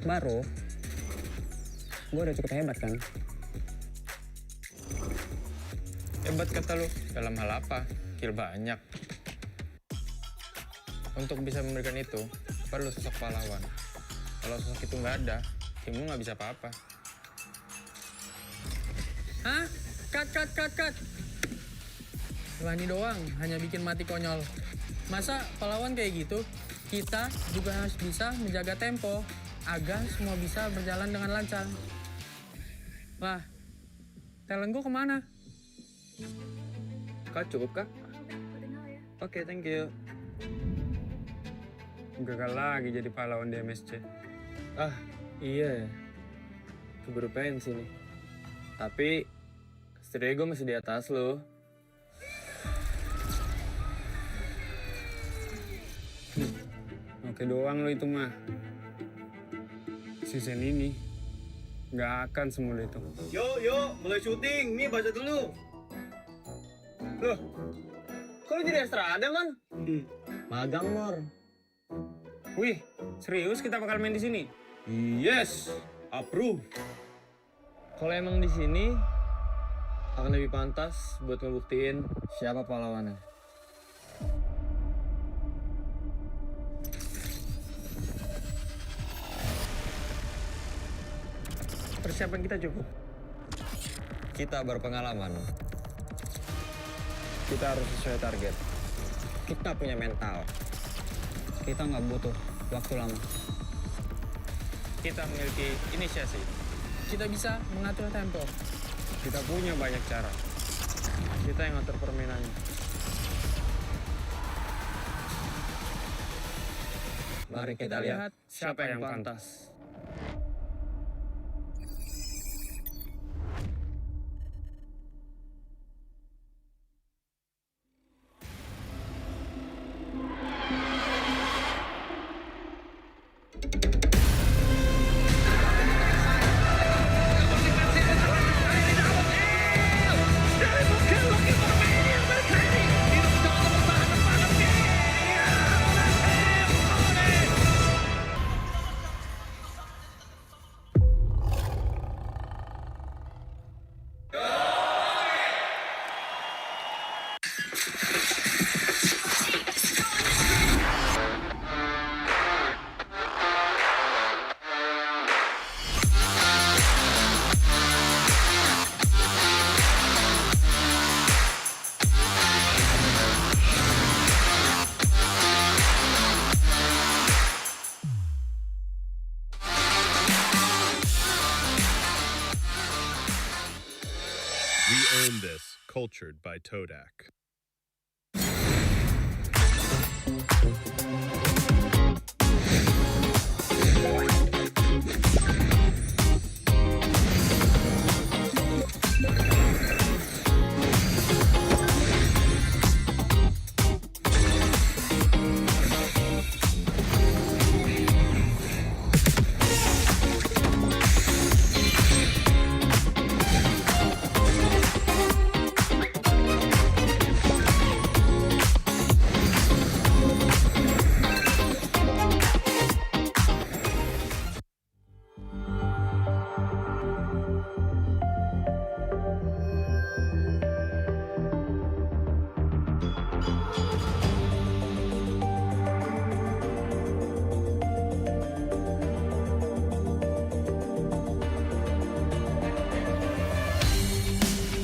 baru, gue udah cukup hebat kan? Hebat kata lu, dalam hal apa? Kill banyak. Untuk bisa memberikan itu, perlu sosok pahlawan. Kalau sosok itu nggak ada, timmu nggak bisa apa-apa. Hah? Cut. Wani doang, hanya bikin mati konyol. Masa pahlawan kayak gitu? Kita juga harus bisa menjaga tempo agar semua bisa berjalan dengan lancar. Lah, talent gue kemana? Kak, cukup kak? Oke, thank you. Gagal lagi jadi pahlawan di MSC. Ah, iya ya. Keburu pensi nih. Tapi, setidaknya gue masih di atas lo. Oke doang lo itu mah. Season ini nggak akan semudah itu. Yuk, mulai syuting. Nih, baca dulu. Loh, kok lo jadi Estrada, Man? Magang, Mor. Wih, serius kita bakal main di sini? Yes, approve. Kalau emang di sini akan lebih pantas buat ngebuktiin siapa pahlawannya. Persiapan kita cukup. Kita berpengalaman. Kita harus sesuai target. Kita punya mental. Kita nggak butuh waktu lama. Kita memiliki inisiasi. Kita bisa mengatur tempo. Kita punya banyak cara. Kita yang ngatur permainannya. Mari kita lihat siapa yang pantas. We own this, cultured by Todak.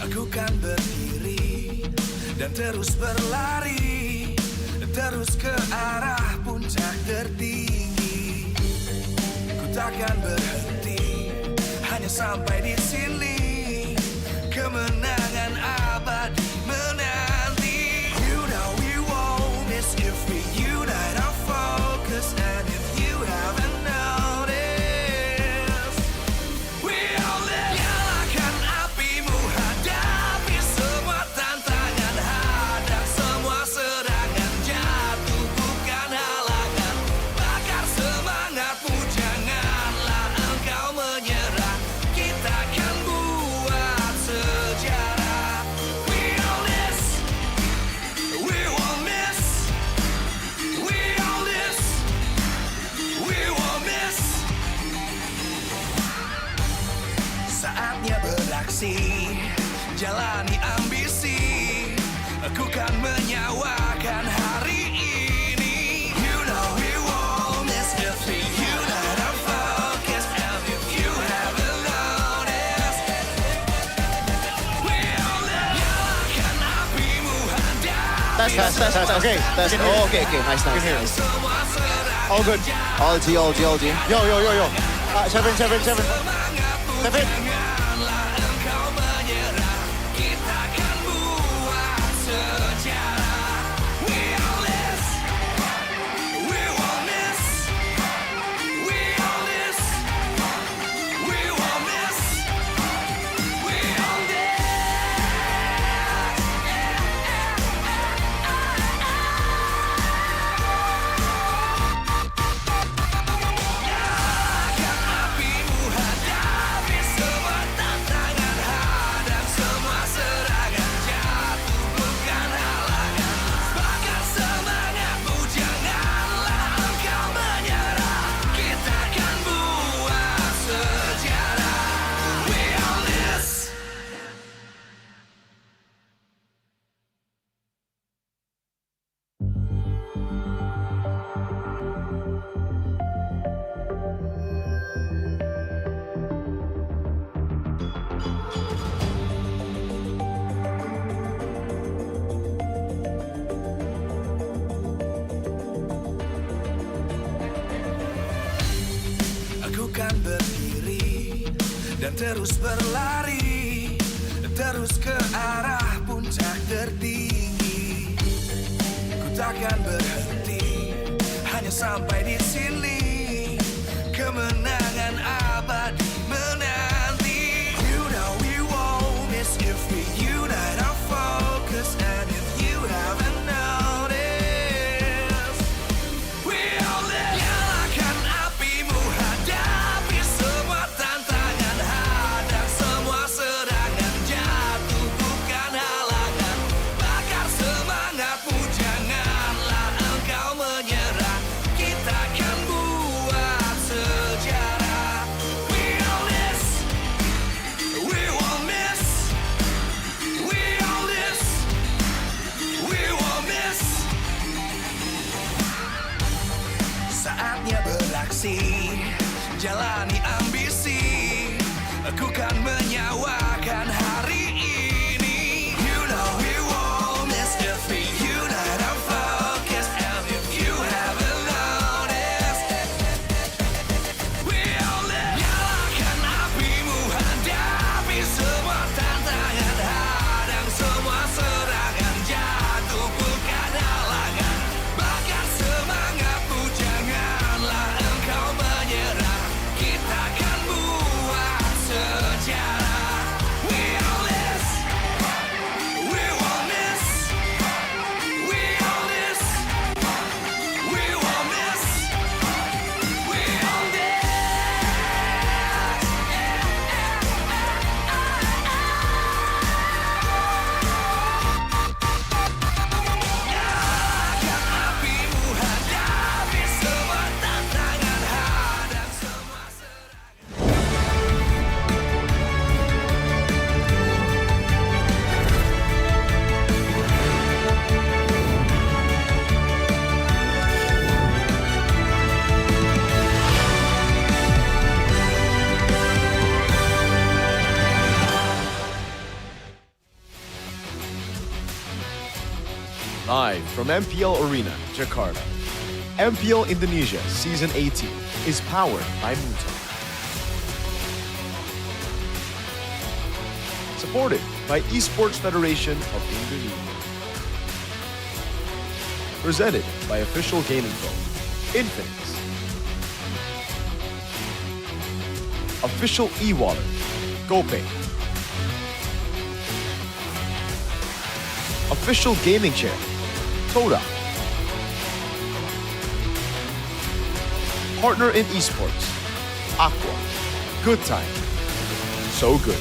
Aku kan berdiri dan terus berlari, terus ke arah puncak tertinggi. Ku takkan berhenti, hanya sampai di sini. Kemenangan abadi menanti. You know we won't miss if we unite our focus. And if you haven't noticed, we all live. Nyalakan apimu, hadapi semua tantangan, hadang semua serangan, jatuh bukan halangan. Bakar semangatmu, janganlah engkau menyerah. Kita akan buat sejarah. beraksi, jalani ambisi. Aku kan menyawakan hari ini. You know we won't miss if we unite our focus. And if you haven't noticed, we'll nyalakan apimu hadapi. Test. Okay, test. Oh, okay. Nice. Semua serah All good. All G. Yo. 7. janganlah engkau menyerah. Kita akan buat sejarah. We all this, we won't miss. We all this, we won't miss. We all this. Nyalakan apimu hadapi semua tantangan, hadang semua serangan, jatuh bukan halangan. Bakar semangatmu, janganlah engkau menyerah. Kita akan buat sejarah. We all this. Aku kan berdiri dan terus berlari, terus ke arah puncak tertinggi. Ku takkan berhenti, hanya sampai di sini. Kemenangan abadi menanti. You know we won't miss if we unite our focus. And if you haven't noticed, we all live. Nyalakan apimu hadapi semua tantangan, hadang semua serangan, jatuh bukan halangan. Bakar semangatmu, janganlah engkau menyerah. Kita akan buat sejarah. We all this, we won't miss. We all this, we won't miss. Saatnya beraksi, jalani ambisi. Aku kan menyawakan hari ini. You know we won't miss if we unite our focus. And if you haven't noticed, we all live. Nyalakan apimu hadapi semua tantangan, hadang semua serangan, jatuh bukan halangan. Bakar semangatmu, janganlah engkau menyerah. Kita akan buat sejarah. We all this, we won't miss. We all this, we won't miss. We all this. Nyalakan apimu hadapi semua tantangan, hadang semua serangan. Live from MPL Arena, Jakarta. MPL Indonesia Season 18 is powered by Muto. Supported by Esports Federation of Indonesia. Presented by official gaming phone, Infinix. Official e-wallet, GoPay. Official gaming chair, Toda. Partner in esports, Aqua. Good time. So good.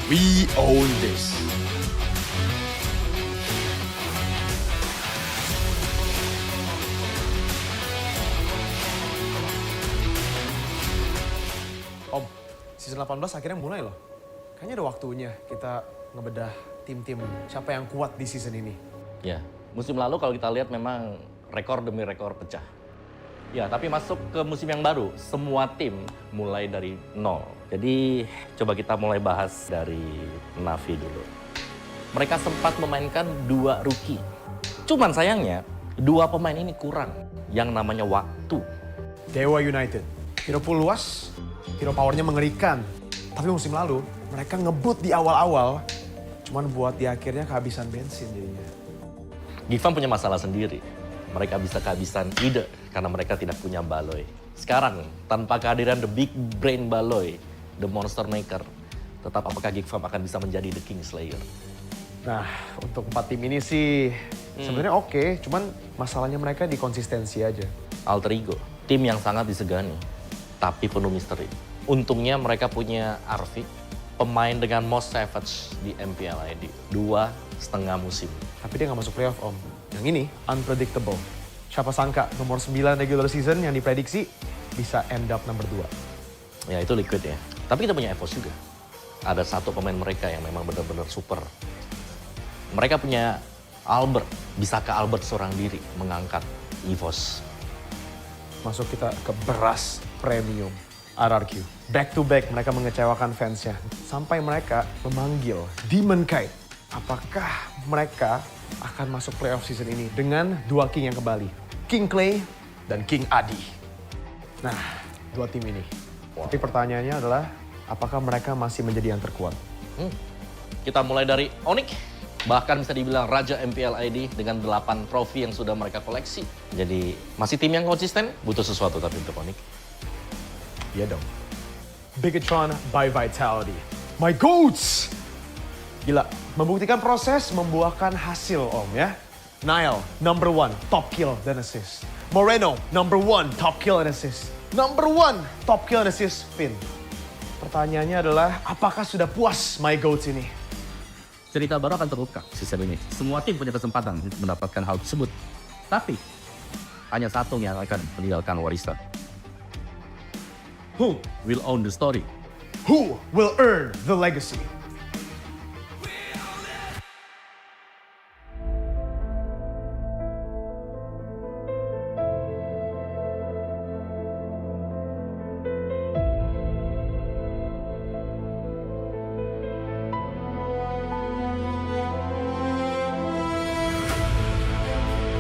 We own this. season 18 akhirnya mulai loh. Kayaknya udah waktunya kita ngebedah tim-tim siapa yang kuat di season ini. Ya, musim lalu kalau kita lihat memang rekor demi rekor pecah. Ya, tapi masuk ke musim yang baru, semua tim mulai dari nol. Jadi coba kita mulai bahas dari Navi dulu. Mereka sempat memainkan 2 rookie. Cuman sayangnya 2 pemain ini kurang yang namanya waktu. Dewa United, hero pool luas, hero powernya mengerikan. Tapi musim lalu mereka ngebut di awal-awal, cuman buat di akhirnya kehabisan bensin jadinya. Gifam punya masalah sendiri. Mereka bisa kehabisan ide karena mereka tidak punya Baloy. Sekarang, tanpa kehadiran the big brain Baloy, the monster maker, tetap apakah Gifam akan bisa menjadi the King Slayer? Nah, untuk 4 tim ini sih sebenarnya oke, cuman masalahnya mereka di konsistensi aja. Alter Ego, tim yang sangat disegani, tapi penuh misteri. Untungnya mereka punya Arvik, pemain dengan most savage di MPL ID. 2,5 musim. Tapi dia nggak masuk playoff, Om. Yang ini unpredictable. Siapa sangka nomor 9 regular season yang diprediksi bisa end up number 2. Ya itu liquid ya. Tapi kita punya EVOS juga. Ada 1 pemain mereka yang memang benar-benar super. Mereka punya Albert. Bisakah Albert seorang diri mengangkat EVOS? Masuk kita ke beras premium. RRQ. Back to back mereka mengecewakan fansnya. Sampai mereka memanggil Demon Kite. Apakah mereka akan masuk playoff season ini dengan 2 king yang kembali? King Clay dan King Adi. Nah, 2 tim ini. Tapi pertanyaannya adalah, apakah mereka masih menjadi yang terkuat? Kita mulai dari Onyx. Bahkan bisa dibilang Raja MPL ID dengan 8 trofi yang sudah mereka koleksi. Jadi masih tim yang konsisten, butuh sesuatu tapi untuk Onyx. Iya dong. Bigatron by Vitality. My goats! Gila, membuktikan proses membuahkan hasil, Om ya. Nile, number 1, top kill dan assist. Moreno, number 1, top kill and assist. Number 1, top kill and assist, Finn. Pertanyaannya adalah, apakah sudah puas my goats ini? Cerita baru akan terungkap season ini. Semua tim punya kesempatan untuk mendapatkan hal tersebut. Tapi, hanya satu yang akan meninggalkan warisan. Who will own the story? Who will earn the legacy?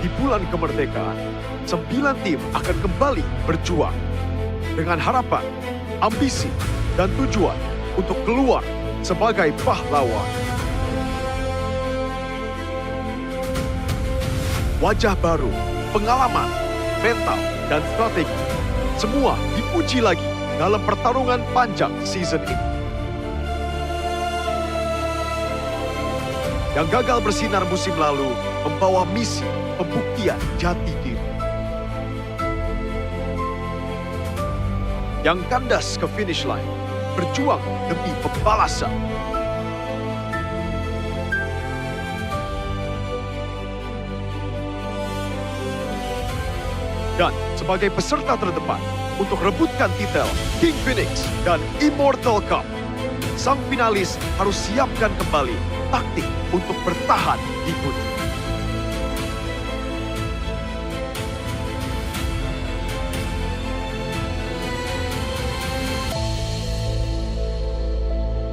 Di bulan kemerdekaan, 9 tim akan kembali berjuang dengan harapan, ambisi, dan tujuan untuk keluar sebagai pahlawan. Wajah baru, pengalaman, mental, dan strategi, semua diuji lagi dalam pertarungan panjang season ini. Yang gagal bersinar musim lalu membawa misi pembuktian jati diri. Yang kandas ke finish line, berjuang demi pembalasan. Dan sebagai peserta terdepan untuk rebutkan titel King Phoenix dan Immortal Cup, sang finalis harus siapkan kembali taktik untuk bertahan di bumi.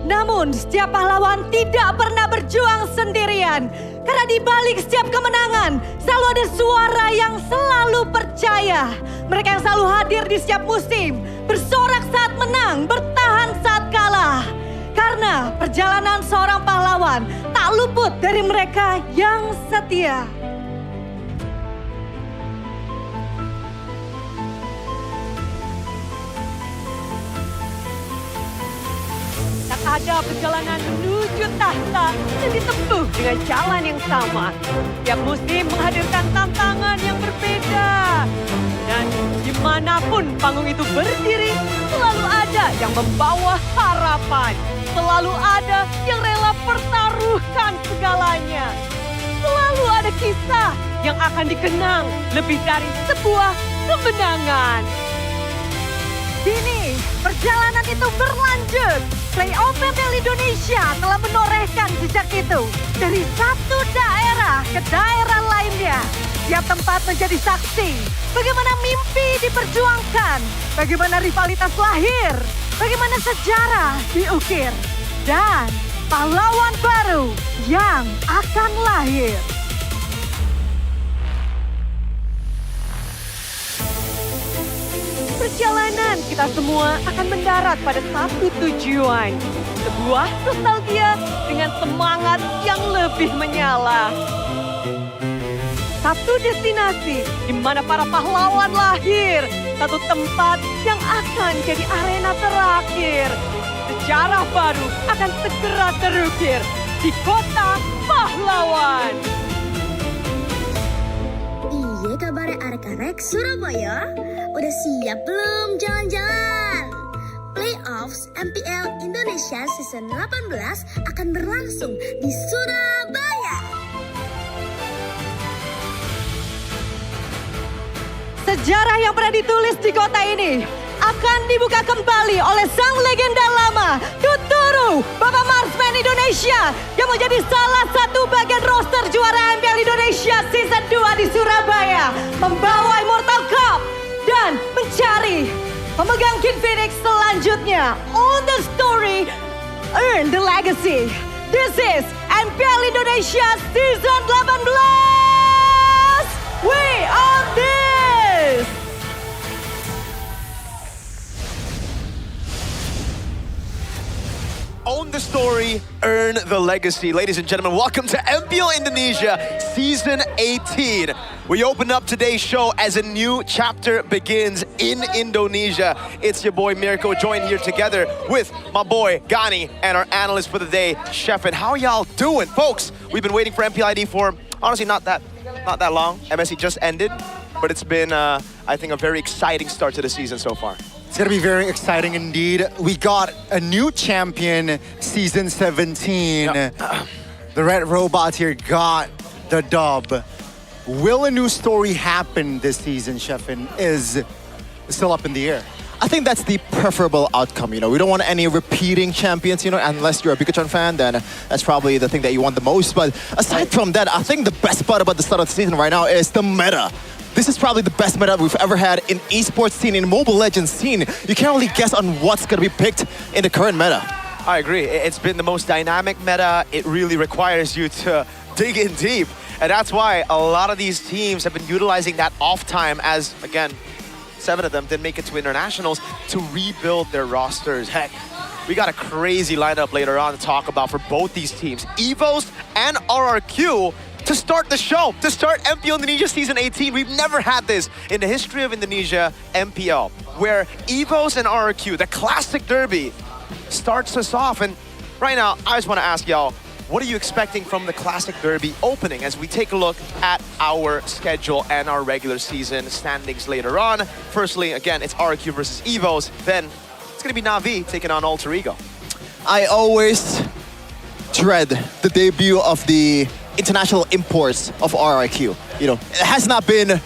Namun, setiap pahlawan tidak pernah berjuang sendirian. Karena di balik setiap kemenangan, selalu ada suara yang selalu percaya. Mereka yang selalu hadir di setiap musim, bersorak saat menang, bertahan saat kalah. Karena perjalanan seorang pahlawan tak luput dari mereka yang setia. Ada perjalanan menuju tahta dan ditempuh dengan jalan yang sama. Tiap musim menghadirkan tantangan yang berbeda. Dan dimanapun panggung itu berdiri, selalu ada yang membawa harapan. Selalu ada yang rela pertaruhkan segalanya. Selalu ada kisah yang akan dikenang lebih dari sebuah kemenangan. Kini, perjalanan itu berlanjut. Playoff MPL Indonesia telah menorehkan jejak itu. Dari satu daerah ke daerah lainnya. Tiap tempat menjadi saksi. Bagaimana mimpi diperjuangkan. Bagaimana rivalitas lahir. Bagaimana sejarah diukir. Dan pahlawan baru yang akan lahir. Perjalanan kita semua akan mendarat pada satu tujuan. Sebuah nostalgia dengan semangat yang lebih menyala. Satu destinasi di mana para pahlawan lahir. Satu tempat yang akan jadi arena terakhir. Sejarah baru akan segera terukir di kota pahlawan. Iya kabarnya arek-arek Surabaya. Udah siap belum jalan-jalan? Playoffs MPL Indonesia Season 18 akan berlangsung di Surabaya. Sejarah yang pernah ditulis di kota ini akan dibuka kembali oleh sang legenda lama, Tuturu, Bapak Marsman Indonesia yang menjadi salah satu bagian roster juara MPL Indonesia Season 2 di Surabaya, membawa Immortal Cup dan mencari pemegang King Phoenix selanjutnya. On the story, earn the legacy. This is MPL Indonesia Season 18. We are this. Own the story, earn the legacy. Ladies and gentlemen, welcome to MPL Indonesia Season 18. We open up today's show as a new chapter begins in Indonesia. It's your boy Mirko, joined here together with my boy Gani and our analyst for the day, Sheffin. How y'all doing? Folks, we've been waiting for MPL ID for, honestly, not that long. MSC just ended, but it's been, I think, a very exciting start to the season so far. It's going to be very exciting indeed. We got a new champion, Season 17. The Red Robot here got the dub. Will a new story happen this season, Sheffin, is still up in the air. I think that's the preferable outcome, you know. We don't want any repeating champions, you know, unless you're a Pikachu fan, then that's probably the thing that you want the most. But aside from that, I think the best part about the start of the season right now is the meta. This is probably the best meta we've ever had in esports scene, in Mobile Legends scene. You can't really guess on what's going to be picked in the current meta. I agree. It's been the most dynamic meta. It really requires you to dig in deep. And that's why a lot of these teams have been utilizing that off time as, again, 7 of them didn't make it to internationals to rebuild their rosters. Heck, we got a crazy lineup later on to talk about for both these teams. EVOS and RRQ to start the show, to start MPL Indonesia Season 18. We've never had this in the history of Indonesia MPL, where EVOS and RRQ, the classic derby, starts us off. And right now, I just want to ask y'all, what are you expecting from the Classic Derby opening as we take a look at our schedule and our regular season standings later on? Firstly, again, it's RQ versus EVOS. Then it's going to be Na'Vi taking on Alter Ego. I always dread the debut of the international imports of RRQ. You know, it has not been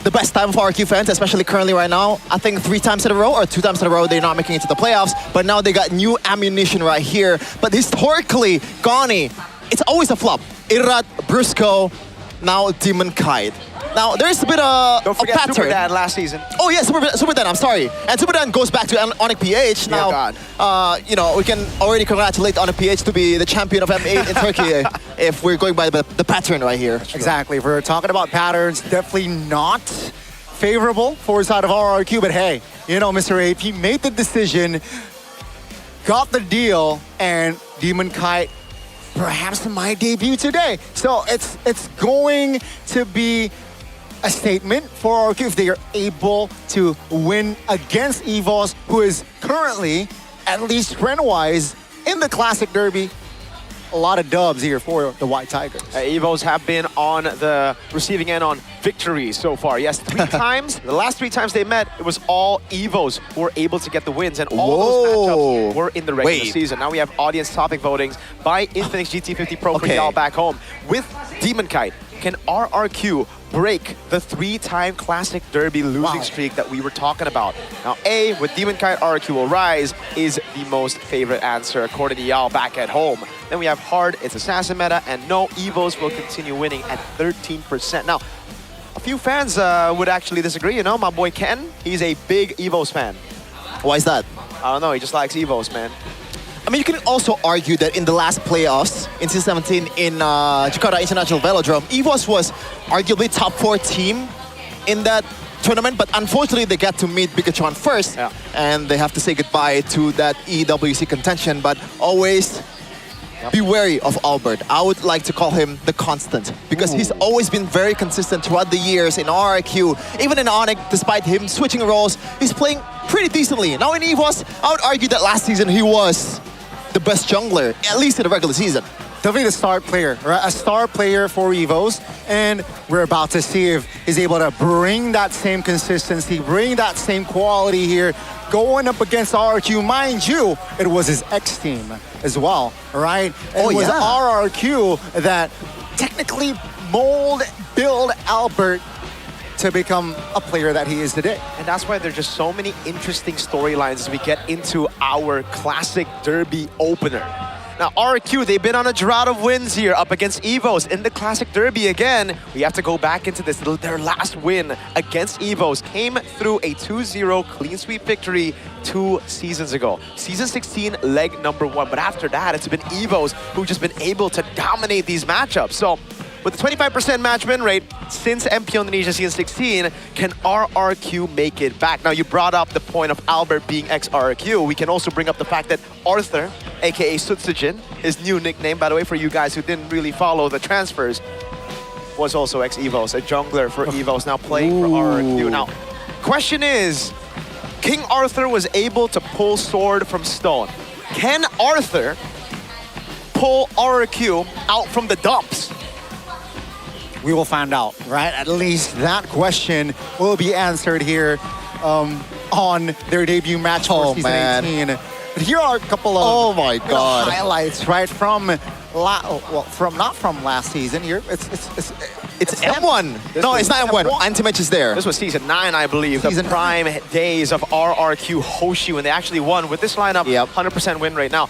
the best time for RQ fans, especially currently right now. I think 3 times in a row or 2 times in a row they're not making it to the playoffs, but now they got new ammunition right here. But historically, Gani, it's always a flop. Irat, Brusco, now Demon Kite. Now, there's a bit of a pattern. Super Dan last season. Oh yeah, Super Dan, I'm sorry. And Super Dan goes back to Onyx PH. Now, you know, we can already congratulate Onyx PH to be the champion of M8 in Turkey if we're going by the pattern right here. Exactly. If we're talking about patterns, definitely not favorable for the side of RRQ. But hey, you know, Mr. AP made the decision, got the deal, and Demon Kite perhaps might debut today. So it's going to be a statement for RQ if they are able to win against EVOS, who is currently, at least trend-wise, in the Classic Derby. A lot of dubs here for the White Tigers. EVOS have been on the receiving end on victories so far. Yes, 3 times. The last 3 times they met, it was all EVOS who were able to get the wins, and all those matchups were in the regular season. Now we have audience topic votings by Infinix GT50 Pro for y'all back home. With Demon Kite, can RRQ break the 3-time Classic Derby losing streak that we were talking about. Now, A, with Demon Kite, RRQ will rise, is the most favorite answer according to Yao back at home. Then we have hard, it's Assassin meta, and no, Evos will continue winning at 13%. Now, a few fans would actually disagree, you know, my boy Ken, he's a big Evos fan. Why is that? I don't know, he just likes Evos, man. I mean, you can also argue that in the last playoffs in 2017 in Jakarta International Velodrome, EVOS was arguably top 4 team in that tournament, but unfortunately they got to meet Bigatron first, and they have to say goodbye to that EWC contention, but always be wary of Albert. I would like to call him the constant, because he's always been very consistent throughout the years in RRQ, even in Onyx, despite him switching roles, he's playing pretty decently. Now in EVOS, I would argue that last season he was the best jungler, at least in the regular season. Definitely the star player, right? A star player for Evos, and we're about to see if he's able to bring that same consistency, bring that same quality here, going up against RRQ. Mind you, it was his X team as well, right? And it was RRQ that technically build Albert to become a player that he is today. And that's why there's just so many interesting storylines as we get into our Classic Derby opener. Now, RRQ, they've been on a drought of wins here up against EVOS in the Classic Derby again. We have to go back into this. Their last win against EVOS came through a 2-0 clean sweep victory 2 seasons ago. Season 16, leg number 1. But after that, it's been EVOS who've just been able to dominate these matchups. So, with a 25% match win rate since MPL Indonesia Season 16, can RRQ make it back? Now, you brought up the point of Albert being ex-RRQ. We can also bring up the fact that Arthur, aka Sutsujin, his new nickname, by the way, for you guys who didn't really follow the transfers, was also ex-Evos, a jungler for Evos, now playing for RRQ. Now, question is, King Arthur was able to pull Sword from Stone. Can Arthur pull RRQ out from the dumps? We will find out, right? At least that question will be answered here on their debut match for Season 18. But here are a couple of highlights, right? From not from last season here. It's M1. No, it's not M1. Anti-match is there. This was Season 9, I believe. The prime days of RRQ Hoshi when they actually won with this lineup. 100% win rate. Now,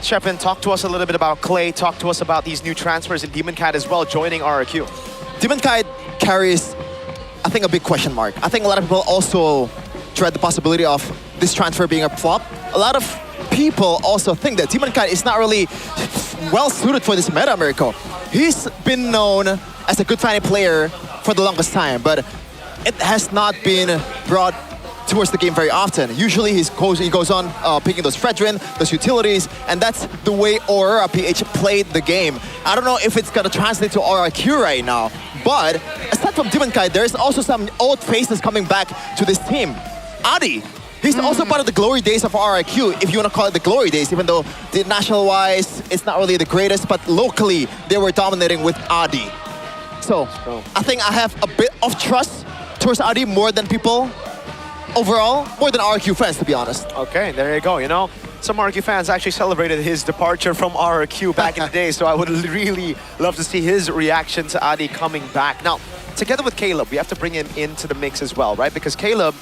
Shepin, talk to us a little bit about Clay. Talk to us about these new transfers and Demon Kite as well joining RRQ. Demon Kite carries, I think, a big question mark. I think a lot of people also dread the possibility of this transfer being a flop. A lot of people also think that Demon Kite is not really well suited for this meta, Mirko. He's been known as a good fanny player for the longest time, but it has not been brought towards the game very often. Usually he goes on picking those Fredrin, those utilities, and that's the way Aurora PH played the game. I don't know if it's gonna translate to RRQ right now, but aside from Demon Kite, there's also some old faces coming back to this team. Adi, he's also part of the glory days of RRQ, if you want to call it the glory days, even though the national-wise, it's not really the greatest, but locally, they were dominating with Adi. So, I think I have a bit of trust towards Adi more than people overall, more than RRQ fans, to be honest. Okay, there you go. You know, some RRQ fans actually celebrated his departure from RRQ back in the day, so I would really love to see his reaction to Adi coming back. Now, together with Caleb, we have to bring him into the mix as well, right? Because Caleb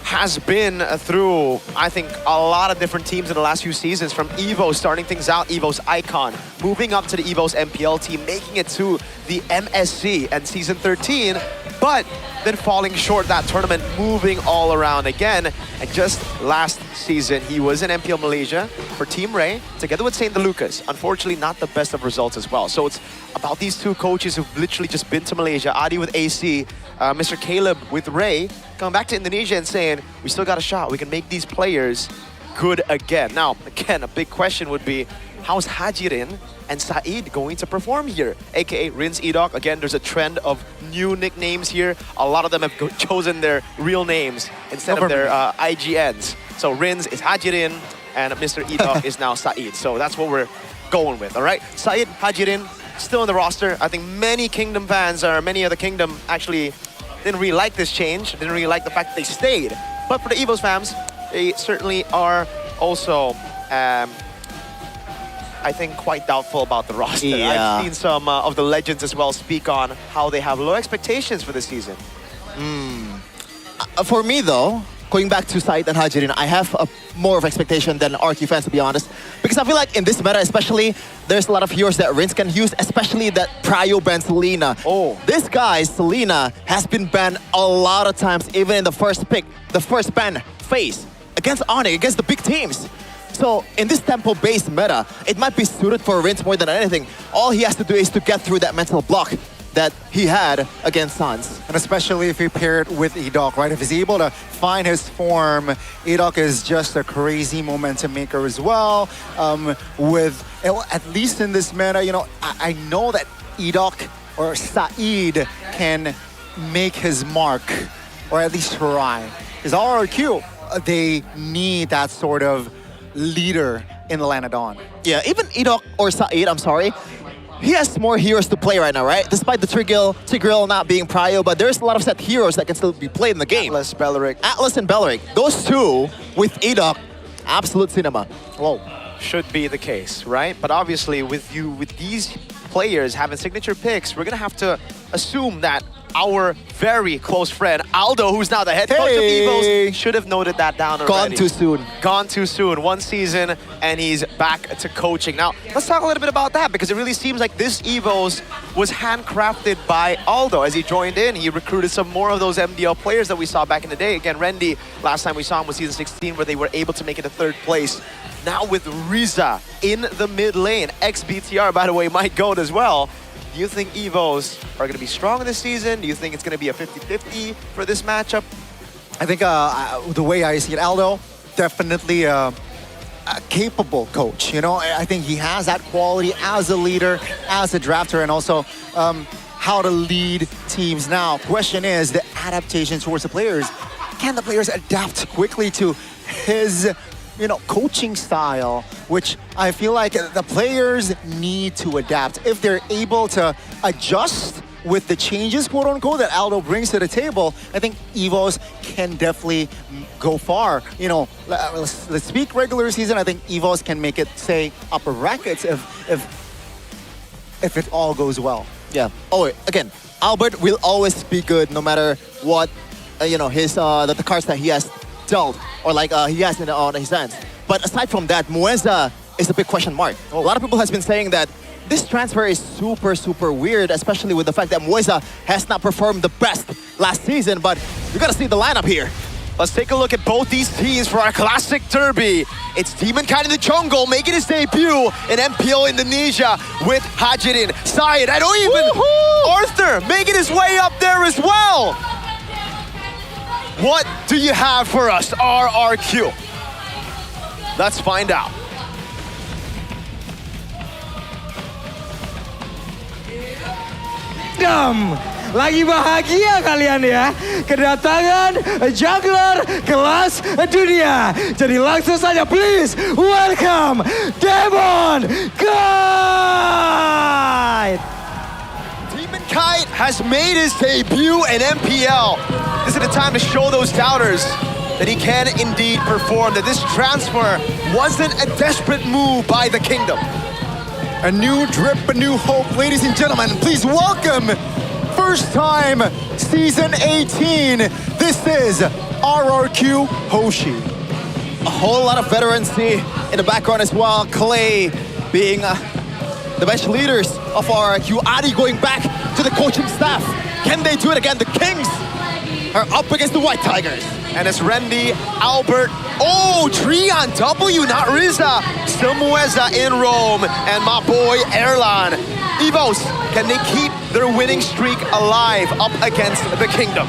has been through, I think, a lot of different teams in the last few seasons, from EVO starting things out, EVO's Icon, moving up to the EVO's MPL team, making it to the MSC and Season 13, but then falling short that tournament, moving all around again. And just last season, he was in MPL Malaysia for Team Ray, together with St. Lucas. Unfortunately, not the best of results as well. So it's about these two coaches who've literally just been to Malaysia, Adi with AC, Mr. Caleb with Ray, coming back to Indonesia and saying, we still got a shot, we can make these players good again. Now, again, a big question would be, how's Hajirin and Saeed going to perform here? AKA Rins Edok. Again, there's a trend of new nicknames here. A lot of them have chosen their real names instead of their IGNs. So Rins is Hajirin and Mr. Edok is now Saeed. So that's what we're going with, all right? Saeed, Hajirin, still in the roster. I think many Kingdom fans, or many of the Kingdom actually didn't really like this change, didn't really like the fact that they stayed. But for the EVOS fans, they certainly are also I think, quite doubtful about the roster. Yeah. I've seen some of the legends as well speak on how they have low expectations for this season. For me, though, going back to Said and Hajirin, I have more of expectation than RQ fans, to be honest. Because I feel like in this meta especially, there's a lot of heroes that Rince can use, especially that Prio ban Selena. Oh. This guy, Selena, has been banned a lot of times, even in the first pick, the first ban phase, against Onyx, against the big teams. So in this tempo-based meta, it might be suited for Rince more than anything. All he has to do is to get through that mental block that he had against Suns. And especially if he paired with Edok, right? If he's able to find his form, Edok is just a crazy momentum maker as well. At least in this meta, you know, I know that Edok or Said can make his mark, or at least try. Because RRQ, they need that sort of leader in the Land of Dawn. Yeah, even Edok or Said, I'm sorry, he has more heroes to play right now, right? Despite the Tigreal not being prio, but there's a lot of set heroes that can still be played in the game. Atlas, Beleric. Atlas and Beleric. Those two, with Edok, absolute cinema. Whoa. Should be the case, right? But obviously, with these players having signature picks, we're gonna have to assume that our very close friend Aldo, who's now the head coach of EVOS, should have noted that down already. Gone too soon. Gone too soon. One season, and he's back to coaching. Now, let's talk a little bit about that, because it really seems like this EVOS was handcrafted by Aldo. As he joined in, he recruited some more of those MDL players that we saw back in the day. Again, Rendy, last time we saw him was season 16, where they were able to make it to 3rd place. Now with Riza in the mid lane, ex-BTR, by the way, might go as well. Do you think EVOS are going to be strong this season? Do you think it's going to be a 50-50 for this matchup? I think the way I see it, Aldo, definitely a capable coach. You know, I think he has that quality as a leader, as a drafter, and also how to lead teams. Now, question is the adaptation towards the players. Can the players adapt quickly to his coaching style, which I feel like the players need to adapt. If they're able to adjust with the changes, quote unquote, that Aldo brings to the table, I think EVOS can definitely go far. You know, let's speak regular season, I think EVOS can make it, say, upper brackets if it all goes well. Yeah. Oh, again, Albert will always be good no matter what, his the cards that he has dealt, or like he has on his hands. But aside from that, Mueza is a big question mark. A lot of people has been saying that this transfer is super, super weird, especially with the fact that Mueza has not performed the best last season, but you gotta see the lineup here. Let's take a look at both these teams for our classic derby. It's Demonkind in the jungle making his debut in MPL Indonesia with Hajirin, Syed, and even Arthur making his way up there as well. What do you have for us, RRQ? Let's find out. Lagi bahagia kalian ya, kedatangan jungler kelas dunia. Jadi langsung saja please welcome Demonkind. Demonkind has made his debut in MPL. This is the time to show those doubters that he can indeed perform, that this transfer wasn't a desperate move by the Kingdom. A new drip, a new hope. Ladies and gentlemen, please welcome, first time, season 18. This is RRQ Hoshi. A whole lot of veterancy in the background as well. Clay being the best leaders of RRQ. Adi going back to the coaching staff. Can they do it again? The Kings are up against the White Tigers. And it's Rendy, Albert, Trion W, not Riza. Still Mueza in Rome, and my boy Erlan. EVOS, can they keep their winning streak alive up against the Kingdom?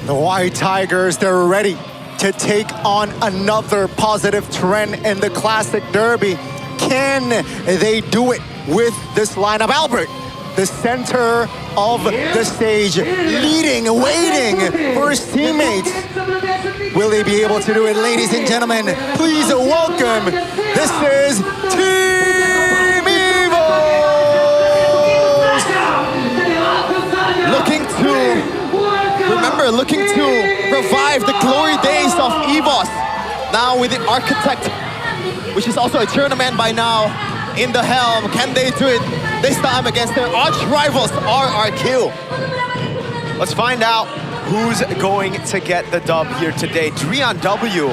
The White Tigers, they're ready to take on another positive trend in the Classic Derby. Can they do it with this lineup? Albert, the center of the stage, leading, waiting for his teammates. Will they be able to do it, ladies and gentlemen? Please welcome, this is Team EVOS! Looking to revive the glory days of EVOS. Now with the Architect which is also a tournament by now, in the helm. Can they do it this time against their arch rivals, RRQ? Let's find out who's going to get the dub here today. Drian W,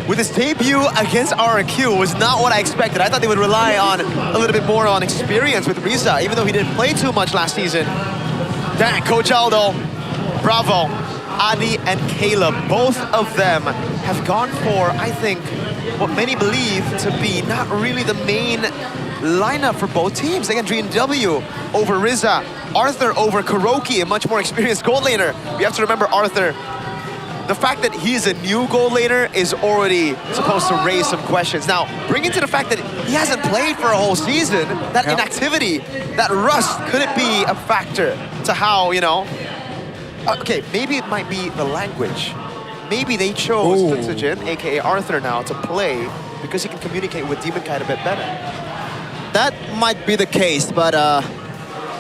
with his debut against RRQ, was not what I expected. I thought they would rely on a little bit more on experience with Riza, even though he didn't play too much last season. Dan, Coach Aldo, bravo. Adi and Caleb, both of them have gone for, I think, what many believe to be not really the main lineup for both teams. Again, Drian W over Riza, Arthur over Kuroki, a much more experienced gold laner. You have to remember Arthur, the fact that he's a new gold laner is already supposed to raise some questions. Now, bring into the fact that he hasn't played for a whole season, that inactivity, that rust, could it be a factor to how, you know, okay, maybe it might be the language. Maybe they chose Tutsujin, aka Arthur now, to play because he can communicate with Demon Kite a bit better. That might be the case, but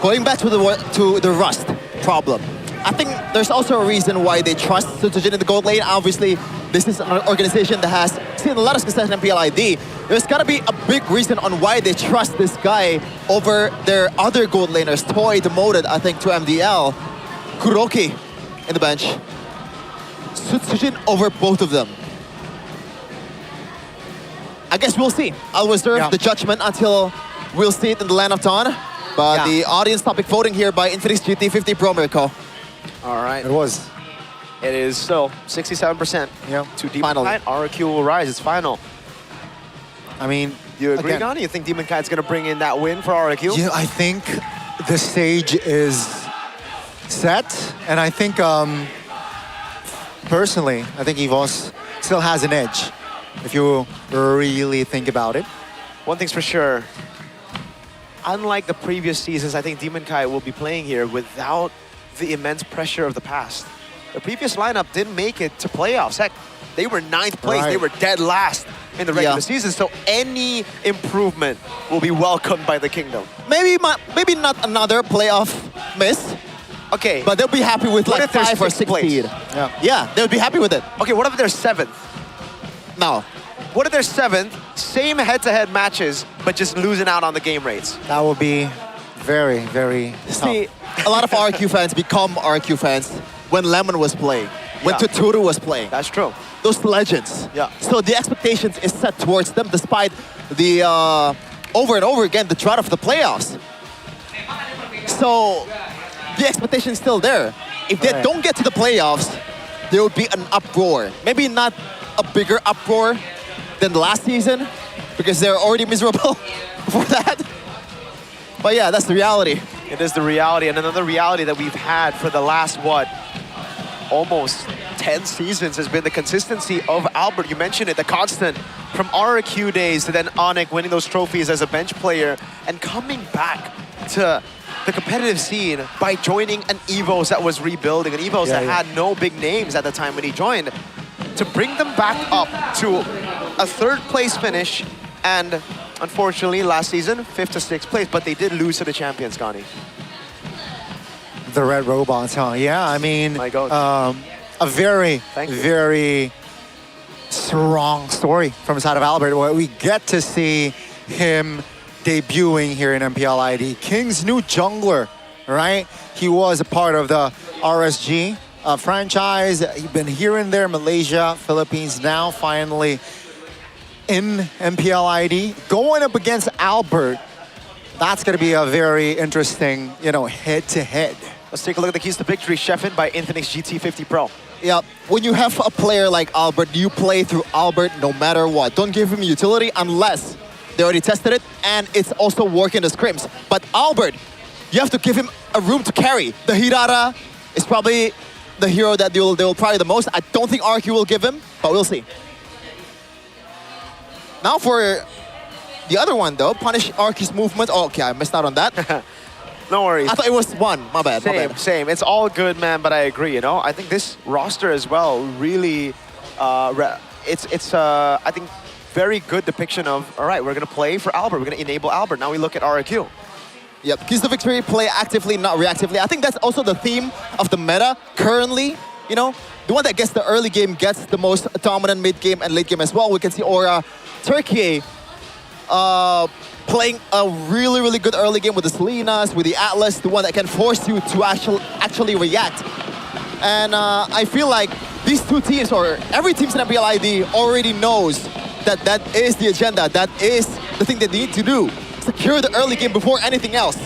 going back to the rust problem, I think there's also a reason why they trust Tutsujin in the gold lane. Obviously, this is an organization that has seen a lot of success in MPL ID. There's got to be a big reason on why they trust this guy over their other gold laners. Toy demoted, I think, to MDL. Kuroki in the bench. Tutsujin over both of them. I guess we'll see. I'll reserve the judgment until we'll see it in the Land of Dawn. But the audience topic voting here by Infinix GT50 Pro Mirko. All right. It was. It is still 67%. Yeah. To Demon Kite, RRQ will rise. It's final. I mean, you agree, again, Gani? You think Demon Kite's going to bring in that win for RRQ? Yeah, I think the stage is set, and I think personally, I think EVOS still has an edge if you really think about it. One thing's for sure, unlike the previous seasons, I think Demon Kite will be playing here without the immense pressure of the past. The previous lineup didn't make it to playoffs. Heck, they were 9th place. They were dead last in the regular season, so any improvement will be welcomed by the Kingdom. Maybe not another playoff miss. Okay. But they'll be happy with like 5 or 6 seed. Yeah, they'll be happy with it. Okay, what if they're 7th? No. What if they're 7th, same head-to-head matches, but just losing out on the game rates? That would be very, very See, a lot of RQ fans become RQ fans when Lemon was playing, when Tuturu was playing. That's true. Those legends. Yeah. So the expectations is set towards them despite the, over and over again, the drought of the playoffs. So the expectation is still there. If they don't get to the playoffs, there would be an uproar. Maybe not a bigger uproar than the last season, because they're already miserable for that. But yeah, that's the reality. It is the reality, and another reality that we've had for the last, what, almost 10 seasons has been the consistency of Albert. You mentioned it, the constant from RRQ days to then Onyx winning those trophies as a bench player and coming back to the competitive scene by joining an EVOS that was rebuilding, an EVOS that had no big names at the time when he joined. To bring them back up to a 3rd place finish, and unfortunately last season 5th to 6th place, but they did lose to the champions, Gani. The Red Robots, huh? Yeah, I mean, a very, very strong story from the side of Albert, where we get to see him debuting here in MPL ID. King's new jungler, right? He was a part of the RSG franchise. He's been here and there, Malaysia, Philippines, now finally in MPL ID. Going up against Albert, that's going to be a very interesting, you know, head-to-head. Let's take a look at the keys to victory, Sheffin by Infinix GT50 Pro. Yeah, when you have a player like Albert, you play through Albert no matter what. Don't give him utility unless they already tested it and it's also working the scrims. But Albert, you have to give him a room to carry. The Hirara is probably the hero that they will probably the most. I don't think RQ will give him, but we'll see. Now for the other one though, punish RQ's movement. Oh, okay, I missed out on that. No worries. I thought it was 1. My bad. Same. It's all good, man. But I agree. You know, I think this roster as well really, it's I think very good depiction of, all right, we're gonna play for Albert. We're gonna enable Albert. Now we look at RQ. Yep, keys to victory, play actively, not reactively. I think that's also the theme of the meta currently. You know, the one that gets the early game gets the most dominant mid game and late game as well. We can see Aura Turkey playing a really, really good early game with the Selenas, with the Atlas, the one that can force you to actually react. And I feel like these two teams, or every team in MPL ID, already knows that that is the agenda, that is the thing that they need to do. Secure the early game before anything else.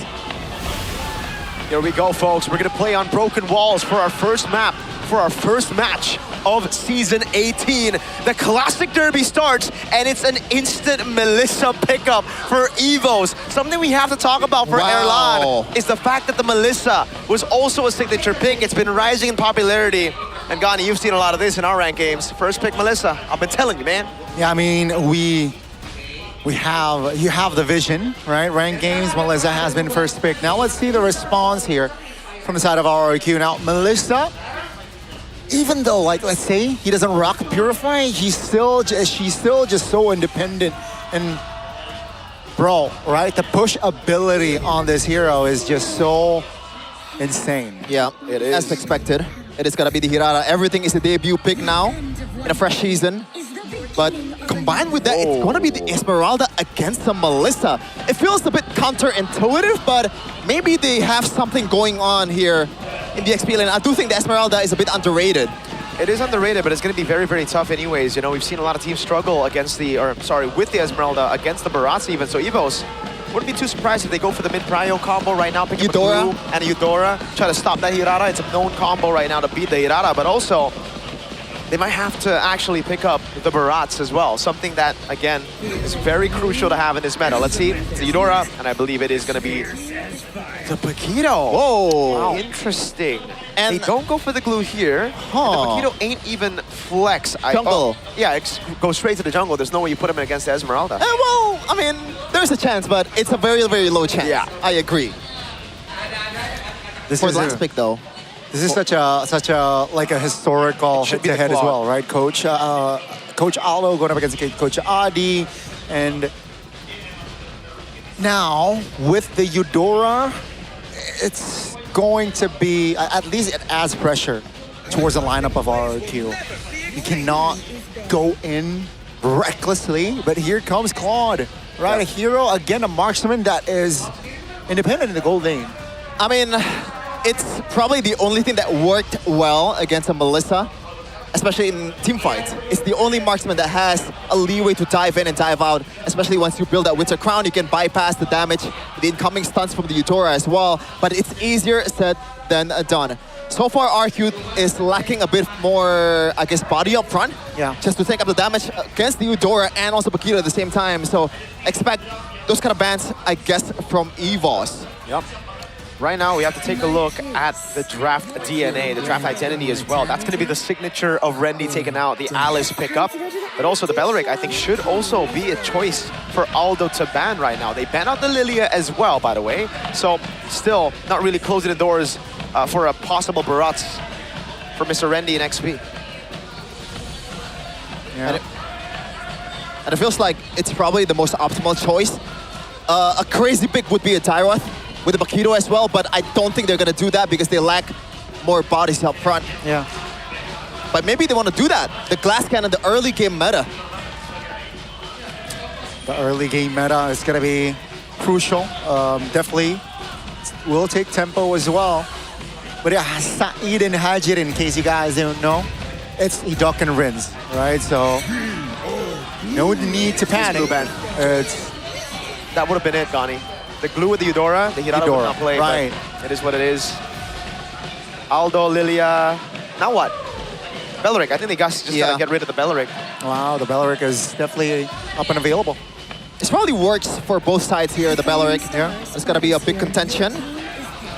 Here we go, folks. We're gonna play on broken walls for our first map, for our first match of Season 18. The Classic Derby starts, and it's an instant Melissa pickup for Evos. Something we have to talk about for Erlan is the fact that the Melissa was also a signature pick. It's been rising in popularity. And Gani, you've seen a lot of this in our ranked games. First pick Melissa. I've been telling you, man. Yeah, I mean, you have the vision, right? Ranked games, Melissa has been first pick. Now let's see the response here from the side of RRQ. Now, Melissa, even though, like, let's say he doesn't rock Purify, she's still just so independent. And bro, right? The push ability on this hero is just so insane. Yeah, it is. As expected. It is gonna be the Hirara. Everything is a debut pick now in a fresh season. But combined with that, it's gonna be the Esmeralda against the Melissa. It feels a bit counterintuitive, but maybe they have something going on here in the XP lane. I do think the Esmeralda is a bit underrated. It is underrated, but it's going to be very, very tough anyways. You know, we've seen a lot of teams struggle against with the Esmeralda against the Barats even. So Evos, wouldn't be too surprised if they go for the mid-prio combo right now, pick up a Blue and a Eudora, try to stop that Hirara. It's a known combo right now to beat the Hirara, but also they might have to actually pick up the Barats as well. Something that, again, is very crucial to have in this meta. Let's see. It's the Eudora, and I believe it is going to be the Paquito. Whoa. Wow. Interesting. And they don't go for the glue here. Huh. And the Paquito ain't even flex. Jungle. Yeah, go straight to the jungle. There's no way you put him in against the Esmeralda. Well, I mean, there's a chance, but it's a very, very low chance. Yeah. I agree. This For is the last pick, though. This is such a like a historical head-to-head as well, right? Coach Aldo going up against Coach Adi, and now with the Eudora, it's going to be, at least it adds pressure towards the lineup of RRQ. You cannot go in recklessly, but here comes Claude, right? A hero, again, a marksman that is independent in the gold lane. I mean, it's probably the only thing that worked well against a Melissa, especially in team fights. It's the only marksman that has a leeway to dive in and dive out, especially once you build that Winter Crown. You can bypass the damage, the incoming stunts from the Eudora as well, but it's easier said than done. So far, RQ is lacking a bit more, I guess, body up front, just to take up the damage against the Eudora and also Paquito at the same time. So expect those kind of bans, I guess, from Evos. Yep. Right now, we have to take a look at the draft DNA, the draft identity as well. That's going to be the signature of Rendy taking out the Alice pickup. But also the Belleric, I think, should also be a choice for Aldo to ban right now. They ban out the Lilia as well, by the way. So still not really closing the doors for a possible Barats for Mr. Rendy in XP. Yeah. And it feels like it's probably the most optimal choice. A crazy pick would be a Tyroth with the Paquito as well, but I don't think they're gonna do that because they lack more bodies up front. Yeah. But maybe they want to do that. The glass cannon, the early game meta. The early game meta is gonna be crucial. Definitely will take tempo as well. But yeah, Saeed and Hajir, in case you guys don't know, it's Hidok and Rins, right? So no need to panic. That would have been it, Gani. The glue with the Eudora, the Hirata would not play, right. But it is what it is. Aldo, Lilia, now what? Belleric, I think they just gotta get rid of the Belleric. Wow, the Belleric is definitely up and available. It probably works for both sides here, the Belleric. Yeah. It's gonna be a big contention.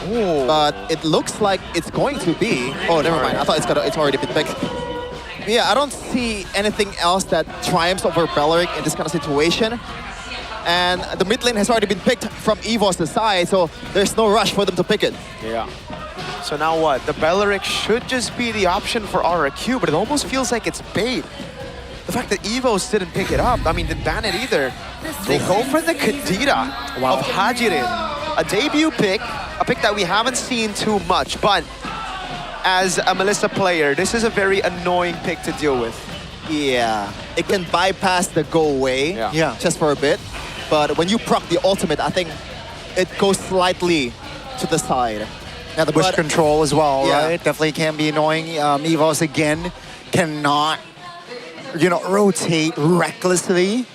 Ooh. But it looks like it's going to be... Oh, never mind. I thought it's already been picked. Yeah, I don't see anything else that triumphs over Belleric in this kind of situation. And the mid lane has already been picked from Evos' side, so there's no rush for them to pick it. Yeah. So now what? The Belleric should just be the option for RRQ, but it almost feels like it's bait. The fact that Evos didn't pick it up, I mean, didn't ban it either. They go for the Kadira of Hajirin. A debut pick, a pick that we haven't seen too much, but as a Melissa player, this is a very annoying pick to deal with. Yeah, it can bypass the go away just for a bit. But when you proc the ultimate, I think it goes slightly to the side. Yeah, the bush control as well, yeah. right? Definitely can be annoying. EVOS again cannot, rotate recklessly.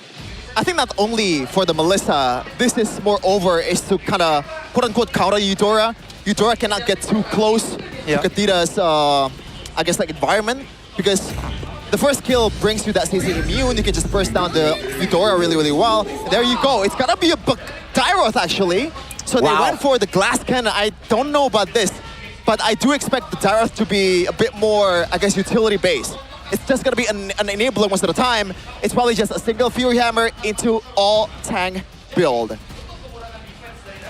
I think not only for the Melissa, this is moreover is to kind of quote-unquote counter Eudora. Eudora cannot get too close to Khadida's, I guess, like environment, because the first kill brings you that CC immune. You can just burst down the Eudora really, really well. And there you go. It's gonna be a Tyroth actually. So they went for the glass cannon. I don't know about this, but I do expect the Tyroth to be a bit more, I guess, utility based. It's just gonna be an enabler most of the time. It's probably just a single Fury Hammer into all tank build.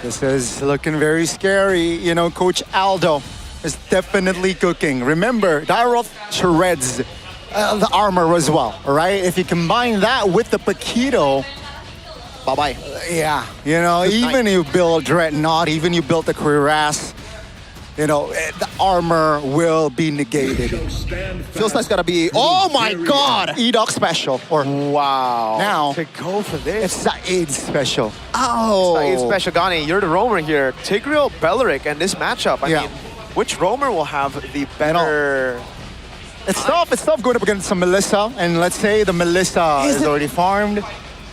This is looking very scary. Coach Aldo is definitely cooking. Remember, Tyroth shreds the armor as well, right? If you combine that with the Paquito, bye-bye. Yeah, even you build Dreadnought, even you build the Cuirass, the armor will be negated. Feels like it's gotta be, oh my god! Edoc special, or wow. Now, to go for this. It's Saeed special. Oh! Saeed special, Gani, you're the roamer here. Tigreal, Belleric, and this matchup, I mean, which roamer will have the better... It's tough going up against some Melissa, and let's say the Melissa is already farmed.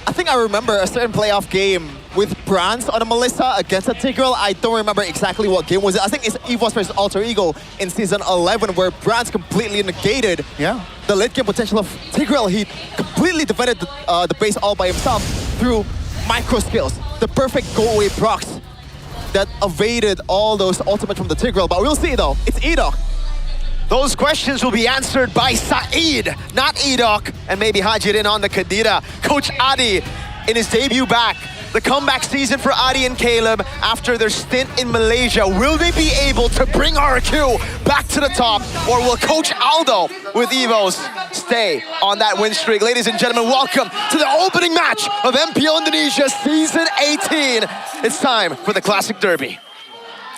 I think I remember a certain playoff game with Brands on a Melissa against a Tigreal. I don't remember exactly what game was it. I think it's EVOS versus Alter Ego in Season 11 where Brands completely negated the late game potential of Tigreal. He completely defended the base all by himself through micro skills. The perfect go-away procs that evaded all those ultimates from the Tigreal. But we'll see though, it's Edoc. Those questions will be answered by Saeed, not Edoc, and maybe Hajirin on the Khadida. Coach Adi in his debut back. The comeback season for Adi and Caleb after their stint in Malaysia. Will they be able to bring RQ back to the top, or will Coach Aldo with EVOS stay on that win streak? Ladies and gentlemen, welcome to the opening match of MPL Indonesia Season 18. It's time for the Classic Derby.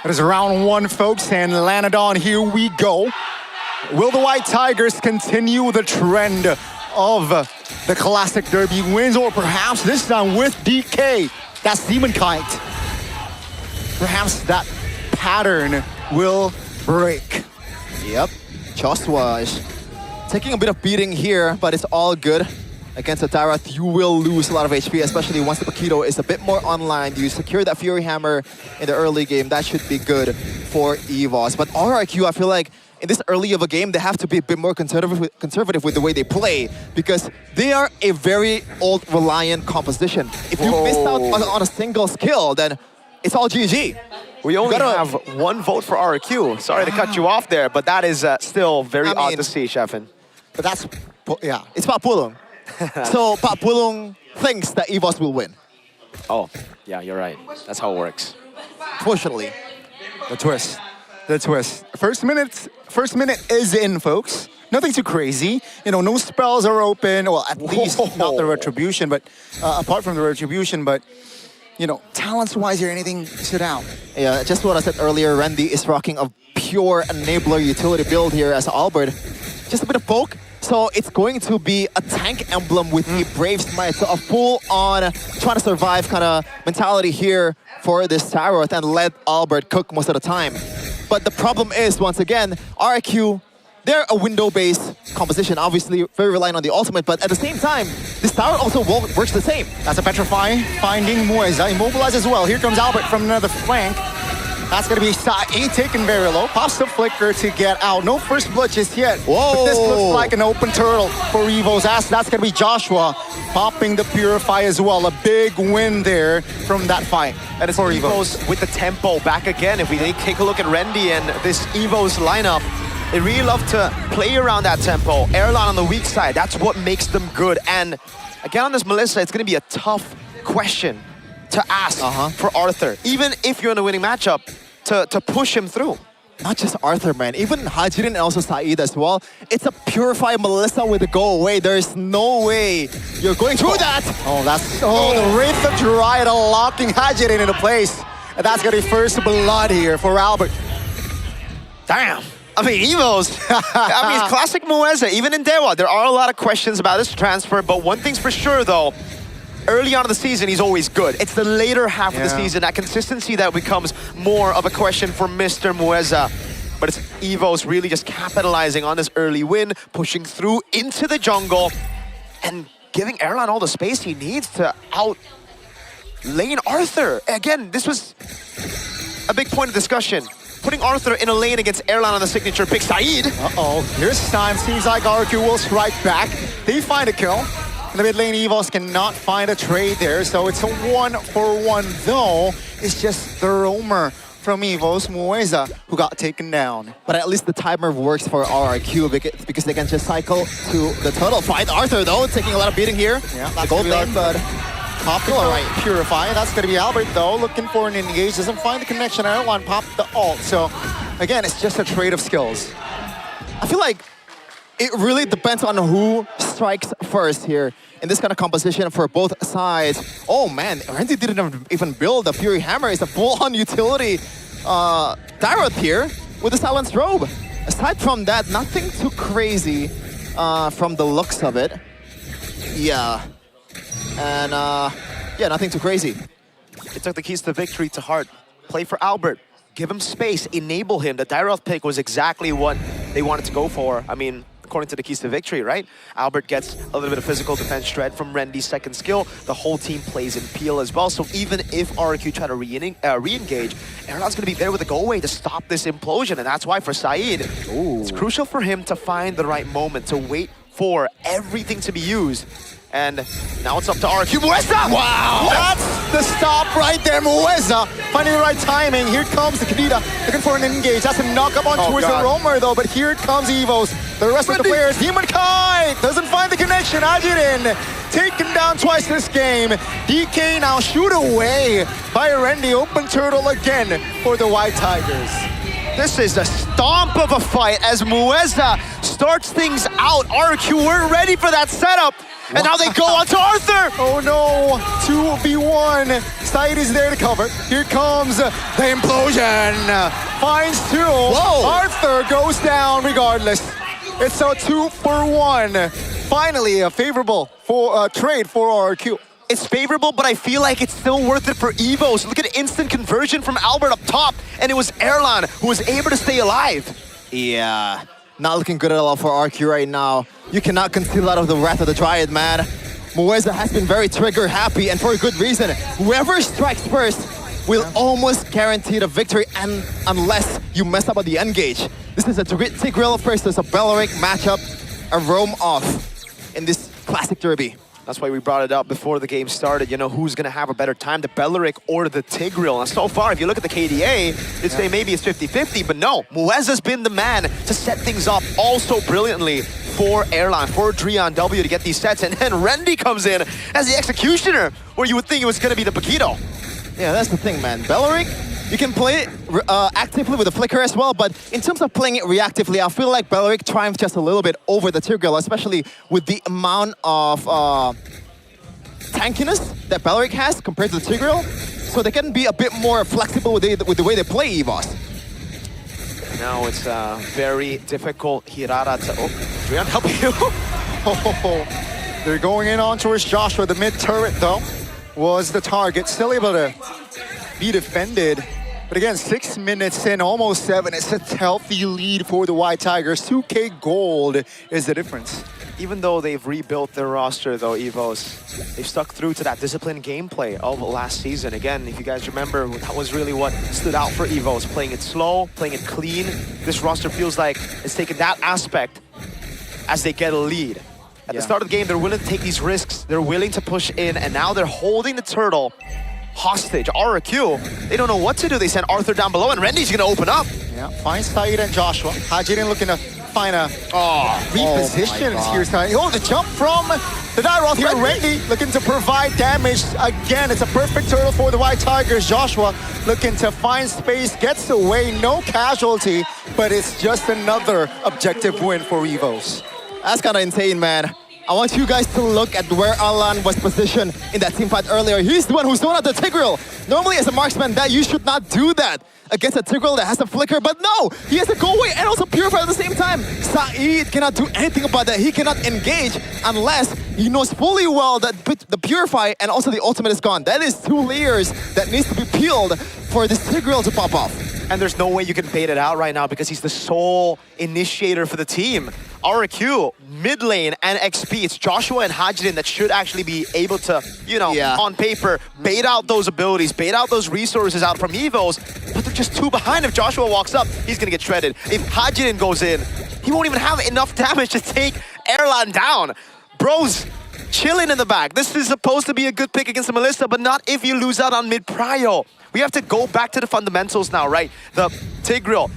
It is round 1, folks, and Lanadon, here we go. Will the White Tigers continue the trend of the Classic Derby wins, or perhaps this time with DK, that's Demon Kite? Perhaps that pattern will break. Yep, Joshua is taking a bit of beating here, but it's all good. Against the Tyroth, you will lose a lot of HP, especially once the Paquito is a bit more online. You secure that Fury Hammer in the early game. That should be good for EVOS. But RRQ, I feel like in this early of a game, they have to be a bit more conservative with the way they play, because they are a very old reliant composition. If you missed out on a single skill, then it's all GG. We only have 1 vote for RRQ. Sorry to cut you off there, but that is still very odd to see, Sheffin. But that's, it's Pak Pulung. So Pak Pulung thinks that EVOS will win. Oh, yeah, you're right. That's how it works. Fortunately. The twist. First minute is in, folks. Nothing too crazy. No spells are open. Well, at least not the Retribution, but apart from the Retribution, but talents-wise, or anything stood out? Yeah, just what I said earlier, Randy is rocking a pure enabler utility build here as Albert. Just a bit of poke. So it's going to be a tank emblem with a Brave Smite. So a full-on trying to survive kind of mentality here for this Tyroth and let Albert cook most of the time. But the problem is, once again, RQ, they're a window-based composition, obviously very reliant on the ultimate, but at the same time, this tower also works the same. That's a Petrify, finding Mueza, immobilized as well. Here comes Albert from another flank. That's going to be Saeed taken very low. Pops the flicker to get out. No first blood just yet. Whoa. But this looks like an open turtle for Evo's ass. That's going to be Joshua popping the Purify as well. A big win there from that fight. And it's EVO's with the tempo back again. If we take a look at Randy and this EVO's lineup, they really love to play around that tempo. Airline on the weak side, that's what makes them good. And again on this Melissa, it's going to be a tough question to ask for Arthur, even if you're in a winning matchup, to push him through. Not just Arthur, man. Even Hajirin and also Saeed as well. It's a Purified Melissa with a go away. There is no way you're going through that. The Wraith of Jiraiya locking Hajirin into place. And that's going to be first blood here for Albert. Damn. I mean, Evos. I mean, it's classic Mueza. Even in Dewa, there are a lot of questions about this transfer. But one thing's for sure, though. Early on in the season, he's always good. It's the later half of the season, that consistency that becomes more of a question for Mr. Mueza. But it's Evos really just capitalizing on this early win, pushing through into the jungle, and giving Erlan all the space he needs to out-lane Arthur. Again, this was a big point of discussion. Putting Arthur in a lane against Erlan on the signature pick. Saeed! Uh-oh, here's time. Seems like RQ will strike back. They find a kill. In the mid lane, Evos cannot find a trade there, so it's a 1-for-1 though. It's just the roamer from Evos, Mueza, who got taken down. But at least the timer works for RRQ because they can just cycle to the turtle fight. Arthur, though, taking a lot of beating here. Yeah, the gold lane, but Popular, right? Purify. That's going to be Albert, though, looking for an engage. Doesn't find the connection. Erlan popped the ult. So, again, it's just a trade of skills. I feel like it really depends on who strikes first here in this kind of composition for both sides. Oh man, Randy didn't even build the Fury Hammer. It's a full-on utility Daroth here with the Silenced Robe. Aside from that, nothing too crazy from the looks of it. Yeah. And yeah, nothing too crazy. It took the keys to victory to heart. Play for Albert. Give him space, enable him. The Daroth pick was exactly what they wanted to go for. I mean, according to the keys to victory, right? Albert gets a little bit of physical defense shred from Rendy's second skill. The whole team plays MPL as well. So even if RQ try to re-engage, Erlan's going to be there with a go-away to stop this implosion. And that's why for Saeed, it's crucial for him to find the right moment, to wait for everything to be used. And now it's up to RQ. Mueza! Wow! That's the stop right there, Mueza. Finding the right timing. Here comes the Kadita, looking for an engage. That's a knock up on towards the roamer, though. But here comes Evos. The rest of the players. Demon Kite doesn't find the connection. Ajirin taken down twice this game. DK now shoot away by Rendy. Open turtle again for the White Tigers. This is a stomp of a fight as Mueza starts things out. RQ weren't ready for that setup. And now they go on to Arthur! Oh no, 2v1. Saeed is there to cover. Here comes the implosion. Finds two. Whoa. Arthur goes down regardless. It's a 2-for-1. Finally, a favorable trade for RQ. It's favorable, but I feel like it's still worth it for Evos. Look at instant conversion from Albert up top, and it was Erlan who was able to stay alive. Yeah, not looking good at all for RQ right now. You cannot conceal out of the Wrath of the Dryad, man. Mueza has been very trigger happy, and for a good reason. Whoever strikes first will almost guarantee the victory, and unless you mess up on the engage. This is a Tigreal versus a Belleric matchup, a roam off in this classic derby. That's why we brought it up before the game started. You know, who's going to have a better time, the Belleric or the Tigreal? And so far, if you look at the KDA, you'd say maybe it's 50-50, but no. Mueza's been the man to set things up also brilliantly for Erlan, for Drian W to get these sets. And then Rendy comes in as the executioner, where you would think it was going to be the Paquito. Yeah, that's the thing, man. Belleric, you can play it actively with the Flicker as well, but in terms of playing it reactively, I feel like Belleric triumphed just a little bit over the Tigreal, especially with the amount of tankiness that Belleric has compared to the Tigreal, so they can be a bit more flexible with the way they play EVOS. Now it's very difficult Hirara to... Oh, Drian W. They're going in on towards Joshua. The mid turret, though, was the target. Still able to be defended. But again, 6 minutes in, almost 7. It's a healthy lead for the White Tigers. 2K gold is the difference. Even though they've rebuilt their roster, though, Evos, they've stuck through to that disciplined gameplay of last season. Again, if you guys remember, that was really what stood out for Evos. Playing it slow, playing it clean. This roster feels like it's taken that aspect as they get a lead. At the start of the game, they're willing to take these risks. They're willing to push in, and now they're holding the turtle hostage. RQ, they don't know what to do. They send Arthur down below, and Rendy's gonna open up. Yeah, finds Saeed and Joshua. Hajirin looking to find a repositions here. Oh, the jump from the Daroth here. Rendy looking to provide damage. Again, it's a perfect turtle for the White Tigers. Joshua looking to find space, gets away, no casualty, but it's just another objective win for Evos. That's kind of insane, man. I want you guys to look at where Alan was positioned in that team fight earlier. He's the one who's thrown out the Tigreal. Normally as a marksman, that you should not do that against a Tigreal that has a flicker, but no! He has to go away and also purify at the same time. Saeed cannot do anything about that. He cannot engage unless he knows fully well that the purify and also the ultimate is gone. That is 2 layers that needs to be peeled for this Tigreal to pop off. And there's no way you can bait it out right now because he's the sole initiator for the team. RQ, mid lane, and XP. It's Joshua and Hajidin that should actually be able to, you know, on paper, bait out those abilities, bait out those resources out from Evos, but they're just 2 behind. If Joshua walks up, he's gonna get shredded. If Hajidin goes in, he won't even have enough damage to take Erlan down. Bro's chilling in the back. This is supposed to be a good pick against the Melissa, but not if you lose out on mid-prio. We have to go back to the fundamentals now, right? The Tigreal,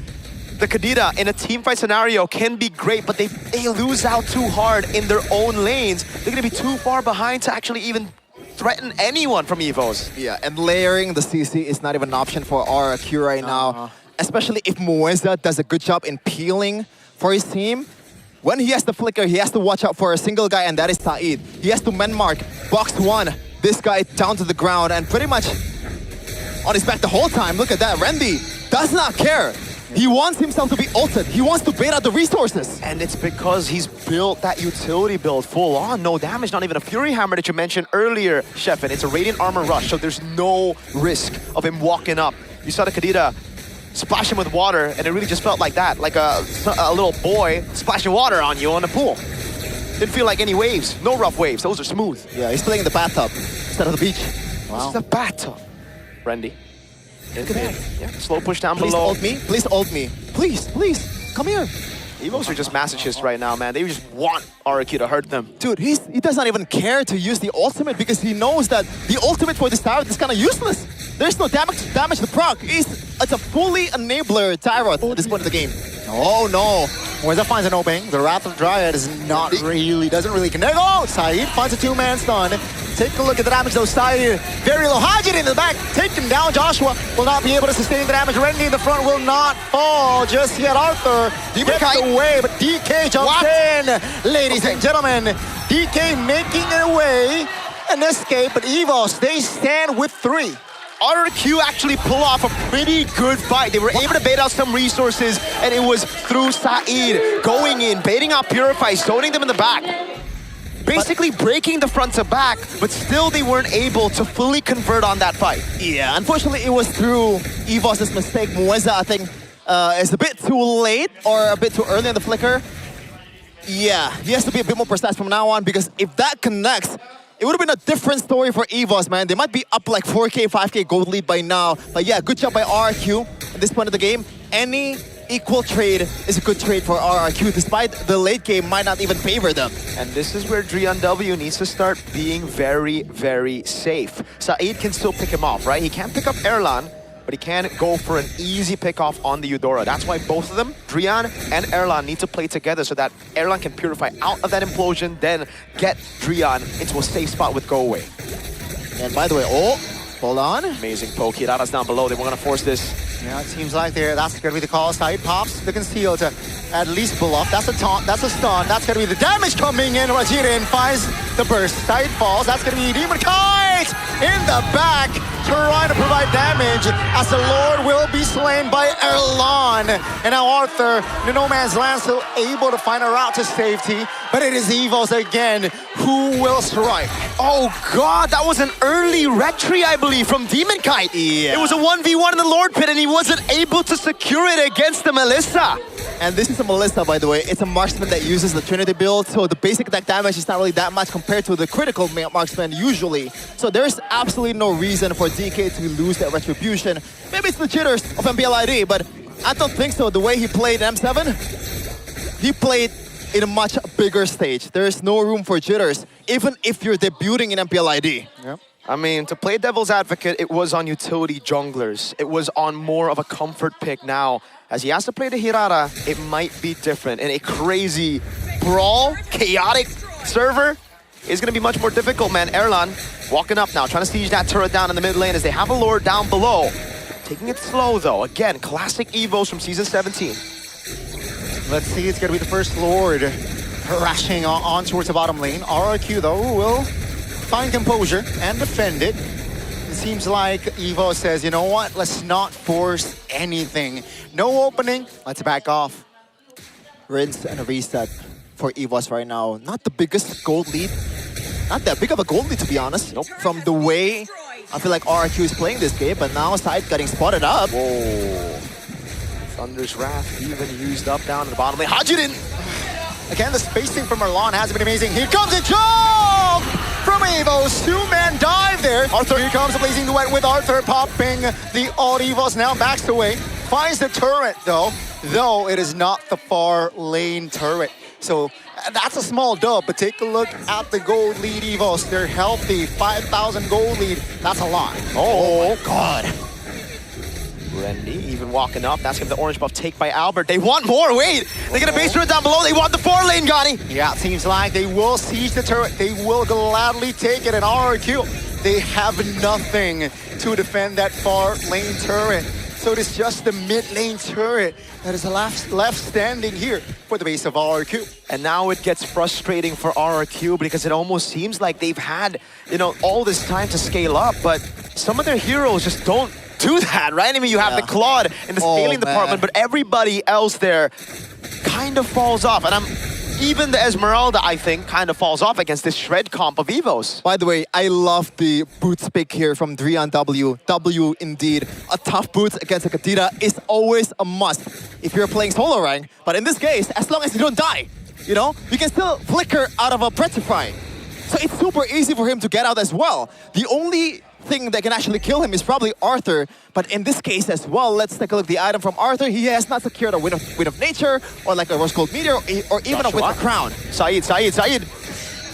the Kadira in a teamfight scenario can be great, but they lose out too hard in their own lanes. They're gonna be too far behind to actually even threaten anyone from Evos. Yeah, and layering the CC is not even an option for RQ right now. Especially if Mueza does a good job in peeling for his team. When he has the flicker, he has to watch out for a single guy, and that is Saeed. He has to man mark, box 1, this guy down to the ground, and pretty much on his back the whole time. Look at that, Randy does not care. He wants himself to be ulted. He wants to bait out the resources. And it's because he's built that utility build full on. No damage, not even a Fury Hammer that you mentioned earlier, Sheffin. It's a Radiant Armor Rush, so there's no risk of him walking up. You saw the Kadira splash him with water, and it really just felt like that, like a little boy splashing water on you on the pool. Didn't feel like any waves, no rough waves, those are smooth. Yeah, he's playing in the bathtub instead of the beach. Wow. This is the bathtub. Randy. Yeah, slow push down Please below. ult me, please ult me. Please, please, come here. Evos are just masochists right now, man. They just want RQ to hurt them. Dude, he does not even care to use the ultimate because he knows that the ultimate for this Tyrant is kind of useless. There's no damage to proc. It's a fully enabler Tyrant at this point of the game. Oh no. Mueza finds an opening. The Wrath of Dryad is doesn't really connect. Oh, Saeed finds a 2-man stun. Take a look at the damage though. Saeed very low. Hajid in the back, taken down. Joshua will not be able to sustain the damage. Renly in the front will not fall just yet. Arthur gets away, but DK jumps in. Ladies and gentlemen, DK making their way an escape, but Evos, they stand with 3. RQ actually pull off a pretty good fight. They were able to bait out some resources, and it was through Saeed going in, baiting out Purify, zoning them in the back. Basically breaking the front to back, but still they weren't able to fully convert on that fight. Yeah, unfortunately it was through Evos' mistake. Mueza, I think, is a bit too late or a bit too early in the flicker. Yeah, he has to be a bit more precise from now on because if that connects, it would have been a different story for Evos, man. They might be up like 4K, 5K gold lead by now. But yeah, good job by RRQ at this point of the game. Any equal trade is a good trade for RRQ, despite the late game might not even favor them. And this is where Drian W needs to start being very, very safe. Saeed can still pick him off, right? He can't pick up Erlan, but he can go for an easy pick-off on the Eudora. That's why both of them, Drian and Erlan, need to play together so that Erlan can purify out of that implosion, then get Drian into a safe spot with Go Away. And by the way, hold on. Amazing poke. Hirata's down below. They were going to force this. Yeah, it seems like that's going to be the call. Saeed pops the conceal to at least bluff. That's a taunt, that's a stun. That's going to be the damage coming in. Rajirin finds the burst. Saeed falls. That's going to be Demon Kite in the back, trying to provide damage as the Lord will be slain by Erlan. And now Arthur, the No Man's Land, still able to find a route to safety. But it is Evos again who will strike. Oh God, that was an early retry, I believe, from Demon Kite. Yeah. It was a 1v1 in the Lord Pit and he wasn't able to secure it against the Melissa. And this is a Melissa, by the way. It's a marksman that uses the Trinity build, so the basic attack damage is not really that much compared to the critical marksman usually. So there's absolutely no reason for DK to lose that retribution. Maybe it's the jitters of MPL ID, but I don't think so. The way he played M7, he played in a much bigger stage. There is no room for jitters, even if you're debuting in MPL ID. Yep. I mean, to play devil's advocate, it was on utility junglers. It was on more of a comfort pick now. As he has to play the Hirata, it might be different. And a crazy brawl, chaotic server is going to be much more difficult, man. Erlan walking up now, trying to siege that turret down in the mid lane as they have a Lord down below. Taking it slow, though. Again, classic Evos from Season 17. Let's see, it's going to be the first Lord crashing on towards the bottom lane. RRQ though will find composure and defend it. It seems like Evo says, you know what, let's not force anything. No opening, let's back off. Rinse and a reset for EVOS right now. Not the biggest gold lead. Not that big of a gold lead, to be honest. Nope. From the way I feel like RRQ is playing this game, but now Side getting spotted up. Whoa. Thunder's Wrath even used up down in the bottom lane. Hajidin! Again, the spacing from Erlan has been amazing. Here comes a jump from EVOS. Two-man dive there. Arthur, here comes the Blazing Duet with Arthur popping the ult. EVOS now backs away. Finds the turret though it is not the far lane turret. So that's a small dub, but take a look at the gold lead EVOS. They're healthy, 5,000 gold lead. That's a lot. Oh my God. Randy even walking up. That's gonna be the orange buff take by Albert. They want more. Wait, they get a base turret down below. They want the 4 lane, Gotti. Yeah, it seems like they will siege the turret. They will gladly take it. And RRQ, they have nothing to defend that far lane turret. So it is just the mid lane turret that is left standing here for the base of RRQ. And now it gets frustrating for RRQ because it almost seems like they've had, you know, all this time to scale up, but some of their heroes just don't do that, right? I mean, you have the Claude in the scaling department, but everybody else there kind of falls off. And even the Esmeralda, I think, kind of falls off against this shred comp of EVOS. By the way, I love the boots pick here from Dre on W. W indeed. A tough boots against a Kadira is always a must if you're playing solo rank. But in this case, as long as you don't die, you know, you can still flicker out of a Petrify. So it's super easy for him to get out as well. The only thing that can actually kill him is probably Arthur, but in this case as well, let's take a look at the item from Arthur. He has not secured a Wind of Nature, or like a Rose Gold Meteor, or even a Wind of Crown. Saeed.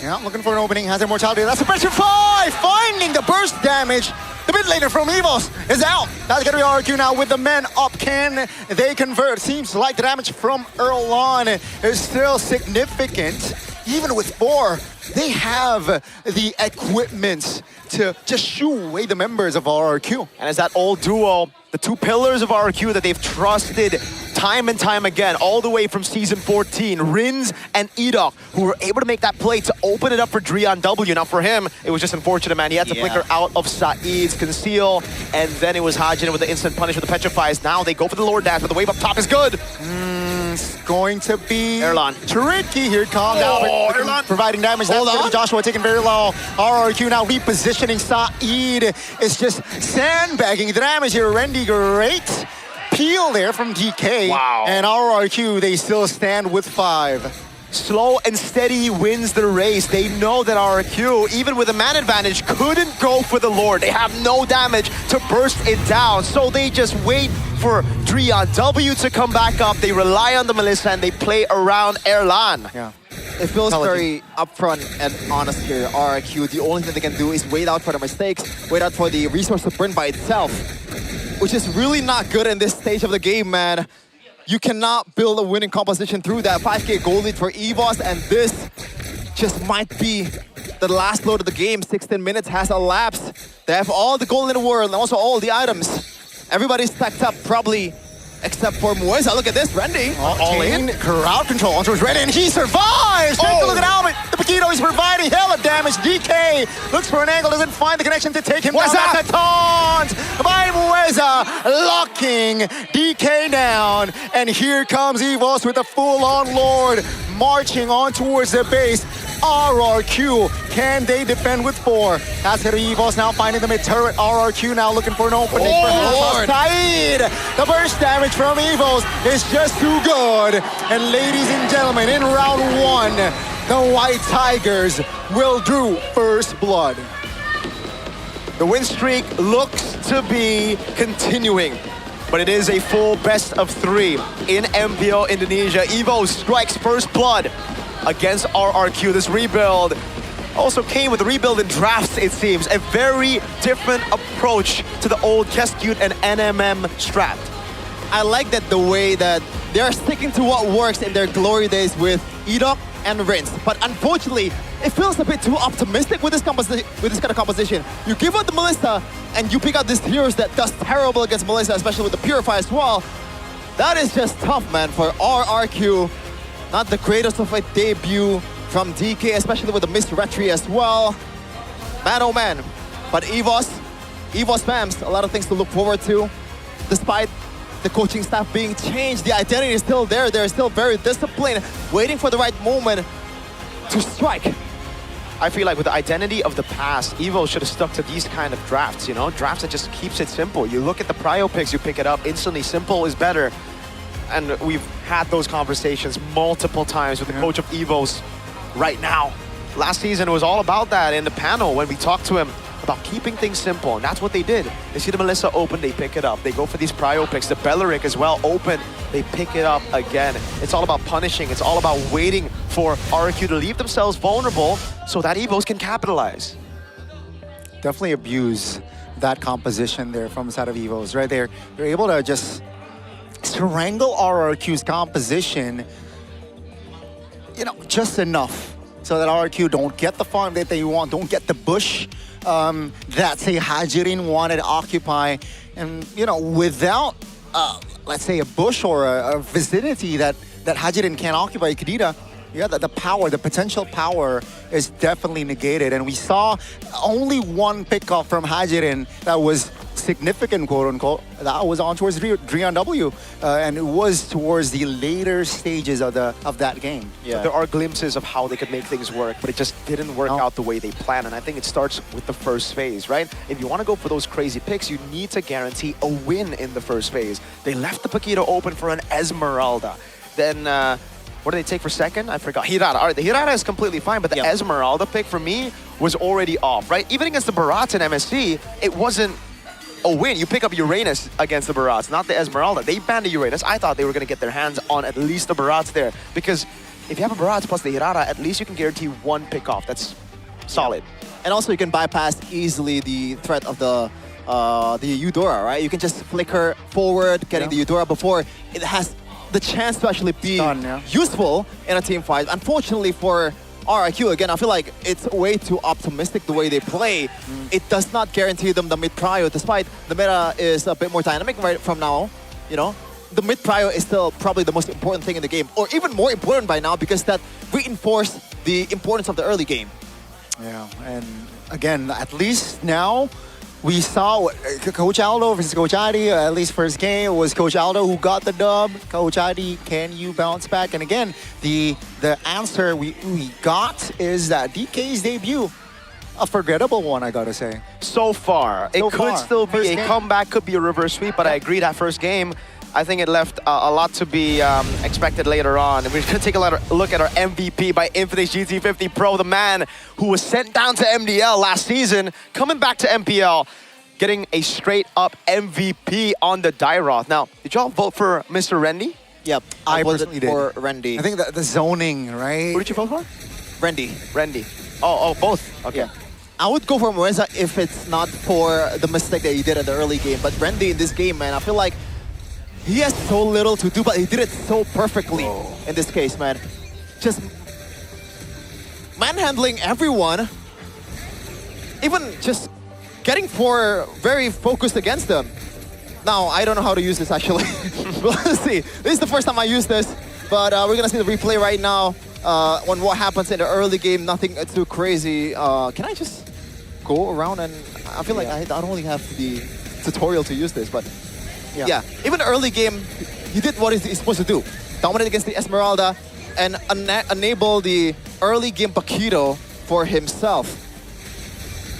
Yeah, looking for an opening, has immortality. That's a Petrify! Finding the burst damage. The mid laner from EVOS is out. That's gonna be RQ now with the men up. Can they convert? Seems like the damage from Erlan is still significant. Even with 4, they have the equipment to just shoo away the members of RRQ. And as that old duo, the 2 pillars of RRQ that they've trusted time and time again, all the way from Season 14, Rins and Edok, who were able to make that play to open it up for Dre on W. Now for him, it was just unfortunate, man. He had to flicker out of Saeed's conceal, and then it was Hajin with the instant punish with the Petrifies. Now they go for the Lord Dash, but the wave up top is good. It's going to be Erlan. Tricky. Here comes Albert, Erlan providing damage. That's going to be Joshua taking very low. RRQ now repositioning. Saeed is just sandbagging the damage here. Randy, great peel there from DK. Wow. And RRQ, they still stand with 5. Slow and steady wins the race. They know that RRQ, even with a man advantage, couldn't go for the Lord. They have no damage to burst it down. So they just wait for Dre on W to come back up. They rely on the Melissa and they play around Erlan. Yeah. It feels very upfront and honest here. RRQ, the only thing they can do is wait out for the mistakes, wait out for the resource to burn by itself, which is really not good in this stage of the game, man. You cannot build a winning composition through that 5k gold lead for EVOS, and this just might be the last load of the game. 16 minutes has elapsed. They have all the gold in the world and also all the items. Everybody's stacked up, probably except for Mueza. Look at this, Randy. All in. Crowd control onto his Randy, and he survives! Take a look at Albert. The Paquito is providing hella damage. DK looks for an angle, doesn't find the connection to take him down. That's a taunt by Mueza, locking DK down. And here comes EVOS with a full-on Lord, marching on towards the base. RRQ, can they defend with 4? That's gonna be EVOS now finding the mid-turret. RRQ now looking for an opening for Saeed. The burst damage from EVOS is just too good. And ladies and gentlemen, in round 1, the White Tigers will drew first blood. The win streak looks to be continuing, but it is a full best of 3 in MPL Indonesia. EVOS strikes first blood against RRQ. This rebuild also came with a rebuild in drafts, it seems. A very different approach to the old Keskute and NMM strat. I like that the way that they're sticking to what works in their glory days with Edok and Rinse. But unfortunately, it feels a bit too optimistic with this kind of composition. You give out the Melissa and you pick out these heroes that does terrible against Melissa, especially with the Purify as well. That is just tough, man, for RRQ. Not the greatest of a debut from DK, especially with the missed retry as well. Man, oh man. But EVOS fams, a lot of things to look forward to. Despite the coaching staff being changed, the identity is still there. They're still very disciplined, waiting for the right moment to strike. I feel like with the identity of the past, Evo should have stuck to these kind of drafts, you know? Drafts that just keeps it simple. You look at the prio picks, you pick it up instantly. Simple is better. And we've had those conversations multiple times with the coach of Evos right now. Last season, it was all about that in the panel when we talked to him about keeping things simple, and that's what they did. They see the Melissa open, they pick it up. They go for these prio picks. The Belleric as well open, they pick it up again. It's all about punishing. It's all about waiting for RRQ to leave themselves vulnerable so that Evos can capitalize. Definitely abuse that composition there from the side of Evos, right there. They're able to just strangle RRQ's composition, you know, just enough so that RRQ don't get the farm that they want, don't get the bush that, say, Hajirin wanted to occupy. And, you know, without, let's say, a bush or a vicinity that Hajirin can't occupy, Kadita, yeah, the power, the potential power is definitely negated. And we saw only one pickoff from Hajirin that was significant, quote unquote. That was on towards Drian W, and it was towards the later stages of that game. Yeah. There are glimpses of how they could make things work, but it just didn't work out the way they planned. And I think it starts with the first phase, right? If you want to go for those crazy picks, you need to guarantee a win in the first phase. They left the Paquito open for an Esmeralda. Then what did they take for second? I forgot. Hirata. All right, the Hirata is completely fine, but the Esmeralda pick for me was already off, right? Even against the Barats in MSC, it wasn't a win. You pick up Uranus against the Barats, not the Esmeralda. They banned the Uranus. I thought they were going to get their hands on at least the Barats there, because if you have a Barats plus the Hirata, at least you can guarantee one pick off. That's solid. And also you can bypass easily the threat of the Eudora, right? You can just flicker forward, getting the Eudora before it has the chance to actually be useful in a team fight. Unfortunately for RRQ, again, I feel like it's way too optimistic the way they play. It does not guarantee them the mid-prio, despite the meta is a bit more dynamic right from now, you know? The mid-prio is still probably the most important thing in the game, or even more important by now, because that reinforced the importance of the early game. Yeah, and again, at least now, we saw Coach Aldo versus Coach Adi, at least first game, it was Coach Aldo who got the dub. Coach Adi, can you bounce back? And again, the answer we got is that DK's debut, a forgettable one, I gotta say. So far. It could still be a comeback, could be a reverse sweep, but I agree that first game, I think it left a lot to be expected later on. And we're going to take a look at our MVP by Infinix GT50 Pro, the man who was sent down to MDL last season, coming back to MPL, getting a straight-up MVP on the Dairoth. Now, did y'all vote for Mr. Rendy? Yep, I personally did. For Rendy. I think the zoning, right? Who did you vote for? Rendy. Rendy. Oh, both? Okay. Yeah. I would go for Moenza if it's not for the mistake that he did at the early game. But Rendy in this game, man, I feel like he has so little to do, but he did it so perfectly in this case, man. Just manhandling everyone, even just getting for very focused against them. Now, I don't know how to use this actually. Let's see. This is the first time I use this, but we're gonna see the replay right now on what happens in the early game. Nothing too crazy. Can I just go around and I feel like I don't really have the tutorial to use this, but yeah, even the early game, he did what he's supposed to do. Dominate against the Esmeralda and enable the early game Paquito for himself.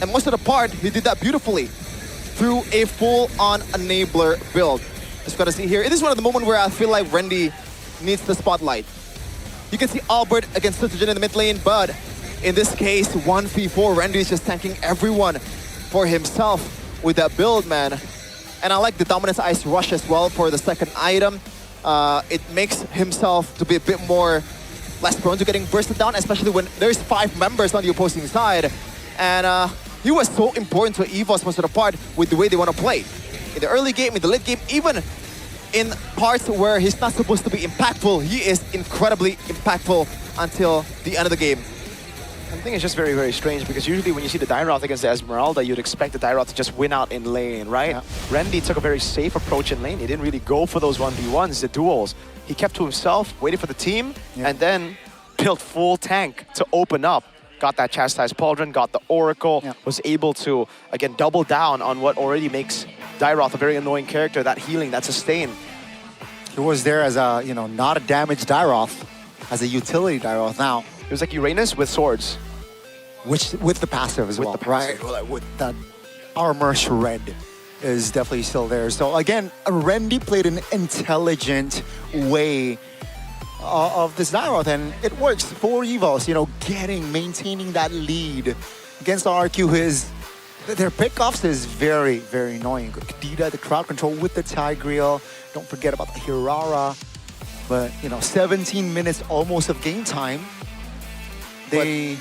And most of the part, he did that beautifully through a full-on enabler build. As you gotta see here, it is one of the moments where I feel like Rendy needs the spotlight. You can see Albert against Citogen in the mid lane, but in this case, 1v4, Rendy is just tanking everyone for himself with that build, man. And I like the Dominance Ice Rush as well for the second item. It makes himself to be a bit more less prone to getting bursted down, especially when there's 5 members on the opposing side. And he was so important to EVOS most of the part with the way they want to play. In the early game, in the late game, even in parts where he's not supposed to be impactful, he is incredibly impactful until the end of the game. I think it's just very, very strange because usually when you see the Dairoth against the Esmeralda, you'd expect the Dairoth to just win out in lane, right? Yeah. Randy took a very safe approach in lane. He didn't really go for those 1v1s, the duels. He kept to himself, waited for the team, and then built full tank to open up. Got that Chastised Pauldron, got the Oracle, was able to, again, double down on what already makes Dairoth a very annoying character, that healing, that sustain. He was there as a, not a damaged Dairoth, as a utility Dairoth now. It was like Uranus with swords. Which, with the passive as well, right? Well, with that armor shred is definitely still there. So again, Randy played an intelligent way of this Dairoth, and it works for Evos, maintaining that lead against RRQ. Their pickoffs is very, very annoying. Kadita, the crowd control with the Tigreal. Don't forget about the Hirara. But, 17 minutes almost of game time. They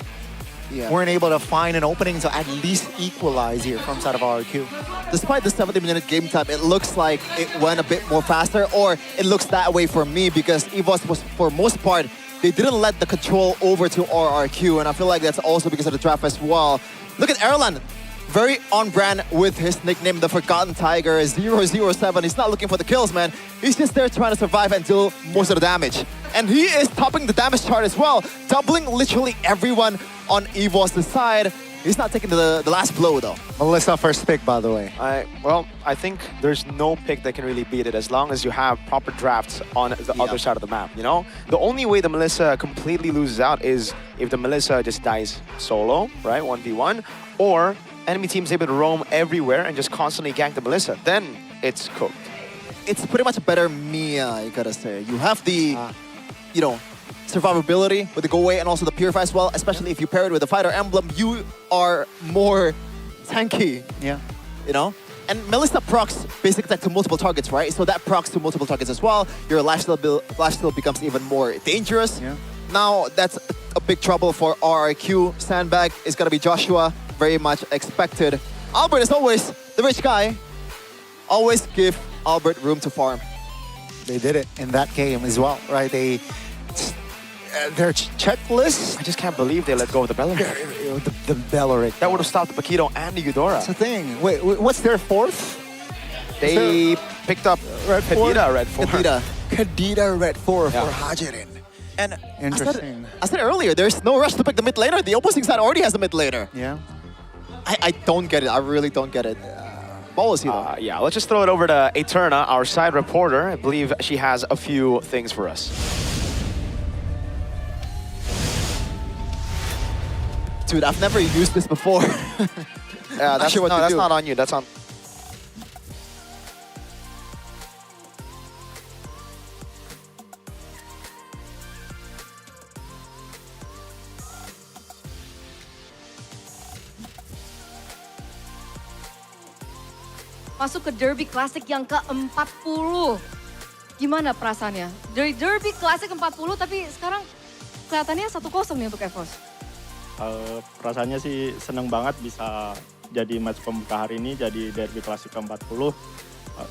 weren't able to find an opening to at least equalize here from side of RRQ. Despite the 70-minute game time, it looks like it went a bit more faster, or it looks that way for me because EVOS was, for most part, they didn't let the control over to RRQ, and I feel like that's also because of the draft as well. Look at Erlan, very on brand with his nickname, the Forgotten Tiger, 007. He's not looking for the kills, man. He's just there trying to survive and deal most of the damage. And he is topping the damage chart as well, doubling literally everyone on EVOS' side. He's not taking the last blow, though. Melissa first pick, by the way. I think there's no pick that can really beat it as long as you have proper drafts on the other side of the map, The only way the Melissa completely loses out is if the Melissa just dies solo, right, 1v1, or enemy team's able to roam everywhere and just constantly gank the Melissa. Then it's cooked. It's pretty much a better Mia, I gotta say. You have the, survivability with the go away and also the purify as well, especially if you pair it with the fighter emblem, you are more tanky. Yeah. And Melissa procs basic attack to multiple targets, right? So that procs to multiple targets as well. Your lifesteal becomes even more dangerous. Yeah. Now that's a big trouble for RRQ. Sandbag is gonna be Joshua, very much expected. Albert is always the rich guy. Always give Albert room to farm. They did it in that game as well, right? Their checklist. I just can't believe they let go of the Beleric. The Beleric. That would have stopped the Paquito and the Eudora. That's the thing. Wait, what's their fourth? They picked up Kadita Red 4. Kadita Red 4 for Hajirin. And interesting. I said earlier, there's no rush to pick the mid laner. The opposing side already has the mid laner. Yeah. I don't get it. I really don't get it. Policy though. Yeah, let's just throw it over to Eterna, our side reporter. I believe she has a few things for us. Dude, I've never used this before. That's not on you. That's on. Masuk ke Derby Classic yang ke-40. Gimana perasaannya? Dari Derby Classic 40 tapi sekarang kelihatannya 1-0 nih untuk EVOS. Perasaannya sih seneng banget bisa jadi match pembuka hari ini, jadi Derby Classic ke-40.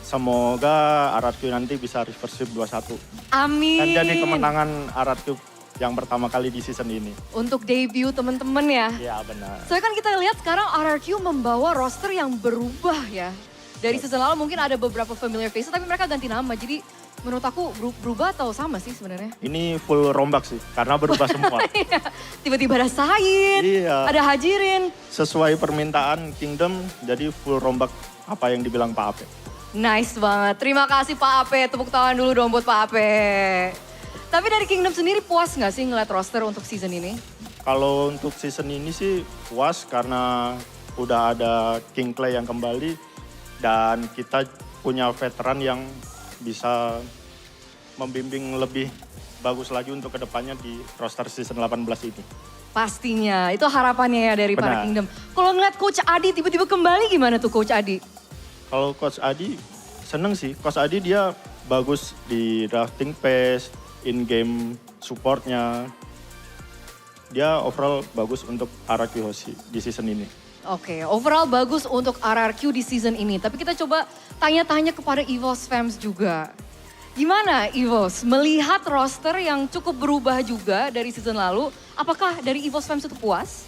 Semoga RRQ nanti bisa reverse sweep 2-1. Amin. Dan jadi kemenangan RRQ yang pertama kali di season ini. Untuk debut teman-teman ya. Iya benar. Soalnya kan kita lihat sekarang RRQ membawa roster yang berubah ya. Dari season lalu mungkin ada beberapa familiar faces tapi mereka ganti nama. Jadi menurut aku berubah atau sama sih sebenarnya? Ini full rombak sih karena berubah semua. Tiba-tiba ada Said, ada Hajirin. Sesuai permintaan Kingdom jadi full rombak apa yang dibilang Pak Ape. Nice banget. Terima kasih Pak Ape. Tepuk tangan dulu dong buat Pak Ape. Tapi dari Kingdom sendiri puas nggak sih ngeliat roster untuk season ini? Kalau untuk season ini sih puas karena udah ada King Clay yang kembali. Dan kita punya veteran yang bisa membimbing lebih bagus lagi untuk kedepannya di roster season 18 ini. Pastinya, itu harapannya ya dari para Kingdom. Kalau ngeliat Coach Adi tiba-tiba kembali gimana tuh Coach Adi? Kalau Coach Adi seneng sih, Coach Adi dia bagus di drafting pace, in-game supportnya. Dia overall bagus untuk RRQ Hoshi di season ini. Oke, overall bagus untuk RRQ di season ini. Tapi kita coba tanya-tanya kepada EVOS fans juga. Gimana EVOS melihat roster yang cukup berubah juga dari season lalu? Apakah dari EVOS fans itu puas?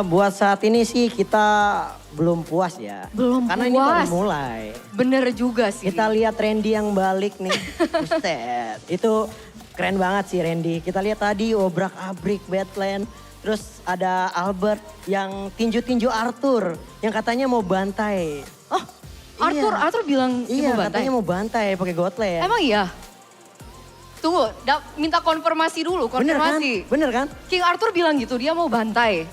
Buat saat ini sih kita belum puas ya. Belum Karena puas. ini baru mulai. Bener juga sih. Kita lihat Randy yang balik nih. Buset. Itu keren banget sih Randy. Kita lihat tadi obrak-abrik Badland. Terus ada Albert yang tinju-tinju Arthur. Yang katanya mau bantai. Oh, Arthur bilang iya, mau bantai? katanya mau bantai pakai Gotland. Emang iya? Tunggu, minta konfirmasi dulu, konfirmasi. Bener kan? King Arthur bilang gitu, dia mau bantai.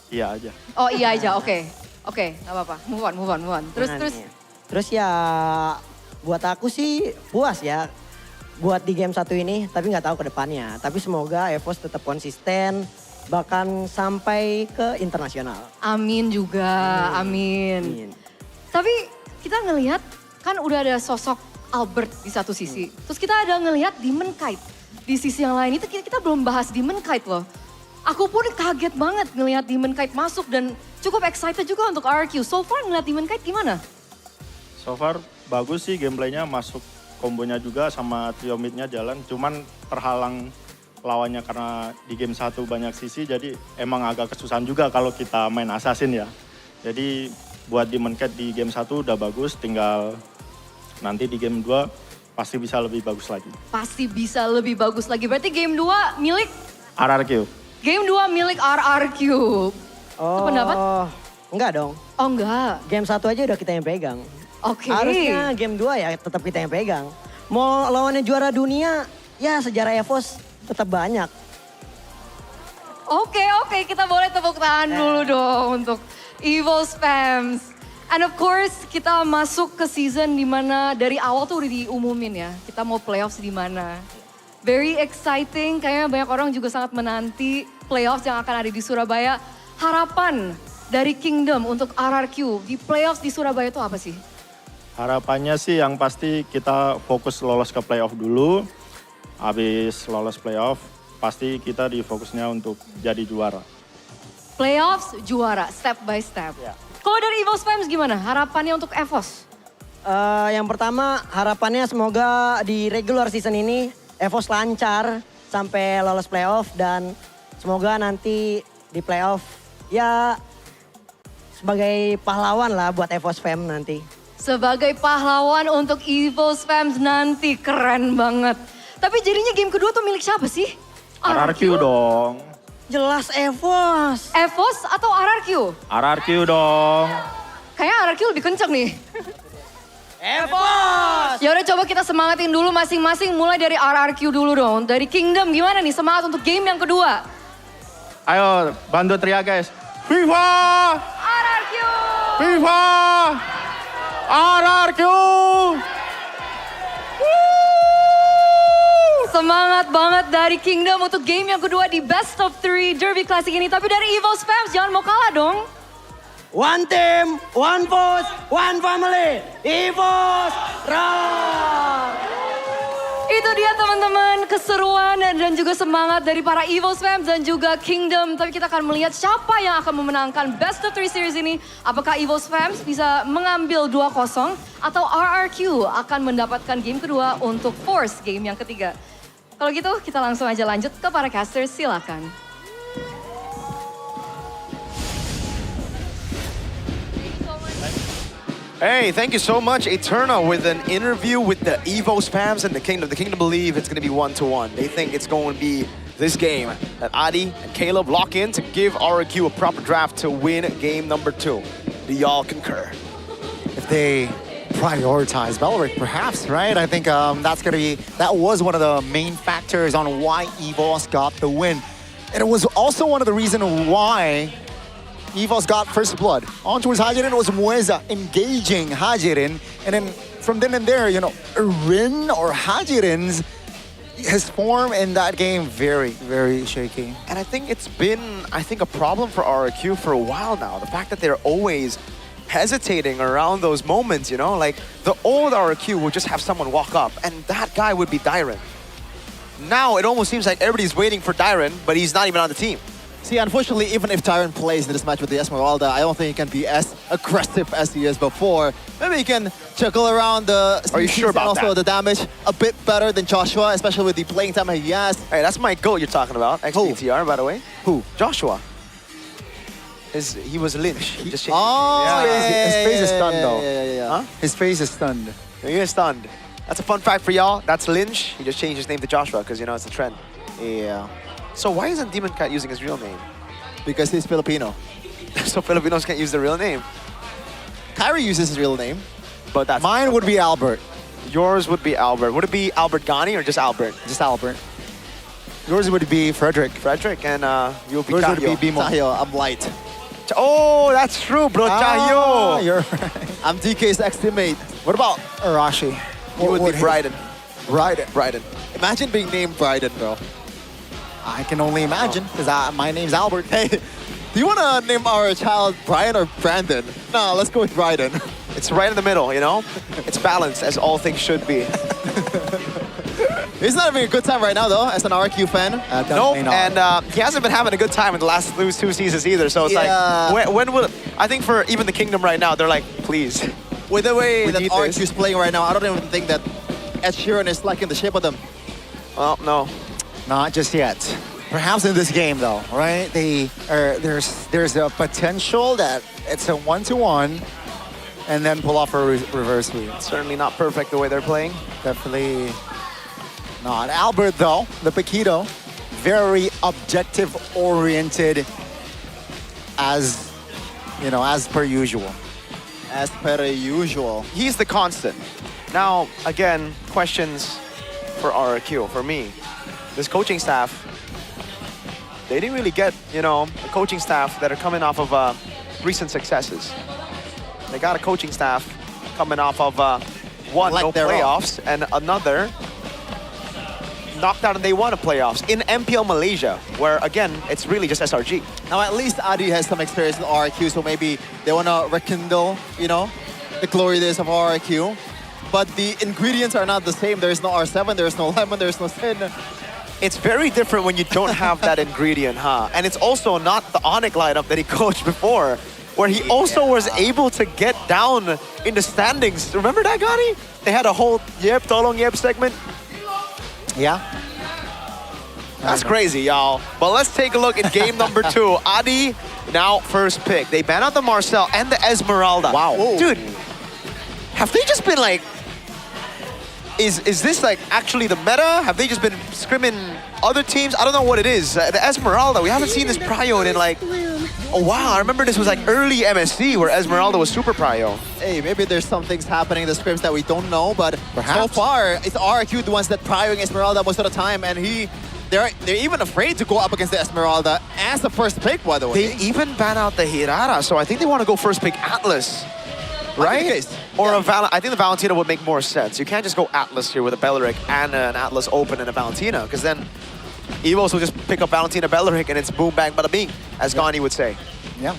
Iya aja. Oh iya aja, oke. Oke, gak apa-apa. Move on. Terus ya buat aku sih puas ya. Buat di game satu ini, tapi nggak tahu ke depannya. Tapi semoga EVOS tetap konsisten, bahkan sampai ke internasional. Amin juga, amin. Tapi kita ngelihat kan udah ada sosok Albert di satu sisi. Terus kita ada ngelihat Demon Kite di sisi yang lain. Itu kita belum bahas Demon Kite loh. Aku pun kaget banget ngelihat Demon Kite masuk dan cukup excited juga untuk RRQ. So far ngelihat Demon Kite gimana? So far bagus sih gameplaynya, masuk kombonya juga sama trio midnya jalan. Cuman terhalang lawannya karena di game 1 banyak sisi, jadi emang agak kesusahan juga kalau kita main assassin ya. Jadi buat Demon Kite di game 1 udah bagus, tinggal nanti di game 2 pasti bisa lebih bagus lagi. Pasti bisa lebih bagus lagi. Berarti game 2 milik? RRQ. Game 2 milik RRQ. Itu pendapat? Enggak dong. Oh enggak. Game 1 aja udah kita yang pegang. Oke. Harusnya game 2 ya tetap kita yang pegang. Mau lawannya juara dunia, ya sejarah EVOS tetap banyak. Oke, kita boleh tepuk tangan dulu dong untuk EVOS fans. And of course kita masuk ke season dimana dari awal tuh udah diumumin ya. Kita mau playoffs di mana. Very exciting, kayaknya banyak orang juga sangat menanti playoffs yang akan ada di Surabaya. Harapan dari Kingdom untuk RRQ di playoffs di Surabaya itu apa sih? Harapannya sih yang pasti kita fokus lolos ke playoff dulu. Habis lolos playoff, pasti kita difokusnya untuk jadi juara. Playoffs juara, step by step. Kalau dari EVOS fans gimana? Harapannya untuk EVOS? Yang pertama harapannya semoga di regular season ini EVOS lancar sampai lolos playoff dan semoga nanti di playoff ya sebagai pahlawan lah buat EVOS fans nanti. Sebagai pahlawan untuk EVOS fans nanti, keren banget. Tapi jadinya game kedua tuh milik siapa sih? RRQ dong. Jelas EVOS. EVOS atau RRQ? RRQ dong. Kayaknya RRQ lebih kenceng nih. EVOS! Ya udah coba kita semangatin dulu masing-masing, mulai dari RRQ dulu dong. Dari Kingdom gimana nih semangat untuk game yang kedua? Ayo bantu teriak guys. FIFA! RRQ! FIFA! RRQ! Semangat banget dari Kingdom untuk game yang kedua di Best of 3 Derby Classic ini. Tapi dari EVOS fans jangan mau kalah dong. One team, one voice, one family. EVOS rock! Itu dia teman-teman, keseruan dan juga semangat dari para EVOS fans dan juga Kingdom. Tapi kita akan melihat siapa yang akan memenangkan Best of 3 series ini. Apakah EVOS fans bisa mengambil 2-0 atau RRQ akan mendapatkan game kedua untuk force game yang ketiga. Kalau gitu kita langsung aja lanjut ke para casters, silakan. Hey, thank you so much, Eterna, with an interview with the EVOS fans and the Kingdom. The Kingdom believe it's going to be 1-1. They think it's going to be this game that Adi and Caleb lock in to give RRQ a proper draft to win game number 2. Do y'all concur? If they prioritize Belric, perhaps, right? I think that was one of the main factors on why EVOS got the win. And it was also one of the reasons why EVOS got first blood. On towards Hajirin, it was Mueza engaging Hajirin. And then from then and there, Rin or Hajirin's his form in that game very, very shaky. And I think it's been, a problem for RRQ for a while now. The fact that they're always hesitating around those moments, like the old RRQ would just have someone walk up and that guy would be Dyron. Now it almost seems like everybody's waiting for Dyron, but he's not even on the team. See, unfortunately, even if Tyron plays in this match with the Esmeralda, I don't think he can be as aggressive as he is before. Maybe he can juggle around the Are you sure CCs and about also that? the damage a bit better than Joshua, especially with the playing time he has. Hey, that's my GOAT you're talking about. XBTR, by the way. Who? Joshua. He was Lynch. He just changed His face is stunned though. Yeah. Huh? His face is stunned. He is stunned. That's a fun fact for y'all. That's Lynch. He just changed his name to Joshua because, you know, it's a trend. Yeah. So why isn't Demon Cat using his real name? Because he's Filipino. So Filipinos can't use their real name. Kyrie uses his real name. But that's Mine would be Albert. Yours would be Albert. Would it be Albert Ghani or just Albert? Just Albert. Yours would be Frederick. Frederick, and you'll be Yours would Chahyo. be Bimo. Chahyo, I'm light. Oh, that's true, bro. Ah, Chahyo. you're right. I'm DK's ex-teammate. What about Arashi? you? Would be Bryden. Bryden. Imagine being named Bryden, bro. I can only imagine, because my name's Albert. Hey, do you want to name our child Brian or Brandon? No, let's go with Bryden. It's right in the middle, you know? It's balanced, as all things should be. He's not having a good time right now, though, as an RQ fan. Nope, and he hasn't been having a good time in the last two seasons either. So it's like, when will... I think for even the Kingdom right now, they're like, please. With the way We that need RQ this. is playing right now, I don't even think that Ed Sheeran is liking the shape of them. Well, no. Not just yet. Perhaps in this game, though, right? There's a potential that it's a 1-to-1, and then pull off a reverse sweep. Certainly not perfect the way they're playing. Definitely not. Albert, though, the Paquito, very objective-oriented, as per usual. As per usual. He's the constant. Now, again, questions for RRQ, for me. This coaching staff, they didn't really get, a coaching staff that are coming off of recent successes. They got a coaching staff coming off of one, no playoffs, and another knocked out and they won a playoffs in MPL Malaysia, where, again, it's really just SRG. Now, at least Adi has some experience in RQ, so maybe they want to rekindle, the glory days of RQ. But the ingredients are not the same. There's no R7, there's no Lemon, there's no Sin. It's very different when you don't have that ingredient, huh? And it's also not the Onic lineup that he coached before, where he also was able to get down in the standings. Remember that, Gotti? They had a whole Tolong Yep segment. Yeah. That's crazy, y'all. But let's take a look at game number 2. Adi, now first pick. They ban out the Marcel and the Esmeralda. Wow. Dude, have they just been like... Is this like actually the meta? Have they just been scrimming other teams? I don't know what it is. The Esmeralda, we haven't seen this prio in like... Oh wow, I remember this was like early MSC where Esmeralda was super prio. Hey, maybe there's some things happening in the scrims that we don't know, but Perhaps. so far, it's RQ the ones that prioing Esmeralda most of the time, and they're even afraid to go up against the Esmeralda as the first pick, by the way. They even ban out the Hirara, so I think they want to go first pick Atlas. Right? Or I think the Valentina would make more sense. You can't just go Atlas here with a Belleric and an Atlas Open and a Valentina, because then Evos will just pick up Valentina Belleric and it's boom, bang, bada bing, as Ghani would say. Yeah.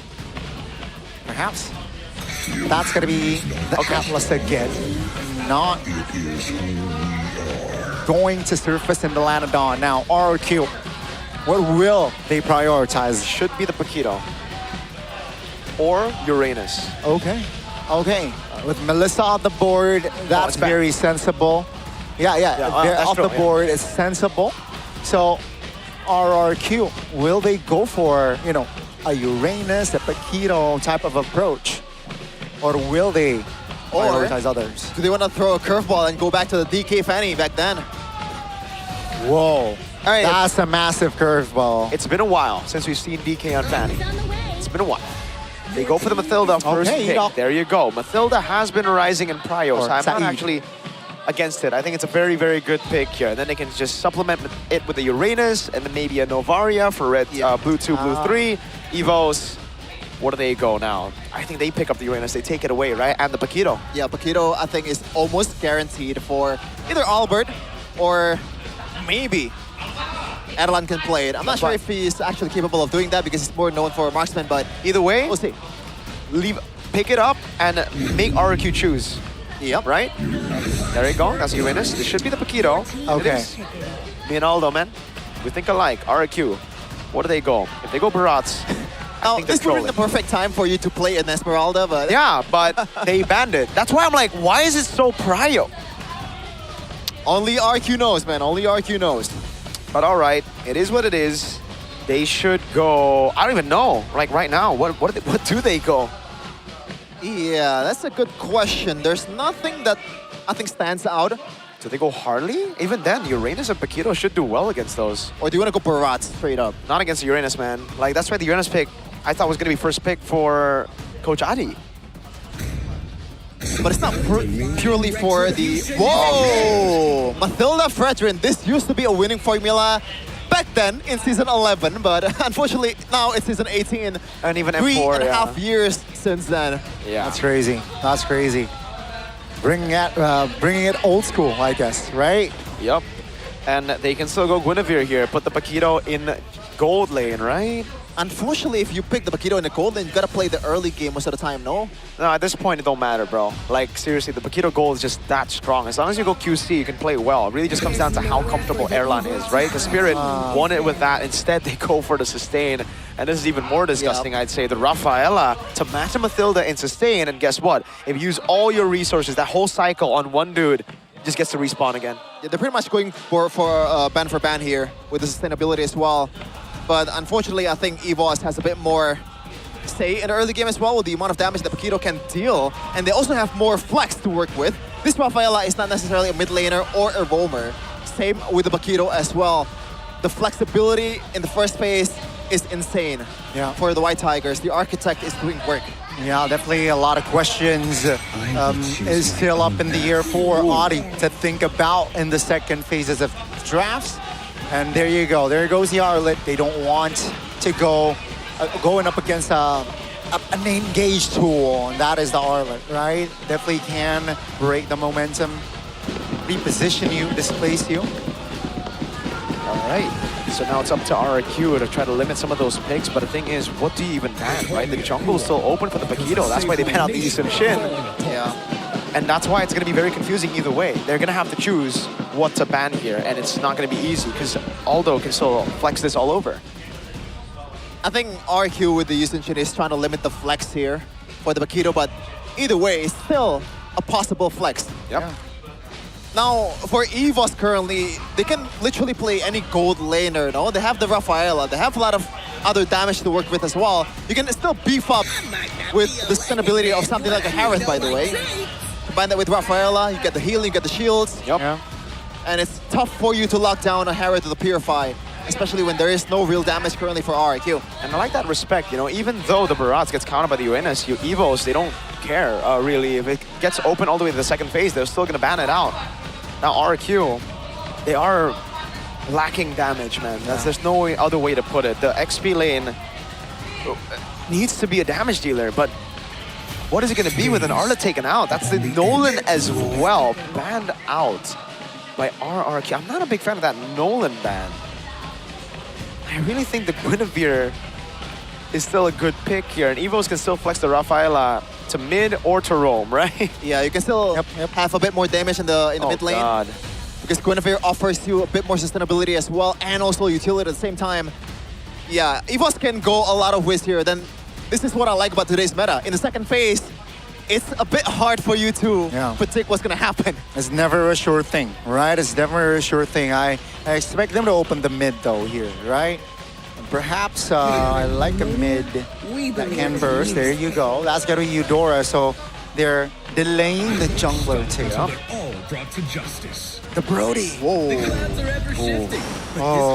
Perhaps. That's going to be the Atlas again. Not going to surface in the Lanadon. Now, RQ, what will they prioritize? Should be the Paquito. Or Uranus. Okay. With Melissa on the board, that's very sensible. Yeah, off the board is sensible. So, RRQ, will they go for, a Uranus, a Paquito type of approach? Or will they prioritize others? Do they want to throw a curveball and go back to the DK Fanny back then? Whoa. That's a massive curveball. It's been a while since we've seen DK on Fanny. It's been a while. They go for the Mathilda first pick. There you go. Mathilda has been rising in prio, so I'm not actually against it. I think it's a very, very good pick here. And then they can just supplement it with a Uranus and then maybe a Novaria for red, blue 2, blue 3. Evos, where do they go now? I think they pick up the Uranus. They take it away, right? And the Paquito. Yeah, Paquito, I think, is almost guaranteed for either Albert or maybe Adelan can play it. I'm not sure if he's actually capable of doing that because he's more known for marksman, but either way, we'll see. Pick it up and make RQ choose. Yep. Right? There you go. That's Uranus. This should be the Paquito. Okay. Me and Aldo, man. We think alike. RQ. Where do they go? If they go Barats, I think they're this would be trolling. the perfect time for you to play an Esmeralda, but... Yeah, but they banned it. That's why I'm like, why is it so prio? Only RQ knows, man. Only RQ knows. But all right, it is what it is. They should go. I don't even know. Like right now, what do they go? Yeah, that's a good question. There's nothing that I think stands out. Do they go Harley? Even then, Uranus and Paquito should do well against those. Or do you want to go Barat straight up? Not against Uranus, man. Like that's why the Uranus pick I thought was gonna be first pick for Coach Adi. But it's not purely for the... Whoa! Mathilda Fredrin. This used to be a winning formula back then in Season 11, but unfortunately now it's Season 18. And even Three M4, and a yeah. half years since then. Yeah. That's crazy. That's crazy. Bringing it old school, I guess, right? Yep. And they can still go Guinevere here. Put the Paquito in gold lane, right? Unfortunately, if you pick the Paquito in the gold lane, you gotta play the early game most of the time, no? No, at this point, it don't matter, bro. Like, seriously, the Paquito gold is just that strong. As long as you go QC, you can play well. It really just comes down to how comfortable Erlan is, right? The Spirit won it with that. Instead, they go for the sustain. And this is even more disgusting, I'd say. The Rafaela to match a Mathilda in sustain. And guess what? If you use all your resources, that whole cycle on one dude, just gets to respawn again. Yeah, they're pretty much going for ban for ban here with the sustainability as well. But unfortunately, I think EVOS has a bit more say in the early game as well with the amount of damage that Paquito can deal. And they also have more flex to work with. This Rafaela is not necessarily a mid laner or a roamer. Same with the Paquito as well. The flexibility in the first phase is insane for the White Tigers. The Architect is doing work. Yeah, definitely a lot of questions is still up in the air for Adi to think about in the second phases of drafts. And there you go. There goes the Arlet. They don't want to go going up against an engaged tool, and that is the Arlet, right? Definitely can break the momentum, reposition you, displace you. All right. So now it's up to RRQ to try to limit some of those picks. But the thing is, what do you even ban, right? The jungle is still open for the Paquito. That's why they ban out the Yusuf Shin. Yeah. And that's why it's going to be very confusing either way. They're going to have to choose what to ban here, and it's not going to be easy because Aldo can still flex this all over. I think RQ with the Yusuf Shin is trying to limit the flex here for the Paquito, but either way, it's still a possible flex. Yep. Yeah. Now, for EVOS currently, they can literally play any gold laner, no? They have the Rafaela, they have a lot of other damage to work with as well. You can still beef up with the sustainability of something like a Harith, by the way. Combine that with Rafaela, you get the healing, you get the shields. Yep. Yeah. And it's tough for you to lock down a Harith with a Purify, especially when there is no real damage currently for RQ. And I like that respect, you know, even though the Barats gets countered by the Uranus, you Evos, they don't care, really. If it gets open all the way to the second phase, they're still gonna ban it out. Now RQ, they are lacking damage, man. There's no other way to put it. The XP lane needs to be a damage dealer, but what is it gonna be with an Arla taken out? That's the Nolan as well, banned out by RRQ. I'm not a big fan of that Nolan ban. I really think the Guinevere is still a good pick here, and Evos can still flex the Rafaela to mid or to roam, right? Yeah, you can still have a bit more damage in the mid lane. God. Because Guinevere offers you a bit more sustainability as well, and also utility at the same time. Yeah, EVOS can go a lot of ways here. Then this is what I like about today's meta. In the second phase, it's a bit hard for you to predict what's gonna happen. It's never a sure thing, right? It's never a sure thing. I expect them to open the mid though here, right? Perhaps I like a mid that can burst. There you go. That's gonna be Eudora. So they're delaying the jungler too. All brought to justice. The Brody. Whoa.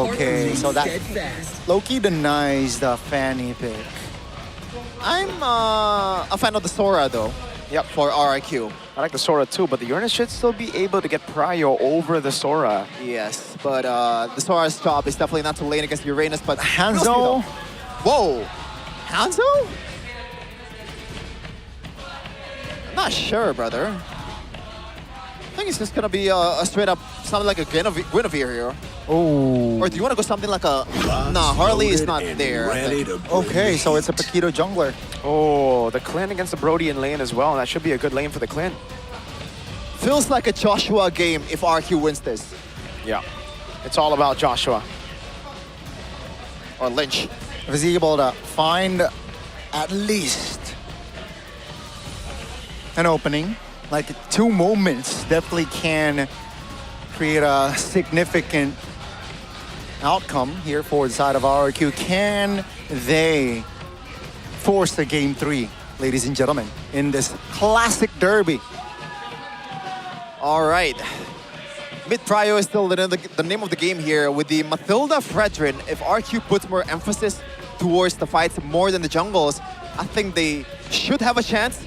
Okay, so that Loki denies the Fanny pick. I'm a fan of the Sora though. Yep. For RIQ. I like the Sora too, but the Uranus should still be able to get prio over the Sora. Yes, but the Sora's job is definitely not to lane against Uranus, but Hanzo. Whoa, Hanzo? I'm not sure, brother. I think it's just gonna be a straight up something like a Guinevere here. Oh. Or do you want to go something like a... Nah, Harley is not there. Okay, so it's a Paquito jungler. Oh, the Clint against the Brody in lane as well. That should be a good lane for the Clint. Feels like a Joshua game if RQ wins this. Yeah, it's all about Joshua. Or Lynch. If he's able to find at least an opening. Like 2 moments definitely can create a significant outcome here for the side of RRQ. Can they force the game 3, ladies and gentlemen, in this classic derby? All right. Mid-prio is still the name of the game here with the Mathilda Fredrin. If RQ puts more emphasis towards the fights more than the jungles, I think they should have a chance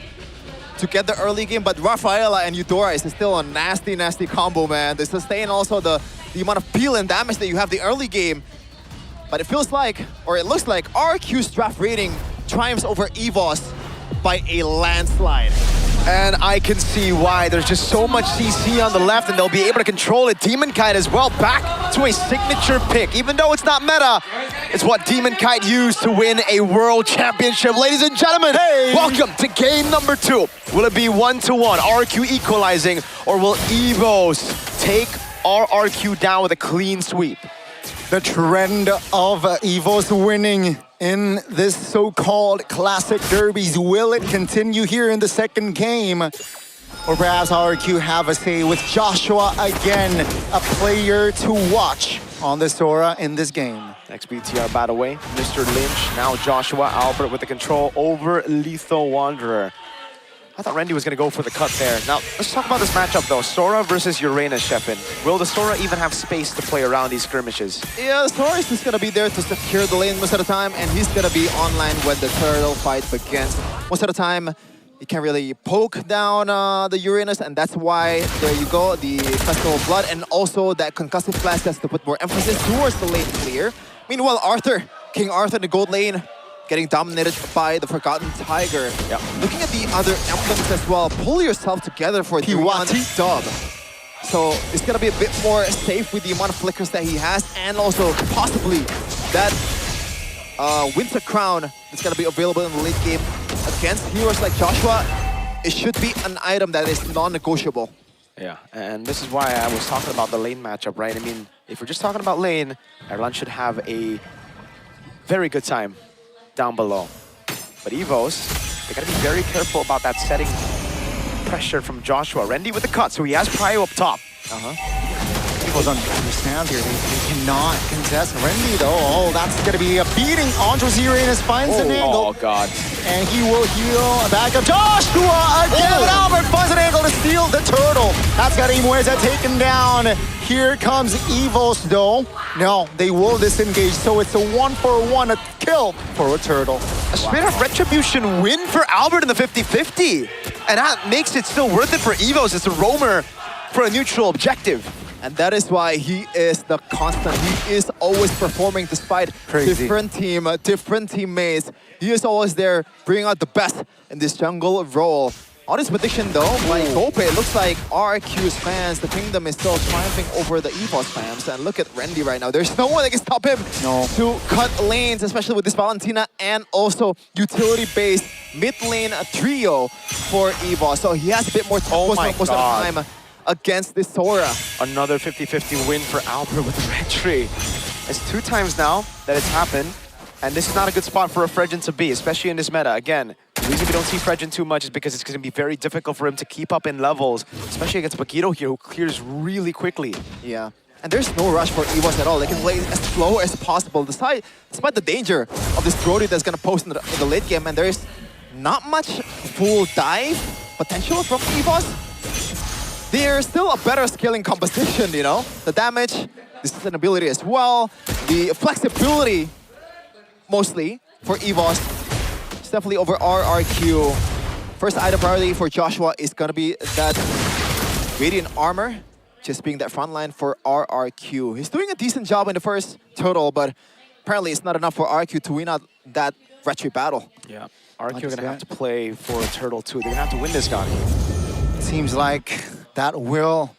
to get the early game. But Rafaela and Eudora is still a nasty, nasty combo, man. They sustain also the amount of peel and damage that you have the early game. But it feels like, or it looks like, RQ's draft rating triumphs over EVOS by a landslide. And I can see why. There's just so much CC on the left, and they'll be able to control it. Demon Kite as well, back to a signature pick. Even though it's not meta, it's what Demon Kite used to win a world championship. Ladies and gentlemen, welcome to game number 2. Will it be 1-1, RRQ equalizing, or will EVOS take RRQ down with a clean sweep? The trend of EVOS winning in this so-called classic derbies, will it continue here in the second game? Or perhaps RRQ have a say with Joshua again, a player to watch on the Sora in this game. Next BTR battle away, Mr. Lynch, now Joshua Albert with the control over Lethal Wanderer. I thought Randy was going to go for the cut there. Now, let's talk about this matchup though. Sora versus Uranus, Shepin. Will the Sora even have space to play around these skirmishes? Yeah, Sora is just going to be there to secure the lane most of the time, and he's going to be online when the turtle fight begins. Most of the time, you can't really poke down the Uranus, and that's why, there you go, the Festival of Blood, and also that concussive flash has to put more emphasis towards the lane clear. Meanwhile, Arthur, King Arthur in the gold lane, getting dominated by the Forgotten Tiger. Yep. Looking at the other emblems as well, pull yourself together for the one dub. So it's going to be a bit more safe with the amount of flickers that he has, and also possibly that Winter Crown is going to be available in the late game against heroes like Joshua. It should be an item that is non-negotiable. Yeah, and this is why I was talking about the lane matchup, right? I mean, if we're just talking about lane, Erlan should have a very good time down below. But EVOS, they gotta be very careful about that setting pressure from Joshua. Randy with the cut, so he has Prio up top. EVOS understands here, they cannot contest Randy though. Oh, that's gonna be a beating. Andros Uranus finds an angle. Oh god. And he will heal back up Joshua again. But Albert finds an angle to steal the turtle. That's got Imueza taken down. Here comes EVOS though. No, they will disengage, so it's a 1-for-1, a kill for a turtle. A straight up retribution win for Albert in the 50-50. And that makes it still worth it for EVOS as a roamer for a neutral objective. And that is why he is the constant. He is always performing despite different teammates. He is always there, bringing out the best in this jungle role. On his prediction though, by Gope, it looks like RQ's fans, the kingdom is still triumphing over the EVOS fans. And look at Randy right now. There's no one that can stop him to cut lanes, especially with this Valentina and also utility-based mid-lane trio for EVOS. So he has a bit more tempo most of the time against this Sora. Another 50-50 win for Albert with the red tree. It's 2 times now that it's happened. And this is not a good spot for a Fredrin to be, especially in this meta. Again, the reason we don't see Fredrin too much is because it's going to be very difficult for him to keep up in levels, especially against Bagito here, who clears really quickly. Yeah. And there's no rush for EVOS at all. They can play as slow as possible, despite the danger of this Brody that's going to post in the late game. And there's not much full dive potential from EVOS. They're still a better scaling composition, you know? The damage, the sustainability as well, the flexibility, mostly, for EVOS. It's definitely over RRQ. First item priority for Joshua is going to be that Radiant Armor, just being that front line for RRQ. He's doing a decent job in the first total, but apparently it's not enough for RRQ to win out that retry battle. Yeah, RRQ are going to have to play for a turtle too. They're going to have to win this guy. Seems like that will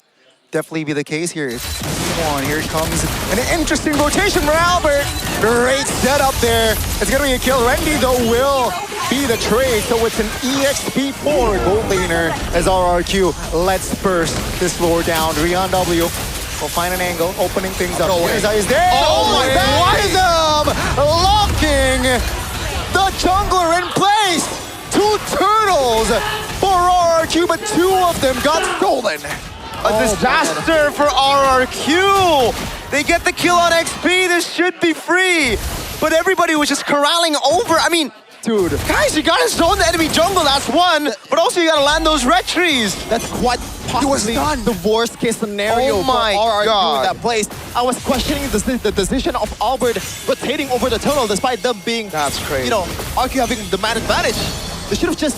definitely be the case here. Here comes an interesting rotation for Albert. Great setup there. It's going to be a kill. Randy, though, will be the trade. So it's an EXP for gold laner as RRQ lets burst this floor down. Rion W will find an angle, opening things up. Is there. Oh my god! Locking the jungler in place. kills for RRQ, but 2 of them got stolen. A disaster for RRQ. They get the kill on XP. This should be free. But everybody was just corralling over. I mean, dude, guys, you gotta zone the enemy jungle, that's one. But also you gotta land those red trees. That's quite possibly the worst case scenario for RRQ in that place. I was questioning the decision of Albert rotating over the tunnel despite them being, that's crazy. You know, RQ having the man advantage. They should have just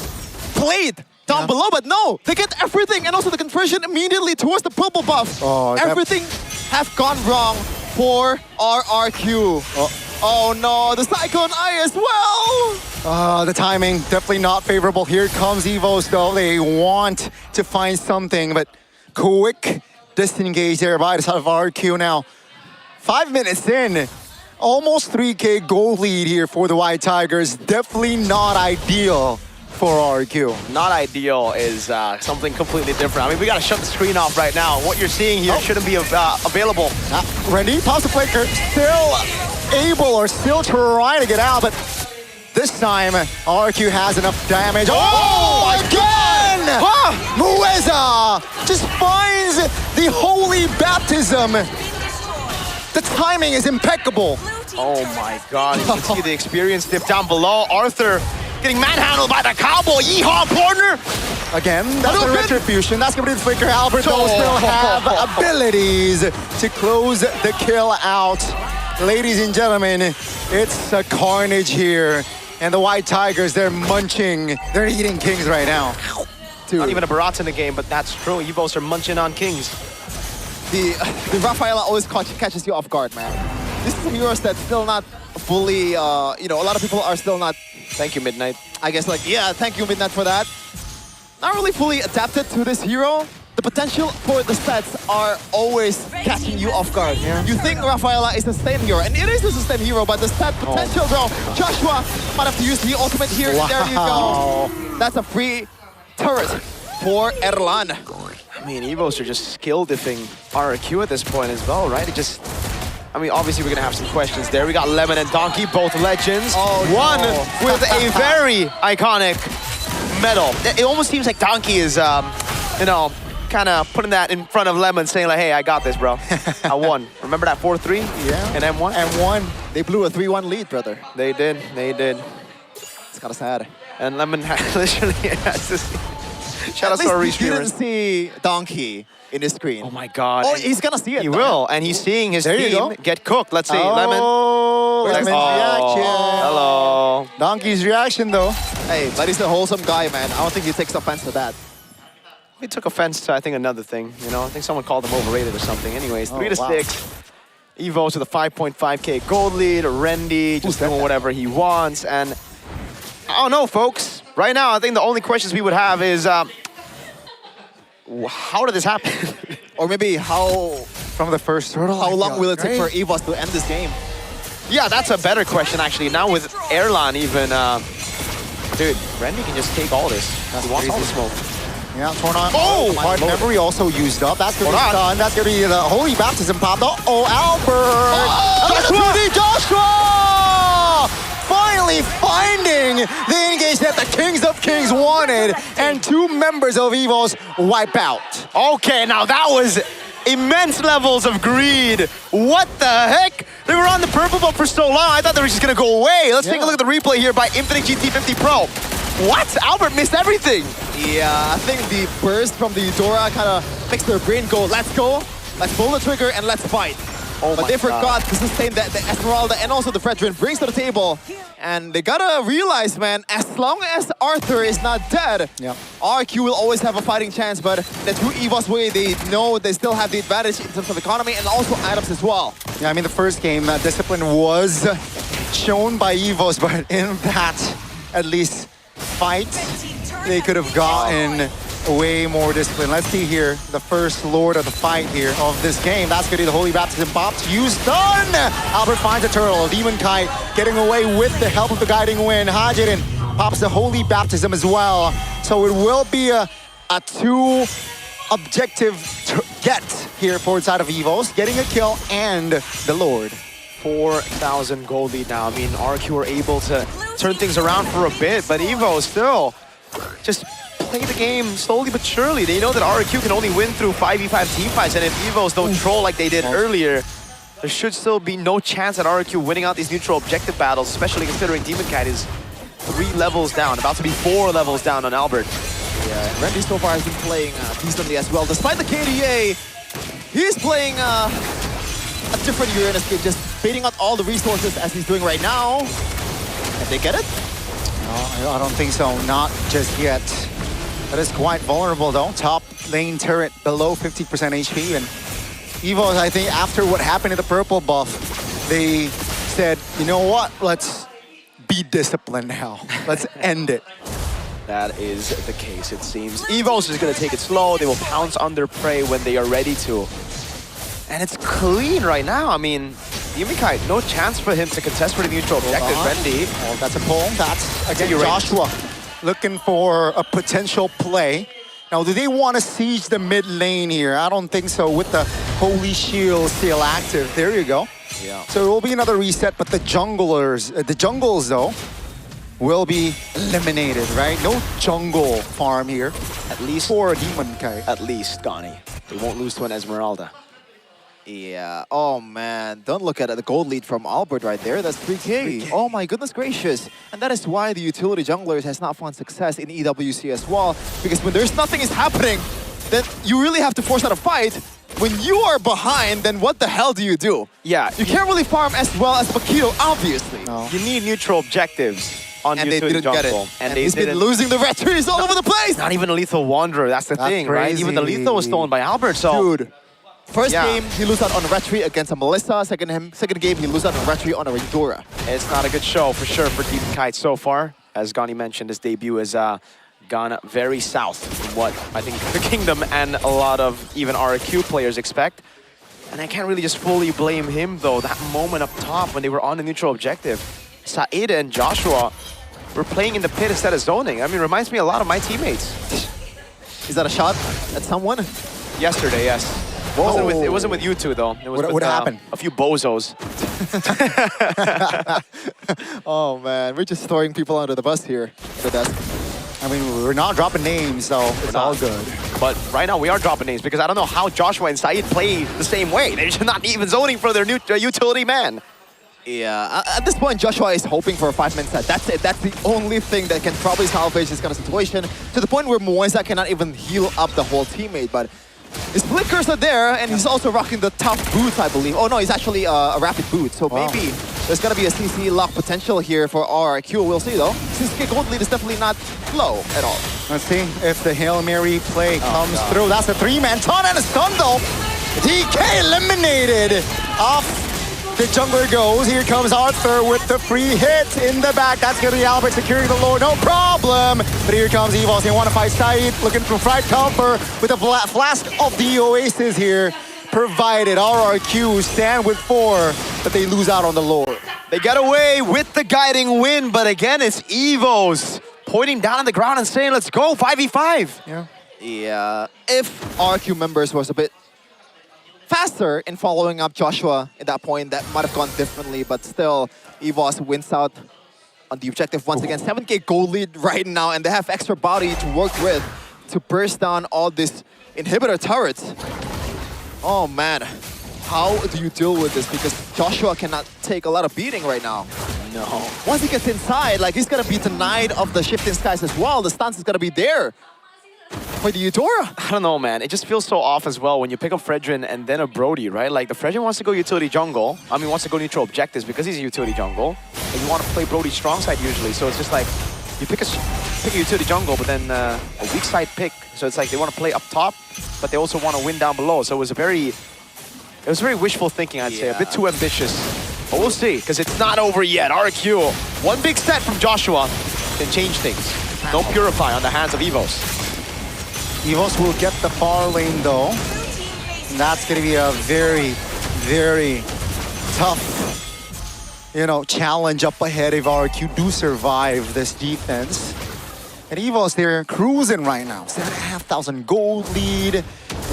played down below, but no, they get everything and also the conversion immediately towards the purple buff. Everything have gone wrong for RRQ. Oh no, the Cyclone Eye as well! The timing, definitely not favorable. Here comes Evos though. They want to find something, but quick disengage there by the side of RQ now. 5 minutes in, almost 3K gold lead here for the White Tigers. Definitely not ideal for RQ. Not ideal is something completely different. I mean, we gotta shut the screen off right now. What you're seeing here shouldn't be available. Randy, pops the flicker, still able or still trying to get out, but this time RQ has enough damage. Again! Mueza just finds the holy baptism. The timing is impeccable. Oh my god, you can see the experience dip down below. Arthur getting manhandled by the cowboy. Yeehaw, partner! Again, that's the retribution. That's gonna be the flicker. Albert will still have abilities to close the kill out. Ladies and gentlemen, it's a carnage here. And the White Tigers, they're munching. They're eating kings right now. Dude. Not even a Barat in the game, but that's true. Evos are munching on kings. The Rafaela always catches you off guard, man. This is heroes that's still not fully, you know, a lot of people are still not... Thank you, Midnight. I guess, like, yeah, thank you, Midnight, for that. Not really fully adapted to this hero. The potential for the stats are always catching you off guard. Yeah. You think Rafaela is a sustain hero, and it is a sustain hero, but the stat potential, though, Joshua might have to use the ultimate here, and there you go. That's a free turret for Erlan. I mean, Evos are just skill diffing RRQ at this point as well, right? It just... I mean, obviously we're gonna have some questions there. We got Lemon and Donkey, both legends. One with a very iconic medal. It almost seems like Donkey is, you know, kind of putting that in front of Lemon, saying like, hey, I got this, bro. I won. Remember that 4-3? Yeah. And M1? M1. They blew a 3-1 lead, brother. They did. They did. It's kind of sad. And Lemon literally has to see. Shout out to our He didn't see Donkey in his screen. Oh my god. Oh, he's gonna see it. He will, and he's seeing his team get cooked. Let's see, Lemon. Lemon's reaction. Hello. Donkey's reaction, though. Hey, but he's a wholesome guy, man. I don't think he takes offense to that. He took offense to, I think, another thing. You know, I think someone called him overrated or something. Anyways, 3-6. Evo to the 5.5K gold lead. Rendy just doing whatever he wants. And I don't know, folks. Right now, I think the only questions we would have is, how did this happen? Or maybe how... From the first turtle? How long will it take for Evos to end this game? Yeah, that's a better question, actually. Now with Erlan even... dude, Rendy can just take all this. He wants all the smoke. Yeah, Tornado. Oh! Hard memory also used up. That's gonna be done. That's gonna be the Holy Baptism popped. Albert! Joshua! Finally finding the engage that the Kings of Kings wanted, and 2 members of Evos wipe out. Okay, now that was immense levels of greed. What the heck? They were on the purple buff for so long, I thought they were just gonna go away. Let's take a look at the replay here by Infinite GT50 Pro. What? Albert missed everything. Yeah, I think the burst from the Eudora kind of makes their brain go, let's go, let's pull the trigger, and let's fight. But they forgot to sustain the Esmeralda and also the Fredrin brings to the table. And they gotta realize, man, as long as Arthur is not dead, RQ will always have a fighting chance. But the 2 Evos way, they know they still have the advantage in terms of economy and also items as well. Yeah, I mean, the first game, discipline was shown by Evos, but in that, at least, fight, they could have gotten way more discipline. Let's see here, the first lord of the fight here of this game. That's gonna be the Holy Baptism popped. Use done! Albert finds a turtle. Demon Kite getting away with the help of the guiding wind. Hajirin pops the Holy Baptism as well. So it will be a 2 objective get here for inside of Evos. Getting a kill and the Lord. 4,000 gold lead now. I mean, RQ are able to turn things around for a bit, but Evo still just play the game slowly but surely. They know that RRQ can only win through 5v5 team fights, and if Evos don't troll like they did earlier, there should still be no chance at RRQ winning out these neutral objective battles, especially considering Demon Kite is 3 levels down, about to be 4 levels down on Albert. Yeah, and Randy so far has been playing decently as well. Despite the KDA, he's playing a different Uranus game, just baiting out all the resources as he's doing right now. Can they get it? No, I don't think so. Not just yet. That is quite vulnerable though. Top lane turret below 50% HP. And Evos, I think after what happened in the purple buff, they said, you know what? Let's be disciplined now. Let's end it. That is the case, it seems. Evos is going to take it slow. They will pounce on their prey when they are ready to. And it's clean right now. I mean, Demon Kite, no chance for him to contest for the neutral objective. Randy. Oh, that's a pull. That's, again, Joshua looking for a potential play. Now, do they want to siege the mid lane here? I don't think so with the Holy Shield still active. There you go. Yeah. So it will be another reset, but the jungles though, will be eliminated, right? No jungle farm here. At least for Demon Kite. At least, Gani. They won't lose to an Esmeralda. Yeah, oh man, don't look at it. The gold lead from Albert right there, that's 3K. Oh my goodness gracious. And that is why the utility junglers has not found success in EWC as well. Because when there's nothing is happening, then you really have to force out a fight. When you are behind, then what the hell do you do? Yeah. You can't really farm as well as Makito, obviously. No. You need neutral objectives on and they utility didn't jungle. get it. And he's been losing the red trees all over the place. Not even a lethal wanderer, that's the thing, right? crazy. Even the lethal was stolen by Albert, so... Dude. First game, he lose out on a retreat against a Melissa. Second game, he lose out on a retreat on a Eudora. It's not a good show for sure for Demon Kite so far. As Gani mentioned, his debut has gone very south from what I think the Kingdom and a lot of even RRQ players expect. And I can't really just fully blame him though. That moment up top when they were on the neutral objective, Saida and Joshua were playing in the pit instead of zoning. I mean, it reminds me a lot of my teammates. Is that a shot at someone? Yesterday, yes. It wasn't with you two, though. It was what happened? A few bozos. Oh, man. We're just throwing people under the bus here. I mean, we're not dropping names, so it's all good. But right now, we are dropping names because I don't know how Joshua and Said play the same way. They're just not even zoning for their new utility man. Yeah, at this point, Joshua is hoping for a 5-man set. That's it. That's the only thing that can probably salvage this kind of situation. To the point where Moisa cannot even heal up the whole teammate. But his flickers are there, and he's also rocking the tough boots, I believe. Oh no, he's actually a rapid boot. So maybe there's gonna be a CC lock potential here for RRQ. We'll see though. Since gold lead is definitely not low at all. Let's see if the Hail Mary play comes through. That's a 3-man taunt and a stun though. DK eliminated off. The jungler goes. Here comes Arthur with the free hit in the back. That's going to be Albert securing the lore. No problem. But here comes Evos. They want to fight Said. Looking for fried cover with a flask of the Oasis here. Provided RRQ stand with 4, but they lose out on the lore. They get away with the guiding win, but again, it's Evos pointing down on the ground and saying, let's go, 5v5. Yeah. If RRQ members was a bit faster in following up Joshua at that point, that might have gone differently, but still, Evos wins out on the objective once again. 7K gold lead right now, and they have extra body to work with to burst down all these inhibitor turrets. Oh man, how do you deal with this? Because Joshua cannot take a lot of beating right now. No. Once he gets inside, like he's gonna be denied of the shifting skies as well. The stance is gonna be there for the Eudora. I don't know, man. It just feels so off as well when you pick up Fredrin and then a Brody, right? Like, the Fredrin wants to go utility jungle. I mean, wants to go neutral objectives because he's a utility jungle. And you want to play Brody strong side usually. So it's just like, you pick a utility jungle, but then a weak side pick. So it's like they want to play up top, but they also want to win down below. So it was very wishful thinking, I'd say. A bit too ambitious. But we'll see, because it's not over yet. RQ, one big set from Joshua can change things. No Purify on the hands of Evos. Evos will get the far lane though. And that's going to be a very, very tough, challenge up ahead if RQ do survive this defense. And Evos, they're cruising right now. 7,500 gold lead.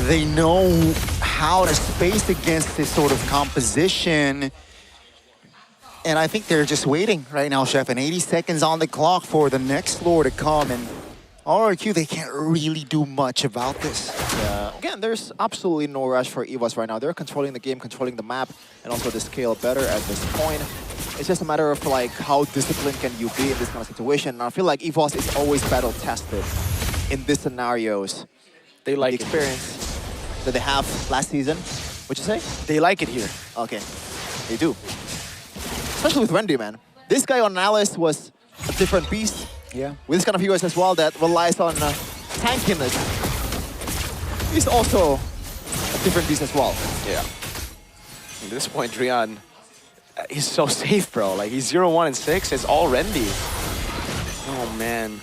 They know how to space against this sort of composition. And I think they're just waiting right now, Chef. And 80 seconds on the clock for the next lore to come. And RRQ, they can't really do much about this. Yeah. Again, there's absolutely no rush for EVOS right now. They're controlling the game, controlling the map, and also the scale better at this point. It's just a matter of like how disciplined can you be in this kind of situation. And I feel like EVOS is always battle tested in these scenarios. They like the experience that they have last season. What'd you say? They like it here. Okay, they do. Especially with Randy, man. This guy on Alice was a different beast. Yeah. With this kind of heroes as well that relies on tankiness. He's also a different beast as well. Yeah. At this point, Drian, he's so safe, bro. Like, he's 0-1 and 6. It's all Randy. Oh, man.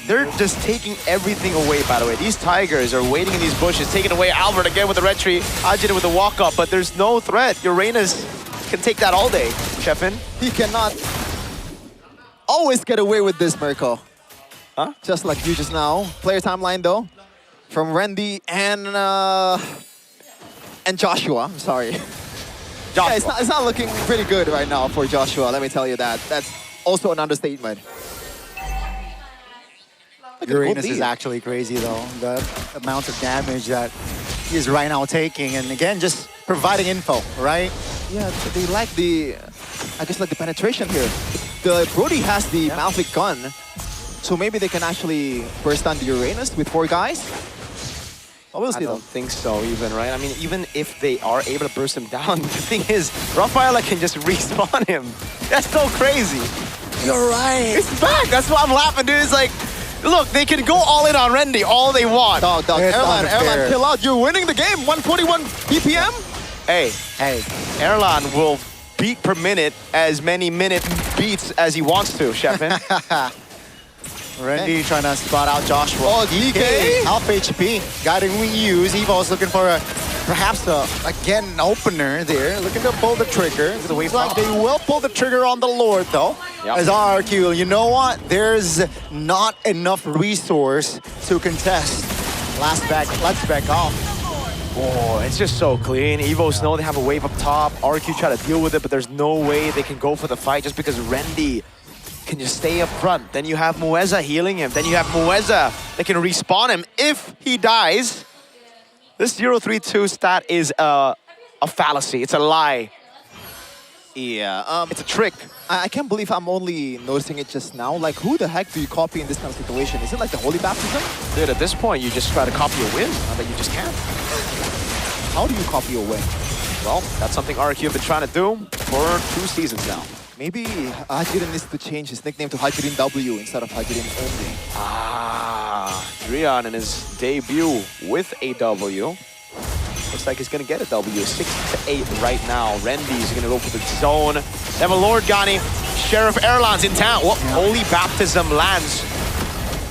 They're just taking everything away, by the way. These Tigers are waiting in these bushes, taking away Albert again with the red tree, Ajit with the walk-up, but there's no threat. Uranus can take that all day, Sheffin. He cannot always get away with this, Mirko. Huh? Just like you just now. Player timeline, though, from Randy and Joshua. I'm sorry. Joshua. Yeah, it's not looking pretty good right now for Joshua, let me tell you that. That's also an understatement. Uranus is actually crazy though. The amount of damage that he is right now taking, and again, just providing info, right? Yeah, they like the, I guess like the penetration here. The Brody has the Malfic gun, so maybe they can actually burst down the Uranus with 4 guys. Oh, we'll see I don't think so even, right? I mean, even if they are able to burst him down, the thing is, Rafaela can just respawn him. That's so crazy. You're right. It's back. That's why I'm laughing, dude. It's like, look, they can go all in on Randy all they want. Dog, Erlan, kill out. You're winning the game. 141 BPM. Hey, Erlan will beat per minute as many minute beats as he wants to, Sheffin. Randy trying to spot out Joshua. Oh, DK. Half HP. Guiding wing use. Evo's looking for perhaps again, an opener there. Looking to pull the trigger. Looks like they will pull the trigger on the Lord, though. Yep. As RRQ, you know what? There's not enough resource to contest. Let's back off. Oh, it's just so clean. Evos know they have a wave up top. RQ try to deal with it, but there's no way they can go for the fight just because Randy can just stay up front. Then you have Mueza healing him. Then you have Mueza that can respawn him if he dies. This 0-3-2 stat is a fallacy. It's a lie. Yeah, it's a trick. I can't believe I'm only noticing it just now. Like, who the heck do you copy in this kind of situation? Is it like the Holy Baptism? Dude, at this point, you just try to copy a win. Now that you just can't. How do you copy a win? Well, that's something RQ have been trying to do for 2 seasons now. Maybe Hajirin needs to change his nickname to Hajirin W instead of Hajirin only. Drian in his debut with a W. Looks like he's gonna get a W. 6-8 right now. Randy's gonna go for the zone. They have a Lord Ghani. Sheriff Erlan's in town. What? Yeah. Holy Baptism lands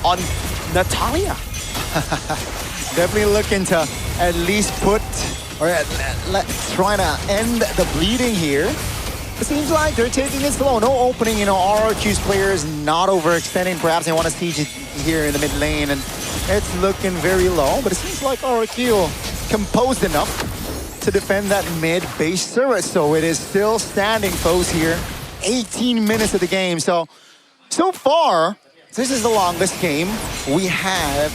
on Natalia. Definitely looking to at least put, or trying to end the bleeding here. It seems like they're taking it slow. No opening, RRQ's players not overextending. Perhaps they want to siege it here in the mid lane, and it's looking very low. But it seems like RRQ composed enough to defend that mid base turret. So it is still standing, folks, here. 18 minutes of the game. So far, this is the longest game we have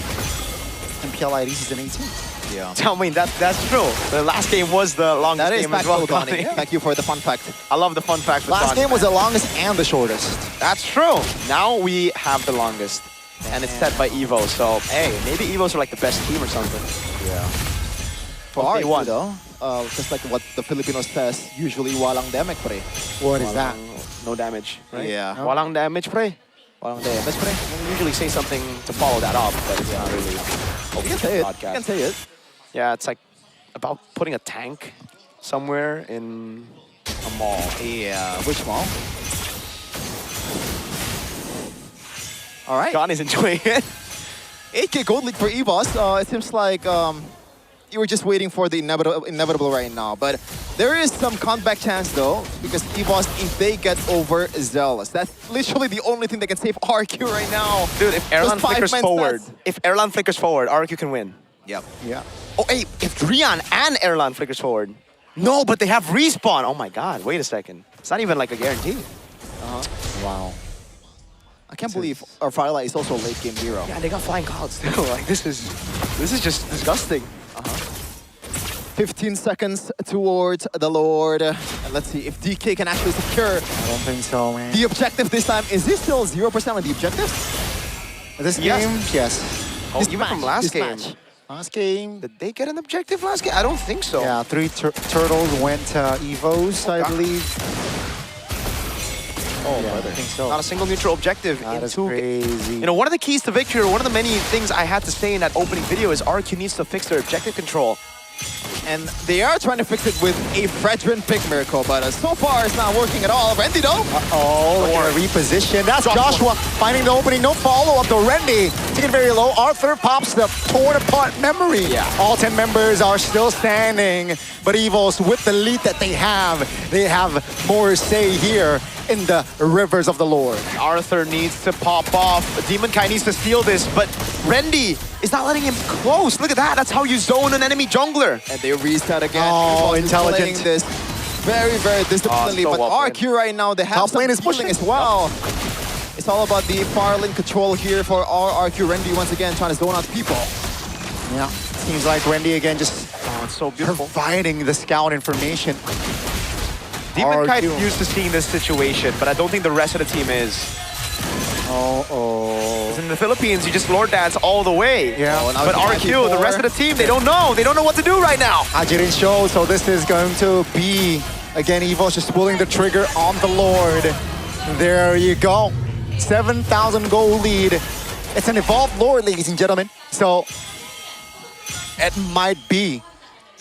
MPL ID Season 18. Yeah. Tell me, that's true. The last game was the longest game as well. Yeah. Thank you for the fun fact. I love the fun fact. Last game was the longest and the shortest. That's true. Now we have the longest. And it's set by Evo, so hey, maybe Evos are like the best team or something. Yeah. For RQ though, just like what the Filipinos says, usually walang damage, pre. What is that? No damage, right? Yeah. No? Walang damage, pre. Walang damage, pre. We usually say something to follow that up, but it's not really. You can say it. You can say it. Yeah, it's like about putting a tank somewhere in a mall. Yeah, which mall? All right. Ghani's enjoying it. 8K gold league for EVOS. It seems like you were just waiting for the inevitable right now. But there is some comeback chance though, because EVOS, if they get over Zealous, that's literally the only thing that can save RQ right now. Dude, if Erlan flickers forward, RQ can win. Yep. Yeah. Oh, hey, if Drian and Erlan flickers forward. No, but they have respawn. Oh my god, wait a second. It's not even like a guarantee. Wow. I can't believe our Firelight is also a late game hero. Yeah, they got flying clouds too. Like this is just disgusting. 15 seconds towards the Lord. And let's see if DK can actually secure. I don't think so, man. The objective this time. Is this still 0% on the objective? This game, yes. Oh, This even match, from last this game. match. Last game. Did they get an objective last game? I don't think so. Yeah, 3 turtles went to Evos, I believe. Oh, yeah, brother. I think so. Not a single neutral objective That in is 2 crazy. You know, one of the keys to victory, or one of the many things I had to say in that opening video is RQ needs to fix their objective control. And they are trying to fix it with a Fredrin pick miracle, but so far it's not working at all. Rendy though. Oh, look at a reposition. That's Joshua finding the opening. No follow-up to Rendy. Taking it very low. Arthur pops the torn apart memory. Yeah. All 10 members are still standing. But Evos, with the lead that they have more say here in the rivers of the Lord. Arthur needs to pop off. Demon Kai needs to steal this, but Rendy is not letting him close. Look at that. That's how you zone an enemy jungler. And they reset again. Oh, Playing intelligent. this very, very disciplinedly. so But well RQ right now, they have Top some lane is healing pushing. as well. It's all about the far lane control here for our RQ. Rendy once again trying to zone out people. Yeah, seems like Rendy again just it's so beautiful. providing the scout information. Demon Kai RQ. is used to seeing this situation, but I don't think the rest of the team is. Oh. In the Philippines, you just Lord Dance all the way. Yeah. But RQ, the rest of the team, they don't know. They don't know what to do right now. Hajirin show, so this is going to be, again, Evo's just pulling the trigger on the Lord. There you go. 7,000 goal lead. It's an evolved Lord, ladies and gentlemen. So it might be,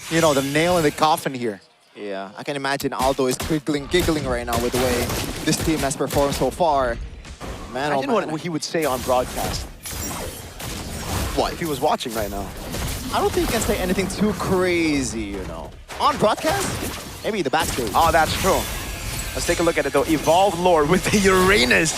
you know, the nail in the coffin here. Yeah, I can imagine Aldo is giggling right now with the way this team has performed so far. Man, Imagine what he would say on broadcast. What? If he was watching right now. I don't think you can say anything too crazy, you know. On broadcast? Maybe the backstage. Oh, that's true. Let's take a look at it though. Evolved Lord with the Uranus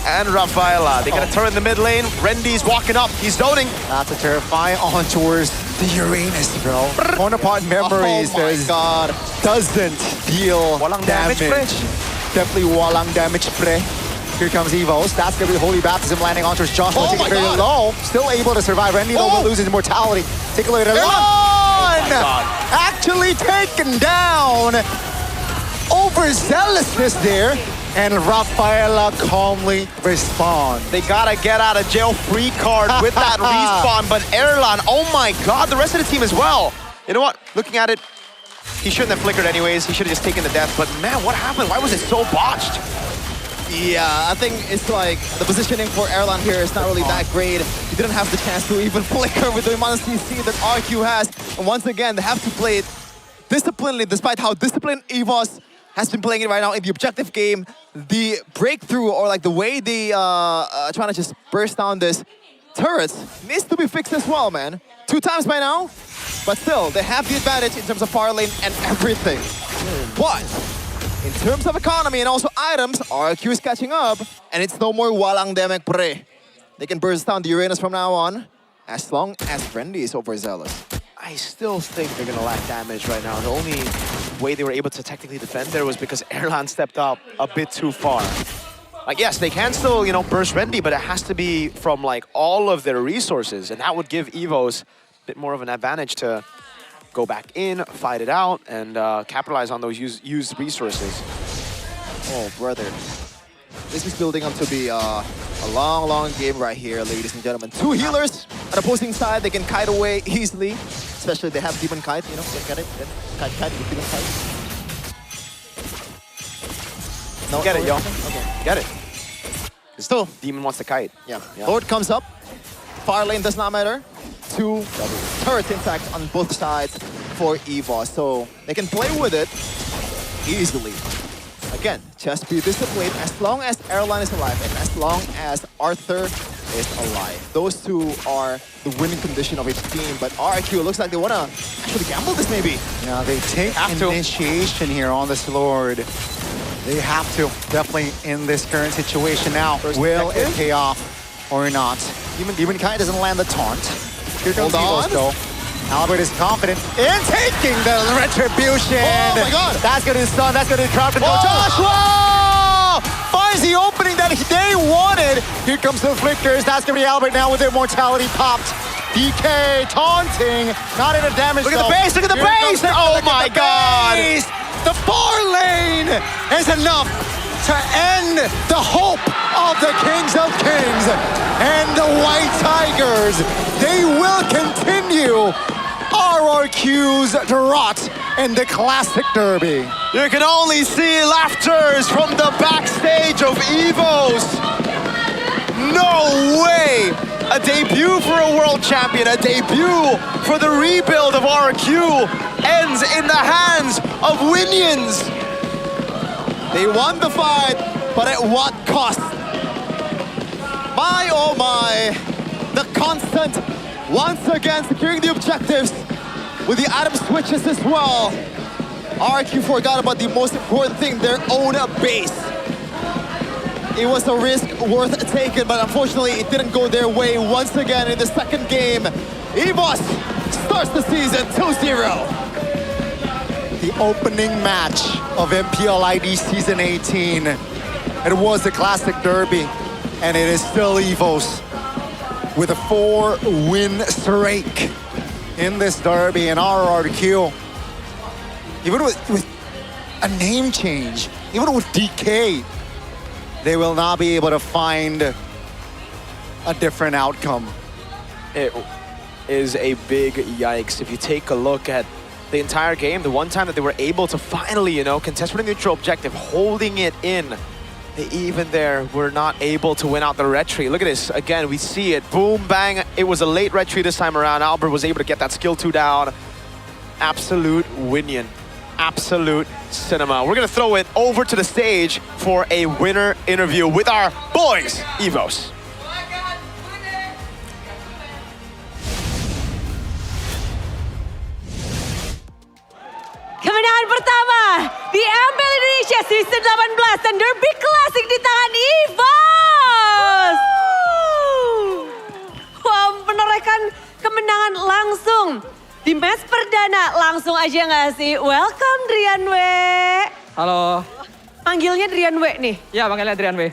and Rafaela. They got a turn in the mid lane. Rendy's walking up. He's zoning. That's a terrifying on towards the Uranus, bro. Torn apart memories. Oh my God. Doesn't deal Walang damage, pre. Definitely walang damage, pre. Here comes Evos. That's going to be Holy Baptism landing on towards Joshua. Taking it very low. Still able to survive. Rendy though will lose his immortality. Take a look at it. Actually taken down. Overzealousness there. And Rafaela calmly responds. They gotta get out of jail free card with that respawn, but Erlan, oh my God, the rest of the team as well. You know what? Looking at it, he shouldn't have flickered anyways. He should have just taken the death, but man, what happened? Why was it so botched? Yeah, I think it's like the positioning for Erlan here is not really that great. He didn't have the chance to even flicker with the amount of CC that RQ has. And once again, they have to play it disciplinedly, despite how disciplined Evos has been playing it right now in the objective game. The breakthrough, or like the way they trying to just burst down this turrets, needs to be fixed as well, man. 2 times by now, but still, they have the advantage in terms of power lane and everything. But in terms of economy and also items, RQ is catching up, and it's no more walang demek pre. They can burst down the Uranus from now on, as long as Rendy is overzealous. I still think they're gonna lack damage right now. The only way they were able to technically defend there was because Erlan stepped up a bit too far. Like, yes, they can still, you know, burst Rendy, but it has to be from, like, all of their resources, and that would give Evos a bit more of an advantage to go back in, fight it out, and capitalize on those used resources. Oh, brother. This is building up to be a long, long game right here, ladies and gentlemen. 2 healers on opposing side. They can kite away easily, especially they have Demon Kite, you know, get it? Kite with Demon Kite. No, get it, yo. Okay. Get it. Still, Demon wants to kite. Yeah. Lord comes up. Far lane does not matter. 2 turrets intact on both sides for Evos, so they can play with it easily. Again, just be disciplined as long as Erlan is alive and as long as Arthur is alive. Those 2 are the winning condition of each team, but RQ looks like they want to actually gamble this maybe. Yeah, they take initiation here on this Lord. They have to, definitely in this current situation now. Will it pay off or not? Demon Kai doesn't land the taunt. Here comes Evos though. Albert is confident in taking the retribution. Oh my God! That's going to stun, that's going to crowd control. Joshua! is the opening that they wanted. Here comes the flickers. That's gonna be Albert now with the immortality popped. DK taunting, not in a damage. Look at the base, look at the base! Oh my God! The far lane is enough to end the hope of the Kings of Kings. And the White Tigers, they will continue RRQ's drought in the Classic Derby. You can only see laughters from the backstage of EVOS. No way! A debut for a world champion, a debut for the rebuild of RRQ ends in the hands of Winions. They won the fight, but at what cost? My oh my, the constant, once again securing the objectives with the item switches as well. RRQ forgot about the most important thing, their own base. It was a risk worth taking, but unfortunately it didn't go their way once again in the second game. EVOS starts the season 2-0. The opening match of MPL ID Season 18. It was the Classic Derby, and it is still EVOS with a 4-win streak in this derby. And RRQ, even with a name change, even with DK, they will not be able to find a different outcome. It is a big yikes. If you take a look at the entire game, the one time that they were able to finally, contest for the neutral objective, holding it in, they even there were not able to win out the retreat. Look at this. Again, we see it. Boom, bang. It was a late retreat this time around. Albert was able to get that skill 2 down. Absolute Winion. Absolute cinema. We're going to throw it over to the stage for a winner interview with our boys, EVOS. Kemenangan pertama di MPL Indonesia Season 18 dan Derby Classic di tangan EVOS. Wah, menorehkan kemenangan langsung di match perdana. Langsung aja nggak sih? Welcome Drianwe. Halo. Panggilnya Drianwe nih? Ya, panggilnya Drianwe.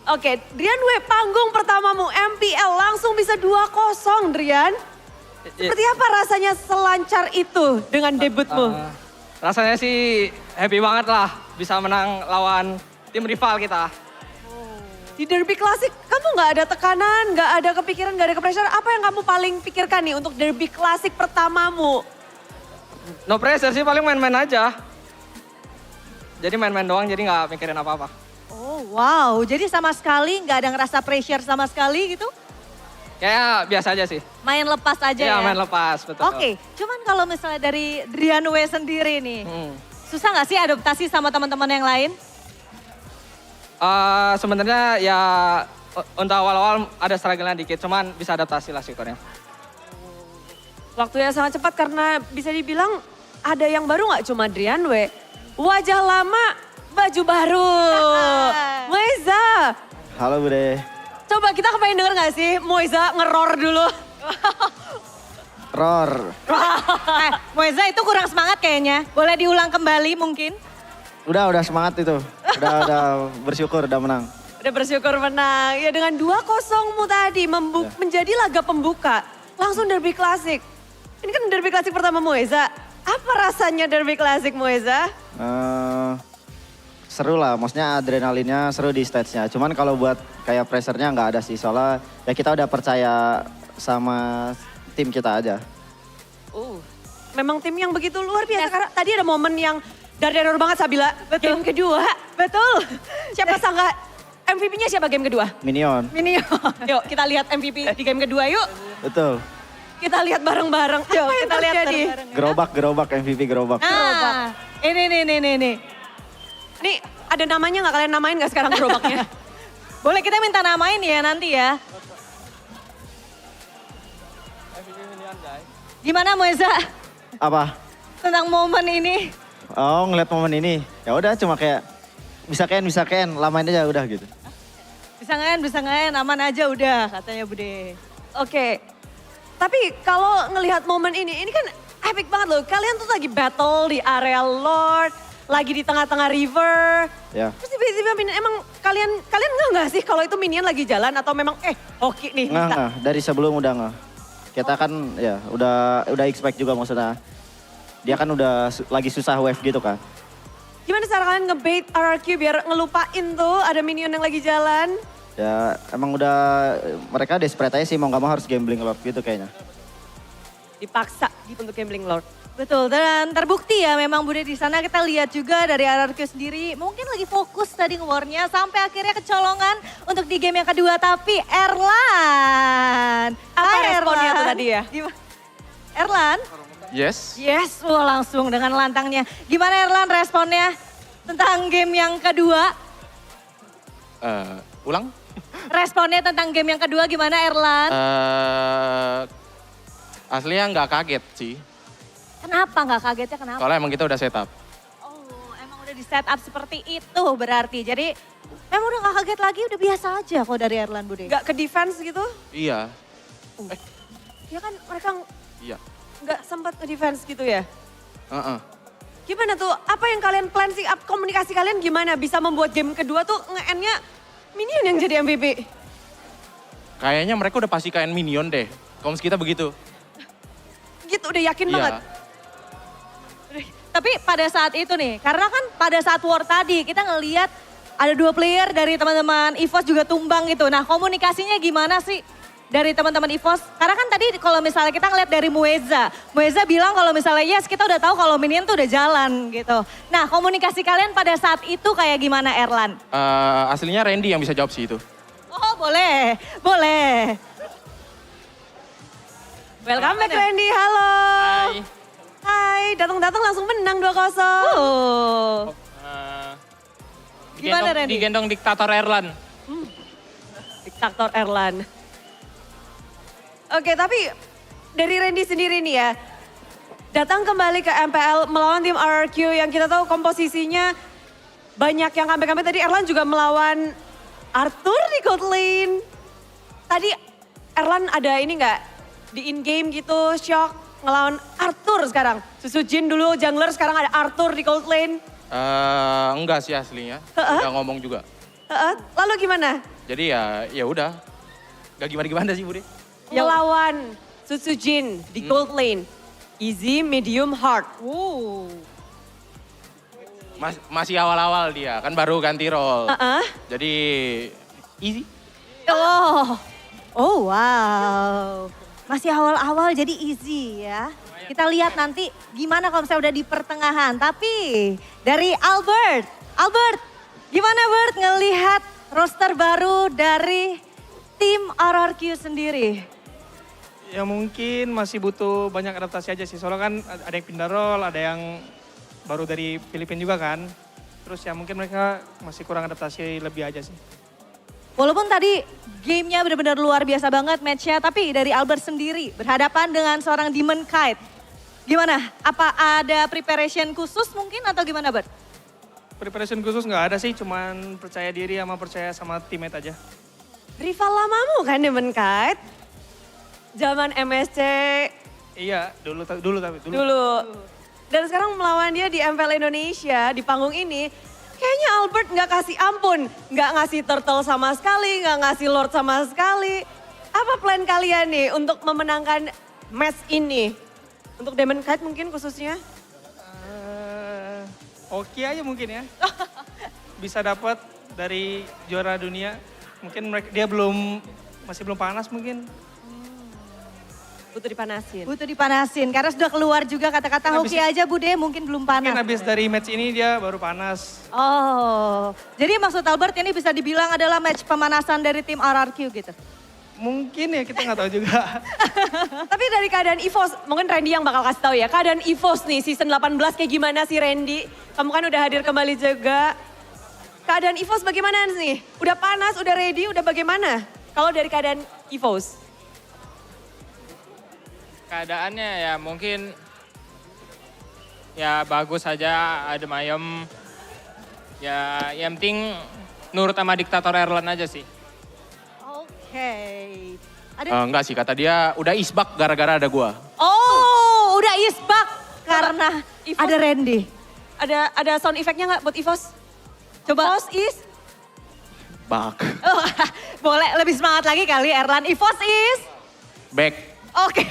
Oke, Drianwe, panggung pertamamu MPL langsung bisa 2-0, Drian. Seperti apa rasanya selancar itu dengan debutmu? Rasanya sih happy banget lah bisa menang lawan tim rival kita. Di Derby Classic kamu nggak ada tekanan, nggak ada kepikiran, nggak ada pressure. Apa yang kamu paling pikirkan nih untuk Derby Classic pertamamu? No pressure sih, paling main-main aja. Jadi main-main doang, jadi nggak mikirin apa-apa. Oh wow, jadi sama sekali nggak ada ngerasa pressure sama sekali gitu? Kayak biasa aja sih. Main lepas aja ya? Iya, main lepas, betul. Oke, cuman kalau misalnya dari Drianwe sendiri nih, susah nggak sih adaptasi sama teman-teman yang lain? Sebenarnya ya untuk awal-awal ada struggle-nya dikit, cuman bisa adaptasi lah syukurnya. Waktunya sangat cepat karena bisa dibilang ada yang baru nggak cuma Drianwe. Wajah lama, baju baru. Moiza. Halo Bude. Coba kita kepengen denger gak sih Moiza ngeror dulu? Roar. Moiza itu kurang semangat kayaknya. Boleh diulang kembali mungkin? Udah semangat itu. Udah bersyukur, udah menang. Udah bersyukur menang. Ya dengan 2-0mu tadi menjadi laga pembuka. Langsung Derby Classic. Ini kan Derby Classic pertama Moiza. Apa rasanya Derby Classic Moiza? Seru lah, maksudnya adrenalinnya seru di stage-nya. Cuman kalau buat kayak pressure-nya nggak ada sih, soalnya ya kita udah percaya sama tim kita aja. Memang tim yang begitu luar biasa. Karena tadi ada momen yang dar-dar banget Sabila. Betul. Game kedua. Betul. Siapa sangka MVP-nya siapa game kedua? Minion. Yuk kita lihat MVP di game kedua yuk. Betul. Kita lihat bareng-bareng. Yuk kita lihat bareng-bareng. Gerobak MVP gerobak. Nah, ini. Nih ada namanya nggak, kalian namain nggak sekarang gerobaknya? Boleh kita minta namain ya nanti ya. Gimana Moiza? Apa? Tentang momen ini. Oh ngeliat momen ini, ya udah cuma kayak bisa ken, lamain aja udah gitu. Bisa ngen, aman aja udah katanya Bude. Oke, tapi kalau ngelihat momen ini kan epic banget loh. Kalian tuh lagi battle di area Lord. lagi di tengah-tengah river. Ya. Terus tiba-tiba minion, emang kalian nggak sih kalau itu minion lagi jalan atau memang hoki nih? Nggak, dari sebelum udah nggak. Kita kan ya udah expect juga maksudnya. Dia kan udah lagi susah wave gitu kan. Gimana cara kalian ngebait RRQ biar ngelupain tuh ada minion yang lagi jalan? Ya emang udah mereka desperate aja sih mau nggak mau harus gambling lord gitu kayaknya. Dipaksa untuk gambling lord. Betul, dan terbukti ya memang Bude di sana kita lihat juga dari RRQ sendiri mungkin lagi fokus tadi nge-warnya sampai akhirnya kecolongan untuk di game yang kedua. Tapi Erlan. Apa Hai, responnya Erlan. tuh tadi ya? Erlan? Yes. Yes, wah langsung dengan lantangnya. Gimana Erlan responnya tentang game yang kedua? Ulang? Responnya tentang game yang kedua gimana Erlan? Aslinya nggak kaget sih. Kenapa nggak kagetnya kenapa? Soalnya emang kita udah setup. Emang udah di setup seperti itu berarti. Jadi memang udah gak kaget lagi, udah biasa aja kalau dari Erlan Bude. Gak ke defense gitu? Iya. Ya kan mereka Iya. nggak sempat ke defense gitu ya? Gimana tuh? Apa yang kalian plan sih? Komunikasi kalian gimana? Bisa membuat game kedua tuh nge-endnya minion yang jadi MVP? Kayaknya mereka udah pasti kain minion deh. Koms kita begitu. Gitu udah yakin Iya. banget? Tapi pada saat itu nih, karena kan pada saat war tadi kita ngelihat ada 2 player dari teman-teman EVOS juga tumbang gitu. Nah komunikasinya gimana sih dari teman-teman EVOS? Karena kan tadi kalau misalnya kita ngeliat dari Mueza bilang kalau misalnya yes kita udah tahu kalau minion tuh udah jalan gitu. Nah komunikasi kalian pada saat itu kayak gimana Erlan? Aslinya Randy yang bisa jawab sih itu. Oh boleh, boleh. Welcome back Randy, halo. Hai, datang-datang langsung menang 2-0. Gimana Randy? Digendong diktator Erlan. Diktator Erlan. Oke, tapi dari Randy sendiri nih ya, datang kembali ke MPL melawan tim RRQ yang kita tahu komposisinya banyak yang comeback-comeback. Tadi Erlan juga melawan Arthur di gold lane. Tadi Erlan ada ini nggak di in-game gitu, shock ngelawan Arthur sekarang. Susu Jin dulu jungler, sekarang ada Arthur di gold lane. Enggak sih aslinya. Udah ngomong juga. Lalu gimana? Jadi ya udah. Gak gimana-gimana sih Bude. Melawan Susu Jin di gold lane. Easy, medium, hard. Masih awal-awal dia, kan baru ganti role. Jadi easy. Oh wow. Masih awal-awal jadi easy ya. Kita lihat nanti gimana kalau misalnya udah di pertengahan. Tapi dari Albert. Albert, gimana Bert ngelihat roster baru dari tim RRQ sendiri? Ya mungkin masih butuh banyak adaptasi aja sih. Soalnya kan ada yang pindah role, ada yang baru dari Filipina juga kan. Terus ya mungkin mereka masih kurang adaptasi lebih aja sih. Walaupun tadi gamenya benar-benar luar biasa banget matchnya, tapi dari Albert sendiri berhadapan dengan seorang Demon Kite. Gimana? Apa ada preparation khusus mungkin atau gimana Bert? Preparation khusus nggak ada sih, cuman percaya diri percaya sama teammate aja. Rival lamamu kan Demon Kite? Zaman MSC. Iya, dulu. Dan sekarang melawan dia di MPL Indonesia, di panggung ini. Kayaknya Albert nggak kasih ampun, nggak ngasih turtle sama sekali, nggak ngasih lord sama sekali. Apa plan kalian nih untuk memenangkan match ini? Untuk Demon Kite mungkin khususnya? Oke aja mungkin ya. Bisa dapat dari juara dunia. Mungkin dia masih belum panas mungkin. Butuh dipanasin. Butuh dipanasin, karena sudah keluar juga kata-kata hoki aja Bude mungkin belum panas. Mungkin habis dari match ini dia baru panas. Oh, jadi maksud Albert ini bisa dibilang adalah match pemanasan dari tim RRQ gitu? Mungkin ya, kita nggak tahu juga. Tapi dari keadaan EVOS, mungkin Randy yang bakal kasih tahu ya. Keadaan EVOS nih season 18 kayak gimana sih Randy? Kamu kan udah hadir kembali juga. Keadaan EVOS bagaimana nih? Udah panas, udah ready, udah bagaimana? Kalau dari keadaan EVOS? Keadaannya ya mungkin ya bagus aja, adem ayem. Ya yang penting nurut sama diktator Erlan aja sih. Oke. Enggak sih, kata dia udah isbak gara-gara ada gua. Oh, udah isbak karena ada Randy. Ada sound effect-nya nggak buat EVOS? Coba. EVOS is? Back. Oh, boleh lebih semangat lagi kali Erlan. EVOS is? Back. Oke,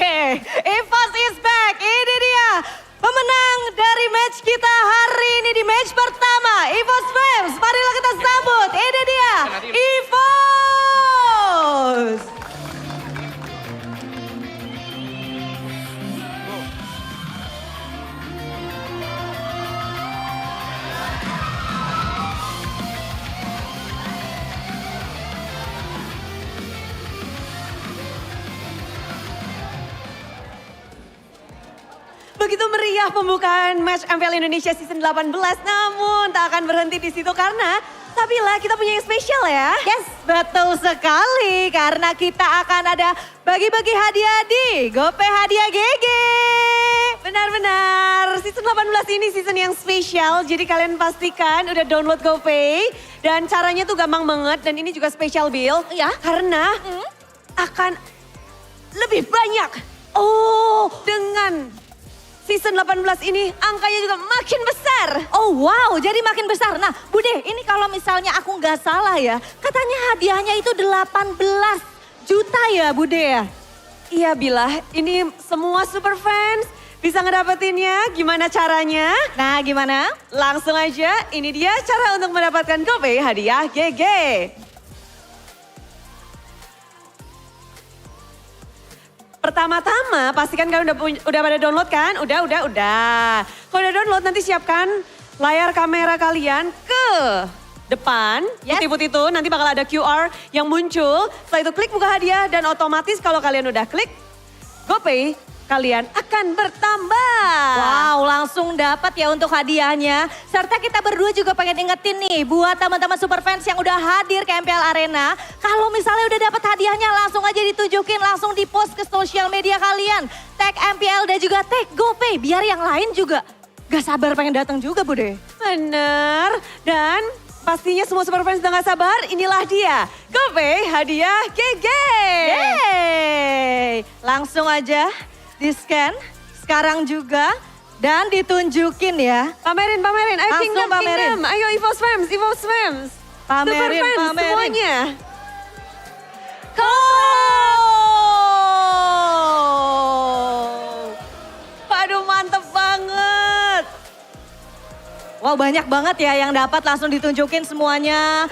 EVOS is back. Ini dia pemenang dari match kita hari ini di match pertama. EVOS Flames, marilah kita sambut. Ini dia, EVOS. Begitu meriah pembukaan match MPL Indonesia Season 18, namun tak akan berhenti di situ karena Sabila kita punya yang spesial ya. Yes, betul sekali karena kita akan ada bagi-bagi hadiah di GoPay Hadiah GG. Benar-benar, Season 18 ini season yang spesial, jadi kalian pastikan udah download GoPay dan caranya tuh gampang banget dan ini juga spesial Bill. Ya. Karena akan lebih banyak. Dengan Season 18 ini angkanya juga makin besar. Oh wow, jadi makin besar. Nah Bude, ini kalau misalnya aku nggak salah ya, katanya hadiahnya itu 18 juta ya Bude ya? Iya Bila, ini semua super fans bisa ngedapetinnya. Gimana caranya? Nah gimana? Langsung aja, ini dia cara untuk mendapatkan GoPay hadiah GG. Pertama-tama pastikan kalian udah pada download kan? Udah. Kalau udah download nanti siapkan layar kamera kalian ke depan. Putih-putih itu nanti bakal ada QR yang muncul. Setelah itu klik buka hadiah dan otomatis kalau kalian udah klik GoPay, kalian akan bertambah. Wow, langsung dapat ya untuk hadiahnya. Serta kita berdua juga pengen ingetin nih buat teman-teman super fans yang udah hadir ke MPL Arena. Kalau misalnya udah dapat hadiahnya langsung aja ditunjukin, langsung di-post ke sosial media kalian. Tag MPL dan juga tag GoPay biar yang lain juga gak sabar pengen datang juga Bude. Bener, dan pastinya semua super fans udah gak sabar, inilah dia GoPay hadiah GG. Yeay, langsung aja di-scan sekarang juga dan ditunjukin ya. Pamerin. Ayo Langsung Kingdom. Ayo EVOS Fams. Pamerin. Semuanya. Aduh mantep banget. Wow banyak banget ya yang dapat langsung ditunjukin semuanya.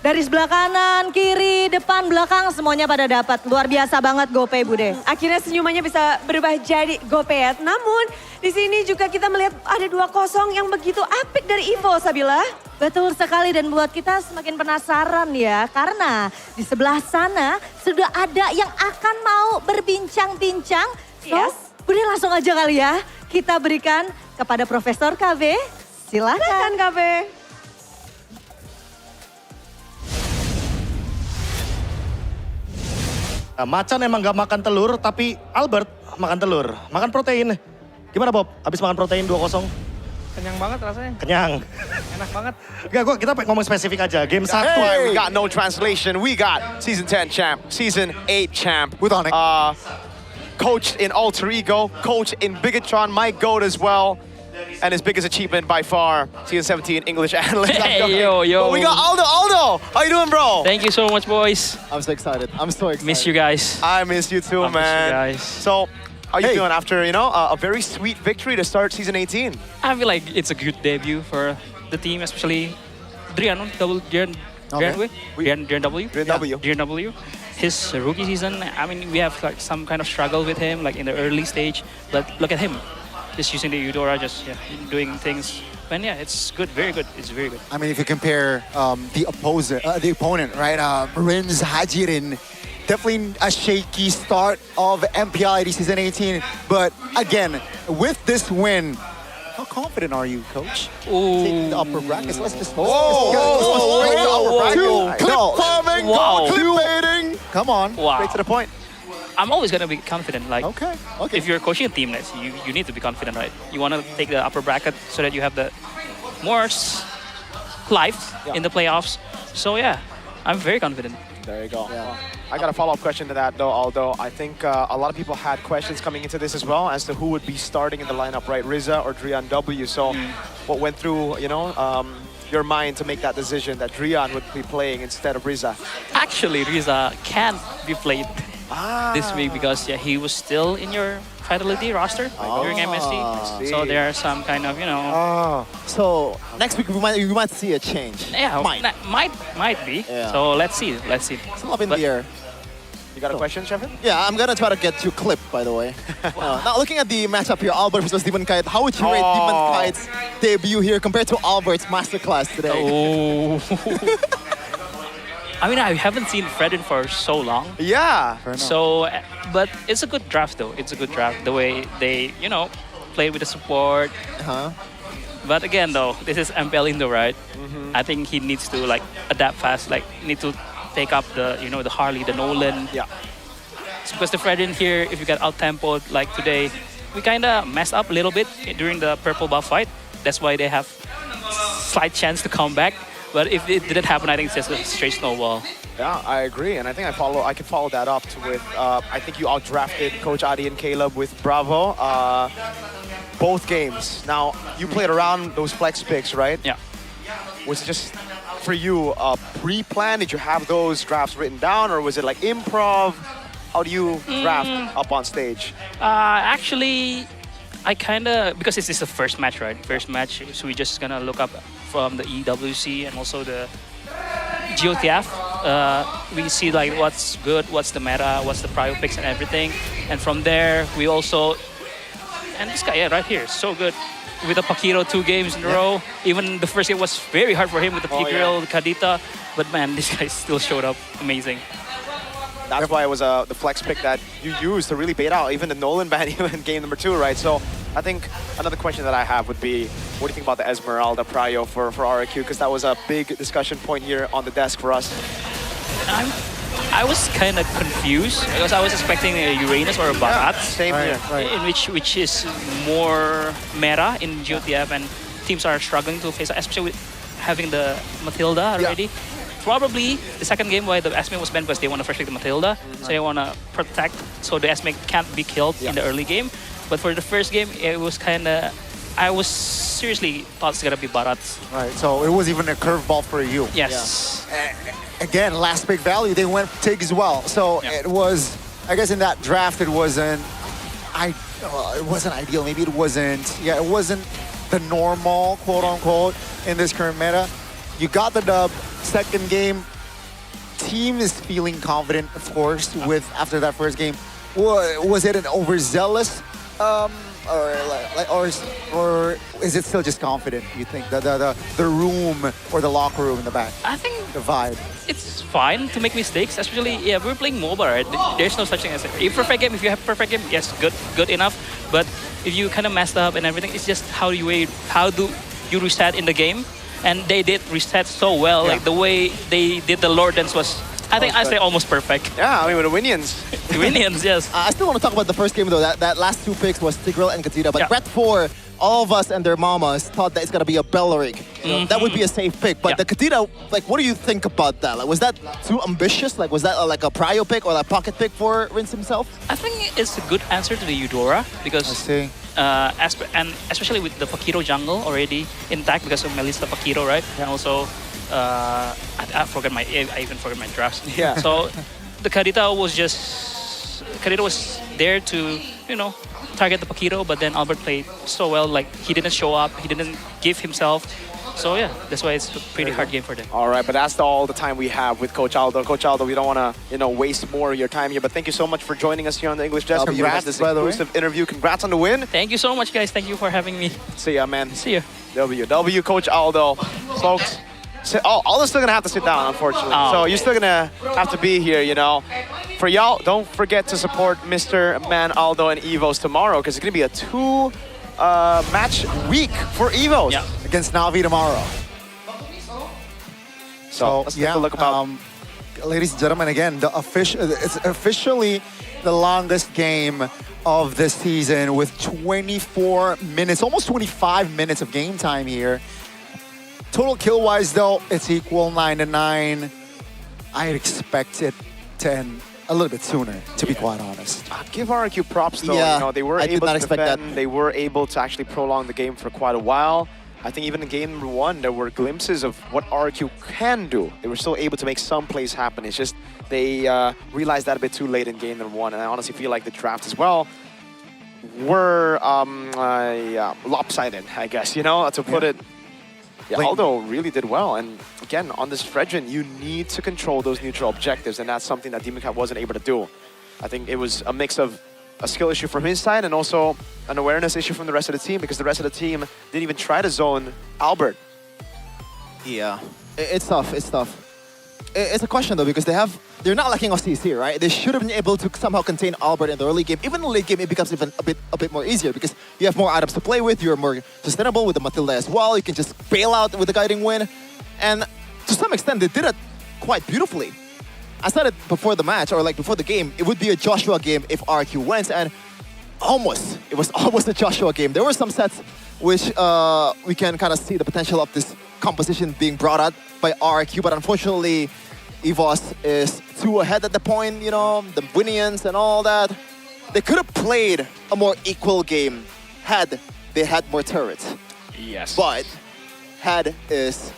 Dari sebelah kanan, kiri, depan, belakang semuanya pada dapat. Luar biasa banget GoPay Bude. Akhirnya senyumannya bisa berubah jadi GoPay. Namun di sini juga kita melihat ada 2-0 yang begitu apik dari Evo, Sabila. Betul sekali dan buat kita semakin penasaran ya. Karena di sebelah sana sudah ada yang akan mau berbincang-bincang. Yes. Bude langsung aja kali ya. Kita berikan kepada Profesor KB. Silakan KB. Macan emang gak makan telur, tapi Albert makan telur. Makan protein. Gimana Bob? Habis makan protein 2-0? Kenyang banget rasanya. Kenyang. Enak banget. Enggak, kita ngomong spesifik aja. Game 1. That's why we got no translation. We got Season 10 champ, Season 8 champ. With Onyx. Coached in Alter Ego, coached in Bigatron, my GOAT as well. And his biggest achievement by far, Season 17 English analyst. Hey, yo. But we got Aldo. Aldo, how you doing, bro? Thank you so much, boys. I'm so excited. Miss you guys. I miss you too, I man. miss you guys. So, how you feeling after, a very sweet victory to start Season 18? I feel like it's a good debut for the team, especially Drian W. His rookie season, I mean, we have like some kind of struggle with him, like in the early stage. But look at him, just using the Eudora, just doing things. And yeah, it's good, very good. It's very good. I mean, if you compare the opponent, right? Rins Hajirin, definitely a shaky start of MPL ID Season 18. But again, with this win, how confident are you, Coach? Taking the upper brackets. Let's just clip farming, clip baiting. Come on, straight to the point. I'm always gonna be confident. Like, okay. If you're coaching a team, you need to be confident, right? You want to take the upper bracket so that you have the more life in the playoffs. So yeah, I'm very confident. There you go. Well, I got a follow-up question to that, though, although I think a lot of people had questions coming into this as well as to who would be starting in the lineup, right? Riza or Drian W. So what went through, your mind to make that decision that Drian would be playing instead of Riza? Actually, Riza can't be played this week because he was still in your Fidelity roster during MSC. So there are some kind of, So next week we might see a change. Yeah, might be. Yeah. So let's see. Still up in the air. You got a question, Sheffield? Yeah, I'm gonna try to get you clipped, by the way. Now, looking at the matchup here, Albert versus Demon Kite, how would you rate Demon Kite's debut here compared to Albert's masterclass today? Oh. I mean, I haven't seen Fredin for so long. Yeah. So, but it's a good draft, though. It's a good draft. The way they, played with the support. But again, though, this is MPL Indo, right? I think he needs to adapt fast. Need to take up the the Harley, the Nolan. Yeah. Because the Fredin here, if you get out tempoed like today, we kind of messed up a little bit during the purple buff fight. That's why they have slight chance to come back. But if it didn't happen, I think it's just a straight snowball. Yeah, I agree, and I think I can follow that up with. I think you outdrafted Coach Adi and Caleb with Bravo. Both games. Now you played around those flex picks, right? Yeah. Was it just for you pre-planned? Did you have those drafts written down, or was it like improv? How do you draft up on stage? Actually, I kind of, because this is the first match, right? First match, so we're just gonna look up from the EWC and also the GOTF. We see what's good, what's the meta, what's the prio picks and everything. And from there, we also, and this guy, right here, so good. With the Pakiro 2 games in a row. Even the first game was very hard for him with the P-Grill, the Kadita. But man, this guy still showed up. Amazing. That's why it was the flex pick that you used to really bait out even the Nolan ban in game number 2, right? So I think another question that I have would be, what do you think about the Esmeralda prio for RRQ? Because that was a big discussion point here on the desk for us. I was kind of confused because I was expecting a Uranus or a Barat. Same here. In which is more meta in GOTF, and teams are struggling to face, especially with having the Matilda already. Probably the second game why the Esme was banned because they want to first pick the Matilda, so they want to protect so the Esme can't be killed in the early game. But for the first game, it was kind of, I was seriously thought it's gonna be Barat. Right, so it was even a curveball for you. Yes. Again, last pick value, they went TIG as well. So it was, I guess in that draft, it wasn't ideal. Maybe it wasn't the normal, quote unquote, in this current meta. You got the dub. Second game, team is feeling confident, of course, with after that first game. Was it an overzealous, or is it still just confident? You think the room or the locker room in the back? I think the vibe. It's fine to make mistakes, especially we're playing mobile, right? There's no such thing as a perfect game. If you have perfect game, yes, good enough. But if you kind of messed up and everything, it's just how do you reset in the game? And they did reset so well, like the way they did the Lord Dance was, I think I say almost perfect. Yeah, I mean with the Winions. Winions, yes. I still want to talk about the first game though. That last 2 picks was Tigreal and Katita, but Red 4, all of us and their mamas thought that it's gonna be a Belleric. That would be a safe pick. But the Katita, what do you think about that? Like, was that too ambitious? Like, was that like a prio pick or a pocket pick for Rinse himself? I think it's a good answer to the Eudora because. I see. And especially with the Pakiro jungle already intact because of Melissa Pakiro, right? And also, I even forgot my drafts. Yeah. So the Kadita was there to, target the Pakiro, but then Albert played so well, like he didn't show up, he didn't give himself. So yeah, that's why it's a pretty hard game for them. All right, but that's all the time we have with Coach Aldo. Coach Aldo, we don't want to, waste more of your time here, but thank you so much for joining us here on the English Desk. Congrats, this by the way. exclusive interview. Congrats on the win. Thank you so much, guys. Thank you for having me. See ya, man. See ya. W, Coach Aldo. Folks, Aldo's still going to have to sit down, unfortunately. So you're still going to have to be here, For y'all, don't forget to support Mr. Man Aldo and Evos tomorrow, because it's going to be a 2-match week for Evos. Against Navi tomorrow. So let's take a look about. Ladies and gentlemen, again, it's officially the longest game of this season with 24 minutes, almost 25 minutes of game time here. Total kill-wise, though, it's equal 9-9. I expect it to end a little bit sooner, to be quite honest. I'd give RRQ props though. Yeah, You know, they were I did able not to expect defend. that. They were able to actually prolong the game for quite a while. I think even in game number 1, there were glimpses of what RRQ can do. They were still able to make some plays happen. It's just they realized that a bit too late in game number 1. And I honestly feel like the draft as well were lopsided, I guess, you know, to put it. Yeah, Aldo really did well. And again, on this Fredrin, you need to control those neutral objectives. And that's something that Demoncat wasn't able to do. I think it was a mix of a skill issue from his side and also an awareness issue from the rest of the team, because the rest of the team didn't even try to zone Albert. Yeah, it's tough. It's tough. It's a question though, because they're not lacking of CC, right? They should have been able to somehow contain Albert in the early game. Even in the late game, it becomes even a bit more easier because you have more items to play with. You're more sustainable with the Matilda as well. You can just bail out with the guiding wind, and to some extent, they did it quite beautifully. I said it before the match, or like before the game, it would be a Joshua game if RQ wins, and it was almost a Joshua game. There were some sets which we can kind of see the potential of this composition being brought out by RQ, but unfortunately, EVOS is too ahead at the point, you know, the Winians and all that. They could have played a more equal game had they had more turrets. Yes. But had is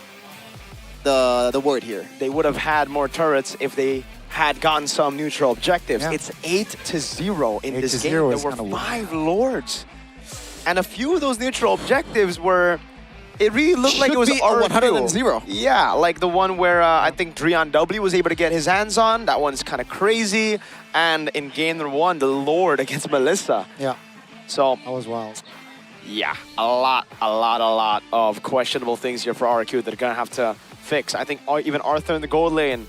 the word here. They would have had more turrets if they had gotten some neutral objectives. Yeah. It's 8-0 in this game. 8-0 There is were kinda 5 Lords. And a few of those neutral objectives were... It really looked like it was Should be a 100-0. Yeah, like the one where I think Drian W was able to get his hands on. That one's kind of crazy. And in game number 1, the Lord against Melissa. Yeah. So that was wild. Yeah, a lot of questionable things here for RQ that are gonna have to fix. I think even Arthur in the gold lane,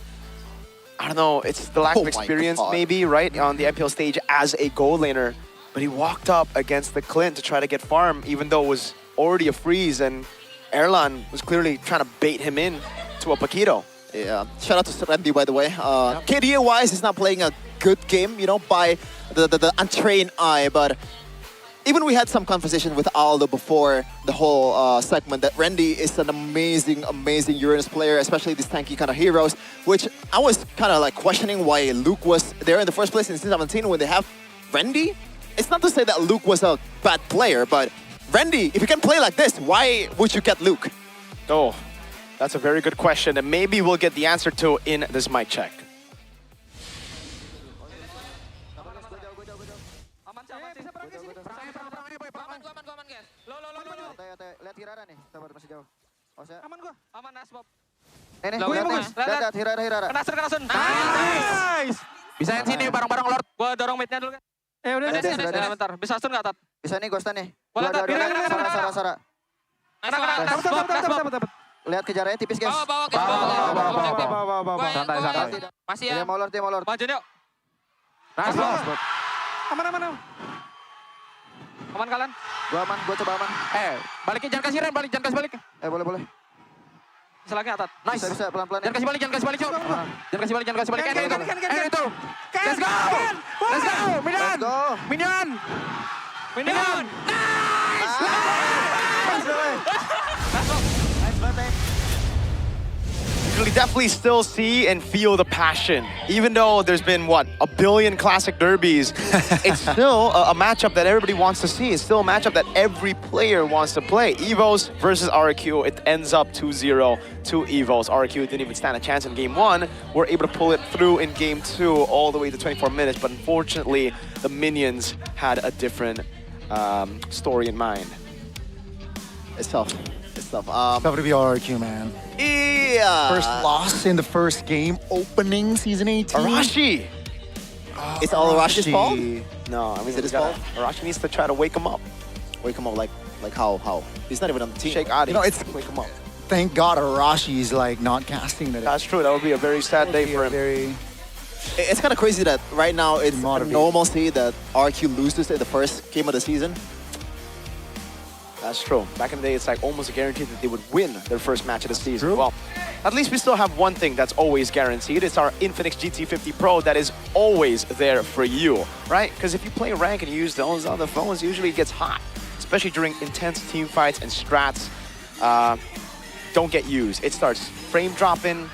I don't know, it's the lack of experience maybe, right, on the MPL stage as a gold laner. But he walked up against the Clint to try to get farm, even though it was already a freeze, and Erlan was clearly trying to bait him in to a Paquito. Yeah, shout out to Randy, by the way. KDA-wise, he's not playing a good game, you know, by the untrained eye, but even we had some conversation with Aldo before the whole segment that Randy is an amazing Uranus player, especially these tanky kind of heroes, which I was kind of like questioning why Luke was there in the first place in season 17 when they have Randy. It's not to say that Luke was a bad player, but Randy, if you can play like this, why would you get Luke? Oh, that's a very good question, and maybe we'll get the answer to in this mic check. Lihat Hirara nih, sabar masih jauh. Aman gua, aman Asbob. Lihat Hirara. Kenasun. Nice. Bisa sini bareng-bareng Lord. Gua dorong midnya dulu kan. Udah, bentar. Bisa stun nggak, Tat? Bisa nih, Ghostan nih. Boleh, Tat. Sara. Lihat kejarannya tipis, guys. Bawa. Santai. Masih ya. Dia mau Lord. Maju yuk. Nice, Lord. Aman. Aman kalian? Gua coba aman. Balikin, jangan kasih Ren, jangan kasih balik. Boleh. Bisa lagi, Atat. Nice. Bisa, pelan-pelan. Jangan kasih balik, Jangan kasih balik. Let's go. Minion. Nice. You can definitely still see and feel the passion. Even though there's been, what, a billion classic derbies, it's still a matchup that everybody wants to see. It's still a matchup that every player wants to play. EVOS versus RQ, it ends up 2-0 to EVOS. RQ didn't even stand a chance in game 1. We're able to pull it through in game 2 all the way to 24 minutes, but unfortunately, the Minions had a different story in mind. It's tough. Tough to be RQ, man. Yeah. First loss in the first game, opening season 18. Arashi! It's all Arashi's fault? No, I mean, is it his fault? Arashi needs to try to wake him up. Wake him up like how? He's not even on the team. Shake Adi. You know, it's wake him up. Thank God Arashi's like not casting today. That's true. That would be a very sad day for him. It's kind of crazy that right now it's normalcy that RQ loses in the first game of the season. That's true. Back in the day, it's like almost a guarantee that they would win their first match of the season. Well, at least we still have one thing that's always guaranteed. It's our Infinix GT50 Pro that is always there for you, right? Because if you play rank and you use those other phones, usually it gets hot, especially during intense team fights and strats. Don't get used. It starts frame dropping,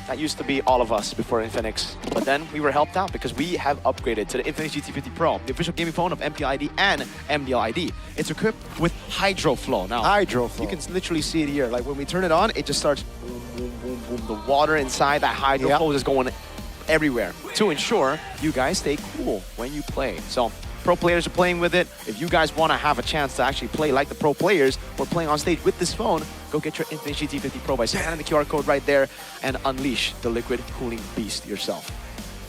That used to be all of us before Infinix. But then we were helped out because we have upgraded to the Infinix GT50 Pro, the official gaming phone of MPL ID and MDL ID. It's equipped with Hydro Flow. Now, Hydro Flow. You can literally see it here. Like when we turn it on, it just starts boom, boom, boom, boom. The water inside that Hydro Flow is going everywhere to ensure you guys stay cool when you play. So pro players are playing with it. If you guys want to have a chance to actually play like the pro players or playing on stage with this phone, go get your Infinix GT50 Pro by scanning the QR code right there and unleash the liquid cooling beast yourself.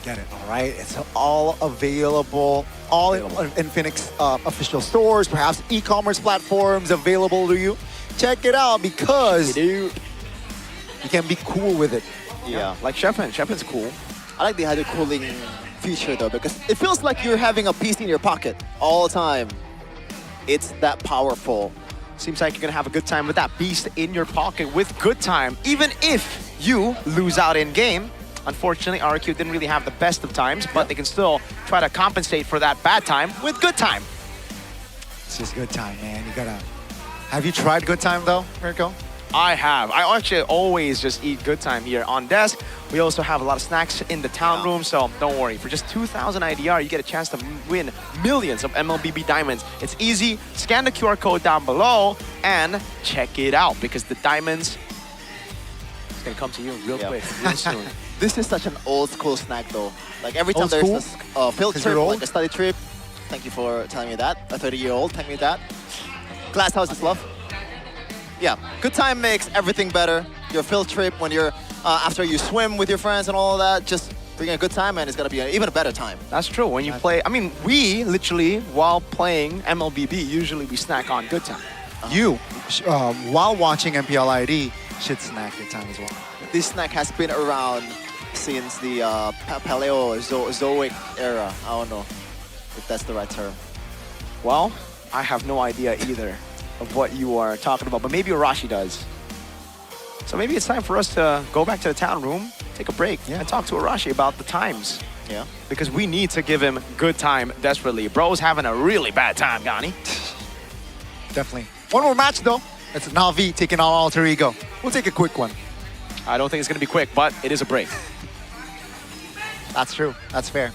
Get it, all right? It's all available, all in Infinix official stores, perhaps e-commerce platforms available to you. Check it out because you can be cool with it. Yeah, like Shepin. Shepin's cool. I like the hydro cooling feature though, because it feels like you're having a PC in your pocket all the time. It's that powerful. Seems like you're gonna have a good time with that beast in your pocket with good time, even if you lose out in game. Unfortunately, RQ didn't really have the best of times, but they can still try to compensate for that bad time with good time. It's just good time, man. You gotta. Have you tried good time though, Mirko? I have. I actually always just eat good time here on desk. We also have a lot of snacks in the town room, so don't worry. For just 2,000 IDR, you get a chance to win millions of MLBB diamonds. It's easy. Scan the QR code down below and check it out because the diamonds is gonna come to you real quick, real soon. This is such an old school snack though. Like every time Old there's school? a field Is trip, it old? like a study trip, thank you for telling me that. A 30-year-old, thank me that. Glass house is love. Yeah, good time makes everything better. Your field trip, when you're, after you swim with your friends and all of that, just bring a good time and it's gonna be even a better time. That's true. When you play, I mean, we literally, while playing MLBB, usually we snack on good time. You, while watching MPL ID, should snack good time as well. This snack has been around since the Paleozoic era. I don't know if that's the right term. Well, I have no idea either of what you are talking about, but maybe Arashi does. So maybe it's time for us to go back to the town room, take a break, and talk to Arashi about the times. Yeah. Because we need to give him good time desperately. Bro's having a really bad time, Gani. Definitely. One more match though. It's Na'Vi taking on Alter Ego. We'll take a quick one. I don't think it's going to be quick, but it is a break. That's true. That's fair.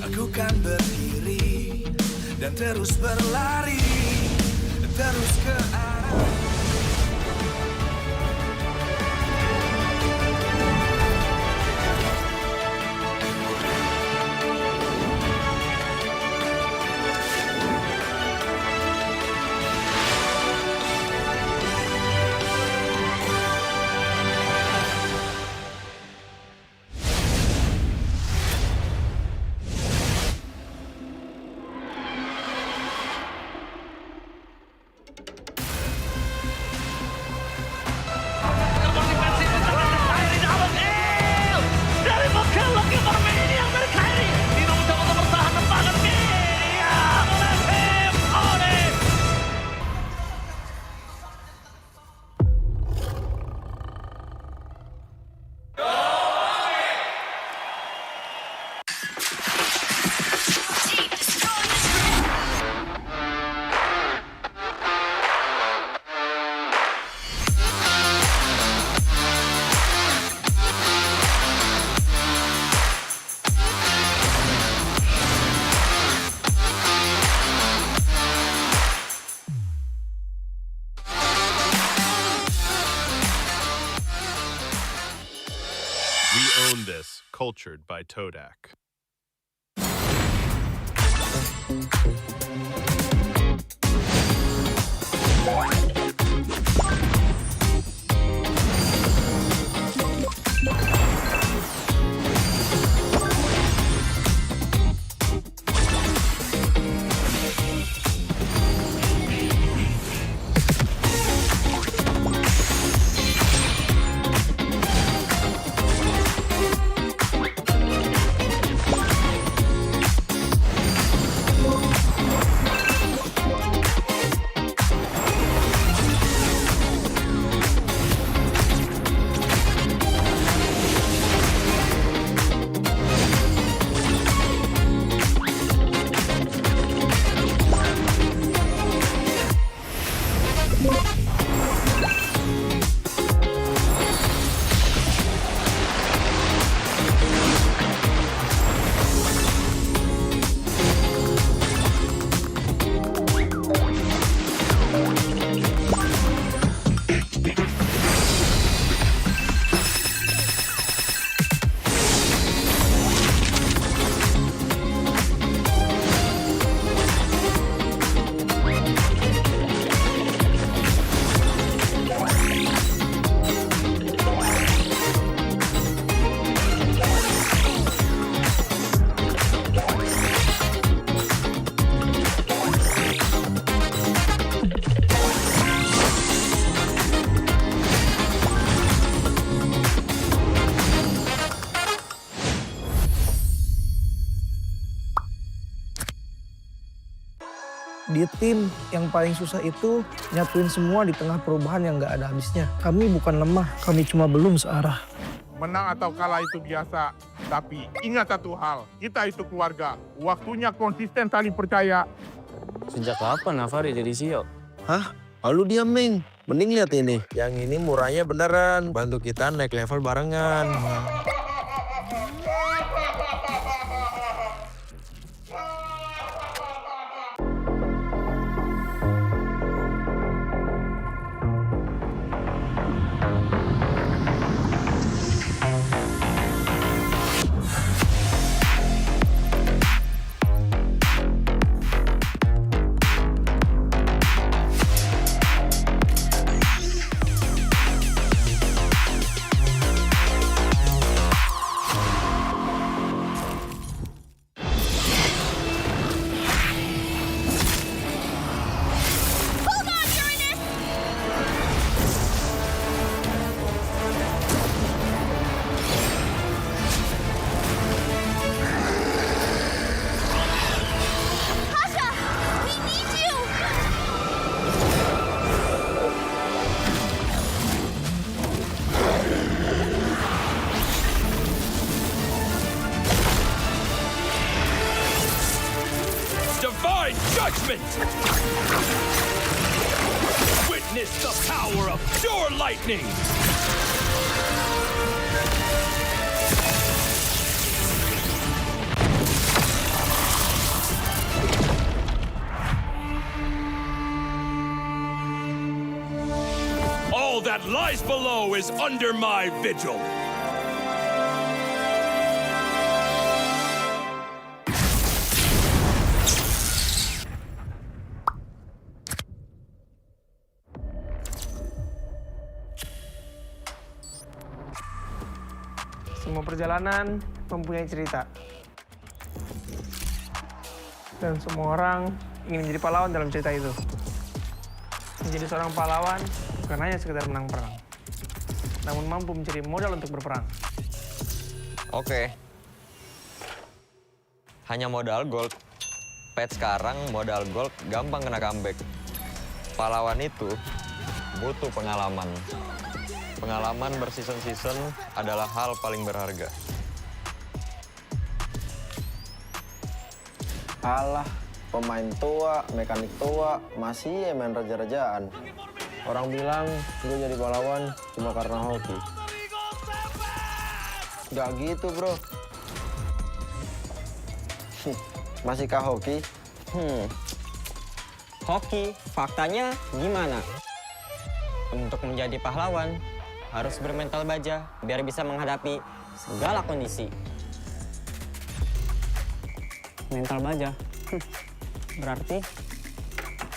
Aku kan berdiri dan terus berlari, terus ke arah. We own this, cultured by Todak. Di tim yang paling susah itu nyatuin semua di tengah perubahan yang nggak ada habisnya. Kami bukan lemah, kami cuma belum searah. Menang atau kalah itu biasa, tapi ingat satu hal, kita itu keluarga. Waktunya konsisten saling percaya. Sejak kapan Navari jadi CEO? Hah? Lalu diam, Ming. Mending lihat ini. Yang ini murahnya beneran. Bantu kita naik level barengan. Divine judgment! Witness the power of pure lightning! All that lies below is under my vigil. Semua perjalanan mempunyai cerita. Dan semua orang ingin menjadi pahlawan dalam cerita itu. Menjadi seorang pahlawan bukan hanya sekedar menang perang, namun mampu mencari modal untuk berperang. Oke. Hanya modal gold. Pet sekarang modal gold gampang kena comeback. Pahlawan itu butuh pengalaman. Pengalaman berseason-season adalah hal paling berharga. Alah, pemain tua, mekanik tua, masih ya main raja-rajaan. Orang bilang gue jadi pahlawan cuma karena hoki. Gak gitu, bro. Masihkah hoki? Hoki, faktanya gimana? Untuk menjadi pahlawan, harus bermental baja biar bisa menghadapi segala kondisi. Mental baja? Berarti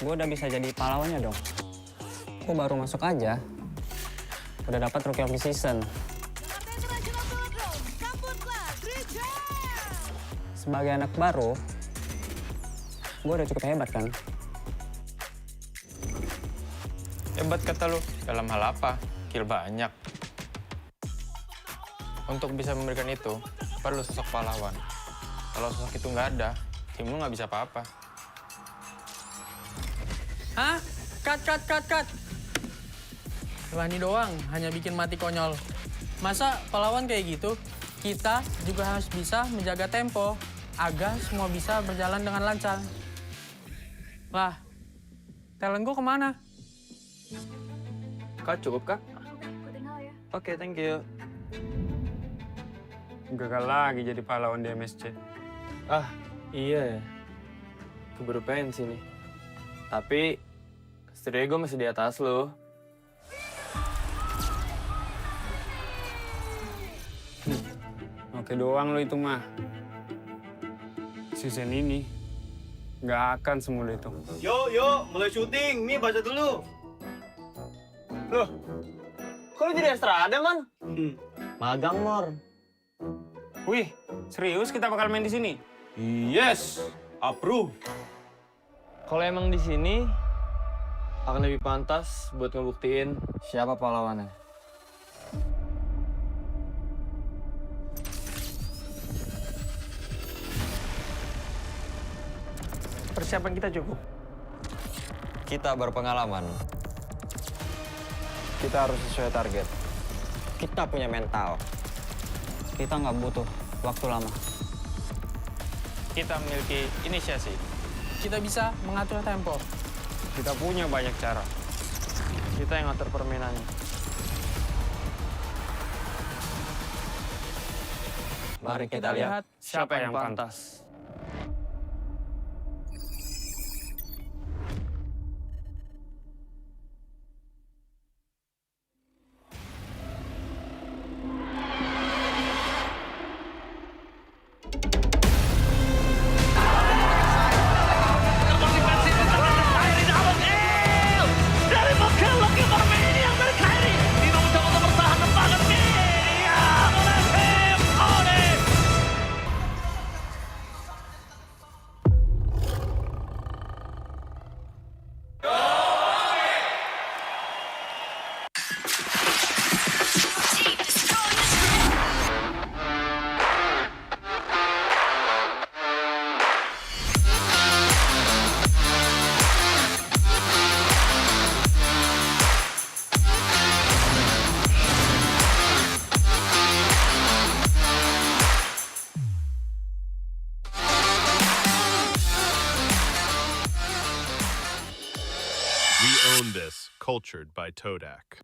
gue udah bisa jadi pahlawannya dong. Gue baru masuk aja, udah dapat Rookie of the Season. Sebagai anak baru, gue udah cukup hebat kan? Hebat kata lu, dalam hal apa? Kill banyak. Untuk bisa memberikan itu, perlu sosok pahlawan. Kalau sosok itu nggak ada, tim lu nggak bisa apa-apa. Hah? Cut. Lani doang, hanya bikin mati konyol. Masa pahlawan kayak gitu? Kita juga harus bisa menjaga tempo, agar semua bisa berjalan dengan lancar. Lah, talent gue kemana? Kak, cukup kak? Oke, thank you. Gagal lagi jadi pahlawan di MSC. Ah, iya ya. Keburu pensi nih. Tapi, setidaknya gue masih di atas lo. Oke doang lo itu mah. Season ini, nggak akan semudah itu. Yuk, mulai syuting. Mi, baca dulu. Loh, kok lu jadi Estrada, Man? Magang, Mor. Wih, serius kita bakal main di sini? Yes, approve. Kalau emang di sini, akan lebih pantas buat ngebuktiin siapa pahlawannya. Persiapan kita cukup. Kita berpengalaman. Kita harus sesuai target. Kita punya mental. Kita nggak butuh waktu lama. Kita memiliki inisiasi. Kita bisa mengatur tempo. Kita punya banyak cara. Kita yang ngatur permainannya. Mari kita lihat siapa yang pantas. We own this, cultured by Todak.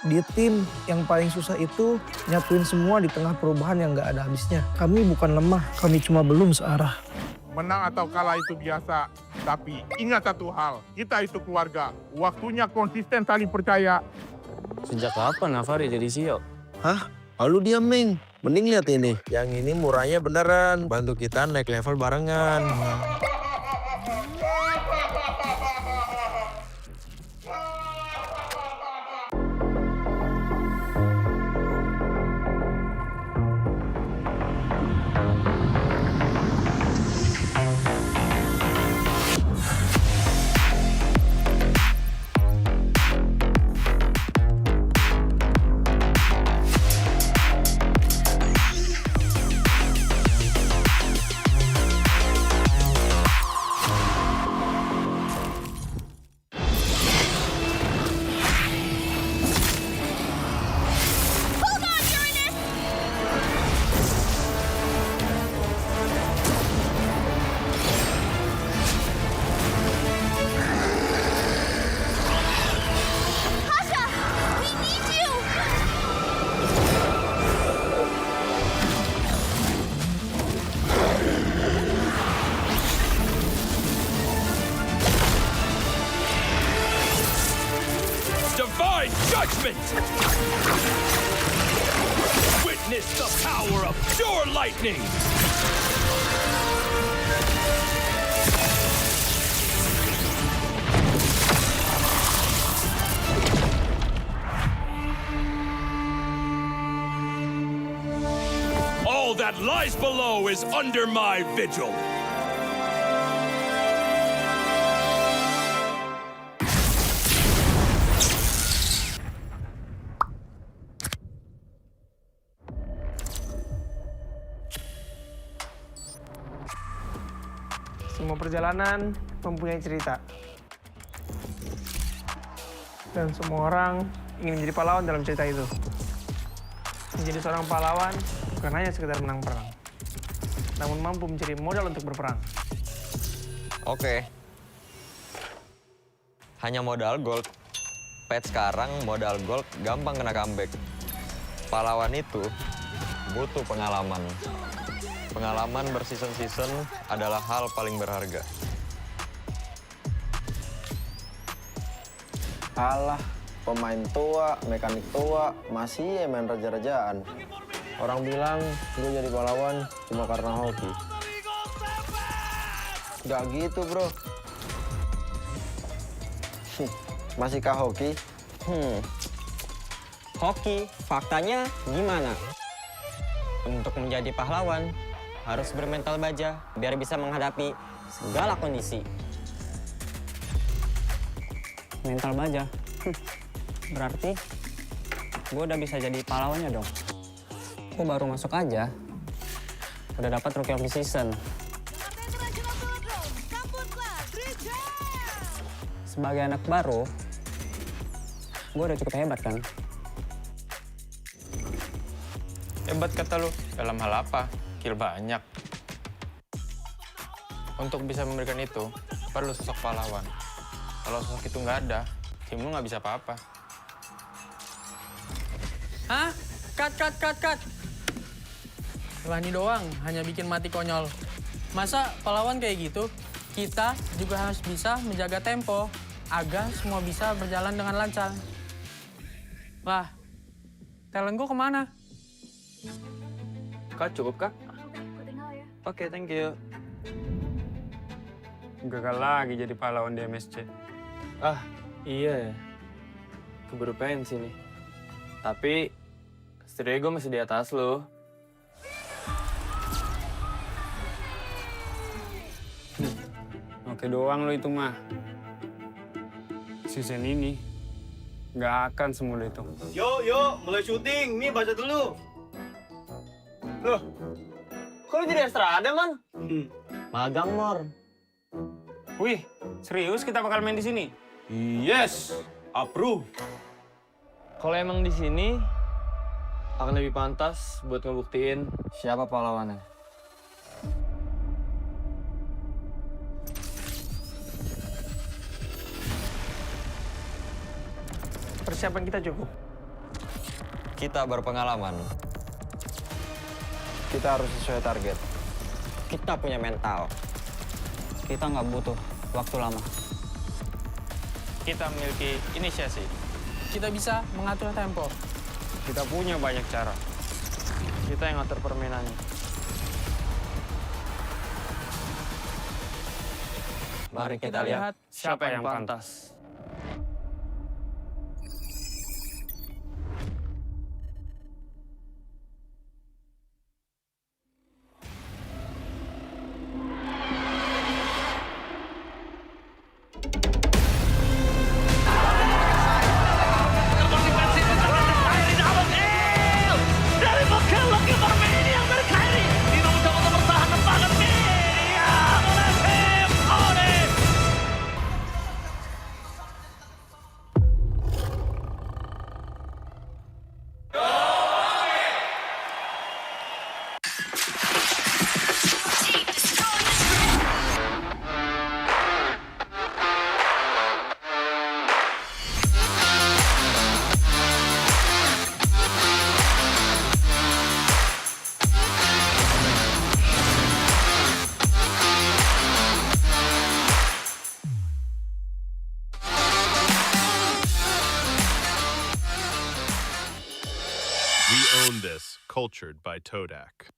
Di tim yang paling susah itu nyatuin semua di tengah perubahan yang nggak ada habisnya. Kami bukan lemah, kami cuma belum searah. Menang atau kalah itu biasa, tapi ingat satu hal, kita itu keluarga. Waktunya konsisten saling percaya. Sejak kapan Nafari jadi CEO? Hah? Lalu dia Ming. Mending lihat ini. Yang ini murahnya beneran. Bantu kita naik level barengan. Divine judgment! Witness the power of pure lightning! that lies below is under my vigil. Semua perjalanan mempunyai cerita. Dan semua orang ingin menjadi pahlawan dalam cerita itu. Menjadi seorang pahlawan bukan hanya sekedar menang perang, namun mampu mencari modal untuk berperang. Oke. Hanya modal gold. Pet sekarang modal gold gampang kena comeback. Pahlawan itu butuh pengalaman. Pengalaman berseason-season adalah hal paling berharga. Alah, pemain tua, mekanik tua, masih main raja-rajaan. Orang bilang gue jadi pahlawan cuma karena hoki. Gak gitu, bro. Masihkah hoki? Hoki, faktanya gimana? Untuk menjadi pahlawan, harus bermental baja biar bisa menghadapi segala kondisi. Mental baja? Berarti gue udah bisa jadi pahlawannya dong. Gue baru masuk aja, udah dapat Rookie of the Season. Sebagai anak baru, gue udah cukup hebat kan? Hebat kata lu, dalam hal apa? Kill banyak. Untuk bisa memberikan itu, perlu sosok pahlawan. Kalau sosok itu nggak ada, tim lu nggak bisa apa-apa. Hah? Cut. Lani doang, hanya bikin mati konyol. Masa pahlawan kayak gitu? Kita juga harus bisa menjaga tempo agar semua bisa berjalan dengan lancar. Lah, talent gue kemana? Kak, cukup kak? Oke, thank you. Gagal lagi jadi pahlawan di MSC. Ah, iya ya. Keburu pensi nih. Tapi, setidaknya gue masih di atas lo. Oke doang lo itu mah. Season ini, nggak akan semudah itu. Yuk, mulai syuting. Mi, baca dulu. Loh, kok lo jadi Estrada, Man? Magang, Mor. Wih, serius kita bakal main di sini? Yes, approve. Kalau emang di sini, akan lebih pantas buat ngebuktiin Siapa pahlawannya? Persiapan kita cukup. Kita berpengalaman. Kita harus sesuai target. Kita punya mental. Kita nggak butuh waktu lama. Kita memiliki inisiasi. Kita bisa mengatur tempo. Kita punya banyak cara. Kita yang ngatur permainannya. Mari kita lihat siapa yang pantas. This, cultured by Todak.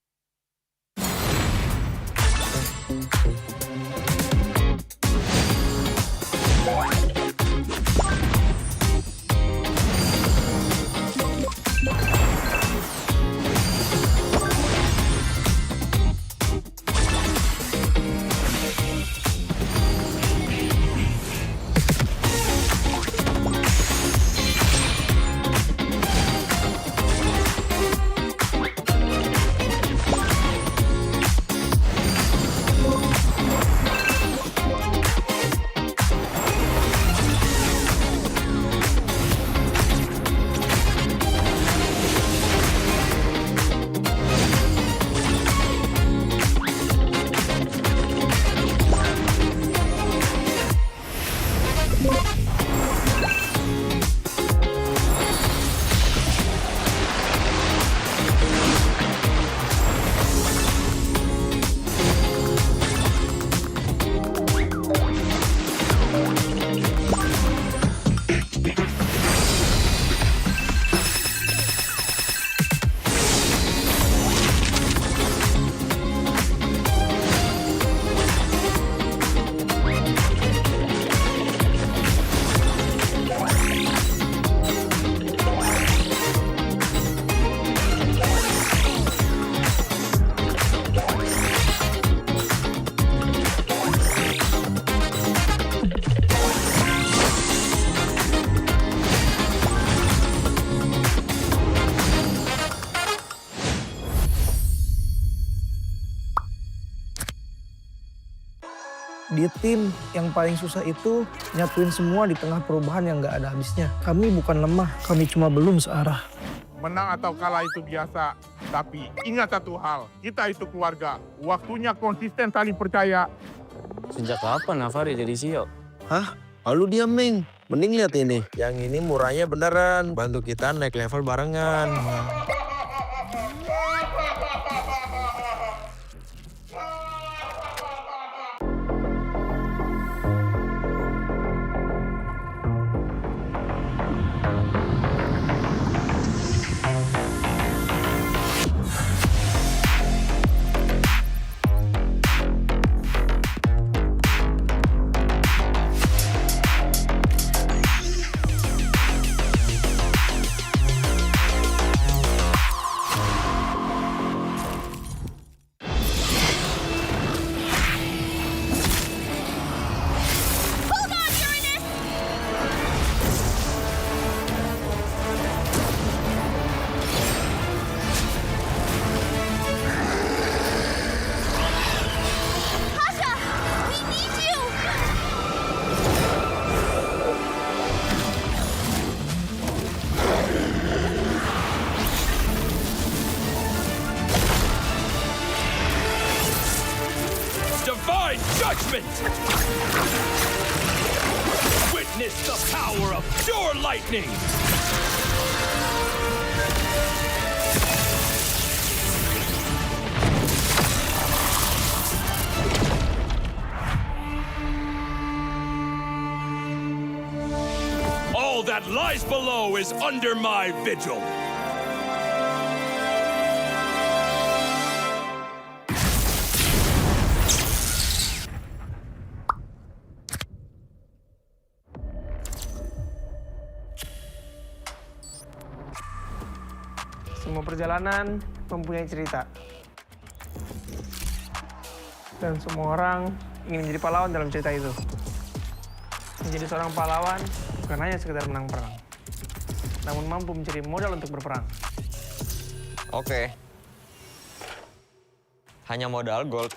Di tim yang paling susah itu nyatuin semua di tengah perubahan yang nggak ada habisnya. Kami bukan lemah, kami cuma belum searah. Menang atau kalah itu biasa, tapi ingat satu hal, kita itu keluarga. Waktunya konsisten saling percaya. Sejak kapan Navari jadi CEO? Hah? Lalu diam, Ming. Mending lihat ini. Yang ini murahnya beneran. Bantu kita naik level barengan. Divine judgment! Witness the power of pure lightning! All that lies below is under my vigil. Semua perjalanan mempunyai cerita. Dan semua orang ingin menjadi pahlawan dalam cerita itu. Menjadi seorang pahlawan bukan hanya sekedar menang perang, namun mampu mencari modal untuk berperang. Oke. Hanya modal gold.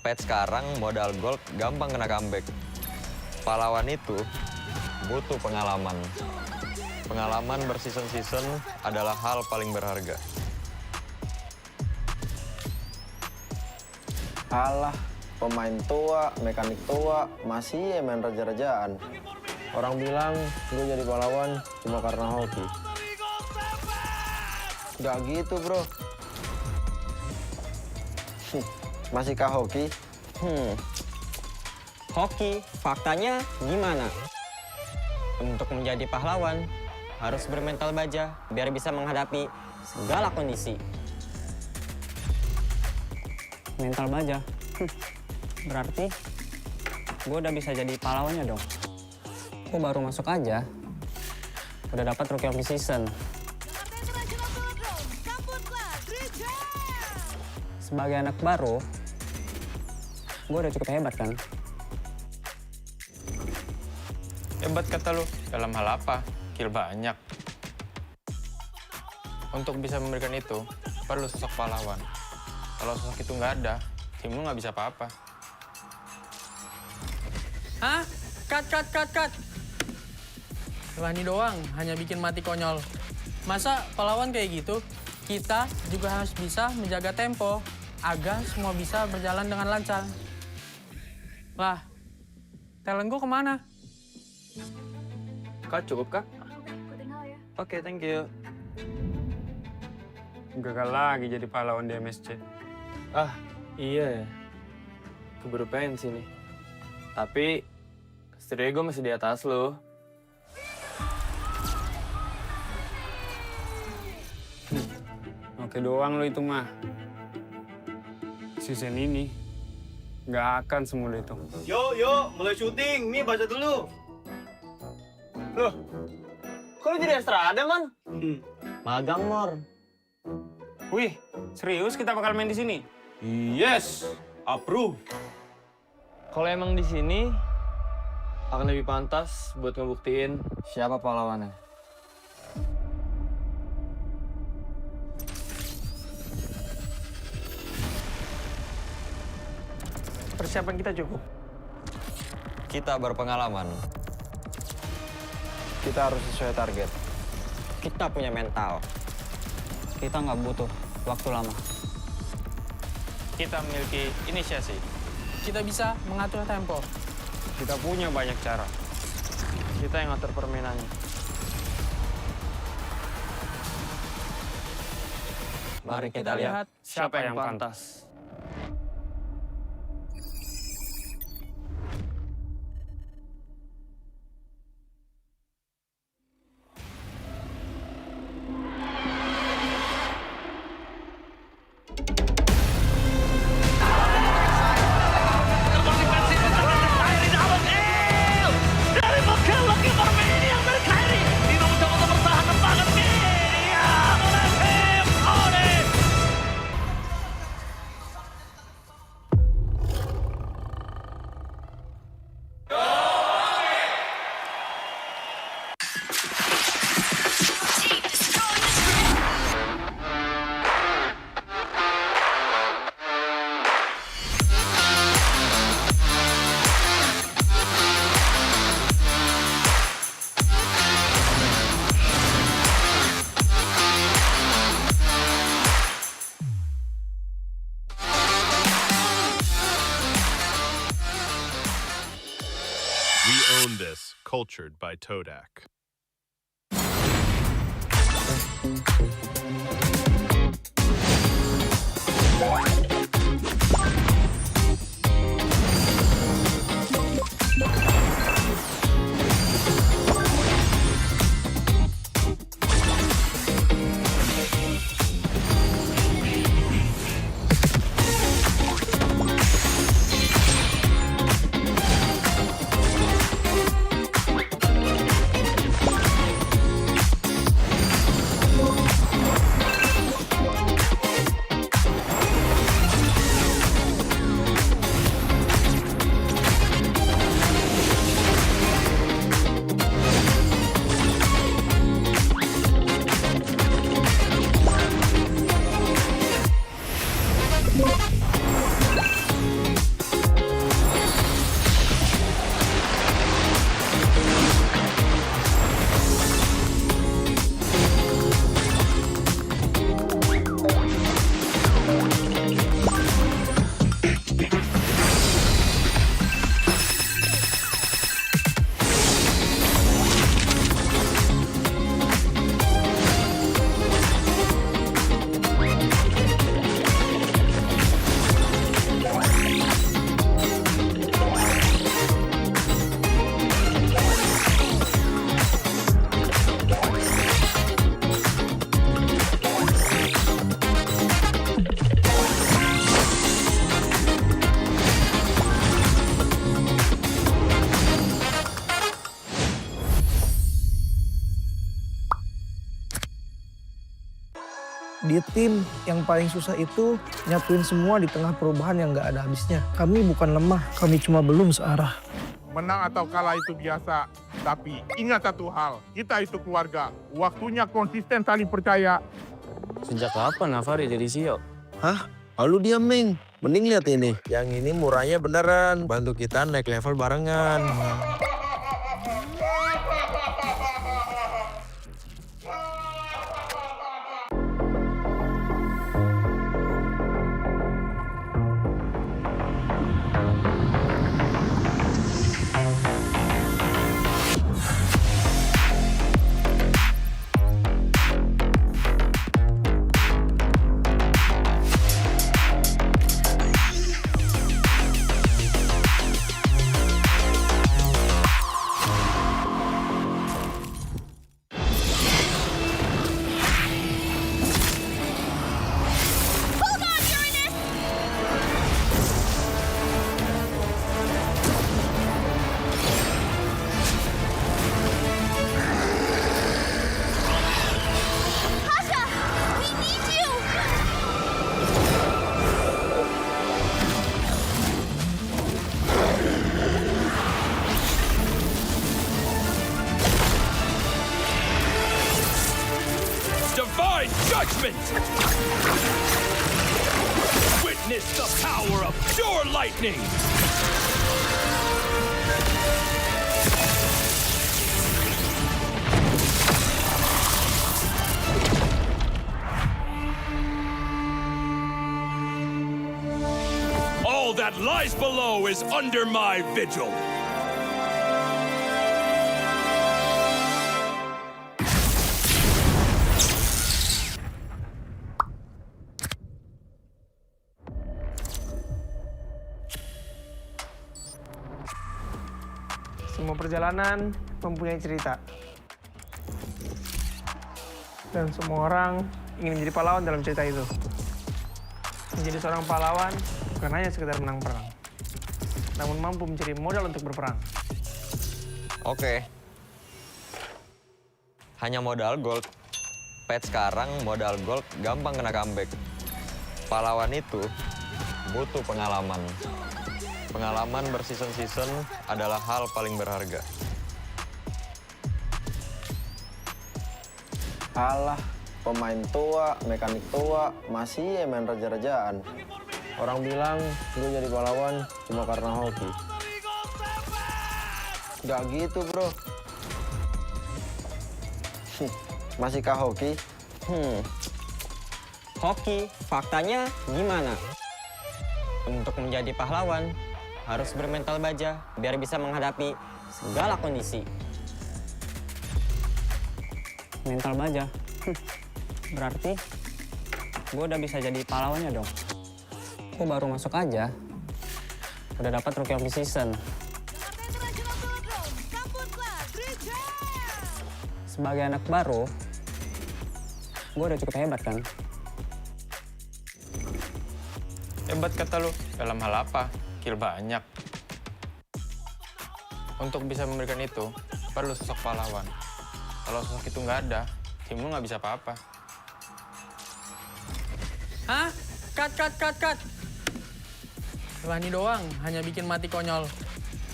Patch sekarang modal gold gampang kena comeback. Pahlawan itu butuh pengalaman. Pengalaman berseason-season adalah hal paling berharga. Alah, pemain tua, mekanik tua, masih ya main raja-rajaan. Orang bilang gue jadi pahlawan cuma karena hoki. Gak gitu, bro. Masihkah hoki? Hoki, faktanya gimana? Untuk menjadi pahlawan, harus bermental baja biar bisa menghadapi segala kondisi. Mental baja? Berarti gue udah bisa jadi pahlawannya dong. Gue baru masuk aja, udah dapat Rookie of the Season. Sebagai anak baru, gue udah cukup hebat kan? Hebat kata lu, dalam hal apa? Kill banyak. Untuk bisa memberikan itu, perlu sosok pahlawan. Kalau sosok itu nggak ada, tim lu nggak bisa apa-apa. Hah? Cut. Lani doang, hanya bikin mati konyol. Masa pahlawan kayak gitu? Kita juga harus bisa menjaga tempo agar semua bisa berjalan dengan lancar. Lah, talent gue kemana? Kak, cukup kak? Oke, thank you. Gagal lagi jadi pahlawan di MSC. Ah, iya ya. Keburu pensi nih. Tapi, setidaknya gue masih di atas lo. Oke doang lo itu mah. Season ini, nggak akan semudah itu. Yuk, mulai syuting. Mi, baca dulu. Loh, kok lu jadi Estrada, Man? Magang, Mor. Wih, serius kita bakal main di sini? Yes, approve. Kalau emang di sini, akan lebih pantas buat ngebuktiin Siapa pahlawannya? Persiapan kita cukup. Kita berpengalaman. Kita harus sesuai target. Kita punya mental. Kita nggak butuh waktu lama. Kita memiliki inisiasi. Kita bisa mengatur tempo. Kita punya banyak cara. Kita yang ngatur permainannya. Mari kita lihat siapa yang pantas. Dari MPL lagi bermain yang berkairi. Dino mencoba untuk bertahan tembakan kiri. Oleh tim Onyx. We own this, cultured by Todak. Di tim yang paling susah itu nyatuin semua di tengah perubahan yang nggak ada habisnya. Kami bukan lemah, kami cuma belum searah. Menang atau kalah itu biasa, tapi ingat satu hal, kita itu keluarga. Waktunya konsisten saling percaya. Sejak kapan Navari jadi CEO? Hah? Lalu dia Ming. Mending lihat ini. Yang ini murahnya beneran. Bantu kita naik level barengan. Divine judgment! Witness the power of pure lightning! All that lies below is under my vigil. Semua perjalanan mempunyai cerita. Dan semua orang ingin menjadi pahlawan dalam cerita itu. Menjadi seorang pahlawan bukan hanya sekedar menang perang, namun mampu mencari modal untuk berperang. Oke. Hanya modal gold. Pet sekarang modal gold gampang kena comeback. Pahlawan itu butuh pengalaman. Pengalaman berseason-season adalah hal paling berharga. Alah, pemain tua, mekanik tua, masih main raja-rajaan. Orang bilang gue jadi pahlawan cuma karena hoki. Gak gitu, bro. Masihkah hoki? Hoki, faktanya gimana? Untuk menjadi pahlawan, harus bermental baja biar bisa menghadapi segala kondisi. Mental baja? Berarti gue udah bisa jadi pahlawannya dong. Gue baru masuk aja, udah dapat Rookie of the Season. Sebagai anak baru, gue udah cukup hebat kan? Hebat kata lu, dalam hal apa? Kill banyak. Untuk bisa memberikan itu, perlu sosok pahlawan. Kalau sosok itu nggak ada, tim lu nggak bisa apa-apa. Hah? Cut. Lani doang, hanya bikin mati konyol.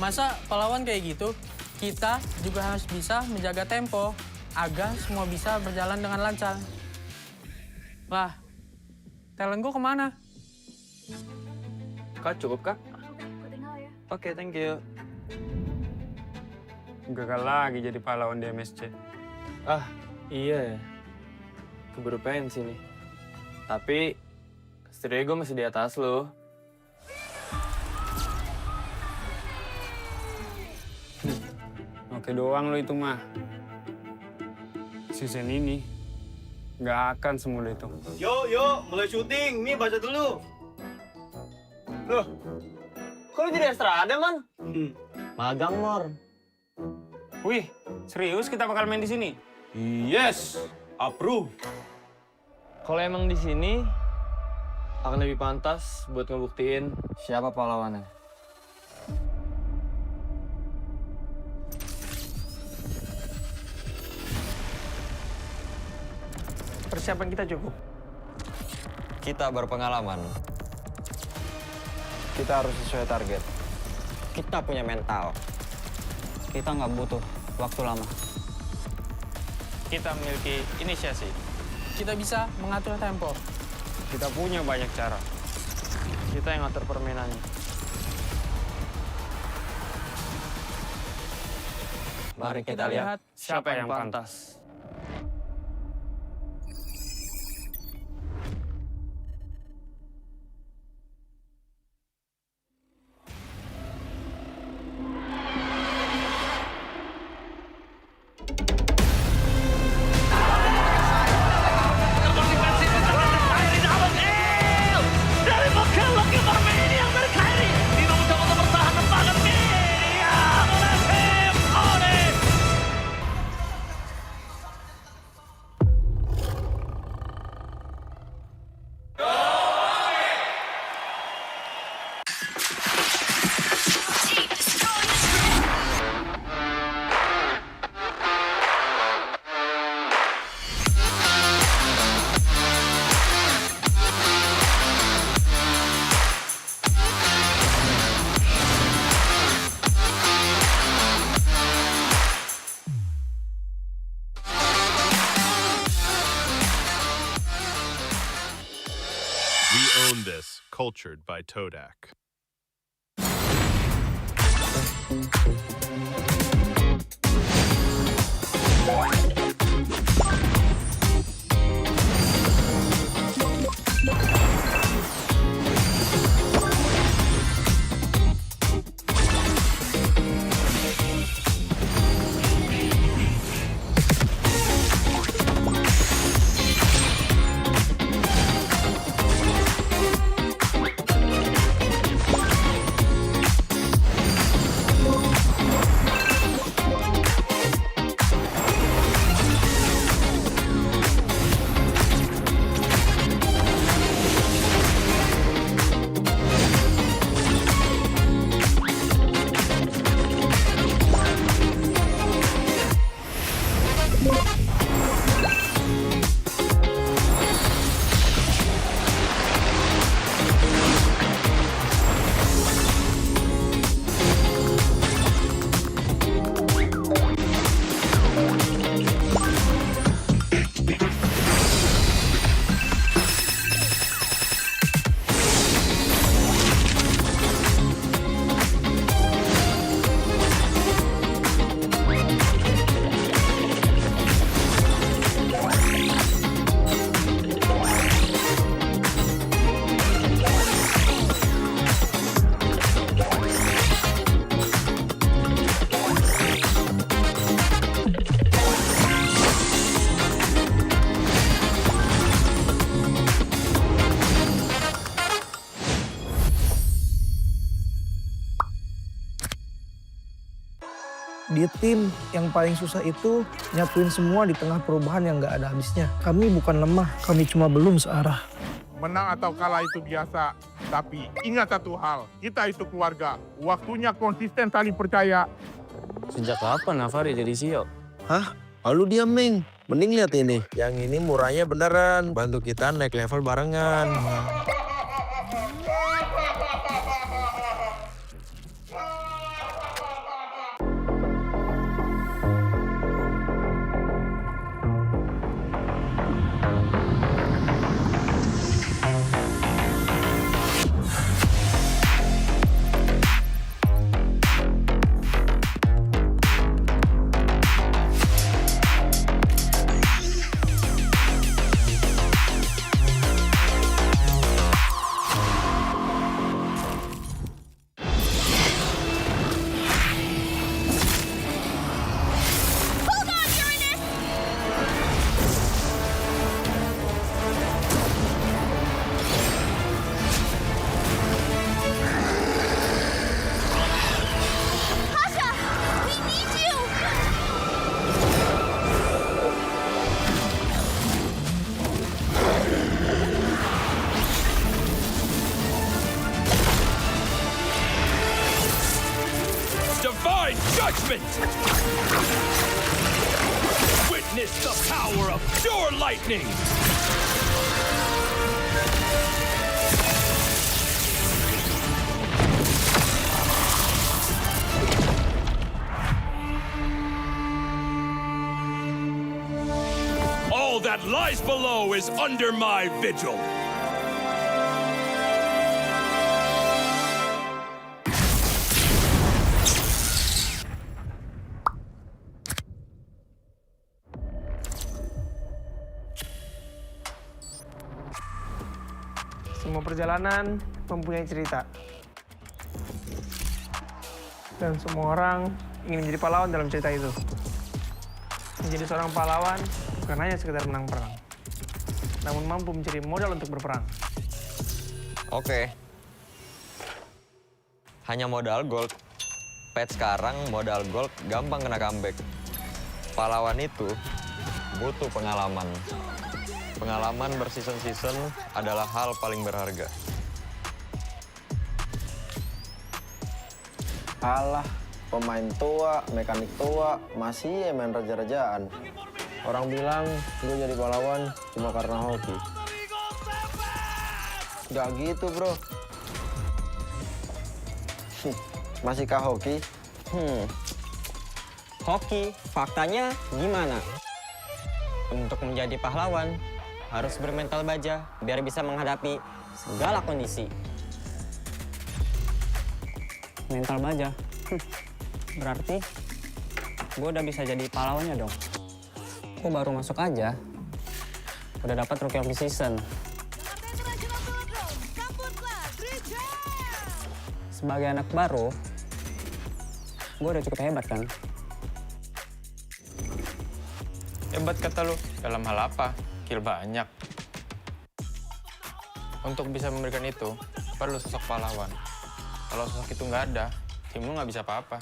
Masa pahlawan kayak gitu? Kita juga harus bisa menjaga tempo agar semua bisa berjalan dengan lancar. Lah, talent gue kemana? Kak, cukup, Kak? Oke, thank you. Gagal lagi jadi pahlawan di MSC. Ah, iya ya. Keburu pensi nih. Tapi, setidaknya gue masih di atas lo. Oke doang lo itu mah. Season ini, nggak akan semudah itu. Yuk, mulai syuting. Mi, baca dulu. Loh, kok lu jadi Estrada, Man? Magang, Mor. Wih, serius kita bakal main di sini? Yes, approve. Kalau emang di sini, akan lebih pantas buat ngebuktiin Siapa pahlawannya? Persiapan kita cukup. Kita berpengalaman. Kita harus sesuai target. Kita punya mental. Kita nggak butuh waktu lama. Kita memiliki inisiasi. Kita bisa mengatur tempo. Kita punya banyak cara. Kita yang ngatur permainannya. Mari kita lihat siapa yang pantas. Cultured by Todak. Di tim yang paling susah itu nyatuin semua di tengah perubahan yang nggak ada habisnya. Kami bukan lemah, kami cuma belum searah. Menang atau kalah itu biasa, tapi ingat satu hal, kita itu keluarga. Waktunya konsisten saling percaya. Sejak kapan Navari jadi CEO? Hah? Lalu dia Ming. Mending lihat ini. Yang ini murahnya beneran. Bantu kita naik level barengan. Divine judgment! Witness the power of pure lightning! All that lies below is under my vigil. Semua perjalanan mempunyai cerita. Dan semua orang ingin menjadi pahlawan dalam cerita itu. Menjadi seorang pahlawan bukan hanya sekedar menang perang, namun mampu mencari modal untuk berperang. Oke. Hanya modal gold. Pet sekarang modal gold gampang kena comeback. Pahlawan itu butuh pengalaman. Pengalaman berseason-season adalah hal paling berharga. Alah, pemain tua, mekanik tua, masih main raja-rajaan. Orang bilang gue jadi pahlawan cuma karena hoki. Gak gitu, bro. Masihkah hoki? Hoki, faktanya gimana? Untuk menjadi pahlawan, harus bermental baja biar bisa menghadapi segala kondisi. Mental baja? Berarti gue udah bisa jadi pahlawannya dong. Gue baru masuk aja, udah dapat Rookie of the Season. Sebagai anak baru, gue udah cukup hebat kan? Hebat kata lu, dalam hal apa? Kill banyak. Untuk bisa memberikan itu, perlu sosok pahlawan. Kalau sosok itu nggak ada, tim lu nggak bisa apa-apa.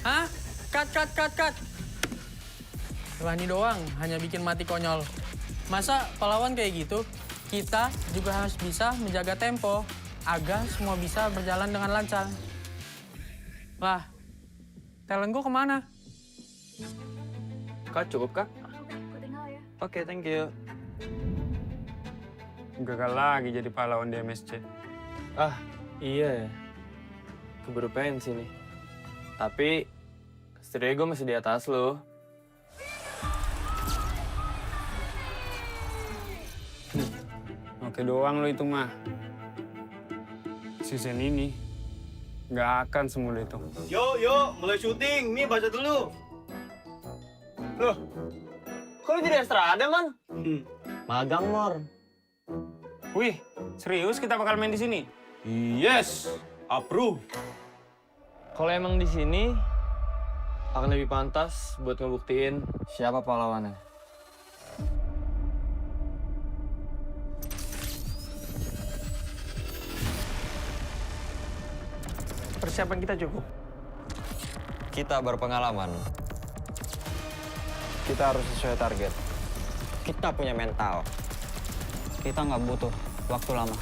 Hah? Cut. Lani doang, hanya bikin mati konyol. Masa pahlawan kayak gitu? Kita juga harus bisa menjaga tempo agar semua bisa berjalan dengan lancar. Lah, talent gue kemana? Kak, cukup kak? Oke, thank you. Gagal lagi jadi pahlawan di MSC. Ah, iya ya. Keburu pensi nih. Tapi, setidaknya gue masih di atas lo. Oke doang lo itu mah. Season ini nggak akan semudah itu. Yo, mulai syuting. Nih, baca dulu. Loh, kok lo jadi Estrada, Man? Magang, Mor. Wih, serius kita bakal main di sini? Yes, approve. Kalau emang di sini, akan lebih pantas buat ngebuktiin Siapa pahlawannya? Persiapan kita cukup. Kita berpengalaman. Kita harus sesuai target. Kita punya mental. Kita nggak butuh waktu lama.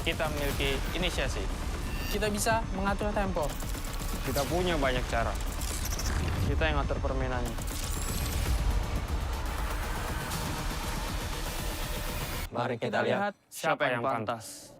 Kita memiliki inisiasi. Kita bisa mengatur tempo. Kita punya banyak cara. Kita yang ngatur permainannya. Mari kita lihat siapa yang pantas.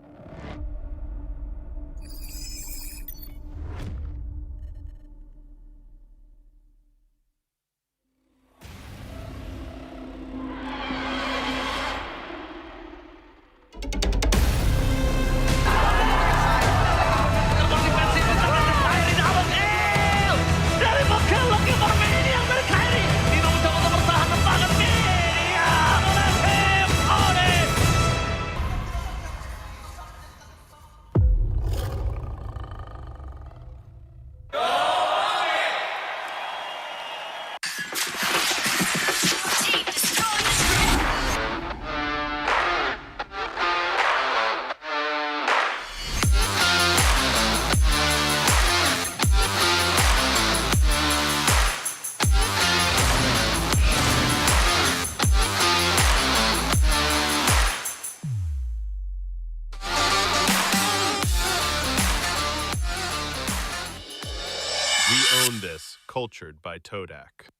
We own this, cultured by Todak.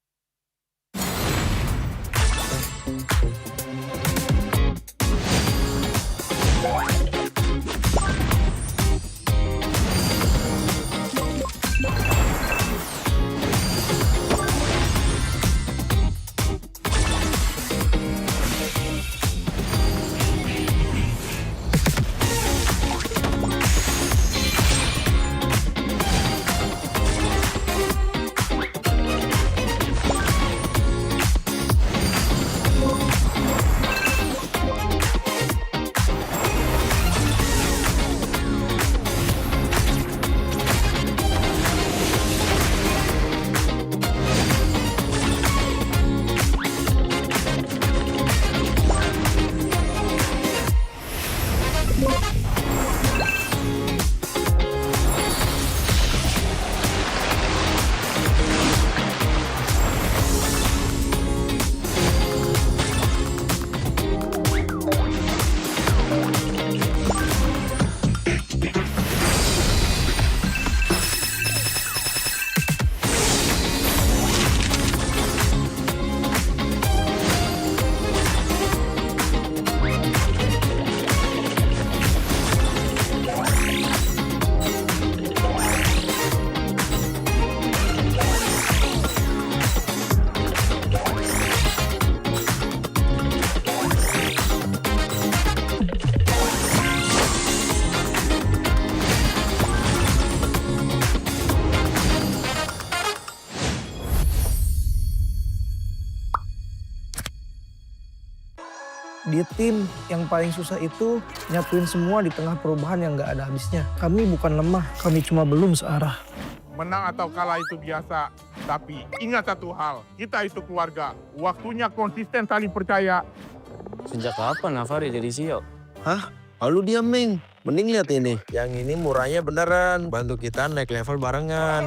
di tim yang paling susah itu nyatuin semua di tengah perubahan yang nggak ada habisnya. Kami bukan lemah, kami cuma belum searah. Menang atau kalah itu biasa, tapi ingat satu hal, kita itu keluarga. Waktunya konsisten saling percaya. Sejak kapan Navari jadi CEO? Hah? Lalu dia Ming. Mending lihat ini. Yang ini murahnya beneran. Bantu kita naik level barengan.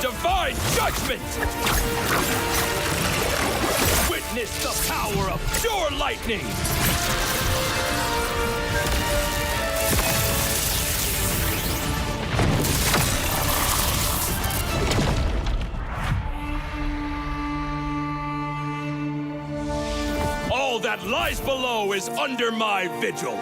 Divine judgment! Witness the power of pure lightning! All that lies below is under my vigil.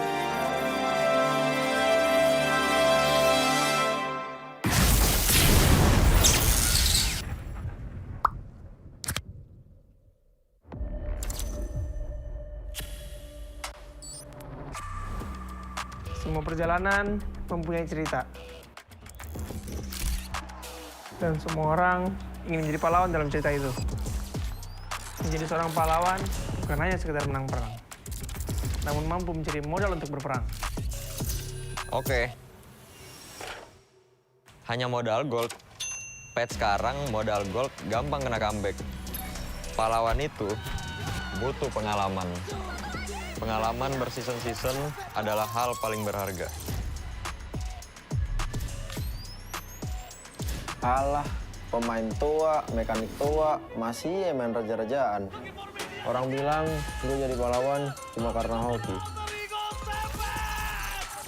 Semua perjalanan mempunyai cerita. Dan semua orang ingin menjadi pahlawan dalam cerita itu. Menjadi seorang pahlawan bukan hanya sekedar menang perang, namun mampu mencari modal untuk berperang. Oke. Hanya modal gold. Pet sekarang modal gold gampang kena comeback. Pahlawan itu butuh pengalaman. Pengalaman berseason-season adalah hal paling berharga. Alah, pemain tua, mekanik tua, masih main raja-rajaan. Orang bilang gue jadi pahlawan cuma karena hoki.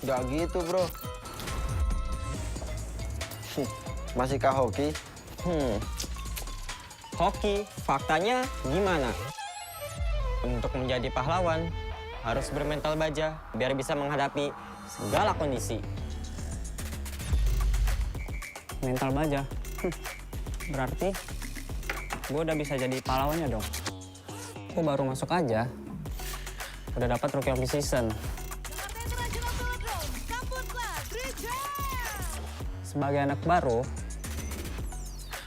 Gak gitu, bro. Masihkah hoki? Hoki, faktanya gimana? Untuk menjadi pahlawan, harus bermental baja biar bisa menghadapi segala kondisi. Mental baja? Berarti gue udah bisa jadi pahlawannya dong. Gue baru masuk aja, udah dapat Rookie of the Season. Sebagai anak baru,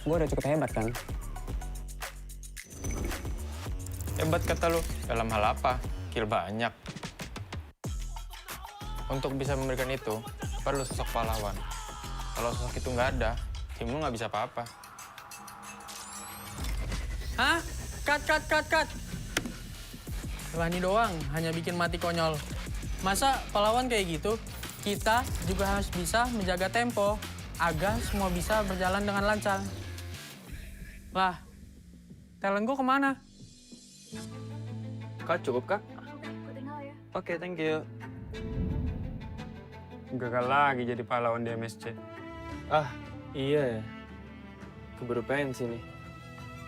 gue udah cukup hebat kan? Hebat kata lu, dalam hal apa? Kill banyak. Untuk bisa memberikan itu, perlu sosok pahlawan. Kalau sosok itu nggak ada, tim lu nggak bisa apa-apa. Hah? Cut. Lani doang, hanya bikin mati konyol. Masa pahlawan kayak gitu? Kita juga harus bisa menjaga tempo, agar semua bisa berjalan dengan lancar. Lah, talent gue kemana? Kak, cukup kak? Oke, thank you. Gagal lagi jadi pahlawan di MSC. Ah, iya ya. Keburu pensi nih.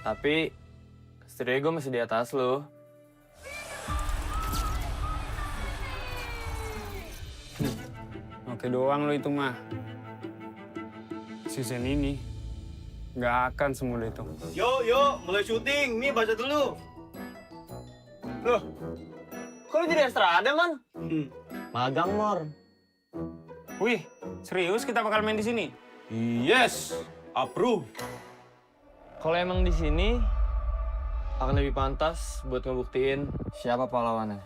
Tapi, setidaknya gue masih di atas lo. Oke doang lo itu mah. Season ini, nggak akan semudah itu. Yuk, mulai syuting. Nih, baca dulu. Loh, kok lu jadi Estrada, Man? Magang, Mor. Wih, serius kita bakal main di sini? Yes, approve. Kalau emang di sini, akan lebih pantas buat ngebuktiin Siapa pahlawannya?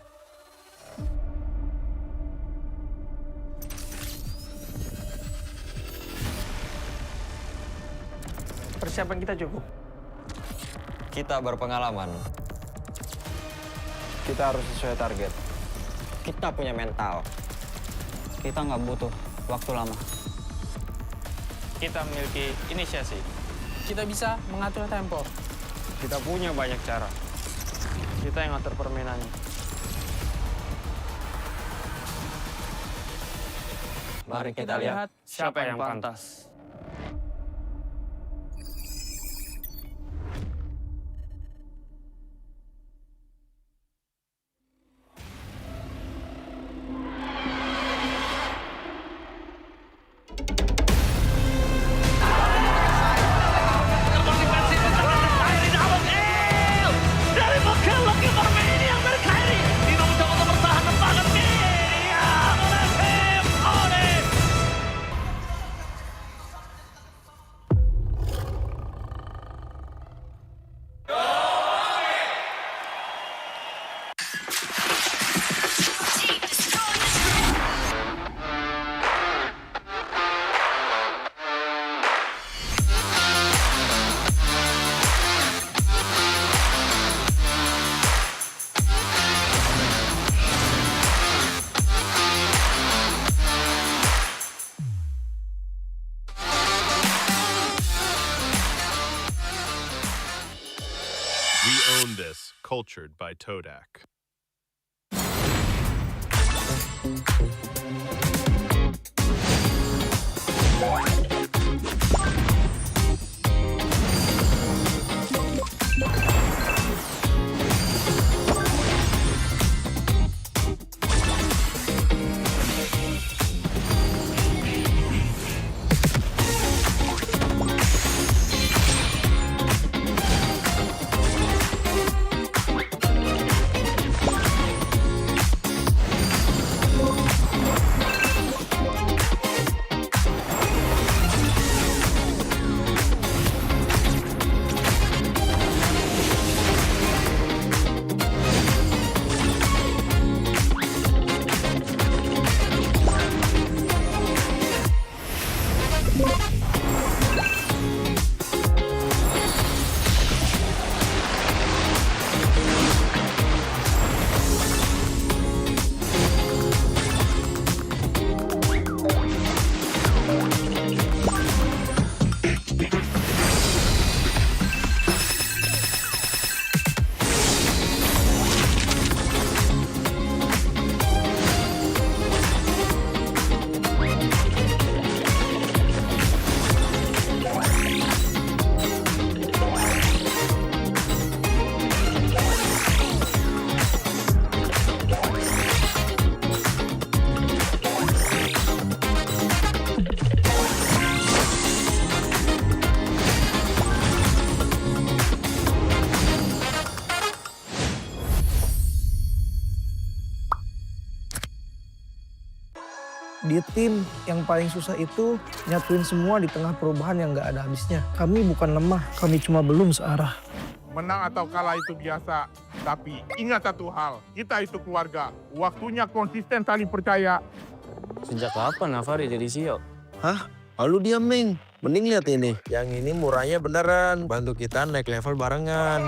Persiapan kita cukup. Kita berpengalaman. Kita harus sesuai target. Kita punya mental. Kita nggak butuh waktu lama. Kita memiliki inisiasi. Kita bisa mengatur tempo. Kita punya banyak cara. Kita yang ngatur permainannya. Mari kita lihat siapa yang pantas. We own this, cultured by Todak. Di tim yang paling susah itu nyatuin semua di tengah perubahan yang nggak ada habisnya. Kami bukan lemah, kami cuma belum searah. Menang atau kalah itu biasa, tapi ingat satu hal, kita itu keluarga. Waktunya konsisten saling percaya. Sejak kapan Navari jadi CEO? Hah? Lalu dia Ming. Mending lihat ini. Yang ini murahnya beneran. Bantu kita naik level barengan.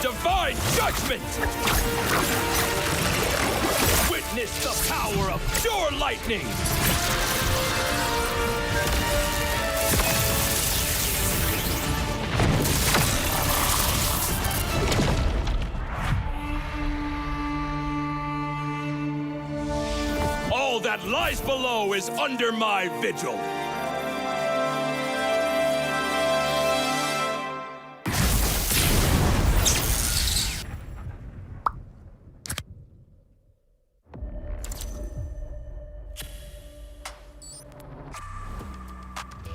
Divine judgment! Witness the power of pure lightning! All that lies below is under my vigil.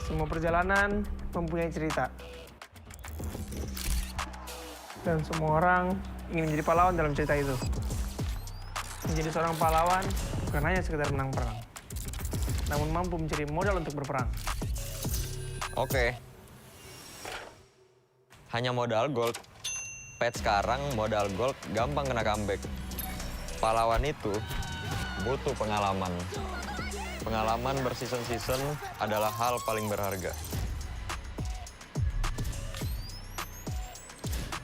Semua perjalanan mempunyai cerita. Dan semua orang ingin menjadi pahlawan dalam cerita itu. Menjadi seorang pahlawan bukan hanya sekedar menang perang, namun mampu mencari modal untuk berperang. Oke. Hanya modal gold. Patch sekarang modal gold gampang kena comeback. Pahlawan itu butuh pengalaman. Pengalaman berseason-season adalah hal paling berharga.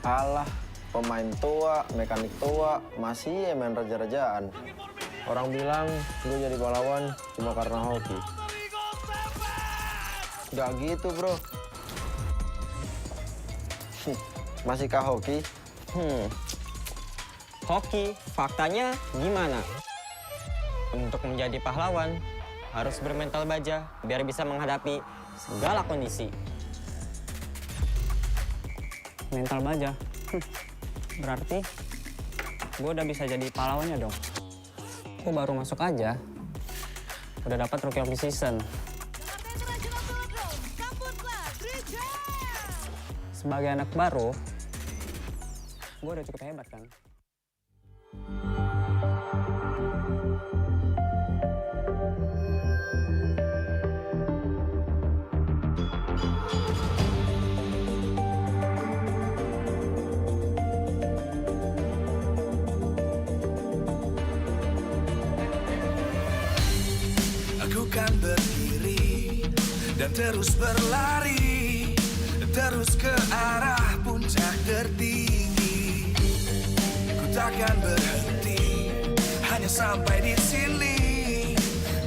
Alah, pemain tua, mekanik tua, masih main raja-rajaan. Orang bilang gue jadi pahlawan cuma karena hoki. Gak gitu, bro. Masihkah hoki? Hoki, faktanya gimana? Untuk menjadi pahlawan, harus bermental baja biar bisa menghadapi segala kondisi. Mental baja? Berarti gue udah bisa jadi pahlawannya dong. Gue baru masuk aja, udah dapat Rookie of the Season. Sebagai anak baru, gue udah cukup hebat kan? Aku kan berdiri dan terus berlari, terus ke arah puncak tertinggi. Ku takkan berhenti, hanya sampai di sini.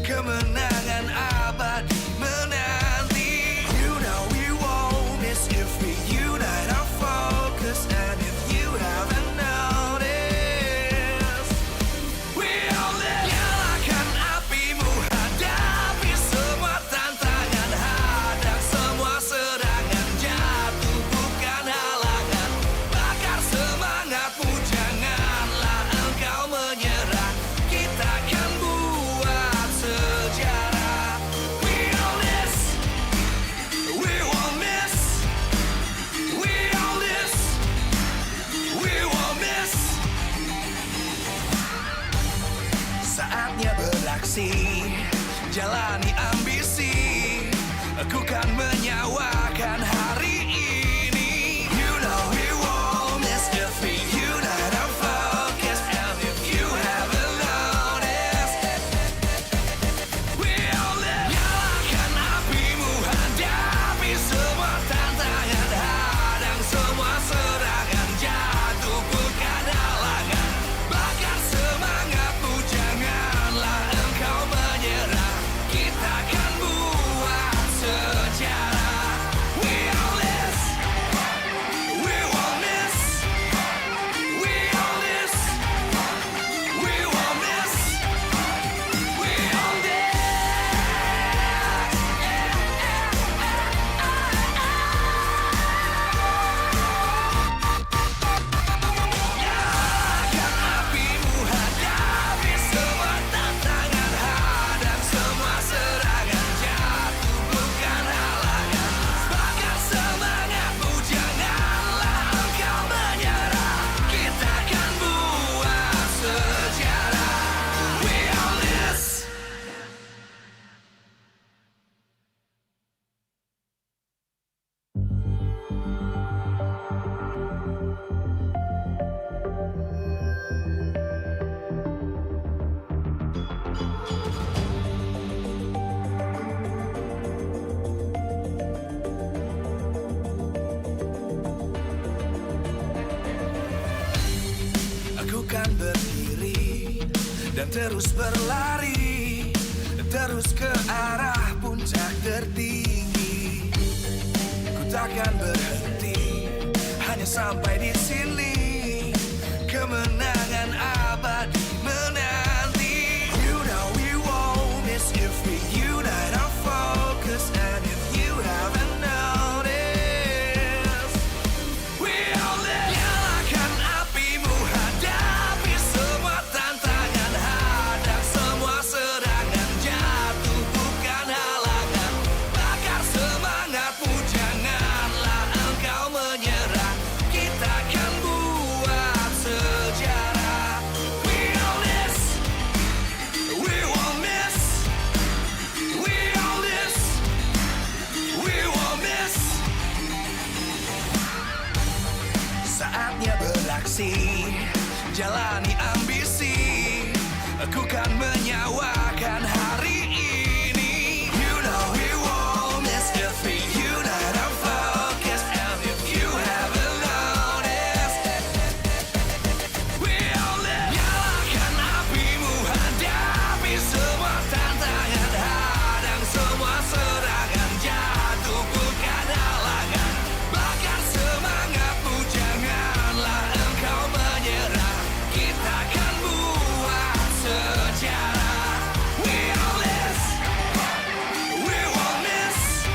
Kemenangan abadi menanti. You know we won't miss if we unite our focus. And if you haven't noticed, we all live. Nyalakan apimu, hadapi semua tantangan, hadang semua serangan, jatuh bukan halangan. Bakar semangatmu, janganlah engkau menyerah. Kita akan buat sejarah. We all this, we won't miss. We all this, we won't miss. Saatnya beraksi, jalani ambisi. Aku kan menyawakan hari ini. You know we won't miss if we unite our focus. And if you haven't noticed, we all live. Nyalakan apimu, hadapi semua tantangan, hadang semua serangan, jatuh bukan halangan. Bakar semangatmu, janganlah engkau menyerah. Kita akan buat sejarah. We all this, we won't miss. We all this, we won't miss. We all this. Nyalakan apimu, hadapi semua tantangan, hadang semua serangan, jatuh bukan halangan. Bakar semangatmu, janganlah engkau menyerah. Kita akan buat sejarah. We all this. Aku kan berdiri dan terus berlari, terus ke arah puncak puncak tertinggi. Ku takkan berhenti, hanya sampai di sini. Kemenangan abadi menanti. You know we won't miss if we unite our focus. And if you haven't noticed, we only nyalakan apimu, hadapi semua tantangan, hadang semua serangan, jatuh bukan halangan, bakar semangatmu, janganlah engkau menyerah, kita akan buat sejarah. We all this, we won't miss, we all this, we won't miss. Saatnya beraksi, jalani ambisi, aku kan menyawakan hari ini. You know we won't miss if we unite our focus. And if you haven't noticed, we only nyalakan apimu, hadapi semua tantangan, hadang semua serangan, jatuh bukan halangan, bakar semangatmu, janganlah engkau menyerah, kita akan buat sejarah. We all this, we won't miss,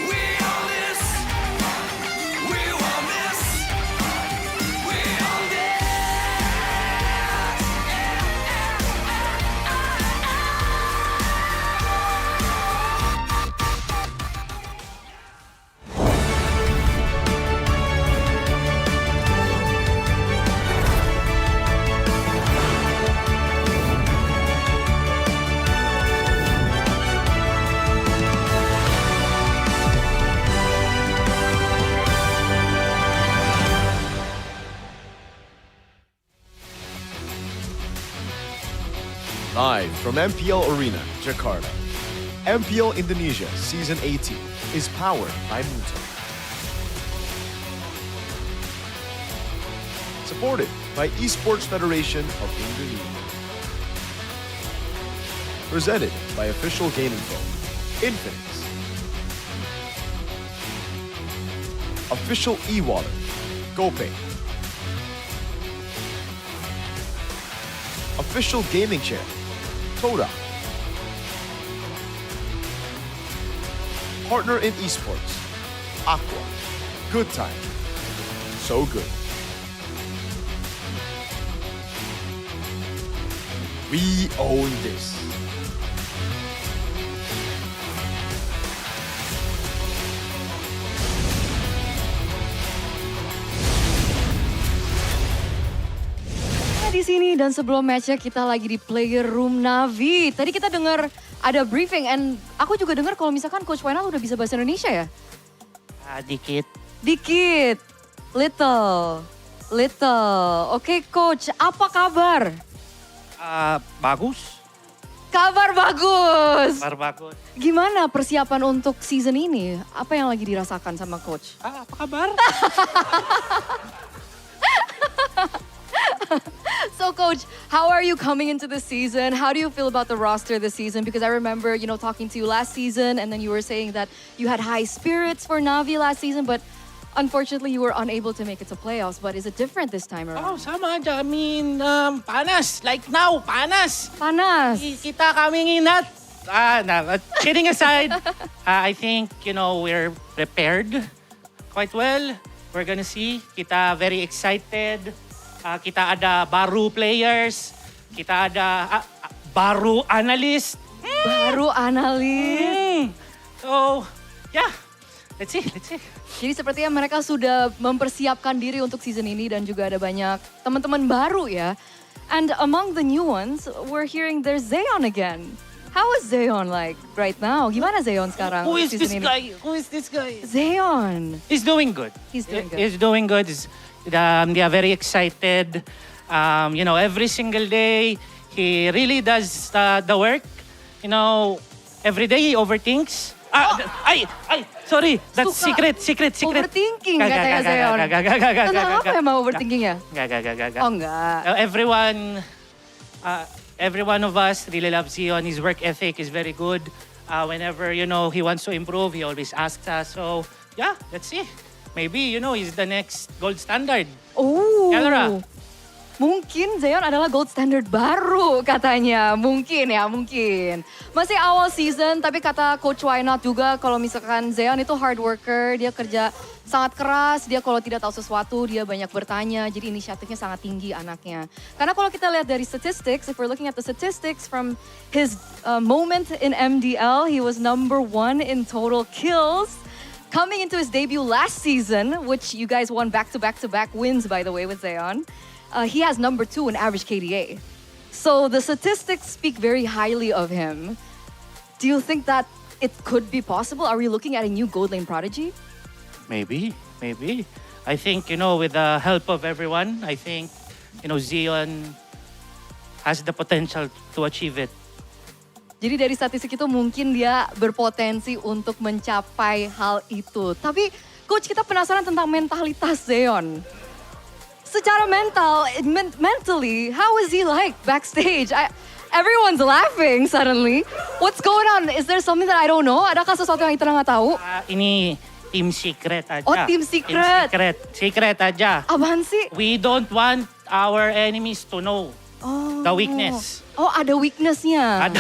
we all this, we won't miss, we all this. Live from MPL Arena, Jakarta. MPL Indonesia Season 18 is powered by Muto. Supported by Esports Federation of Indonesia. Presented by official gaming phone, Infinix. Official e-wallet, GoPay. Official gaming chair, Toda. Partner in esports, Aqua. Good time. So good. We own this. Di sini dan sebelum matchnya kita lagi di player room Navi. Tadi kita dengar ada briefing and aku juga dengar kalau misalkan Coach Wainal udah bisa bahasa Indonesia ya? Dikit. Dikit. Little. Oke Coach, apa kabar? Bagus. Kabar bagus. Kabar bagus. Gimana persiapan untuk season ini? Apa yang lagi dirasakan sama Coach? Apa kabar? So Coach, how are you coming into the season? How do you feel about the roster this season? Because I remember, talking to you last season and then you were saying that you had high spirits for Navi last season, but unfortunately you were unable to make it to playoffs. But is it different this time around? Oh, sama aja. I mean, panas. Like now, panas. Panas. Kita coming in that. No, kidding aside, I think, we're prepared quite well. We're gonna see. Kita very excited. Kita ada baru players, kita ada baru analis. Baru analis. So, yeah, let's see. Jadi sepertinya mereka sudah mempersiapkan diri untuk season ini dan juga ada banyak teman-teman baru ya. And among the new ones, we're hearing there's Zeon again. How is Zeon like right now? Gimana Zeon sekarang? Who is season this ini? guy? Who is this guy? Zeon. He's doing good. He's doing good. He's doing good. They are very excited. Every single day, he really does the work. Every day he overthinks. Sorry, that's secret. Overthinking katanya Zeon. Kenapa emang overthinking ya? Gak. Oh enggak. Every one of us really loves Zeon. His work ethic is very good. Whenever, he wants to improve, he always asks us. So, yeah, let's see. Maybe, he's the next gold standard. Oh. Kelra. Mungkin Zion adalah gold standard baru katanya. Mungkin ya, mungkin. Masih awal season, tapi kata Coach Wynot juga kalau misalkan Zion itu hard worker, dia kerja sangat keras, dia kalau tidak tahu sesuatu, dia banyak bertanya, jadi inisiatifnya sangat tinggi anaknya. Karena kalau kita lihat dari statistics, if we're looking at the statistics from his moment in MDL, he was #1 in total kills. Coming into his debut last season, which you guys won back-to-back wins by the way with Zion. He has #2 in average KDA. So the statistics speak very highly of him. Do you think that it could be possible? Are we looking at a new gold lane prodigy? Maybe. I think, with the help of everyone, I think, Zion has the potential to achieve it. Jadi dari statistik itu mungkin dia berpotensi untuk mencapai hal itu. Tapi Coach, kita penasaran tentang mentalitas Zion. Secara mentally, how is he like backstage? Everyone's laughing suddenly. What's going on? Is there something that I don't know? Adakah sesuatu yang kita nggak tahu? Ini team secret aja. Oh, team secret. Secret aja. Apaan sih? We don't want our enemies to know the weakness. Oh, ada weaknessnya. Ada.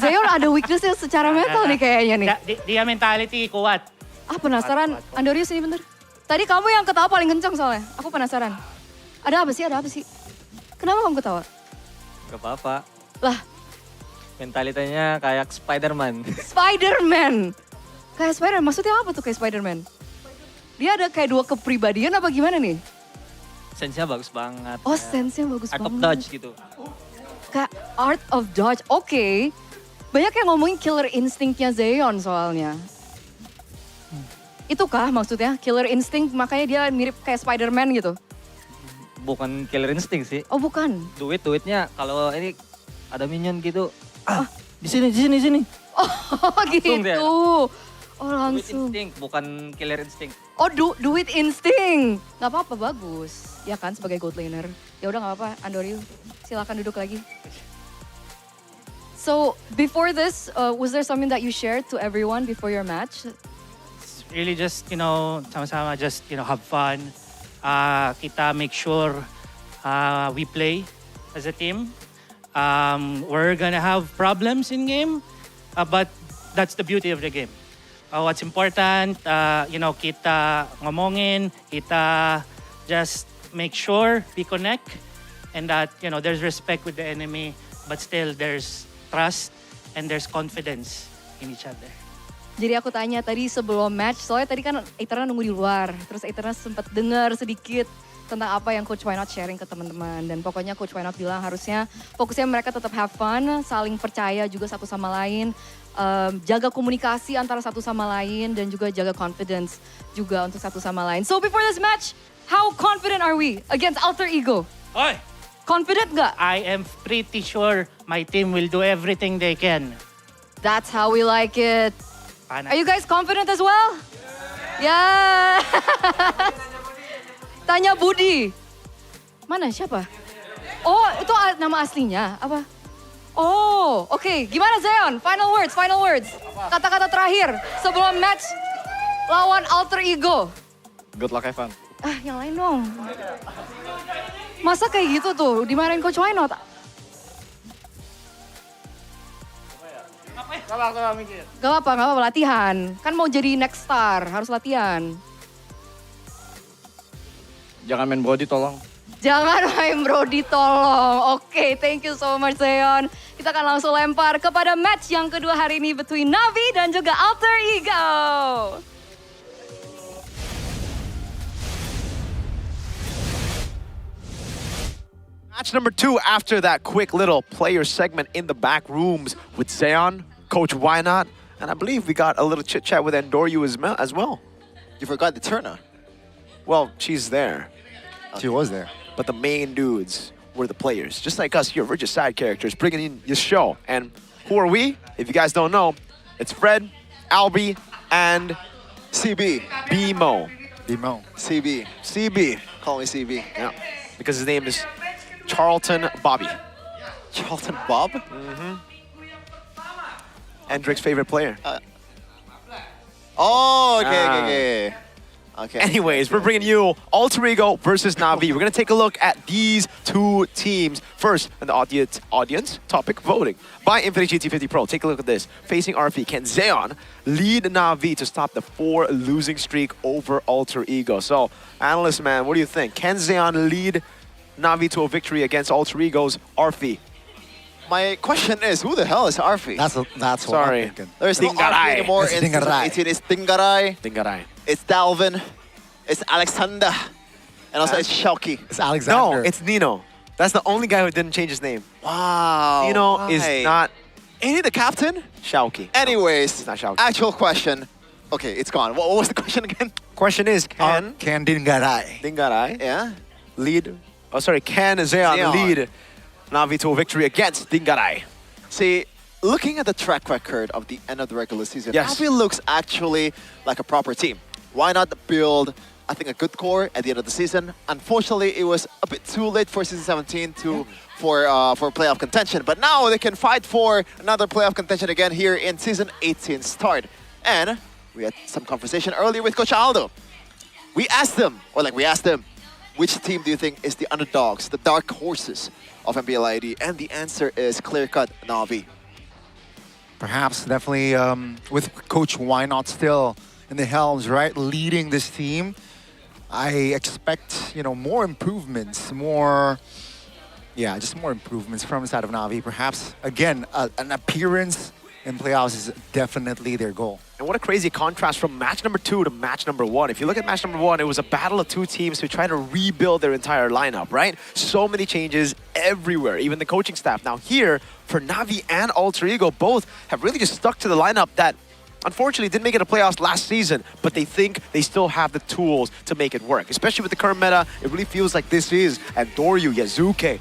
Zion ada weaknessnya secara mental nih kayaknya nih. Dia mentality kuat. Penasaran. Andorius ini bentar. Tadi kamu yang ketawa paling kencang soalnya. Aku penasaran. Ada apa sih? Kenapa kamu ketawa? Gak apa-apa. Lah. Mentalitasnya kayak Spider-Man. Spider-Man? Kayak Spider-Man? Maksudnya apa tuh kayak Spider-Man? Dia ada kayak 2 kepribadian apa gimana nih? Sense-nya bagus banget. Oh, sense-nya bagus Art banget. of Dodge gitu. Kayak Art of Dodge, oke. Banyak yang ngomongin killer instinct-nya Zion soalnya. Itukah maksudnya? Killer instinct makanya dia mirip kayak Spider-Man gitu? Bukan killer instinct sih. Oh bukan? Duitnya kalau ini ada minion gitu. Di sini. Oh gitu. Dia. Oh Duit langsung. instinct, bukan killer instinct. Oh duit instinct. Gak apa-apa, bagus. Ya kan sebagai gold laner. Ya udah gak apa-apa, Andoriu. Silakan duduk lagi. So before this, was there something that you shared to everyone before your match? Really just, sama-sama just, have fun. Kita make sure we play as a team. We're gonna have problems in game, but that's the beauty of the game. What's important, kita ngomongin, kita just make sure we connect and that, there's respect with the enemy, but still there's trust and there's confidence in each other. Jadi aku tanya tadi sebelum match, soalnya tadi kan Eterna nunggu di luar. Terus Eterna sempat dengar sedikit tentang apa yang Coach Wynot sharing ke teman-teman. Dan pokoknya Coach Wynot bilang harusnya fokusnya mereka tetap have fun, saling percaya juga satu sama lain. Jaga komunikasi antara satu sama lain dan juga jaga confidence juga untuk satu sama lain. So before this match, how confident are we against Alter Ego? Oi! Confident gak? I am pretty sure my team will do everything they can. That's how we like it. Are you guys confident as well? Yeah. Tanya Budi. Mana siapa? Oh, itu nama aslinya apa? Oh, oke. Gimana Zion? Final words. Kata-kata terakhir sebelum match lawan Alter Ego. Good luck, Evan. Yang lain dong. Masa kayak gitu tuh dimarahin Coach Wynot? Gak apa-apa, latihan. Kan mau jadi next star, harus latihan. Jangan main Brody, tolong. Jangan main Brody, tolong. Oke, thank you so much, Zion. Kita akan langsung lempar kepada match yang kedua hari ini between Navi dan juga Alter Ego. Match number 2 after that quick little player segment in the back rooms with Zion, Coach Wynot, and I believe we got a little chit chat with Andoriu as well. You forgot the Turner. Well, she's there. She was there. But the main dudes were the players. Just like us here, we're just side characters bringing in your show. And who are we? If you guys don't know, it's Fred, Albie, and CB. BMO. BMO. CB. CB. Call me CB. Yeah, because his name is Charlton Bobby. Charlton Bob? Mm-hmm. Endrick's favorite player. Oh, okay. Anyways, we're bringing you Alter Ego versus Na'Vi. We're going to take a look at these two teams. First, in the audience topic voting by Infinity GT50 Pro. Take a look at this. Facing RP, can Zeon lead Na'Vi to stop the 4 losing streak over Alter Ego? So, analyst man, what do you think? Can Zeon lead Na'Vi to a victory against Alter Ego's RP? My question is, who the hell is Arfi? That's what I'm thinking. There's no Arfi anymore in season 18. It's Tinggarai. It's Dalvin. It's Alexander. And also it's Shalky. It's Alexander. No, it's Nino. That's the only guy who didn't change his name. Wow. Nino is not... Ain't he the captain? Shalky. Anyways, it's not Shalky. Actual question. Okay, it's gone. What was the question again? Question is, can Tinggarai yeah, lead... Oh, sorry, can Zeon lead Na'Vi to a victory against Tinggarai? See, looking at the track record of the end of the regular season, yes, Na'Vi looks actually like a proper team. Why not build, I think, a good core at the end of the season? Unfortunately, it was a bit too late for season 17 for playoff contention. But now they can fight for another playoff contention again here in season 18 start. And we had some conversation earlier with Coach Aldo. We asked them, which team do you think is the underdogs, the dark horses of MPL ID? And the answer is clear-cut, Na'Vi. Perhaps, definitely, with Coach Why Not still in the helms, right, leading this team, I expect, more improvements, just more improvements from the side of Na'Vi. Perhaps, again, an appearance in playoffs is definitely their goal. And what a crazy contrast from match number 2 to match number 1. If you look at match number 1, it was a battle of two teams who tried to rebuild their entire lineup, right? So many changes everywhere, even the coaching staff. Now here, for Na'Vi and Alter Ego, both have really just stuck to the lineup that unfortunately didn't make it to playoffs last season, but they think they still have the tools to make it work. Especially with the current meta, it really feels like this is Andoryu, Yazuke,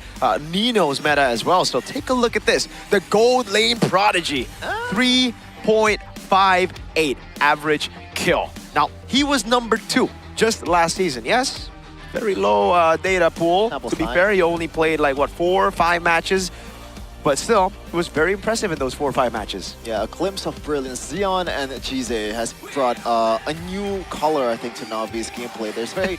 Nino's meta as well. So take a look at this. The Gold Lane Prodigy, 3.58 average kill. Now, he was number 2 just last season, yes? Very low data pool. To be fair, he only played 4 or 5 matches. But still, it was very impressive in those 4 or 5 matches. Yeah, a glimpse of brilliance. Zeon and Jize has brought a new color, I think, to Na'Vi's gameplay. There's very...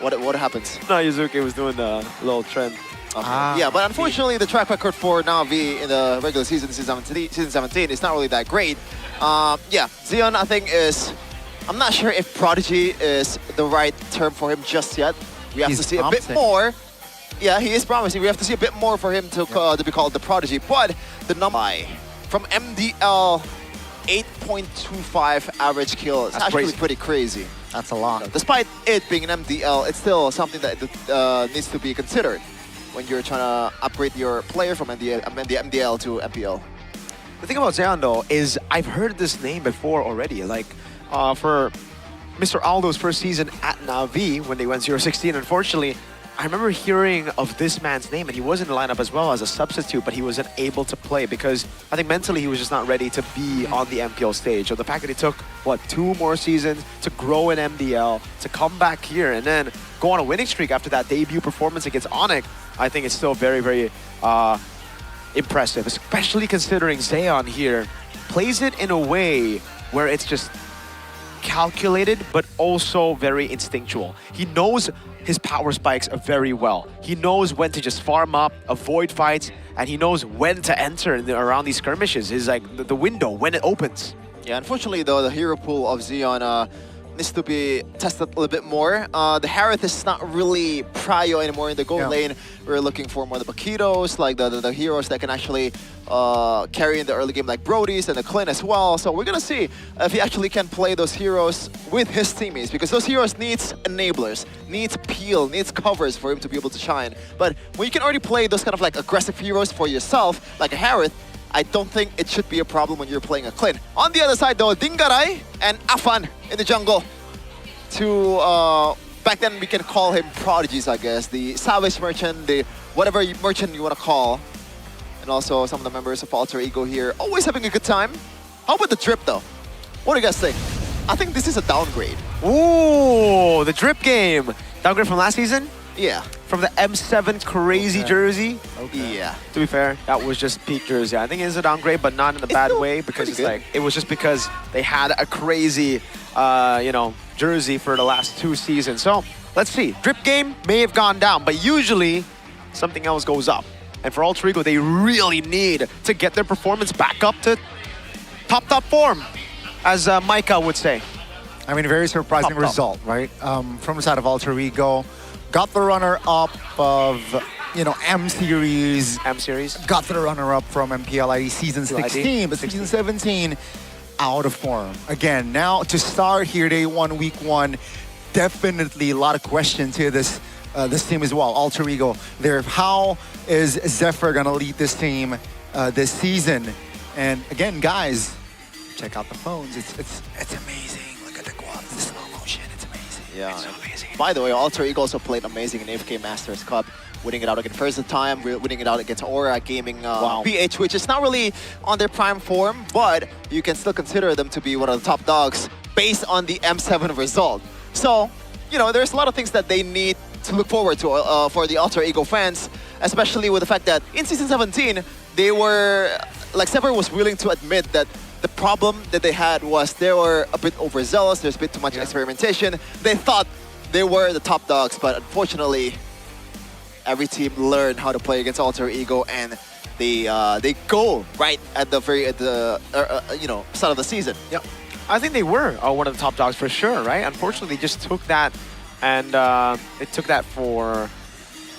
what happens? No, Yazuki was doing the little trend. Okay. Yeah, but unfortunately, the track record for Na'Vi in the regular season, season 17, is not really that great. Zeon, I think, is... I'm not sure if Prodigy is the right term for him just yet. We have to see a bit more. Yeah, he is promising. We have to see a bit more for him to be called the Prodigy. But the number from MDL, 8.25 average kill. It's actually pretty crazy. That's a lot. Despite it being an MDL, it's still something that needs to be considered when you're trying to upgrade your player from MDL to MPL. The thing about Zeon, though, is I've heard this name before already. For Mr. Aldo's first season at Na'Vi, when they went 0-16, unfortunately, I remember hearing of this man's name, and he was in the lineup as well as a substitute, but he wasn't able to play because I think mentally he was just not ready to be on the MPL stage. So the fact that he took, 2 more seasons to grow in MDL, to come back here, and then go on a winning streak after that debut performance against Onyx, I think it's still very, very impressive, especially considering Zeon here plays it in a way where it's just calculated, but also very instinctual. He knows his power spikes very well. He knows when to just farm up, avoid fights, and he knows when to enter around these skirmishes. Is the window when it opens. Yeah, unfortunately though, the hero pool of Zeon needs to be tested a little bit more. The Harith is not really prio anymore in the gold lane. We're looking for more of the Bakitos, the heroes that can actually carry in the early game, like Brody's and the Clint as well. So we're gonna see if he actually can play those heroes with his teammates, because those heroes needs enablers, needs peel, needs covers for him to be able to shine. But when you can already play those kind of aggressive heroes for yourself, like a Harith, I don't think it should be a problem when you're playing a Clint. On the other side though, Tinggarai and Afan in the jungle. Back then we can call him prodigies, I guess. The Savage Merchant, the whatever merchant you want to call. And also some of the members of Alter Ego here, always having a good time. How about the drip though? What do you guys think? I think this is a downgrade. Ooh, the drip game. Downgrade from last season? Yeah. From the M7 crazy jersey. Yeah. To be fair, that was just peak jersey. I think it's a downgrade, but not in a bad way because it's like it was just because they had a crazy, you know, jersey for the last 2 seasons. So let's see. Drip game may have gone down, but usually something else goes up. And for Alter Ego, they really need to get their performance back up to top form, as Micah would say. I mean, very surprising result, right? From the side of Alter Ego. Got the runner-up of, you know, M Series. Got the runner-up from MPL ID Season 16, but Season 17, out of form. Again, now to start here, day 1, week 1, definitely a lot of questions here this team as well. Alter Ego there. How is Zephyr gonna lead this team this season? And again, guys, check out the phones. It's amazing. Look at the quads, the slow motion. It's amazing. Yeah. It's so amazing. By the way, Alter Ego also played amazing in AFK Masters Cup, winning it out against first time, winning it out against Aura Gaming PH, which is not really on their prime form, but you can still consider them to be one of the top dogs based on the M7 result. So, you know, there's a lot of things that they need to look forward to for the Alter Ego fans, especially with the fact that in Season 17, they were, like Zephyr was willing to admit that the problem that they had was they were a bit overzealous, there's a bit too much experimentation. They thought they were the top dogs, but unfortunately, every team learned how to play against Alter Ego, and they go right at the you know, start of the season. Yep. I think they were one of the top dogs for sure, right? Unfortunately, they just took that and they took that for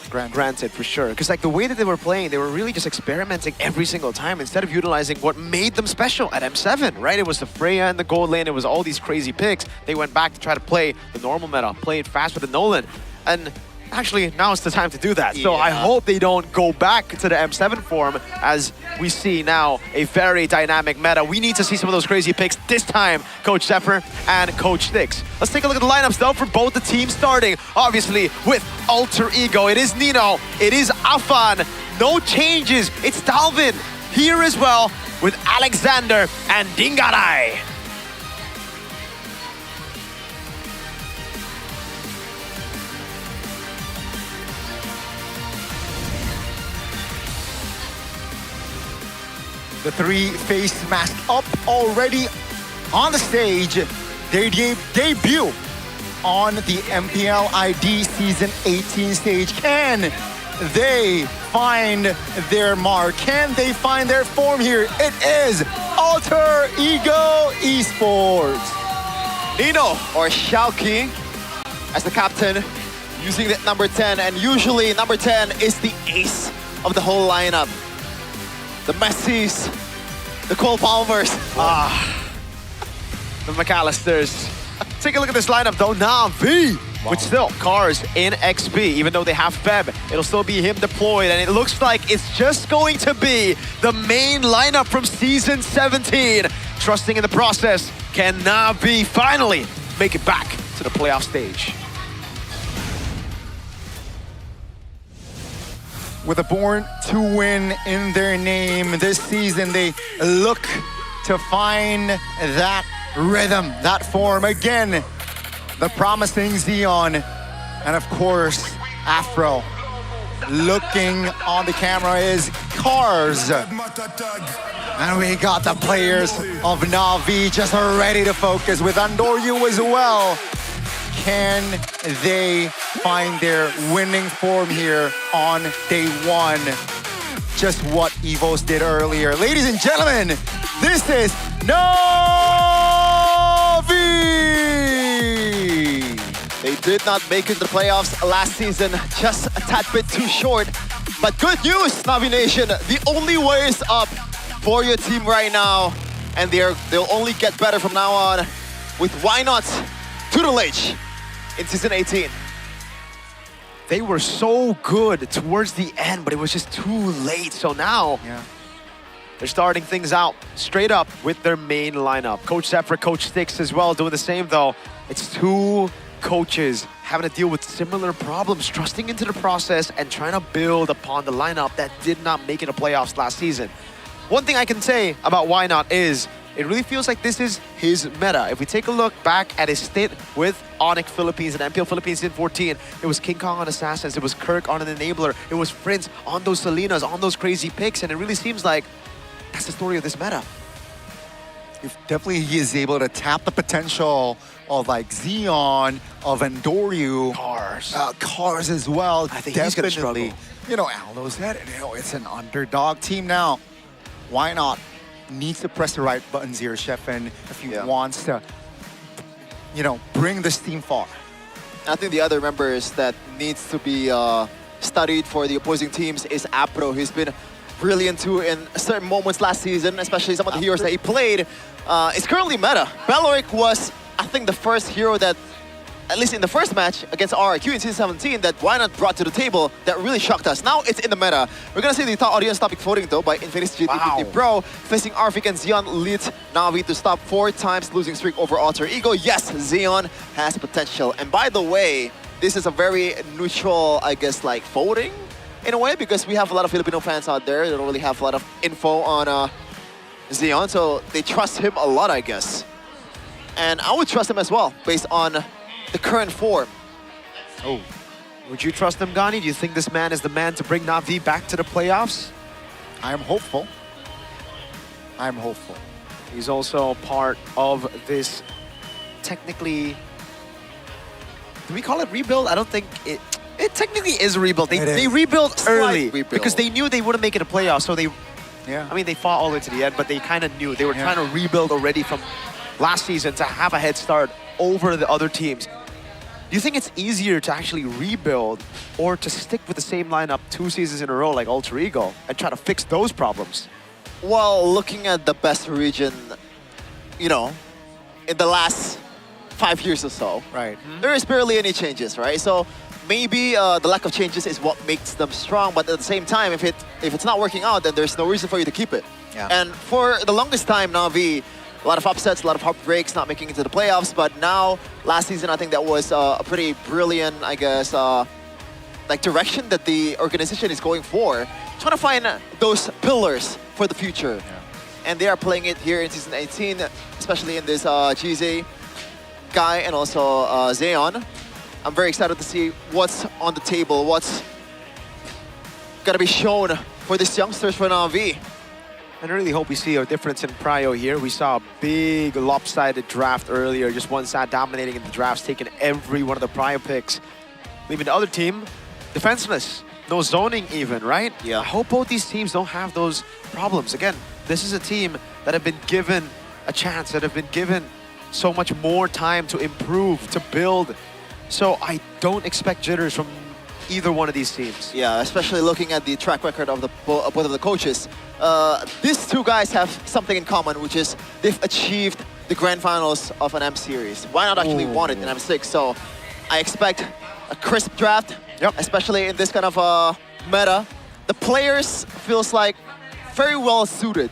granted for sure. Because like the way that they were playing, they were really just experimenting every single time instead of utilizing what made them special at M7, right? It was the Freya in the gold lane, it was all these crazy picks. They went back to try to play the normal meta, play it fast with the Nolan. And actually, now it's the time to do that. So I hope they don't go back to the M7 form as we see now a very dynamic meta. We need to see some of those crazy picks this time, Coach Zephyr and Coach Styx. Let's take a look at the lineups though for both the teams starting. Obviously with Alter Ego, it is Nino, it is Afan. No changes, it's Dalvin here as well with Alexander and Dingarai. The 3 face mask up already on the stage. Their debut on the MPL ID Season 18 stage. Can they find their mark? Can they find their form here? It is Alter Ego Esports. Nino, or Xiaoqi, as the captain, using that number 10. And usually number 10 is the ace of the whole lineup. The Messis, the Cole Palmers. The McAllisters. Take a look at this lineup though. Na'Vi with still Cars in XP. Even though they have Feb, it'll still be him deployed. And it looks like it's just going to be the main lineup from Season 17. Trusting in the process, can Na'Vi finally make it back to the playoff stage? With a Born to Win in their name this season, they look to find that rhythm, that form. Again, the promising Xeon, and of course, Afro. Looking on the camera is Cars. And we got the players of Na'Vi just ready to focus with Andoryu as well. Can they find their winning form here on day 1? Just what Evos did earlier. Ladies and gentlemen, this is Na'Vi! They did not make it to the playoffs last season, just a tad bit too short. But good news, Na'Vi Nation, the only way is up for your team right now. And they'll only get better from now on with Why Not Tutelage H in Season 18. They were so good towards the end, but it was just too late. So now they're starting things out straight up with their main lineup. Coach Zephyr, Coach Styx as well doing the same though. It's 2 coaches having to deal with similar problems, trusting into the process and trying to build upon the lineup that did not make it to playoffs last season. One thing I can say about Why Not is It really feels like this is his meta. If we take a look back at his stint with Onyx Philippines and MPL Philippines in 14, it was King Kong on Assassins, it was Kirk on an Enabler, it was Prince on those Salinas, on those crazy picks, and it really seems like that's the story of this meta. If definitely he is able to tap the potential of like Xeon, of Endoryu, Cars as well. I think he's gonna struggle. You know, Aldo said, it's an underdog team now. Why not? Needs to press the right buttons here, Sheffin, if he wants to, you know, bring this team far. I think the other members that needs to be studied for the opposing teams is Apro. He's been brilliant too in certain moments last season, especially some of the heroes that he played. It's currently meta. Baloric was, I think, the first hero that, at least in the first match against RRQ in Season 17, that YNOT brought to the table that really shocked us. Now it's in the meta. We're gonna see the top audience topic voting though by Infinity GT50 Pro. Facing Arvik and Xeon leads Na'Vi to stop 4 times losing streak over Alter Ego. Yes, Xeon has potential. And by the way, this is a very neutral, I guess, like voting in a way, because we have a lot of Filipino fans out there. They don't really have a lot of info on Xeon, so they trust him a lot, I guess. And I would trust him as well, based on the current form. Oh, would you trust him, Gani? Do you think this man is the man to bring Na'Vi back to the playoffs? I am hopeful. I'm hopeful. He's also part of this, technically, do we call it rebuild? I don't think it technically is a rebuild. They rebuilt early because they knew they wouldn't make it a playoff, so they, I mean, they fought all the way to the end, but they kind of knew. They were trying to rebuild already from last season to have a head start over the other teams. Do you think it's easier to actually rebuild or to stick with the same lineup 2 seasons in a row like Alter Ego and try to fix those problems? Well, looking at the best region, you know, in the last 5 years or so, there is barely any changes, right? So maybe the lack of changes is what makes them strong, but at the same time, if it's not working out, then there's no reason for you to keep it. And for the longest time, Na'Vi, a lot of upsets, a lot of heartbreaks, not making it to the playoffs. But now, last season, I think that was a pretty brilliant, I guess, like direction that the organization is going for. Trying to find those pillars for the future. And they are playing it here in Season 18, especially in this GZ guy and also Xeon. I'm very excited to see what's on the table, what's gonna be shown for these youngsters for Na'Vi. And I really hope we see a difference in Prio here. We saw a big lopsided draft earlier, just one side dominating in the drafts, taking every one of the Prio picks, leaving the other team defenseless. No zoning even, right? I hope both these teams don't have those problems. Again, this is a team that have been given a chance, that have been given so much more time to improve, to build. So I don't expect jitters from either one of these teams. Yeah, especially looking at the track record of both of the coaches. These two guys have something in common, which is they've achieved the grand finals of an M series. Why not actually won it in M6? So I expect a crisp draft, especially in this kind of meta. The players feels like very well suited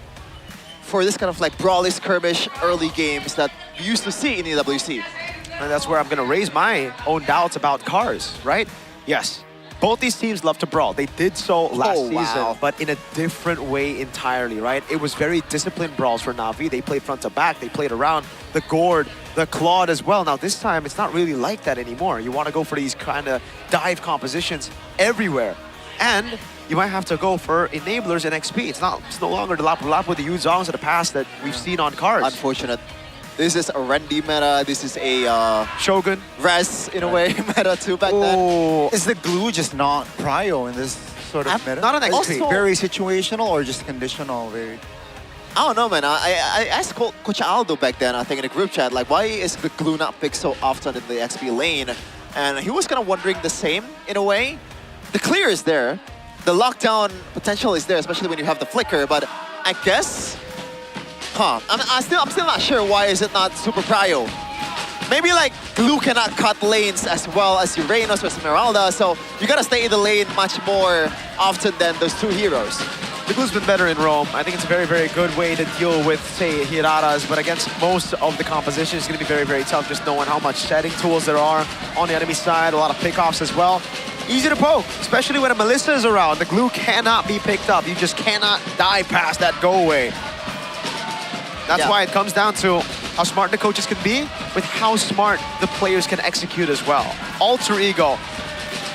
for this kind of like brawly skirmish early games that we used to see in EWC. And that's where I'm gonna raise my own doubts about Cars, right? Yes, both these teams love to brawl. They did so last season, but in a different way entirely, right? It was very disciplined brawls for Na'Vi. They played front to back, they played around the gourd, the Claude as well. Now this time, it's not really like that anymore. You wanna go for these kind of dive compositions everywhere. And you might have to go for enablers and XP. It's no longer the lapu-lapu, the Yuzongs of the past that we've seen on Cars. Unfortunate. This is a Rendy meta. This is a Shogun Res in a way meta too back then. Is the glue just not prio in this sort of meta? Not an XP. Also, very situational or just conditional? Very. I don't know, man. I asked Coach Aldo back then, I think in the group chat, like, why is the glue not picked so often in the XP lane? And he was kind of wondering the same in a way. The clear is there. The lockdown potential is there, especially when you have the flicker. But I guess, I'm still not sure why is it not super prio. Maybe like glue cannot cut lanes as well as Uranus or Esmeralda, so you gotta stay in the lane much more often than those two heroes. The glue's been better in Rome. I think it's a very, very good way to deal with, say, Hiraras, but against most of the composition, it's going to be very, very tough just knowing how much setting tools there are on the enemy side, a lot of pickoffs as well. Easy to poke, especially when a Melissa is around. The glue cannot be picked up. You just cannot dive past that go away. That's Yeah. why it comes down to how smart the coaches can be with how smart the players can execute as well. Alter Ego.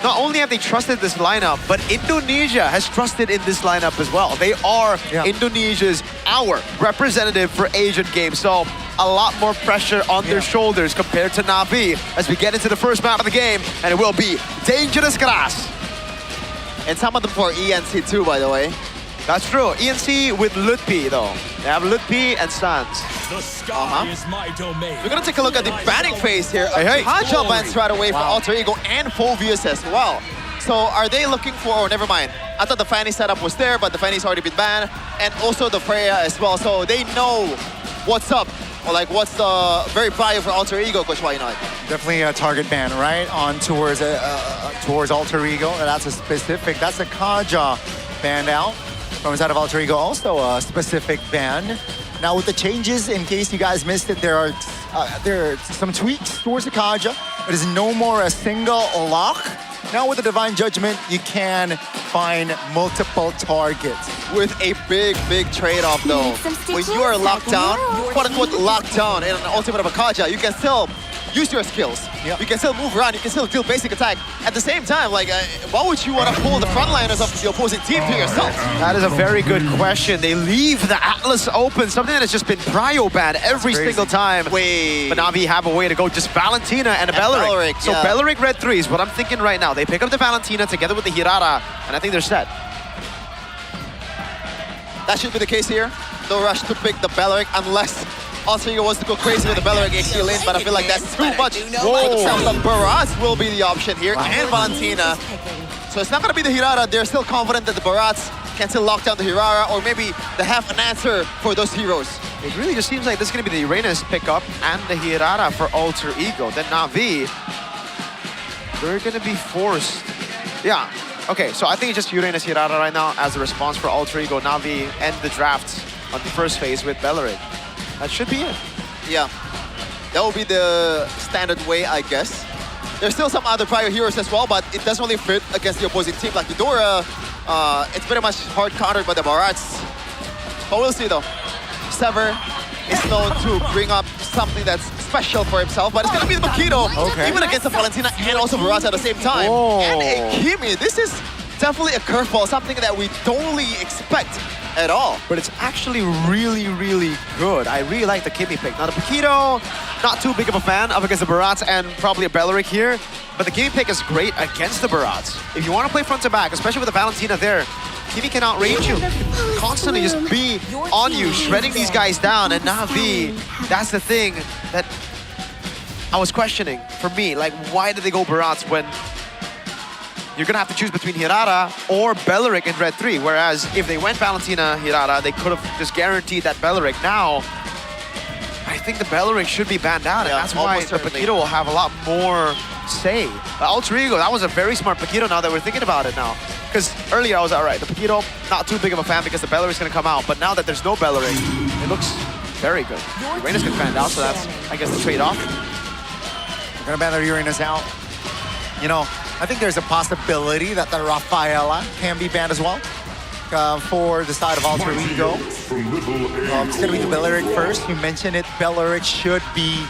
Not only have they trusted this lineup, but Indonesia has trusted in this lineup as well. They are Indonesia's, our representative for Asian Games. So a lot more pressure on their shoulders compared to Na'Vi as we get into the first map of the game, and it will be Dangerous Grass. And some of them for ENC too, by the way. That's true. ENC with Lutpi though. They have Lutpi and Sans. The sky is my domain. We're gonna take a look at the banning phase here. Hey. Kaja bans right away for Alter Ego and Phobius as well. So are they looking for, oh, never mind. I thought the Fanny setup was there, but the Fanny's already been banned. And also the Freya as well. So they know what's up. Or like what's the very prior for Alter Ego, Coach Why Not? Definitely a target ban, right? On towards Alter Ego. That's a specific, that's a Kaja banned out. From the side of Alter Ego, also a specific ban. Now with the changes, in case you guys missed it, there are some tweaks towards the Kaja. It is no more a single lock. Now with the Divine Judgment, you can find multiple targets. With a big, big trade-off though. When you are locked down, quote-unquote locked down in an ultimate of a Kaja, you can still use your skills. You can still move around, you can still deal basic attack. At the same time, like, why would you want to pull the frontliners of the opposing team to yourself? That is a very good question. They leave the Atlas open, something that has just been prio banned every single time. Wait. But Na'Vi have a way to go, just Valentina and a Beleric. So yeah. Beleric red 3 is what I'm thinking right now. They pick up the Valentina together with the Hirara, and I think they're set. That should be the case here. No rush to pick the Beleric unless Alter Ego wants to go crazy with the Beleric XP lane, but I feel like that's too much. The Barats will be the option here, and Valentina. So it's not going to be the Hirara. They're still confident that the Barats can still lock down the Hirara, or maybe they have an answer for those heroes. It really just seems like this is going to be the Uranus pickup and the Hirara for Alter Ego. Then Na'Vi, they're going to be forced. Yeah. Okay, so I think it's just Uranus Hirara right now as the response for Alter Ego. Na'Vi end the draft on the first phase with Beleric. That should be it. Yeah, that will be the standard way, I guess. There's still some other prior heroes as well, but it doesn't really fit against the opposing team. Like Eudora, it's very much hard countered by the Barats. But we'll see though. Sever is known to bring up something that's special for himself, but it's gonna be the Makito, even against the Valentina and also Barats at the same time. And a Kimi, this is definitely a curveball, something that we don't really expect at all. But it's actually really, really good. I really like the Kimi pick. Now the Paquito, not too big of a fan of against the Barats and probably a Beleric here, but the Kimi pick is great against the Barats. If you want to play front to back, especially with the Valentina there, Kimi can outrange you. Constantly just be on you, shredding these guys down. And Na'Vi, that's the thing that I was questioning for me. Like, why did they go Barats when you're going to have to choose between Hirara or Beleric in Red 3, whereas if they went Valentina, Hirara, they could have just guaranteed that Beleric. Now, I think the Beleric should be banned out, and that's why the Paquito will have a lot more say. The Alter Ego, that was a very smart Paquito now that we're thinking about it now. Because earlier I was all right, the Paquito, not too big of a fan because the Beleric's going to come out, but now that there's no Beleric, it looks very good. Uranus gets banned out, so that's, I guess, the trade-off. We're going to ban the Uranus out. You know, I think there's a possibility that the Rafaela can be banned as well for the side of Alter Ego. It's going to be the Beleric first. You mentioned it. Beleric should be,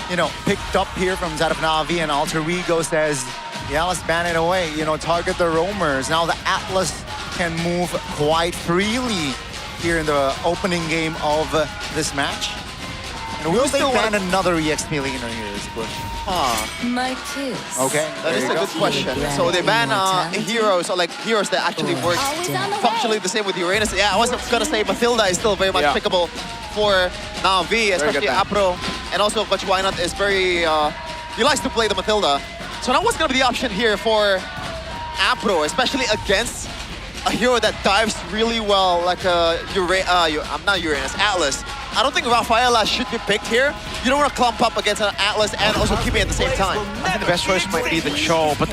you know, picked up here from the side of Na'Vi, and Alter Ego says, yeah, let's ban it away. You know, target the roamers. Now the Atlas can move quite freely here in the opening game of this match. And will they ban another EXP laner here is the question. My kids. Okay. That is a good question. So they ban heroes, or like heroes that actually work functionally the same with Uranus. Yeah, I was gonna say Mathilda is still very much pickable for Na'Vi, especially Apro. And also Coach Wynot is very, he likes to play the Mathilda. So now what's gonna be the option here for Apro, especially against a hero that dives really well, like I'm not Uranus, Atlas. I don't think Rafaela should be picked here. You don't want to clump up against an Atlas and also Kimi at the same time. I think the best choice might be the Cho, but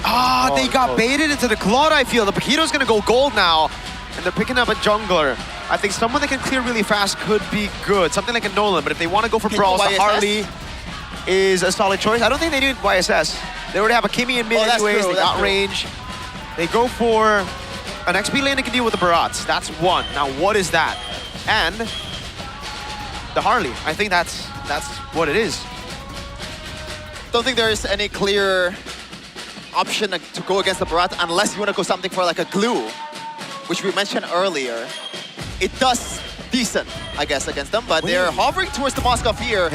they got baited into the Claude, I feel. The Paquito's going to go gold now, and they're picking up a jungler. I think someone that can clear really fast could be good. Something like a Nolan, but if they want to go for brawls, the Harley is a solid choice. I don't think they need YSS. They already have a Kimi in mid anyways, they got range. They go for an XP lane that can deal with the Barats. That's one. Now, what is that? And the Harley. I think that's what it is. Don't think there is any clear option to go against the Barat unless you want to go something for like a glue, which we mentioned earlier. It does decent, I guess, against them, but they're hovering towards the Moskov here,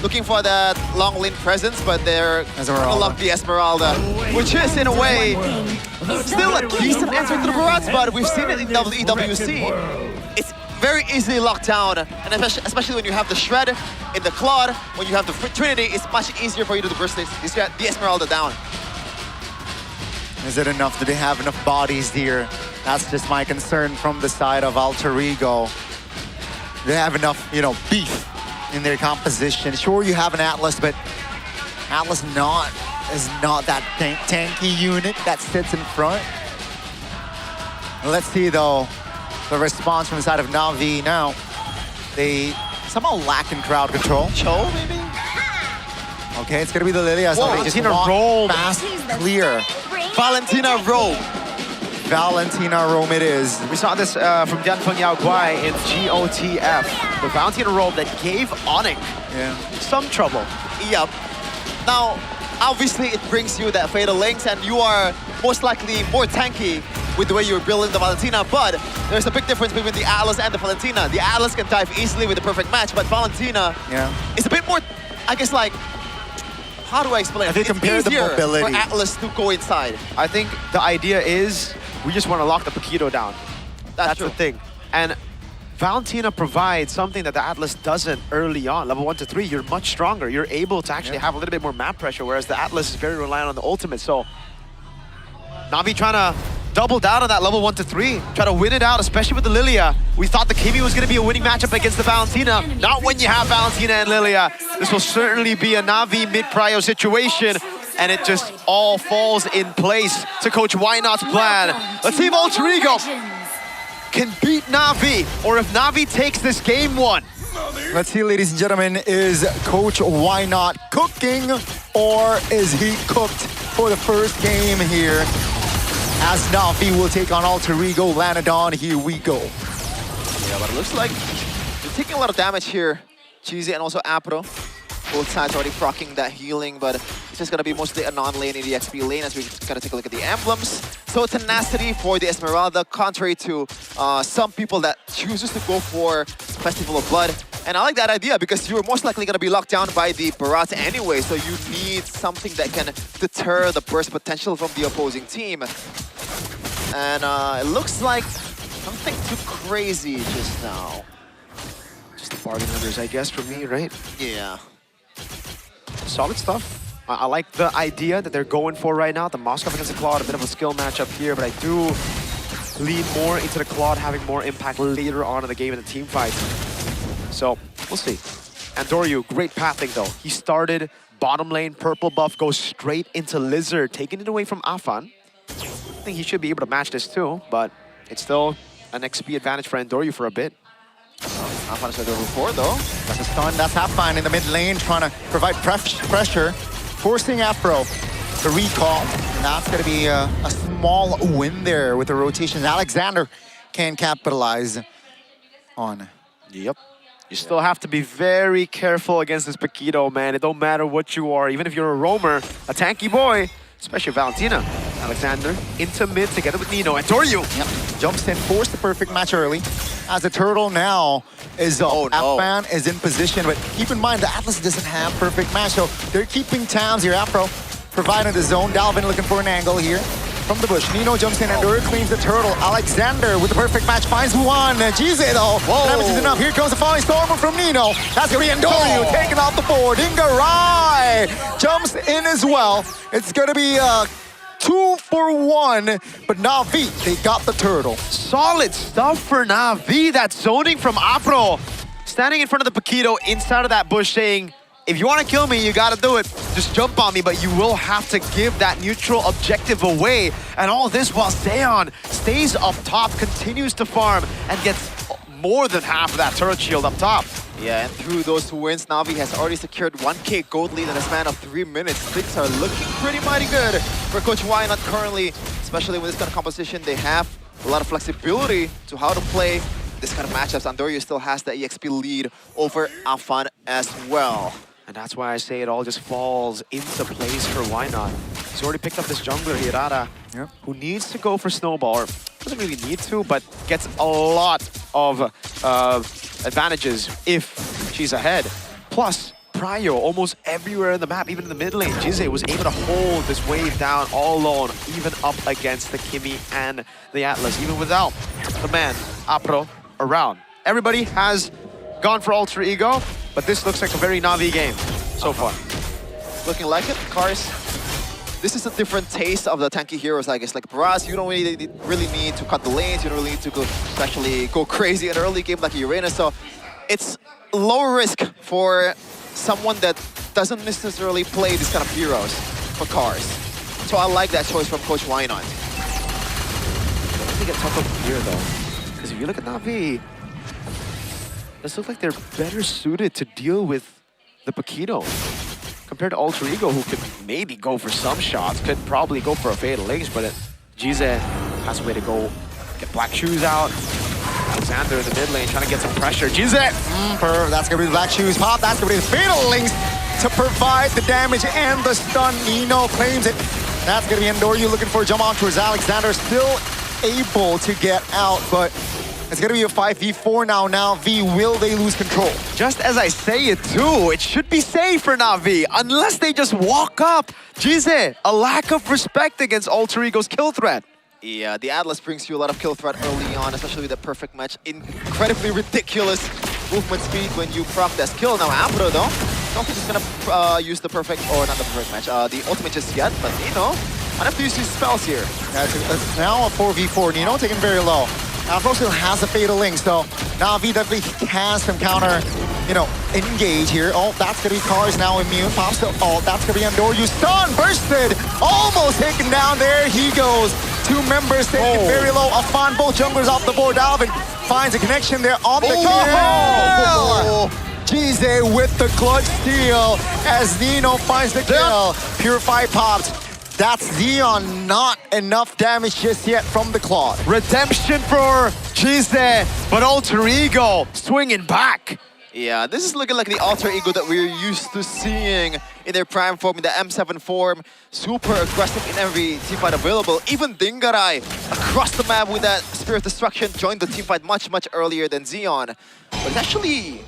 looking for that long lane presence, but they're gonna lock the Esmeralda, which is in a way still a decent answer to the Barats, but we've seen it in EWC. It's very easily locked down, and especially when you have the Shred in the Claude, when you have the Trinity, it's much easier for you to burst the Esmeralda down. Is it enough? Do they have enough bodies here? That's just my concern from the side of Alter Ego. They have enough, you know, beef in their composition. Sure, you have an Atlas, but Atlas is not that tanky unit that sits in front. Let's see, though, the response from the side of Na'Vi now. They somehow lack in crowd control. Cho, maybe? Okay, it's gonna be the Lilia. So they just Valentina walk rolled. fast, clear. Valentina roll. Valentina roam it is. We saw this from Dianfeng Yao Guai in GOTF. The Valentina roll that gave Onyx some trouble. Yep. Now, obviously it brings you that Fatal Links and you are most likely more tanky with the way you're building the Valentina, but there's a big difference between the Atlas and the Valentina. The Atlas can dive easily with the perfect match, but Valentina is a bit more, I guess, like, how do I explain it? If you compare the mobility for Atlas to go inside. I think the idea is we just want to lock the Paquito down. That's the thing. And Valentina provides something that the Atlas doesn't early on. Level 1 to 3, you're much stronger. You're able to actually have a little bit more map pressure, whereas the Atlas is very reliant on the ultimate. So Na'Vi trying to double down on that level 1 to 3, try to win it out, especially with the Lilia. We thought the Kimi was going to be a winning matchup against the Valentina. Not when you have Valentina and Lilia. This will certainly be a Na'Vi mid-prio situation, and it just all falls in place to Coach Why Not's plan. Let's see if Alter Ego can beat Na'Vi, or if Na'Vi takes this game 1. Let's see, ladies and gentlemen, is Coach Why Not cooking, or is he cooked for the first game here? As Na'Vi will take on Alter Ego, Lanadon, here we go. Yeah, but it looks like they're taking a lot of damage here. Cheesy and also Apro. Both sides already proccing that healing, but it's just gonna be mostly a non-lane in the XP lane as we're gonna take a look at the emblems. So tenacity for the Esmeralda, contrary to some people that chooses to go for Festival of Blood. And I like that idea because you're most likely gonna be locked down by the Barat anyway, so you need something that can deter the burst potential from the opposing team. And it looks like something too crazy just now. Just the bargain hunters, I guess, for me, right? Yeah. Solid stuff. I like the idea that they're going for right now. The Moskov against the Claude, a bit of a skill matchup here, but I do lean more into the Claude having more impact later on in the game in the team fight. So, we'll see. And Doryu, great pathing though. He started bottom lane, purple buff, goes straight into Lizard, taking it away from Afan. I think he should be able to match this too, but it's still an XP advantage for Endoryu for a bit. Afan is over 4 though. That's a stun, that's Halfine in the mid lane, trying to provide pressure, forcing Afro to recall. And that's going to be a small win there with the rotations. Alexander can capitalize on. Yep. You still have to be very careful against this Paquito, man. It don't matter what you are, even if you're a roamer, a tanky boy, especially Valentina. Alexander into mid together with Nino and Doryu. Yep, jumps in, forced the perfect match early. As the turtle now is Afan is in position, but keep in mind the Atlas doesn't have perfect match, so they're keeping tabs here. Afro providing the zone. Dalvin looking for an angle here from the bush. Nino jumps in and Doryu cleans the turtle. Alexander with the perfect match finds one. Jize though, damage is enough. Here comes the falling stormer from Nino. That's gonna be Endoryu taking off the board. Ingarai jumps in as well. It's gonna be 2 for 1, but Na'Vi, they got the turtle. Solid stuff for Na'Vi. That zoning from Afro. Standing in front of the Paquito inside of that bush saying, if you want to kill me, you got to do it. Just jump on me, but you will have to give that neutral objective away. And all this while Zeon stays up top, continues to farm, and gets more than half of that turret shield up top. Yeah, and through those 2 wins, Na'Vi has already secured 1K gold lead in a span of 3 minutes. Things are looking pretty mighty good for Coach Why Not currently, especially with this kind of composition. They have a lot of flexibility to how to play this kind of matchups, Andoryu still has the EXP lead over Afan as well. And that's why I say it all just falls into place for Why Not. He's already picked up this jungler, Hirata, who needs to go for Snowball, or doesn't really need to, but gets a lot of advantages if she's ahead. Plus, Pryo almost everywhere in the map, even in the mid lane. Jize was able to hold this wave down all alone, even up against the Kimi and the Atlas, even without the man, Apro, around. Everybody has gone for Alter Ego, but this looks like a very Na'Vi game so far. Looking like it, Cars. This is a different taste of the tanky heroes, I guess. Like Brass, you don't really need to cut the lanes, you don't really need to actually go crazy in an early game like Uranus. So it's low risk for someone that doesn't necessarily play these kind of heroes for Cars. So I like that choice from Coach Why Not. I think it's tough up here though, because if you look at Na'Vi, this looks like they're better suited to deal with the Paquito compared to Alter Ego, who could maybe go for some shots, could probably go for a Fatal Links, but Jize has a way to go get Black Shoes out. Alexander in the mid lane trying to get some pressure. Jize! That's gonna be the Black Shoes pop. That's gonna be the Fatal Links to provide the damage and the stun. Nino claims it. That's gonna be Andoryu looking for a jump on towards Alexander. Still able to get out, but it's gonna be a 5v4 now. Na'Vi, will they lose control? Just as I say it too, it should be safe for Na'Vi, unless they just walk up. Jize, a lack of respect against Alter Ego's kill threat. Yeah, the Atlas brings you a lot of kill threat early on, especially with the perfect match. Incredibly ridiculous movement speed when you proc that skill. Now Apro though, I don't think he's gonna use the perfect, or not the perfect match, the ultimate just yet, but Nino might have to use his spells here. Yeah, it's now a 4v4. Nino taken very low. Afro still has a Fatal Link, so Na'Vi definitely has some counter, engage here. Oh, that's gonna be Cars now immune. Pops the ult. That's gonna be Andoryu. Stun, bursted, almost taken down. There he goes. Two members taken very low. Afan, both junglers off the board. Alvin finds a connection there on the kill. Jize with the clutch steal as Nino finds the kill. Purify popped. That's Xeon, not enough damage just yet from the Claude. Redemption for Jize, but Alter Ego swinging back. Yeah, this is looking like the Alter Ego that we're used to seeing in their prime form, in the M7 form. Super aggressive in every teamfight available. Even Dingarai across the map with that Spirit Destruction joined the teamfight much, much earlier than Xeon. But he's actually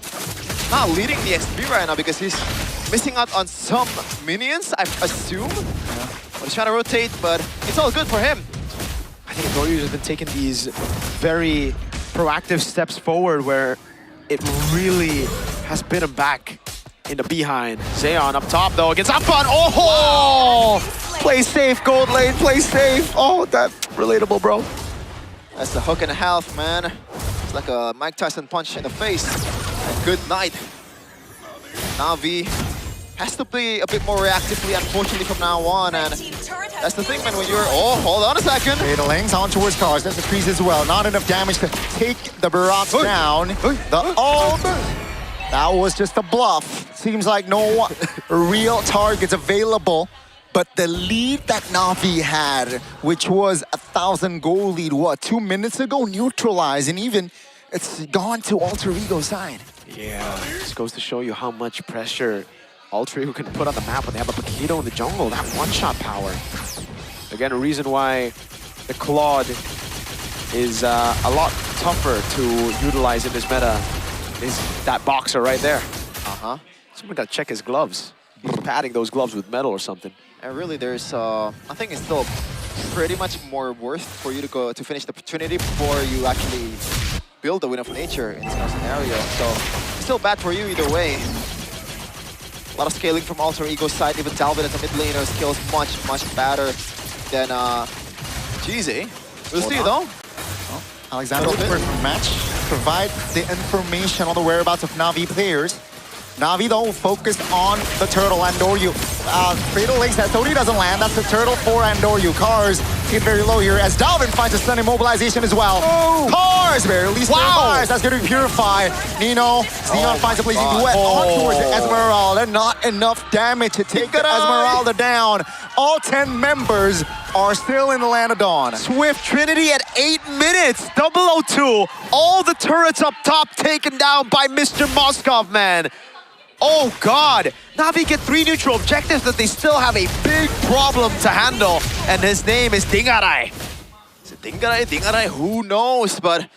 not leading the XP right now because he's missing out on some minions, I assume. But he's trying to rotate, but it's all good for him. I think Andoryu has been taking these very proactive steps forward where it really has bit him back in the behind. Zeon up top though against Afan. Oh! Play safe, gold lane, play safe. Oh, that's relatable, bro. That's the hook and a half, man. It's like a Mike Tyson punch in the face. And good night. Na'Vi has to play a bit more reactively, unfortunately, from now on. And that's the thing, man, when you're... Oh, hold on a second. Fatal Links on towards Cars. That's a freeze as well. Not enough damage to take the Barats down. The ult. That was just a bluff. Seems like no real targets available. But the lead that Na'Vi had, which was 1,000 goal lead, 2 minutes ago, neutralized. And even it's gone to Alter Ego's side. Yeah, this goes to show you how much pressure Alter Ego can put on the map when they have a Paquito in the jungle. That one-shot power. Again, a reason why the Claude is a lot tougher to utilize in this meta is that boxer right there. Uh-huh. Someone got to check his gloves. He's padding those gloves with metal or something. And really, there's, I think it's still pretty much more worth for you to go to finish the opportunity before you actually build the Win of Nature in this kind of scenario. So it's still bad for you either way. A lot of scaling from Alter Ego's side. Even Dalvin as a mid laner skills much, much better than Jize. We'll see though. Well, Alexander looking for a match. Provide the information on the whereabouts of Na'Vi players. Na'Vi though focused on the turtle. Andoryu. Fatal Links, that Tony doesn't land. That's the turtle for Andoryu. Cars get very low here as Dalvin finds a stun immobilization as well. Cars barely survives. That's going to purify. Nino, Xeon finds a blazing duet on towards Esmeralda. Not enough damage to take the Esmeralda down. All 10 members are still in the land of Dawn. Swift Trinity at 8 minutes. 002. All the turrets up top taken down by Mr. Moskov, man. Oh God, Na'Vi get 3 neutral objectives, but they still have a big problem to handle. And his name is Dingarai. Is it Dingarai? Dingarai? Who knows? But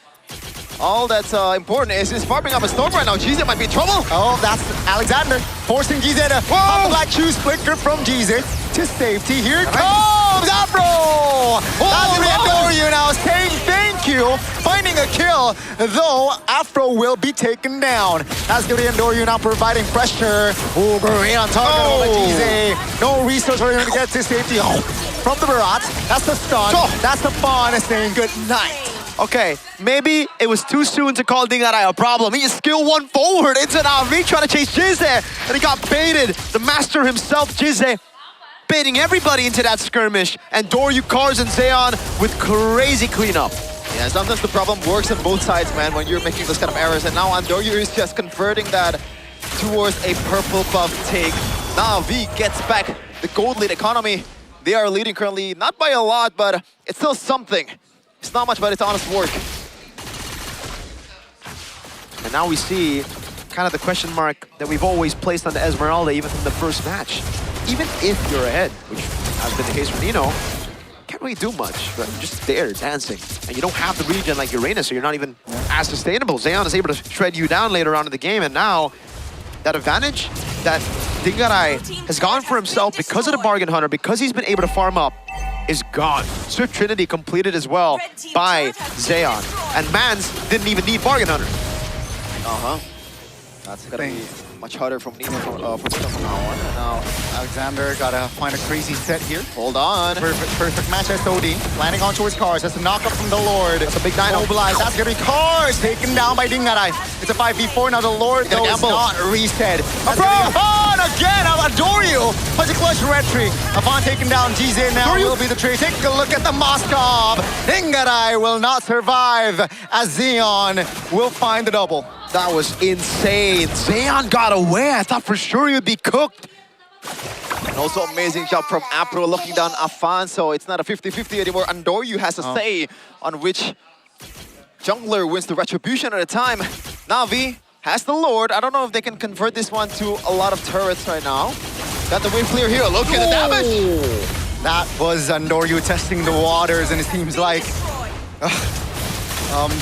all that's important is farming up a storm right now. GZ might be in trouble. Oh, that's Alexander forcing GZ to pop the black shoes flicker from GZ to safety. Here comes Afro! That's the adore you now, saying thank you, finding a kill, though Afro will be taken down. That's going to adore you now, providing pressure. Oh, great on target over GZ. No resource for him to get to safety. Oh, from the Barat, that's the stun, that's the fun, saying good night. Okay, maybe it was too soon to call Dingarai a problem. He just skill 1 forward into Na'Vi trying to chase Jizze, and he got baited. The master himself, Jizze, baiting everybody into that skirmish, and Doryu, Cars, and Zeon with crazy cleanup. Yeah, sometimes the problem works on both sides, man, when you're making those kind of errors. And now Andoryu is just converting that towards a purple buff take. Na'Vi gets back the gold lead economy. They are leading currently, not by a lot, but it's still something. It's not much, but it's honest work. And now we see kind of the question mark that we've always placed on the Esmeralda, even from the first match. Even if you're ahead, which has been the case for Nino, can't really do much, but you're just there dancing. And you don't have the regen like Uranus, so you're not even as sustainable. Zeon is able to shred you down later on in the game, and now that advantage that Dingarai has gone for himself because of the Bargain Hunter, because he's been able to farm up, is gone. Swift Trinity completed as well by Zeon. And Mans didn't even need Bargain Hunter. That's gonna be much harder from Nino from now on. And now Alexander gotta find a crazy set here. Hold on. Perfect match SOD. Landing on towards Cars. That's a knock up from the Lord. That's a big dino. Mobilized. That's gonna be Cars taken down by Dingarai. It's a 5v4 now. The Lord though is not reset. Afan again. I adore you. Punch a clutch retry. Afan taken down. GZ now will be the trade. Take a look at the Moskov. Dingarai will not survive as Zeon will find the double. That was insane. Zeon got away. I thought for sure he would be cooked. And also amazing job from Apro looking down Afan, so it's not a 50-50 anymore. Andoryu has a say on which jungler wins the retribution at a time. Na'Vi has the Lord. I don't know if they can convert this one to a lot of turrets right now. Got the wave clear here. Look at the damage. That was Andoryu testing the waters, and it seems like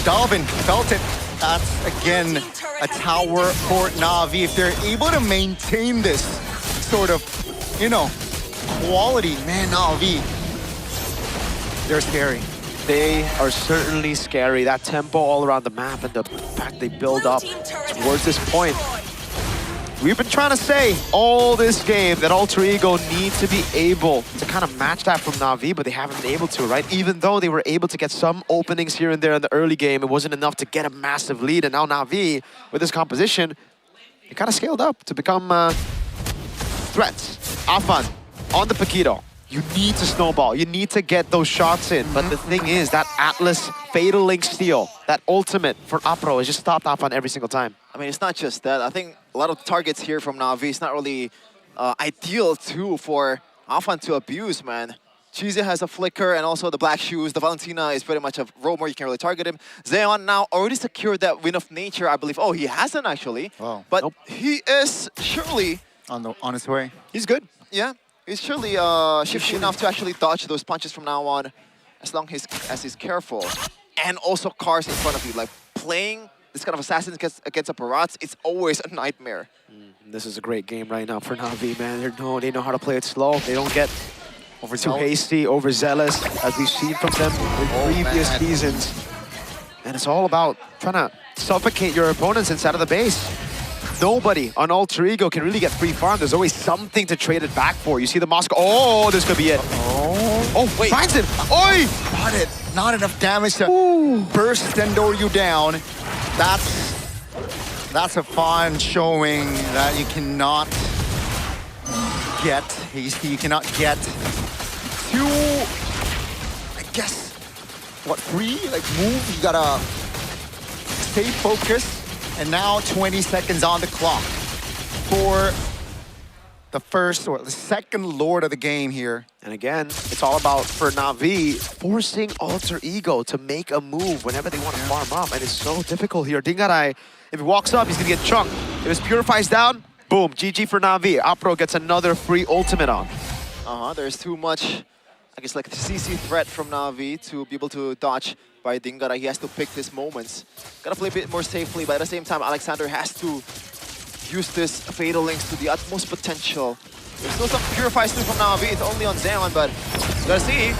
Dalvin felt it. That's, again, a tower for Na'Vi. If they're able to maintain this sort of, you know, quality, man, Na'Vi, they're scary. They are certainly scary. That tempo all around the map and the fact they build up towards this point. We've been trying to say all this game that Alter Ego need to be able to kind of match that from Na'Vi, but they haven't been able to, right? Even though they were able to get some openings here and there in the early game, it wasn't enough to get a massive lead. And now Na'Vi, with this composition, they kind of scaled up to become threats. Afan on the Paquito. You need to snowball. You need to get those shots in. But the thing is, that Atlas Fatal Link steal, that ultimate for Apro has just stopped Afan every single time. I mean, it's not just that. I think a lot of targets here from Na'Vi is not really ideal too for Afan to abuse, man. Cheesy has a flicker and also the black shoes. The Valentina is pretty much a roamer. You can't really target him. Zeon now already secured that Win of Nature, I believe. Oh, he hasn't actually. Wow. But he is surely on his way. He's good. Yeah. He's surely shifty enough to actually dodge those punches from now on, as long as he's careful. And also Cars in front of you. Like, playing this kind of assassin against a Barats, it's always a nightmare. This is a great game right now for Na'Vi, man. They know how to play it slow. They don't get too hasty, overzealous, as we've seen from them in previous seasons. And it's all about trying to suffocate your opponents inside of the base. Nobody on Alter Ego can really get free farm. There's always something to trade it back for. You see the Moscow. Oh, this could be it. Oh, wait. Finds him. Oi! Got it. Not enough damage to burst Andoryu down. That's a fun showing that you cannot get. You cannot get too guess what, free like move. You gotta stay focused. And now 20 seconds on the clock for the first or the second Lord of the game here. And again, it's all about, for Na'Vi, forcing Alter Ego to make a move whenever they want to farm up. And it's so difficult here. Dingarai, if he walks up, he's going to get chunked. If his Purify's down, boom, GG for Na'Vi. Apro gets another free ultimate on. There's too much, I guess, like the CC threat from Na'Vi to be able to dodge by Dingara. He has to pick his moments. Gotta play a bit more safely, but at the same time, Alexander has to use this Fatal Links to the utmost potential. There's still some Purifies too from Na'Vi. It's only on Zeon, but gotta see.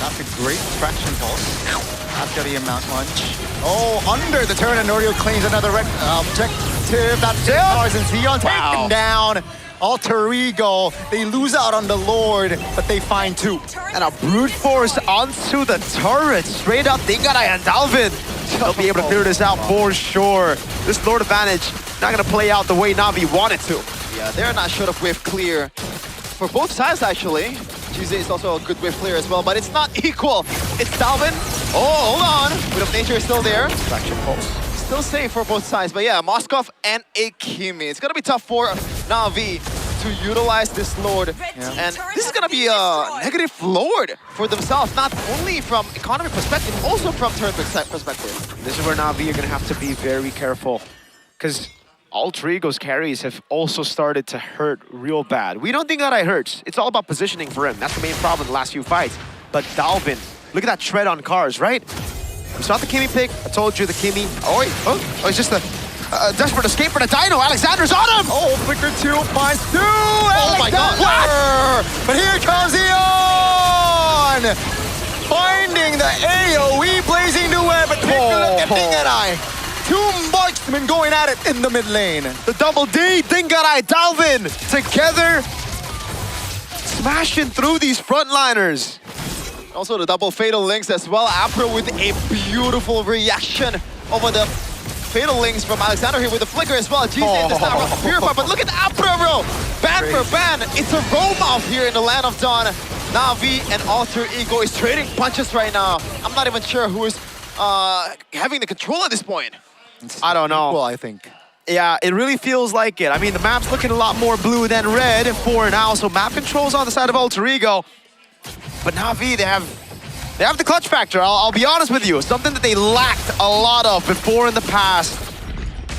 That's a great traction pulse. That's gonna be a mount lunge. Oh, under the turn, and Norio claims another objective. That's Zeon. And Zeon taken down. Alter Ego, they lose out on the Lord, but they find 2. And a brute force onto the turret. Straight up, Dingarai and Dalvin. They'll be able to clear this out for sure. This Lord advantage not going to play out the way Na'Vi wanted to. Yeah, they're not short of wave clear. For both sides, actually. GZ is also a good wave clear as well, but it's not equal. It's Dalvin. Oh, hold on. Bit of nature is still there. Traction pulse. Still safe for both sides, but yeah, Moskov and Akimi. It's gonna be tough for Na'Vi to utilize this Lord. And this is gonna be a negative Lord for themselves, not only from economy perspective, also from turn perspective. This is where Na'Vi are gonna have to be very careful, because Alter Ego's carries have also started to hurt real bad. We don't think that it hurts. It's all about positioning for him. That's the main problem in the last few fights. But Dalvin, look at that tread on cars, right? It's not the Kimi pick. I told you the Kimi. Oh, it's just a desperate escape for the Dino. Alexander's on him! Oh, Flicker 2 finds 2! Oh my god! What? But here comes Eon! Finding the AoE blazing the web, but take a look at Dingarai. 2 marksmen going at it in the mid lane. The double D, Dingarai, Dalvin, together, smashing through these frontliners. Also the double Fatal Links as well. Apro with a beautiful reaction over the Fatal Links from Alexander here with the flicker as well. GZ does not want to purify, but look at Apro, bro! Ban for ban, it's a roam-off here in the Land of Dawn. Na'Vi and Alter Ego is trading punches right now. I'm not even sure who is having the control at this point. I don't know. Well, I think. Yeah, it really feels like it. I mean, the map's looking a lot more blue than red for now, so map control's on the side of Alter Ego. But Na'Vi, they have the clutch factor, I'll be honest with you. Something that they lacked a lot of before in the past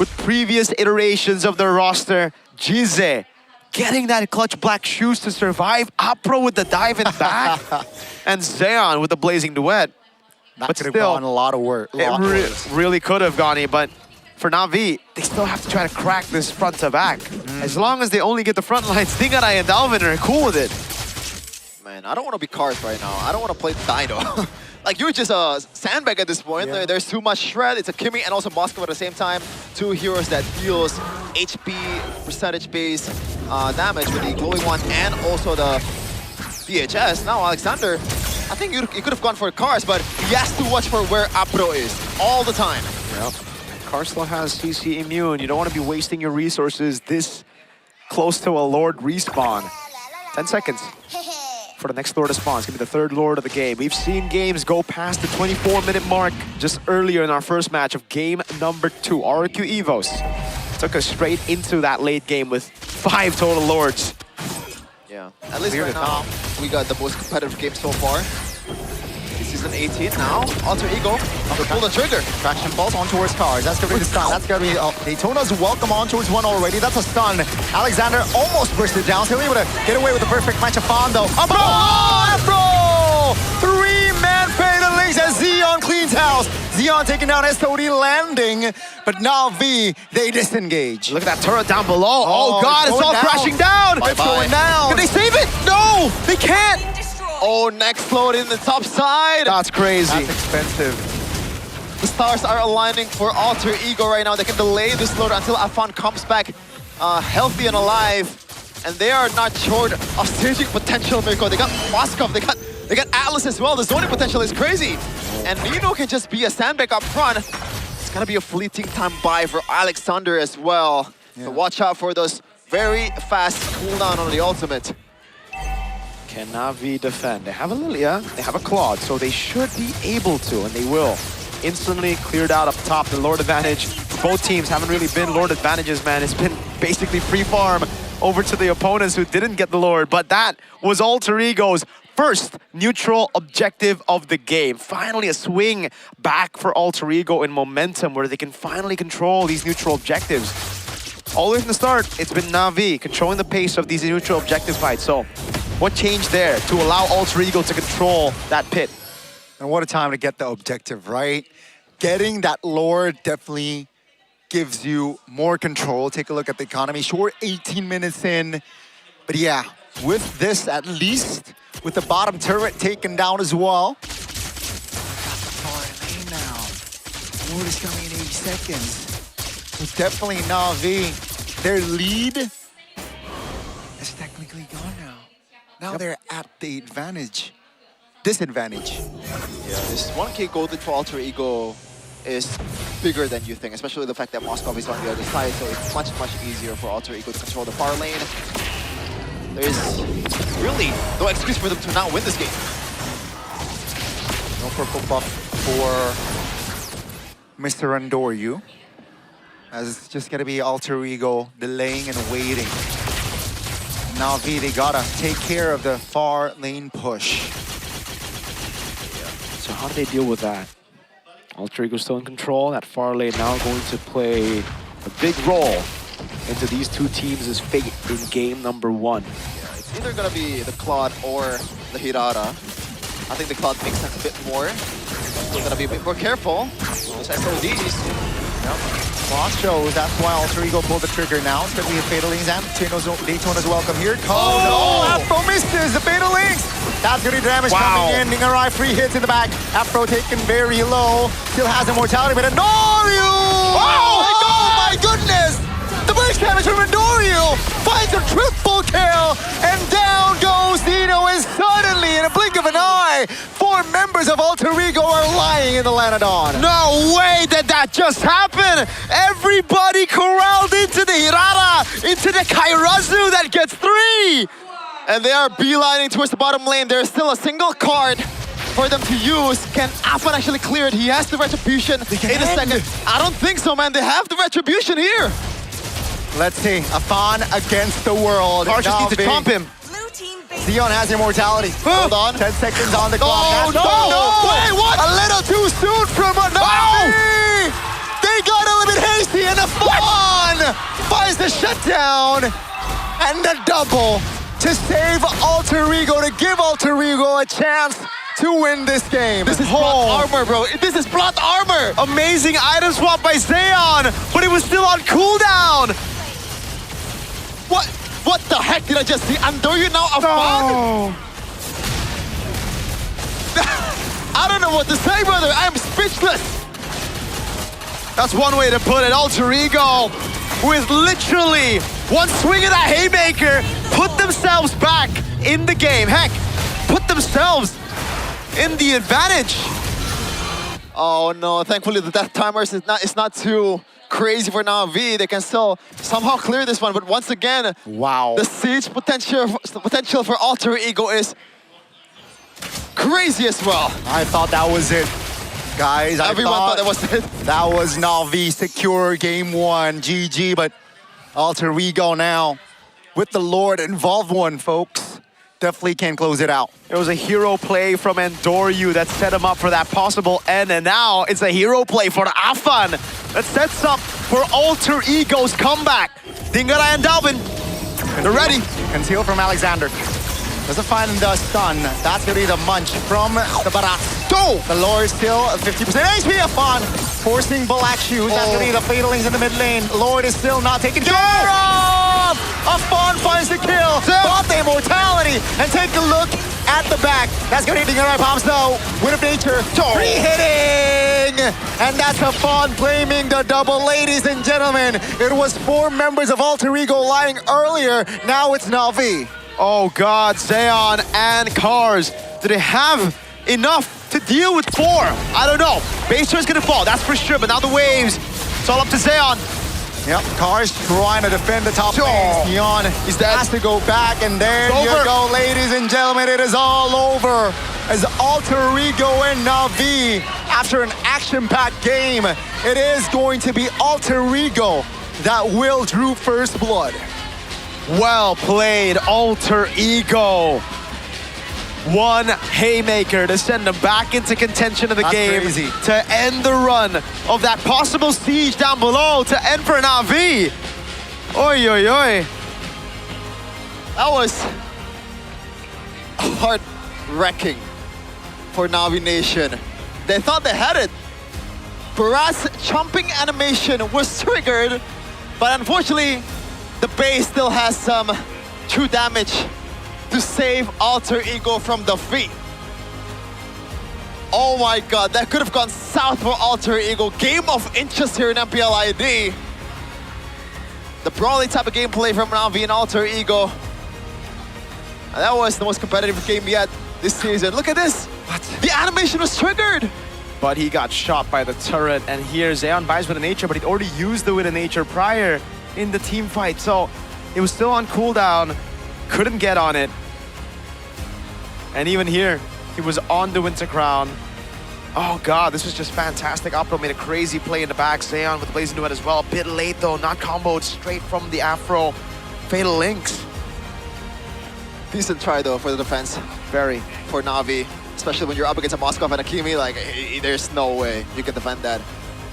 with previous iterations of their roster. Jize getting that clutch black shoes to survive. Apro with the dive in back. And Zeon with the blazing duet. That but could have still, gone a lot of work. It really could have gone, but for Na'Vi, they still have to try to crack this front to back. As long as they only get the front lines, Dingarai and Dalvin are cool with it. Man, I don't want to be Cars right now. I don't want to play Dino. Like, you're just a sandbag at this point. Yeah. There's too much shred. It's a Kimi and also Moskov at the same time. 2 heroes that deals HP percentage-based damage with the glowing one and also the DHS. Now Alexander, I think you could have gone for Cars, but he has to watch for where Apro is all the time. Yep. Car still has CC immune. You don't want to be wasting your resources this close to a Lord respawn. 10 seconds for the next Lord to spawn. It's going to be the 3rd Lord of the game. We've seen games go past the 24-minute mark just earlier in our first match of game number 2. RRQ EVOS took us straight into that late game with 5 total Lords. Yeah, at least right now, we got the most competitive game so far. Season 18 now. Alter Ego to pull the trigger. Traction pulse on towards Cars. That's gonna be the stun. That's gonna be Daytona's welcome on towards 1 already. That's a stun. Alexander almost bursted down. Still able to get away with the perfect match of Fawn though. Apro! 3-man Fatal Links as Zeon cleans house. Zeon taking down S18 landing, but Na'Vi, they disengage. Look at that turret down below. Oh God, it's all crashing down. It's going down. Can they save it? No, they can't. Oh, next load in the top side. That's crazy. That's expensive. The stars are aligning for Alter Ego right now. They can delay this load until Afan comes back healthy and alive. And they are not short of staging potential, Mirko. They got Moskov, they got Atlas as well. The zoning potential is crazy. And Nino can just be a sandbag up front. It's gonna be a fleeting time buy for Alexander as well. Yeah. So watch out for those very fast cooldown on the ultimate. Can Na'Vi defend? They have a Lilia, they have a Claude, so they should be able to, and they will. Instantly cleared out up top. The Lord advantage. Both teams haven't really been Lord advantages, man. It's been basically free farm over to the opponents who didn't get the Lord. But that was Alter Ego's first neutral objective of the game. Finally a swing back for Alter Ego in momentum where they can finally control these neutral objectives. All the way from the start, it's been Na'Vi controlling the pace of these neutral objective fights. So what changed there to allow Alter Ego to control that pit? And what a time to get the objective, right? Getting that Lord definitely gives you more control. Take a look at the economy. Short 18 minutes in. But yeah, with this at least, with the bottom turret taken down as well. Far lane now. Lord is coming in 80 seconds. It's definitely Na'Vi. Their lead is technically gone now. Now they're at the disadvantage. Yeah, this 1k gold for Alter Ego is bigger than you think, especially the fact that Moskov is on the other side, so it's much, much easier for Alter Ego to control the far lane. There's really no excuse for them to not win this game. No purple buff for Mr. Andoryu, as it's just gonna be Alter Ego delaying and waiting. Na'Vi, they gotta take care of the far lane push. So how do they deal with that? Alter Ego still in control. That far lane now going to play a big role into these two teams' fate in game number 1. Yeah, it's either gonna be the Claude or the Hirara. I think the Claude makes sense a bit more. Still gotta be a bit more careful. Those SODs. Yep. Lost shows, that's why Alter Ego pulled the trigger now. It's gonna be a Fatal Links and Daytona's welcome here. Oh no! Afro misses the Fatal Links! That's gonna be damage coming in. Ningarai, 3 hits in the back. Afro taken very low. Still has immortality, but Andoryu! Oh my goodness! The burst damage from Andoryu finds a triple kill, and down goes Dino, and suddenly, in a blink of an eye, 4 members of Alter Ego are lying in the Lanadon. No way did that just happen! Everybody corralled into the Hirara, into the Kairazu that gets 3! And they are beelining towards the bottom lane. There's still a single card for them to use. Can Afan actually clear it? He has the Retribution in a second. I don't think so, man. They have the Retribution here. Let's see, Afan against the world. Archers need to chomp him. Zeon has immortality. Hold on. 10 seconds on the clock. Oh, no! Wait, what? A little too soon from Na'Vi! They got a little bit hasty, and Afan finds the shutdown and the double to save Alter Ego, to give Alter Ego a chance to win this game. This is plot armor, bro. This is plot armor. Amazing item swap by Zeon, but it was still on cooldown. What the heck did I just see? Andoryu now Afan? I don't know what to say, brother. I'm speechless. That's one way to put it. Alter Ego, with literally one swing of that haymaker, put themselves back in the game. Heck, put themselves in the advantage. Oh no, thankfully the death timers is not too crazy for Na'Vi. They can still somehow clear this one, but once again, wow, the siege potential for Alter Ego is crazy as well. I thought that was it. Guys, everyone thought that was it. That was Na'Vi secure game 1, GG, but Alter Ego now with the Lord involved one, folks. Definitely can close it out. It was a hero play from Andoryu that set him up for that possible end, and now it's a hero play for Afan that sets up for Alter Ego's comeback. Dingara and Dalvin, they're ready. Conceal from Alexander. Doesn't find the stun. That's gonna be the munch from the Barat. Go! The Lord still 50% HP. Afan forcing black shoes. That's gonna be the Fatal Links in the mid lane. Lord is still not taken care of. Afan finds the kill. Got the immortality. And take a look at the back. That's gonna be Dingarai Palms though. Win of nature. Free hitting! And that's Afan claiming the double, ladies and gentlemen. It was 4 members of Alter Ego lying earlier. Now it's Na'Vi. Oh God, Zeon and Cars. Do they have enough to deal with 4? I don't know. Base turn's gonna fall, that's for sure, but now the waves, it's all up to Zeon. Yep, Cars trying to defend the top lane. Neon has to go back, and there you go, ladies and gentlemen. It is all over as Alter Ego and Na'Vi, after an action-packed game, it is going to be Alter Ego that will drew first blood. Well played, Alter Ego. One haymaker to send them back into contention of the game. Crazy. To end the run of that possible siege down below to end for Na'Vi. Oi, oi, oi. That was heart-wrecking for Na'Vi Nation. They thought they had it. Barat's chomping animation was triggered, but unfortunately, the base still has some true damage to save Alter Ego from defeat. Oh my god, that could have gone south for Alter Ego. Game of inches here in MPL ID. The brawling type of gameplay from Na'Vi and Alter Ego. And that was the most competitive game yet this season. Look at this. What? The animation was triggered. But he got shot by the turret, and here Zeon buys with a nature, but he'd already used the with a nature prior in the team fight, so it was still on cooldown. Couldn't get on it. And even here, he was on the Winter Crown. Oh god, this was just fantastic. Opro made a crazy play in the back. Zeon with the Blazing Duet as well. A bit late though, not comboed straight from the Afro. Fatal Links. Decent try though for the defense. Very. For Na'Vi, especially when you're up against a Moskov and Akimi, like there's no way you can defend that.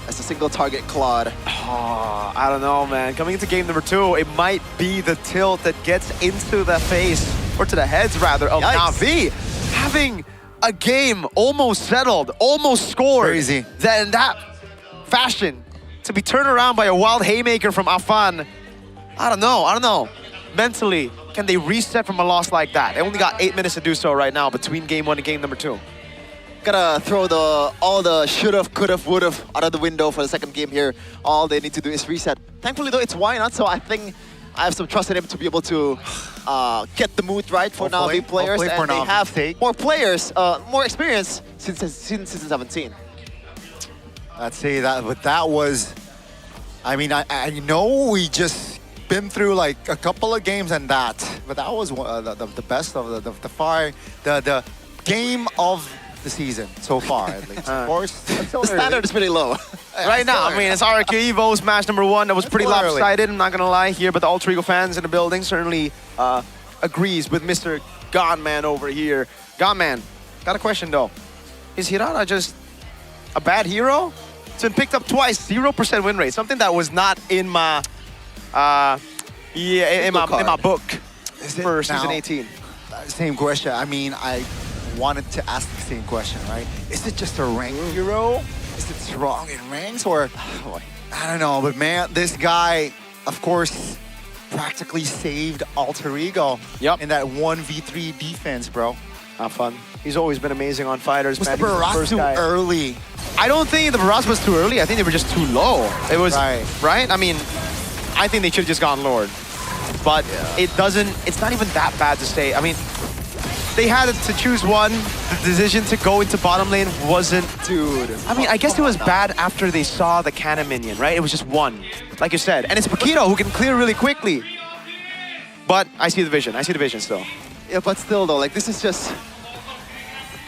As a single target Claude. Oh, I don't know, man. Coming into game number 2, it might be the tilt that gets into the face, or to the heads rather, of Na'Vi. Having a game almost settled, almost scored. Crazy. Then in that fashion, to be turned around by a wild haymaker from Afan, I don't know. Mentally, can they reset from a loss like that? They only got 8 minutes to do so right now between game 1 and game number 2. Gotta throw all the should've, could've, would've out of the window for the second game here. All they need to do is reset. Thankfully though, it's why not, so I think I have some trust in him to be able to get the mood right for Na'Vi players. And they have more players, more experience since season 17. I'd say that, but that was, I mean, I know we just been through like a couple of games and that, but that was the best of the game of the season so far, at least. Of course, the standard is pretty low. Right now, I mean, it's RRQ Evo's match number 1. That was pretty lopsided, I'm not gonna lie here, but the Alter Ego fans in the building certainly agrees with Mr. Gonman over here. Gonman, got a question though. Is Hirata just a bad hero? It's been picked up twice, 0% win rate, something that was not in my in my book for season 18. Same question. I mean, I wanted to ask the same question, right? Is it just a rank hero? Is it strong in ranks, or I don't know, but man, this guy, of course, practically saved Alter Ego in that 1v3 defense, bro. Have fun. He's always been amazing on fighters. Was man. the Barat too early? I don't think the Barat was too early. I think they were just too low. It was right. I mean, I think they should have just gone Lord, but it doesn't. It's not even that bad to stay. I mean, they had to choose one. The decision to go into bottom lane wasn't... Dude. I mean, I guess it was bad after they saw the cannon minion, right? It was just one, like you said. And it's Paquito who can clear really quickly. But I see the vision. I see the vision still. Yeah, but still though, like this is just...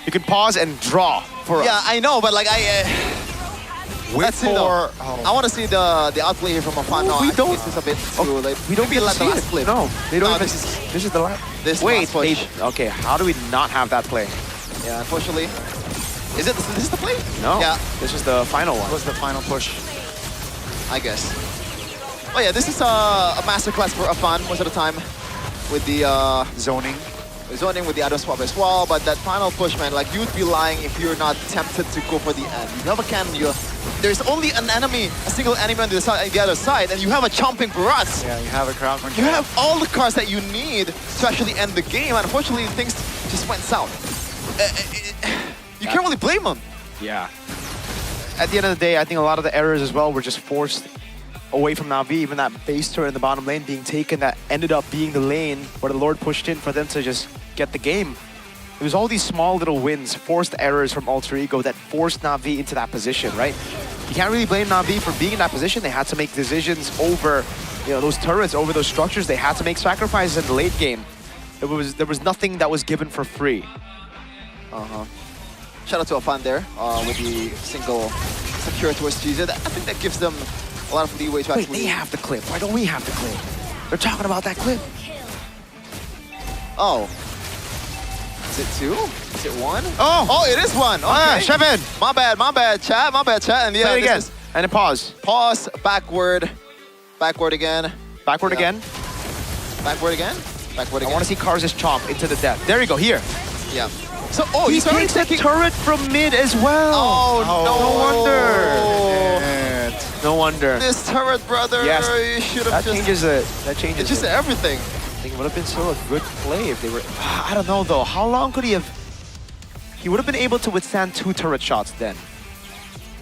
You can pause and draw for us. Yeah, I know, but like let's see though. I want to see the outplay here from Afan. No, we don't. This is a bit too late. We don't Maybe get to see last it. clip. No, they don't. No, Even, this is the last. Wait, push. okay. How do we not have that play? Yeah, unfortunately. Is this the play? No. Yeah. This is the final one. What's the final push? I guess. Oh yeah, this is a masterclass for Afan most of the time with the zoning with the Adam swap as well, but that final push, man, like you'd be lying if you're not tempted to go for the end. You have a cannon, there's only a single enemy on the other side, and you have a chomping Barat. Yeah, you have a crowd control. You have all the cards that you need to actually end the game, and unfortunately things just went south. You can't really blame them. Yeah. At the end of the day, I think a lot of the errors as well were just forced away from Na'Vi. Even that base turret in the bottom lane being taken, that ended up being the lane where the Lord pushed in for them to just get the game. It was all these small little wins, forced errors from Alter Ego that forced Na'Vi into that position, right? you can't really blame Na'Vi for being in that position. They had to make decisions over, those turrets, over those structures. They had to make sacrifices in the late game. There was nothing that was given for free. Shout out to Afan there with the single secure towards GZ. I think that gives them a lot of leeway to actually... Wait, they have the clip. Why don't we have the clip? They're talking about that clip. Oh. Is it 2? Is it 1? Oh, it is 1. Okay. Shevin. My bad, chat. And yeah, play it again. And then pause. Pause. Backward. Backward again. Backward again. Backward again. Backward again. I want to see Cars' chomp into the depth. There you go. Here. Yeah. So, he's already taking turret from mid as well. No wonder. This turret, brother. Yes. You should have That changes it. That changes it. Just everything. I think it would have been still a good play if they were... I don't know, though. How long could he have... He would have been able to withstand 2 turret shots then.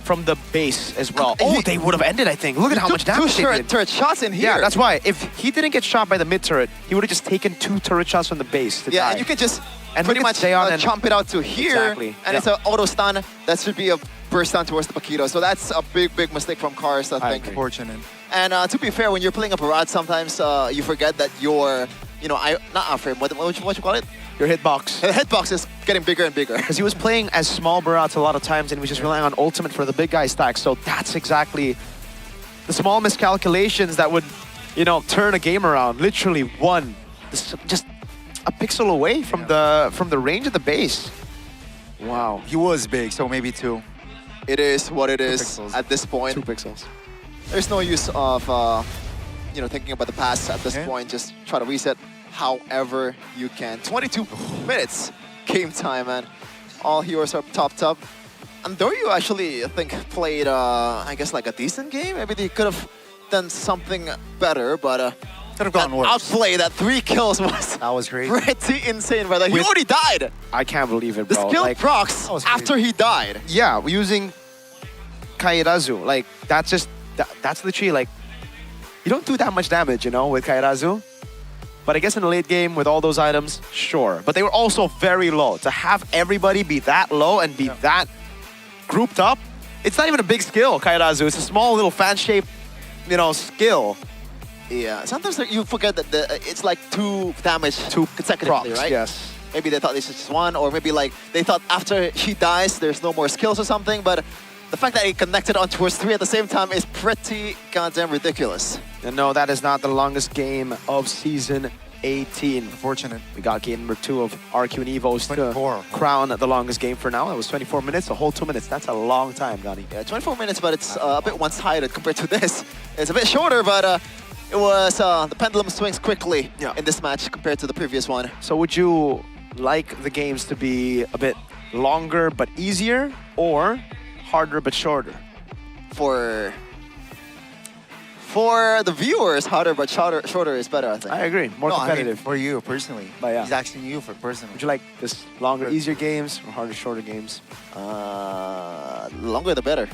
From the base as well. They would have ended, I think. Look at how much damage they did. 2 turret shots in here. Yeah, that's why. If he didn't get shot by the mid turret, he would have just taken 2 turret shots from the base to die. And you can just and pretty much chomp it out to here. Exactly. And it's an auto stun. That should be a burst down towards the Paquito. So that's a big mistake from Cars, I think. Unfortunate. And to be fair, when you're playing a barrage, sometimes you forget that your, not outframe, what you call it? Your hitbox. The hitbox is getting bigger and bigger. Because he was playing as small barrage a lot of times and he was just relying on ultimate for the big guy stack. So that's exactly the small miscalculations that would, turn a game around. Literally one. Just a pixel away from the range of the base. Wow. He was big, so maybe 2. It is what it is pixels. at this point. 2 pixels. There's no use of, thinking about the past at this point. Just try to reset however you can. 22 minutes game time, man. All heroes are top. And Dorio actually, I think, played, I guess, like a decent game. Maybe they could have done something better, but could have gone worse. Outplay, that 3 kills was crazy. Pretty insane, brother. He already died. I can't believe it, The bro. skill procs after he died. Yeah, we're using Kairazu. Like, that's literally, like, you don't do that much damage, with Kairazu. But I guess in the late game, with all those items, sure. But they were also very low. To have everybody be that low and be that grouped up, it's not even a big skill, Kairazu. It's a small little fan-shaped, skill. Yeah, sometimes you forget that it's like 2 damage consecutively, procs, right? Yes. Maybe they thought this was just 1, or maybe like they thought after he dies, there's no more skills or something, but the fact that he connected on towards 3 at the same time is pretty goddamn ridiculous. And no, that is not the longest game of Season 18. Unfortunate. We got game number 2 of RQ and EVO's to crown the longest game for now. It was 24 minutes, a whole 2 minutes. That's a long time, Gani. Yeah, 24 minutes, but it's a bit one-sided compared to this. It's a bit shorter, but it was the pendulum swings quickly in this match compared to the previous one. So would you like the games to be a bit longer but easier, or harder but shorter? For the viewers, harder but shorter is better, I think. I agree. More competitive. I mean, for you personally. But yeah. He's asking you for personally. Would you like this longer, easier games or harder, shorter games? Longer the better.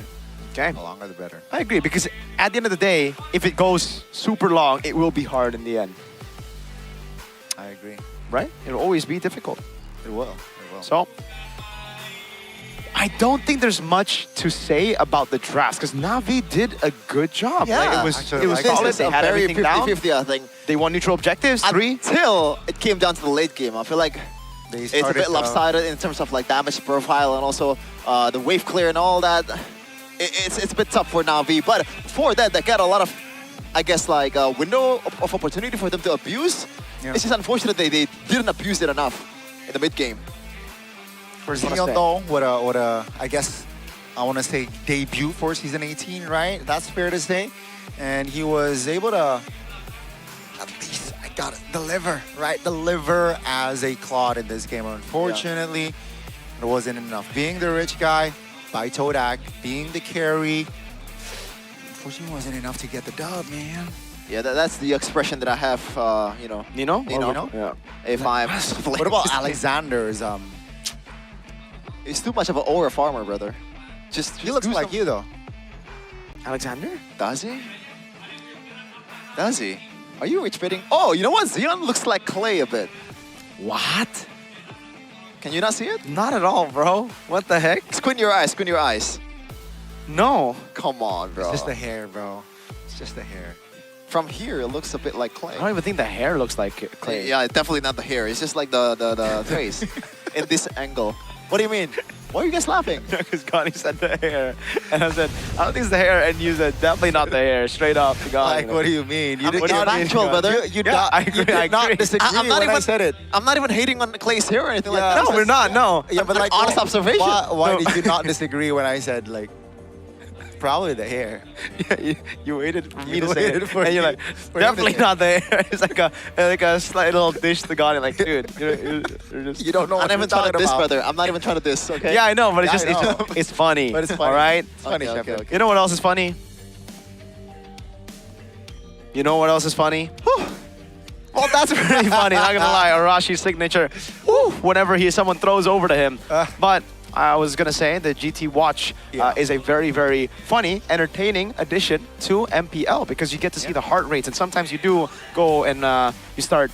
Okay. The longer the better. I agree, because at the end of the day, if it goes super long, it will be hard in the end. I agree. Right? It'll always be difficult. It will. So, I don't think there's much to say about the drafts, because Na'Vi did a good job. Yeah, like, it was solid. They had very everything down. 50-50, I think. They won neutral objectives, 3. Until it came down to the late game. I feel like it's a bit lopsided in terms of like damage profile and also the wave clear and all that. It's a bit tough for Na'Vi, but for that, they got a lot of, I guess, like a window of opportunity for them to abuse. Yeah. It's just unfortunate they didn't abuse it enough in the mid game. For Xeon though, what a I guess I want to say debut for Season 18, right? That's fair to say. And he was able to at least deliver, right? Deliver as a Claude in this game. Unfortunately, it wasn't enough. Being the rich guy by Todak, being the carry, unfortunately wasn't enough to get the dub, man. Yeah, that's the expression that I have, Nino? Nino? Yeah. If I'm... What about Alexander's... He's too much of an aura farmer, brother. He looks like you, though. Alexander? Does he? Does he? Are you rich bidding? Oh, you know what? Xeon looks like Clay a bit. What? Can you not see it? Not at all, bro. What the heck? Squint your eyes, squint your eyes. No. Come on, bro. It's just the hair, bro. It's just the hair. From here, it looks a bit like clay. I don't even think the hair looks like clay. Yeah, definitely not the hair. It's just like the face in this angle. What do you mean? Why are you guys laughing? Because Connie said the hair, and I said, I don't think it's the hair, and you said definitely not the hair. Straight up, to Connie. Like, what do you mean? You I'm did not factual, brother. You I did not disagree I'm not when even, I said it. I'm not even hating on Clay's hair or anything like Yeah. that. No, we're not. No. Yeah, but like, honest observation. Why No. did you not disagree when I said like, probably the hair? Yeah, you waited for me You to say waited it, for and you're you- like, for you to definitely say it. not the hair. It's like a slight little dish to Connie. Like, dude, you're just. You don't know I'm what not you're even trying to talking diss, about. brother. I'm not even trying to diss, okay? Yeah, I know, but it's Yeah, just I know. it's funny. But it's funny. All right. It's funny, Okay, Sheffield. okay. You know what else is funny? You know what else is funny? Well, that's pretty funny. Not gonna lie, Arashi's signature. Whenever someone throws over to him, but. I was gonna say the GT Watch is a very, very funny, entertaining addition to MPL because you get to see the heart rates, and sometimes you do go and you start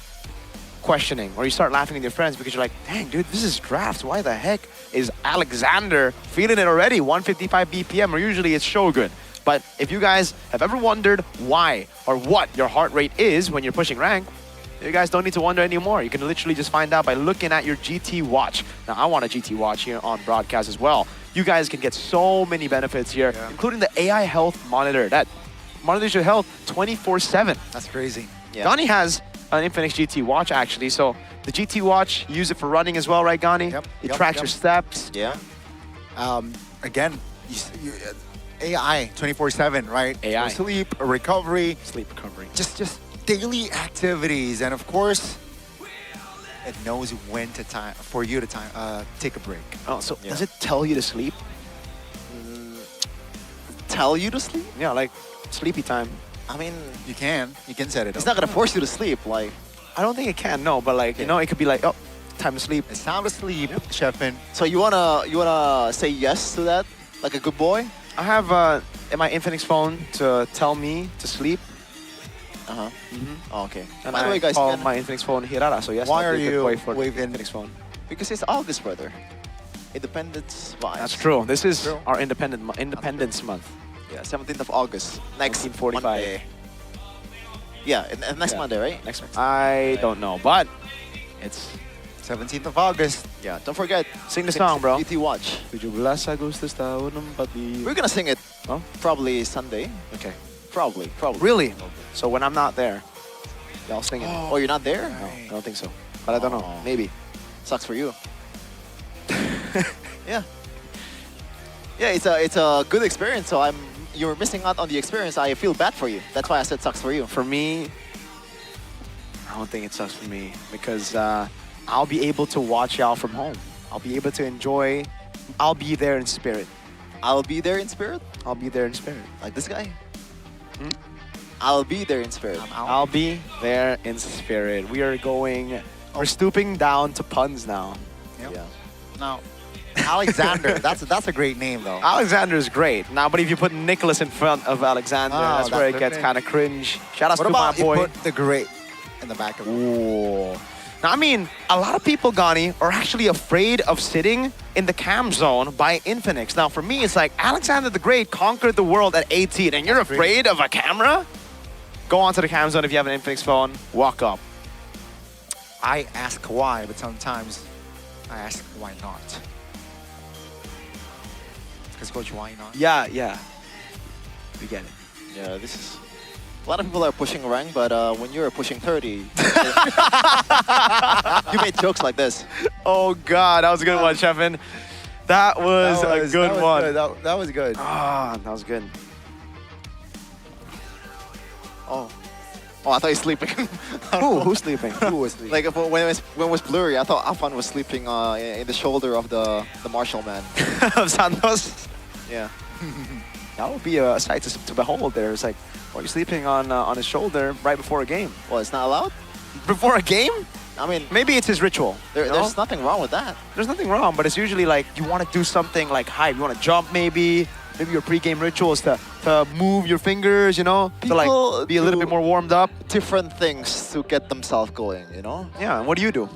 questioning or you start laughing with your friends because you're like, dang, dude, this is drafts. Why the heck is Alexander feeling it already? 155 BPM, or usually it's Shogun. But if you guys have ever wondered why or what your heart rate is when you're pushing rank, you guys don't need to wonder anymore. You can literally just find out by looking at your GT Watch. Now, I want a GT Watch here on broadcast as well. You guys can get so many benefits here, including the AI health monitor. That monitors your health 24/7. That's crazy. Yeah. Gani has an Infinix GT Watch, actually. So the GT Watch, use it for running as well, right, Gani? Yep, It yep, tracks yep. your steps. Yeah. Again, AI 24/7, right? AI. So sleep, recovery, Sleep recovery. just daily activities, and of course, it knows when to take a break. Oh, so does it tell you to sleep? Tell you to sleep? Yeah, like sleepy time. I mean, You can set it it's up. not gonna force you to sleep. Like, I don't think it can, no, but like, you know, it could be like, oh, time to sleep. It's time to sleep, Chefin. so you wanna say yes to that, like a good boy? I have in my Infinix phone to tell me to sleep. Uh-huh. Oh, okay. And By the I way, guys, call you can- my Infinix phone Hirara, so yes, Why I'll are be a good you boy for the waving- Infinix phone. because it's August, brother. Independence vibes. That's true. This is True. our Independence Month. Yeah, 17th of August. Next 1945. Monday. Yeah, and next Yeah. Monday, right? Next month. I don't know, but it's 17th of August. Yeah, don't forget. Sing the song, bro. GT Watch. 17 Agustus tahun 45. We're gonna sing it Oh, probably Sunday. okay. Probably. Really? So when I'm not there, y'all sing it. Oh, you're not there? No, I don't think so. But I don't know. Oh. Maybe. Sucks for you. Yeah. Yeah, it's a good experience. So you're missing out on the experience. I feel bad for you. That's why I said sucks for you. For me, I don't think it sucks for me because I'll be able to watch y'all from home. I'll be able to enjoy. I'll be there in spirit. I'll be there in spirit, I'll be there in spirit. like this guy. Hmm? I'll be there in spirit. I'll be there in spirit. We are going. We're stooping down to puns now. Yep. Yeah. Now, Alexander. that's a great name though. Alexander is great. Now, but if you put Nicholas in front of Alexander, Oh, that's where it that's gets okay. kind of cringe. Shout out What to about my you boy. put the great in the back of it? Ooh. Now, I mean, a lot of people, Gani, are actually afraid of sitting in the cam zone by Infinix. Now, for me, it's like Alexander the Great conquered the world at 18, and you're afraid of a camera? Go onto the cam zone if you have an Infinix phone. Walk up. I ask why, but sometimes I ask why not. Because Coach, why not? Yeah, yeah. We get it. Yeah, this is. A lot of people are pushing rank, but when you're pushing 30, you made jokes like this. Oh, God. That was a good one, Chefin. That was a good one. That was good. Ah, that was good. Oh. Oh, I thought he's sleeping. Who's sleeping? Who was sleeping? Like when it was blurry, I thought Afan was sleeping in the shoulder of the Marshall man. Of Santos? Yeah. That would be a sight to behold there. It's like, why are you sleeping on his shoulder right before a game? Well, it's not allowed? Before a game? I mean, Maybe it's his ritual. you know? there's nothing wrong with that. There's nothing wrong, but it's usually like you want to do something like hype. You want to jump maybe. Maybe your pre-game ritual is to move your fingers, you know? To like be a little bit more warmed up. Different things to get themselves going, you know? Yeah, and what do?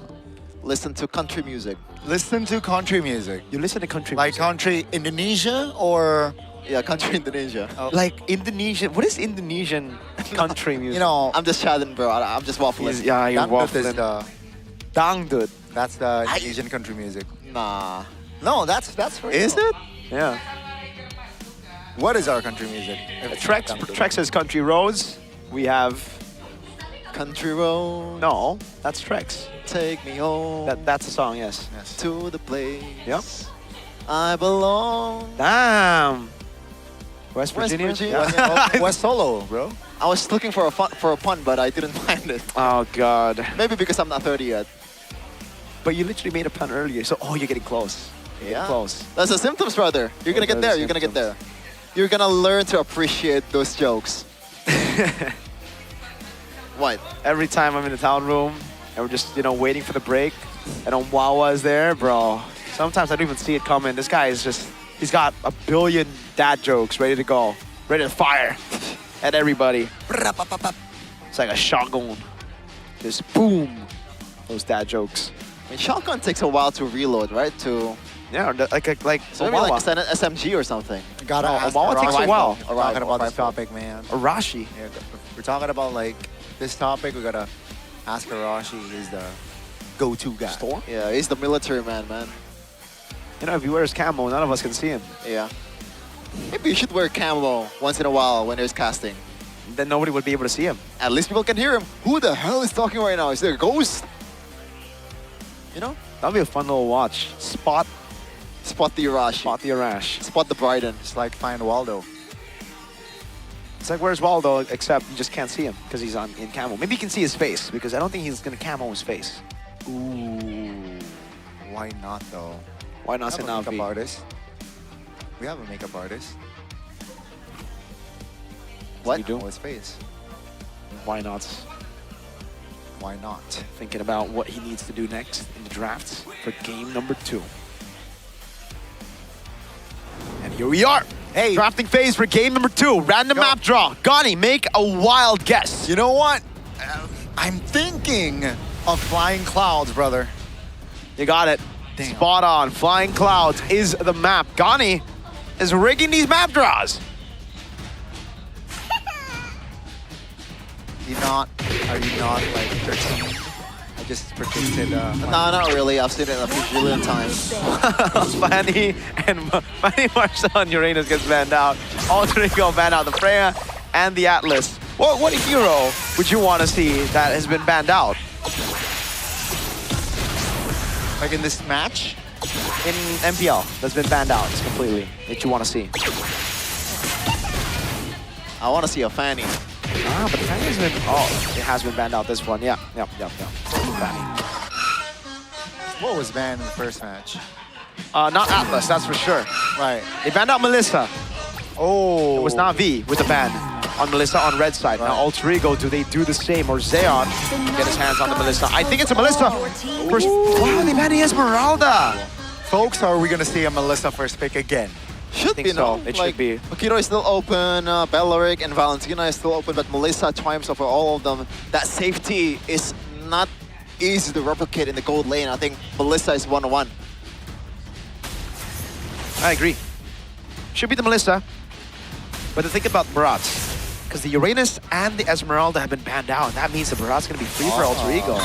Listen to country music. Listen to country music. You listen to country Like music. country Indonesia or Yeah, country Indonesia. Like Indonesian. What is Indonesian country music? You know, I'm just chatting, bro. I'm just waffling. Yeah, you're Dangdut is waffling. the Dangdut. that's the Indonesian country music. Nah. No, that's for Is real. it? Yeah. What is our country music? Trex says country roads. We have Country road. no. That's Trex. Take me home. That's the song. Yes. To the place. Yep. I belong. Damn. West West Virginia. Virginia. Yeah. West Solo, bro. I was looking for a pun, but I didn't find it. Oh God. Maybe because I'm not 30 yet. But you literally made a pun earlier, so you're getting close. You're getting close. That's the symptoms, brother. You're gonna get there. You're gonna get there. You're gonna learn to appreciate those jokes. What? Every time I'm in the town room and we're just waiting for the break, and Wawa is there, bro. Sometimes I don't even see it coming. This guy is he's got a billion dad jokes ready to go, ready to fire at everybody. It's like a shotgun. Just boom, those dad jokes. I mean, shotgun takes a while to reload, right? Yeah, like so maybe like an SMG or something. Gotta ask Omawa takes a while. We're talking about this topic, man. Arashi. Yeah, we're talking about like this topic. We gotta ask Arashi. He's the go-to guy. Storm? Yeah, he's the military man. If he wears camo, none of us can see him. Yeah. Maybe you should wear camo once in a while when there's casting. Then nobody would be able to see him. At least people can hear him. Who the hell is talking right now? Is there a ghost? That'd be a fun little watch. Spot the Arashi. Spot the Arash. Spot the Bryden. It's like find Waldo. It's like where's Waldo, except you just can't see him because he's in camo. Maybe you can see his face because I don't think he's gonna camo his face. Ooh. Why not though? Why not We say have a makeup Navi? artist. We have a makeup artist. What? You do? His face. Why not? Why not? Thinking about what he needs to do next in the drafts for game number 2. And here we are. Hey. Drafting phase for game number 2. Random map draw. Gani, make a wild guess. You know what? I'm thinking of flying clouds, brother. You got it. Damn. Spot on. Flying Clouds is the map. Gani is rigging these map draws. Are you not like 13? I just predicted. No, not really. I've seen it a few billion times. Fanny Marcel and Uranus gets banned out. All three go banned out. The Freya and the Atlas. What hero would you want to see that has been banned out? Like in this match? In MPL, that's been banned out completely, that you want to see? I want to see a Fanny. Ah, but Fanny has been, it has been banned out this one. Yeah. Fanny. What was banned in the first match? Not Atlas, that's for sure. Right. They banned out Melissa. Oh. It was Navi with the ban on Melissa on red side. Now Alter Ego, do they do the same? Or Zeon get his hands on the Melissa? I think it's a Melissa. First, wow, they banned the Esmeralda. Folks, are we going to see a Melissa first pick again? Should think be, so. no? It Like, should be. Akiro is still open, Bellaric and Valentina is still open, but Melissa triumphs over all of them. That safety is not easy to replicate in the gold lane. I think Melissa is 1-1. I agree. Should be the Melissa. But to think about Barats, because the Uranus and the Esmeralda have been banned out. That means the Barat's going to be free for Alter Ego.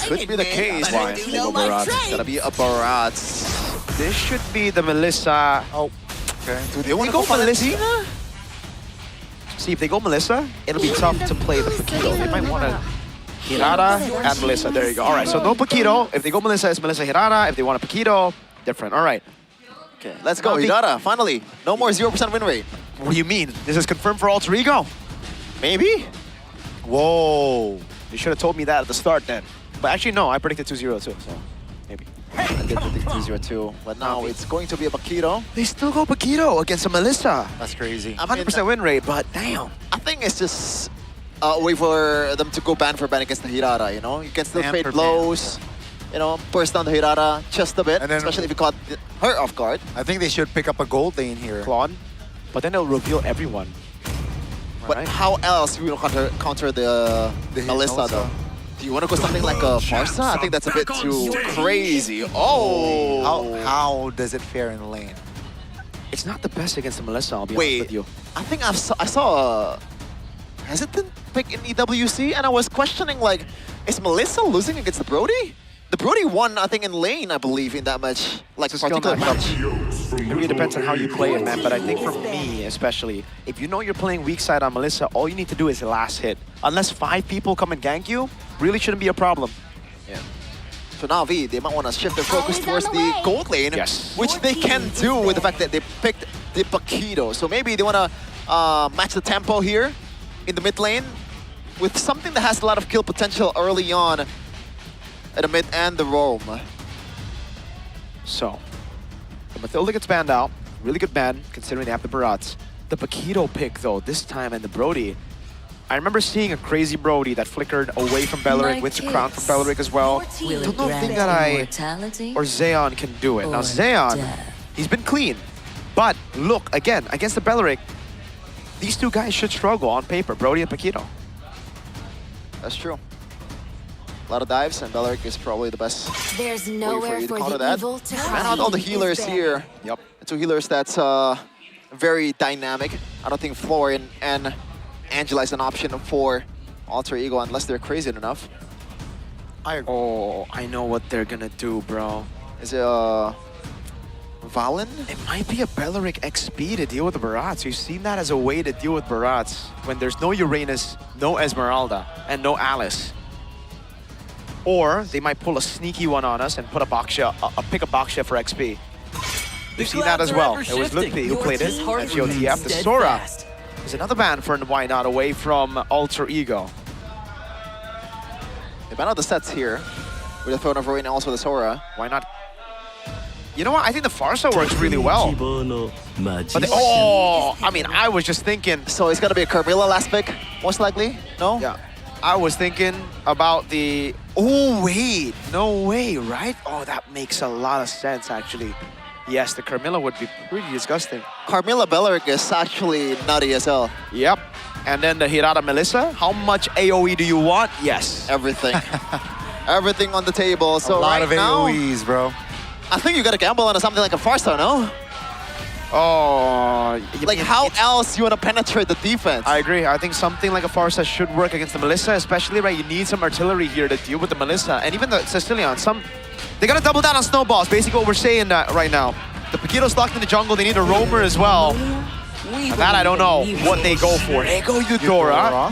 Could be the case. Why? They go Barats. It's going to be a Barats. This should be the Melissa. Oh, okay. Do they want to go go Melissa? Valentina? See, if they go Melissa, it'll be tough to play the Paquito. They might want to Hirata and Melissa. There you go. All right, so no Paquito. If they go Melissa, it's Melissa Hirata. If they want a Paquito, different. All right. Okay, let's go. Hirata, finally. No more 0% win rate. What do you mean? This is confirmed for Alter Ego? Maybe? Whoa. You should have told me that at the start then. But actually, no, I predicted 2-0 too, so maybe. I did predict 2-0-2, but now it's going to be a Paquito. They still go Paquito against a Melissa. That's crazy. 100% win rate, but damn. I think it's just a way for them to go ban for ban against the Hirata, you know? You can still Ban trade for blows, you know, burst down the Hirata just a bit, And then- especially if you caught her off guard. I think they should pick up a gold lane here. Klon. But then they'll reveal everyone. But Right. how else will you counter the Melissa, though? Do you want to go something like a Marsa? I think that's a bit too crazy. Oh! How does it fare in the lane? It's not the best against the Melissa, I'll be honest with you. I think I saw a hesitant pick in EWC, and I was questioning, like, is Melissa losing against the Brody? The Brody won, I think, in lane, I believe, in that match. Like, particular match. It really depends on how you play it, man. But I think for me, especially, if you know you're playing weak side on Melissa, all you need to do is the last hit. Unless 5 people come and gank you, really shouldn't be a problem. Yeah. So Na'Vi, they might want to shift their focus towards the gold lane, which they can do with the fact that they picked the Paquito. So maybe they want to match the tempo here in the mid lane with something that has a lot of kill potential early on at the mid and the roam. So, the Mathilda gets banned out. Really good ban, considering they have the Barats. The Paquito pick, though, this time, and the Brody. I remember seeing a crazy Brody that flickered away from Belleric, with the crown from Belleric as well. Don't know think that or Zeon can do it. Now, Zeon, he's been clean. But look, again, against the Belleric, these two guys should struggle on paper, Brody and Paquito. That's true. A lot of dives, and Belleric is probably the best There's way nowhere for you to for counter the that. evil to Man out all the healers here. Yep. The 2 healers that's very dynamic. I don't think Florian and Angela is an option for Alter Ego unless they're crazy enough. Oh, I know what they're gonna do, bro. Is it Valen? It might be a Belleric XP to deal with the Barats. We've seen that as a way to deal with Barats when there's no Uranus, no Esmeralda, and no Alice. Or they might pull a sneaky one on us and put a Baksha, pick a Baksha for XP. We've seen that as well. It was Ludpi who played it at GOTF. The Sora is another ban for Why Not away from Alter Ego. They ban out the sets here with the Throne of Ruin and also the Sora. Why not? You know what? I think the Farsa works really well. But I mean, I was just thinking. So it's gonna be a Carmilla last pick, most likely. No? Yeah. I was thinking about the. Oh wait, no way, right? Oh, that makes a lot of sense actually. Yes, the Carmilla would be pretty disgusting. Carmilla Belleric is actually nutty as hell. Yep. And then the Hirata Melissa. How much AoE do you want? Yes. Everything. Everything on the table. So a lot right of now, AoEs, bro. I think you gotta gamble on something like a Farsa, no? Oh, like how else you want to penetrate the defense? I agree. I think something like a Farsa should work against the Melissa, especially, right? You need some artillery here to deal with the Melissa. And even the Sicilian, they gotta double down on snowballs, basically what we're saying right now. The Paquito's locked in the jungle, they need a roamer as well. And that I don't know what they go for. They go Eudora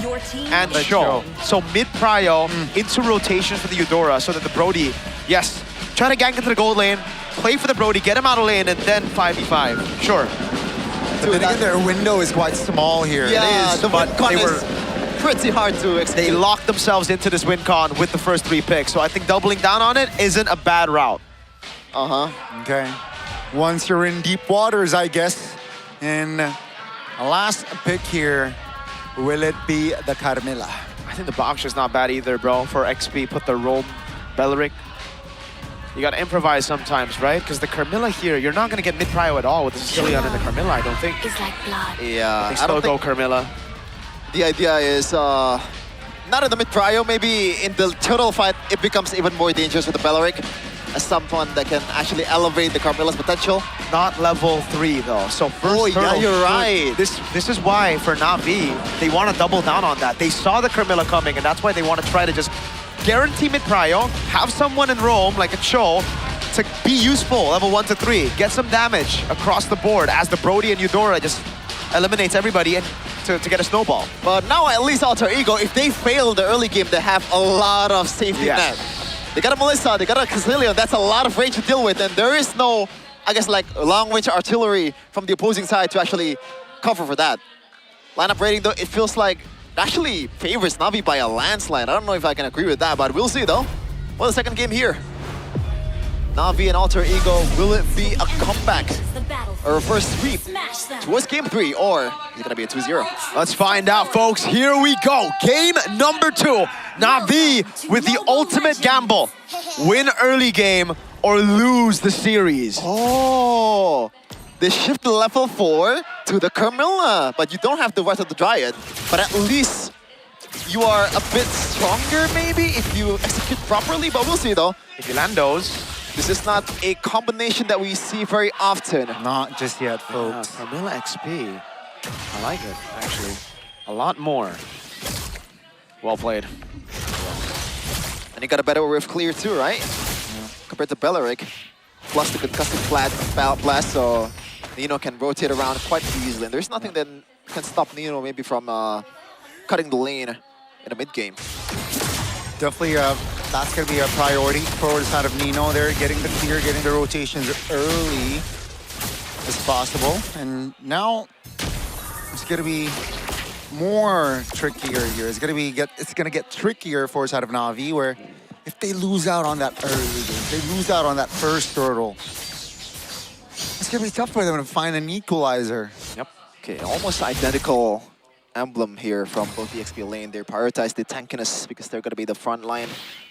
and Cho. So mid-prio into rotation for the Eudora so that the Brody, yes, try to gank into the gold lane, play for the Brody, get him out of lane, and then 5v5. Sure. But then again, their window is quite small here. Yeah, it is, the but win-con they is pretty hard to execute. They locked themselves into this win-con with the first 3 picks. So I think doubling down on it isn't a bad route. Okay. Once you're in deep waters, I guess. And last pick here, will it be the Carmilla? I think the Baksha's not bad either, bro. For XP, put the Rome, Belleric. You gotta improvise sometimes, right? Because the Carmilla here, you're not gonna get mid-prio at all with the Sicilian and the Carmilla, I don't think. It's like blood. Yeah, They still go Carmilla. The idea is not in the mid-prio, maybe in the total fight, it becomes even more dangerous with the Belleric as someone that can actually elevate the Carmilla's potential. Not level 3 though, so first yeah, you're right. This is why for Na'Vi, they want to double down on that. They saw the Carmilla coming, and that's why they want to try to just guarantee mid-prio, have someone in Rome, like a Cho, to be useful, level 1 to 3, get some damage across the board as the Brody and Eudora just eliminates everybody and to get a snowball. But now at least Alter Ego, if they fail the early game, they have a lot of safety net. They got a Melissa, they got a Casillion, that's a lot of range to deal with, and there is no, I guess, like long-range artillery from the opposing side to actually cover for that. Lineup rating though, it feels like actually favors Na'Vi by a landslide. I don't know if I can agree with that, but we'll see though. Well, the second game here. Na'Vi and Alter Ego, will it be a comeback? Or a first sweep towards game 3, or is it gonna be a 2-0? Let's find out, folks. Here we go. Game number 2. Na'Vi with the ultimate gamble. Win early game or lose the series. Oh, they shift the level 4 to the Carmilla, but you don't have the rest of the Dryad. But at least you are a bit stronger, maybe, if you execute properly, but we'll see though. If you land those, This is not a combination that we see very often. Not just yet, folks. Carmilla XP. I like it, actually. A lot more. Well played. And he got a better whiff clear too, right? Yeah. Compared to Belleric. Plus the concussive blast, so Nino can rotate around quite easily. And there's nothing that can stop Nino maybe from cutting the lane in the mid game. Definitely, that's going to be a priority for the side of Nino. They're getting the clear, getting the rotations early as possible. And now it's going to be more trickier here. It's going to get trickier for the side of Na'Vi, where if they lose out on that early game, they lose out on that first turtle, it's going to be tough for them to find an equalizer. Yep. Okay, almost identical emblem here from both the XP lane. They prioritize the tankiness because they're going to be the front line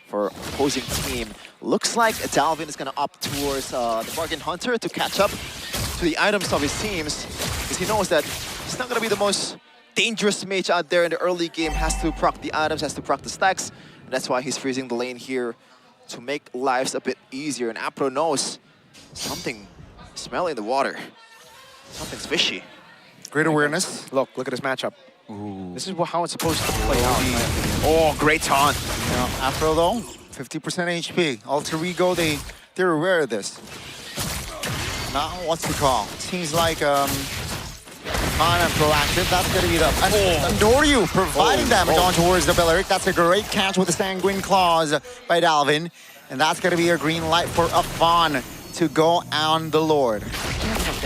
for opposing team. Looks like Dalvin is going to opt towards the Bargain Hunter to catch up to the items of his teams, because he knows that he's not going to be the most dangerous mage out there in the early game. Has to proc the items, has to proc the stacks, and that's why he's freezing the lane here to make lives a bit easier. And Apro knows something smelling in the water. Something's fishy. Great awareness. Look at this matchup. Ooh. This is how it's supposed to play out. Oh, great taunt. Afro though, 50% HP. Alter Ego, they're aware of this. Now, what's the call? Seems like kind of proactive. That's going to be the Andoryu providing damage on towards the Belleric. That's a great catch with the Sanguine Claws by Dalvin. And that's going to be a green light for Afan to go on the Lord.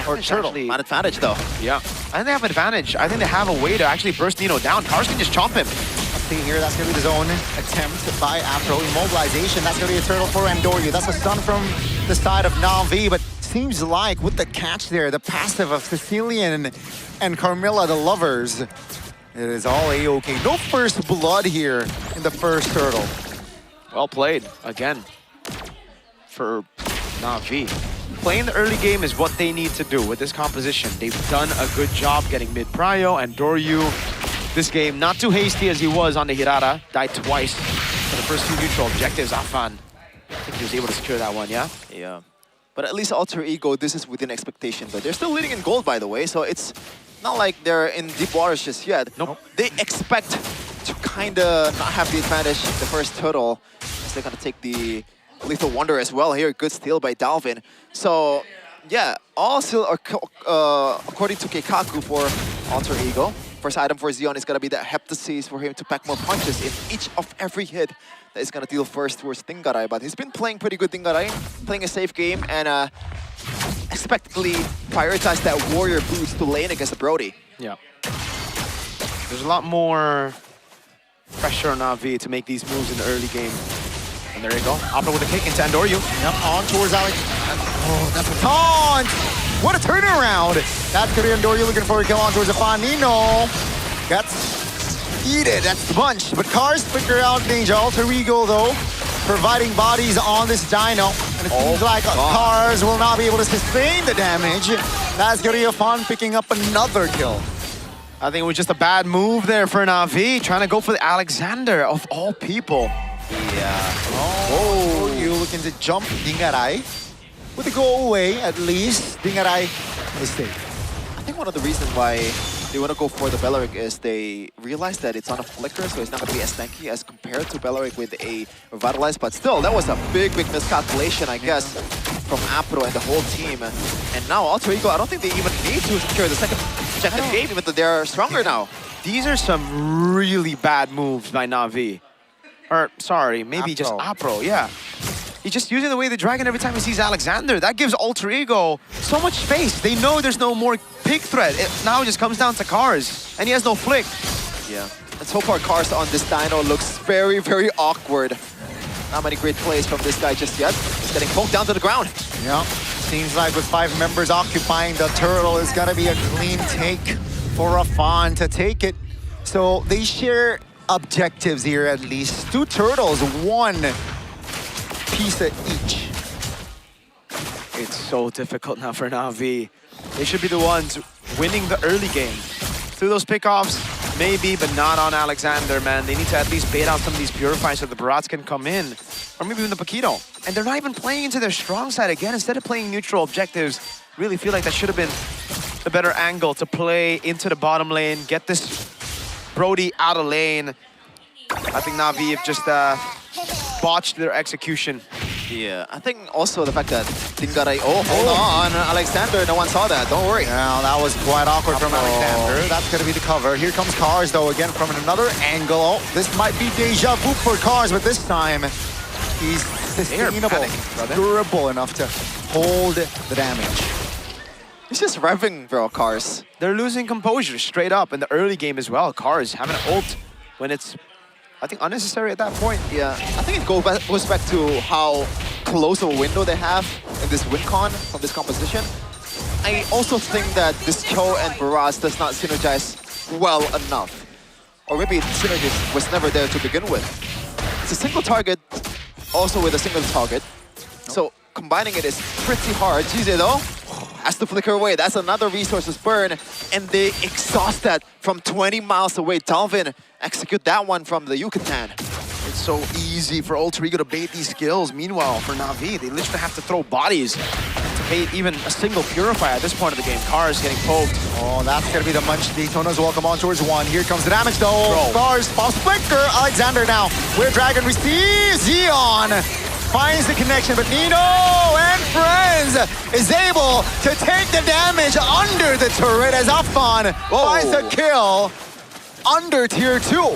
Or Turtle. Not advantage though. Yeah. I think they have advantage. I think they have a way to actually burst Nino down. Cars can just chomp him. Let's see here. That's going to be the zone attempt by Afro. Immobilization. That's going to be a turtle for Andoryu. That's a stun from the side of Na'Vi. But seems like with the catch there, the passive of Sicilian and Carmilla, the lovers, it is all A-okay. No first blood here in the first turtle. Well played again for Na'Vi. Playing the early game is what they need to do with this composition. They've done a good job getting mid-prio, and Doryu, this game, not too hasty as he was on the Hirara, died twice for the first few neutral objectives. Afan, I think he was able to secure that one, yeah? Yeah. But at least Alter Ego, this is within expectation, though. They're still leading in gold, by the way, so it's not like they're in deep waters just yet. Nope. They expect to kind of not have the advantage the first turtle, as they're going to take the Lethal Wonder as well here. Good steal by Dalvin. So, yeah, all still are according to Keikaku for Alter Ego. First item for Xeon is going to be that Heptasis for him to pack more punches in each of every hit that is going to deal first towards Tinggaray. But he's been playing pretty good Tinggaray, playing a safe game, and expectedly prioritize that warrior boost to lane against the Brody. Yeah. There's a lot more pressure on Na'Vi to make these moves in the early game. And there you go. Opera with a kick into Andoryu. Yep, on towards Alex. Oh, that's a taunt! What a turnaround! That's going to be Andoryu looking for a kill on towards Afanino. That's heated, that's the bunch. But Cars figure out danger. Alter Ego, though, providing bodies on this Dino. And it seems like Cars will not be able to sustain the damage. That's going to be Afan picking up another kill. I think it was just a bad move there for Na'Vi, trying to go for the Alexander of all people. Yeah. Oh, you looking to jump Tinggaray. With a go away, at least, Tinggaray is safe. I think one of the reasons why they want to go for the Belleric is they realize that it's on a flicker, so it's not going to be as tanky as compared to Belleric with a Revitalize. But still, that was a big miscalculation, I guess, from Apro and the whole team. And now Alter Ego, I don't think they even need to secure the second objective game, even though they're stronger now. These are some really bad moves by Na'Vi. Or, sorry, maybe just Apro, yeah. He's just using the way the dragon every time he sees Alexander. That gives Alter Ego so much space. They know there's no more pig threat. It now just comes down to Cars, and he has no flick. Yeah, and so far Cars on this Dino looks very, very awkward. Not many great plays from this guy just yet. He's getting poked down to the ground. Yeah, seems like with 5 members occupying the turtle, it's gonna be a clean take for Afan to take it. So they share objectives here at least. 2 turtles, 1 piece of each. It's so difficult now for Na'Vi. They should be the ones winning the early game. Through those pickoffs, Maybe, but not on Alexander, man. They need to at least bait out some of these purifiers so the Barats can come in. Or maybe even the Paquito. And they're not even playing into their strong side again. Instead of playing neutral objectives, really feel like that should have been the better angle to play into the bottom lane, get this Brody out of lane. I think Na'Vi have just botched their execution. Yeah, I think also the fact that Dingarai... Oh, hold on, Alexander, no one saw that, don't worry. Now, that was quite awkward from Alexander. That's going to be the cover. Here comes Cars, though, again from another angle. Oh, this might be deja vu for Cars, but this time he's sustainable, durable enough to hold the damage. He's just revving, bro, Cars. They're losing composure straight up in the early game as well. Cars having an ult when it's, I think, unnecessary at that point. Yeah, I think it goes back to how close of a window they have in this win con from this composition. I also think that this Cho and Barrage does not synergize well enough. Or maybe synergy was never there to begin with. It's a single target, also with a single target. So combining it is pretty hard. GZ though has to flicker away. That's another resources burn. And they exhaust that from 20 miles away. Dalvin execute that one from the Yucatan. It's so easy for Alter Ego to bait these skills. Meanwhile, for Na'Vi, they literally have to throw bodies to bait even a single Purifier at this point of the game. Cars getting poked. Oh, that's going to be the Munch. Daytona's welcome on towards one. Here comes the damage, though. Cars, pops flicker. Alexander now, where Dragon receives. Zeon finds the connection, but Nino and friends is able to take the damage under the turret as Afan finds a kill under tier 2.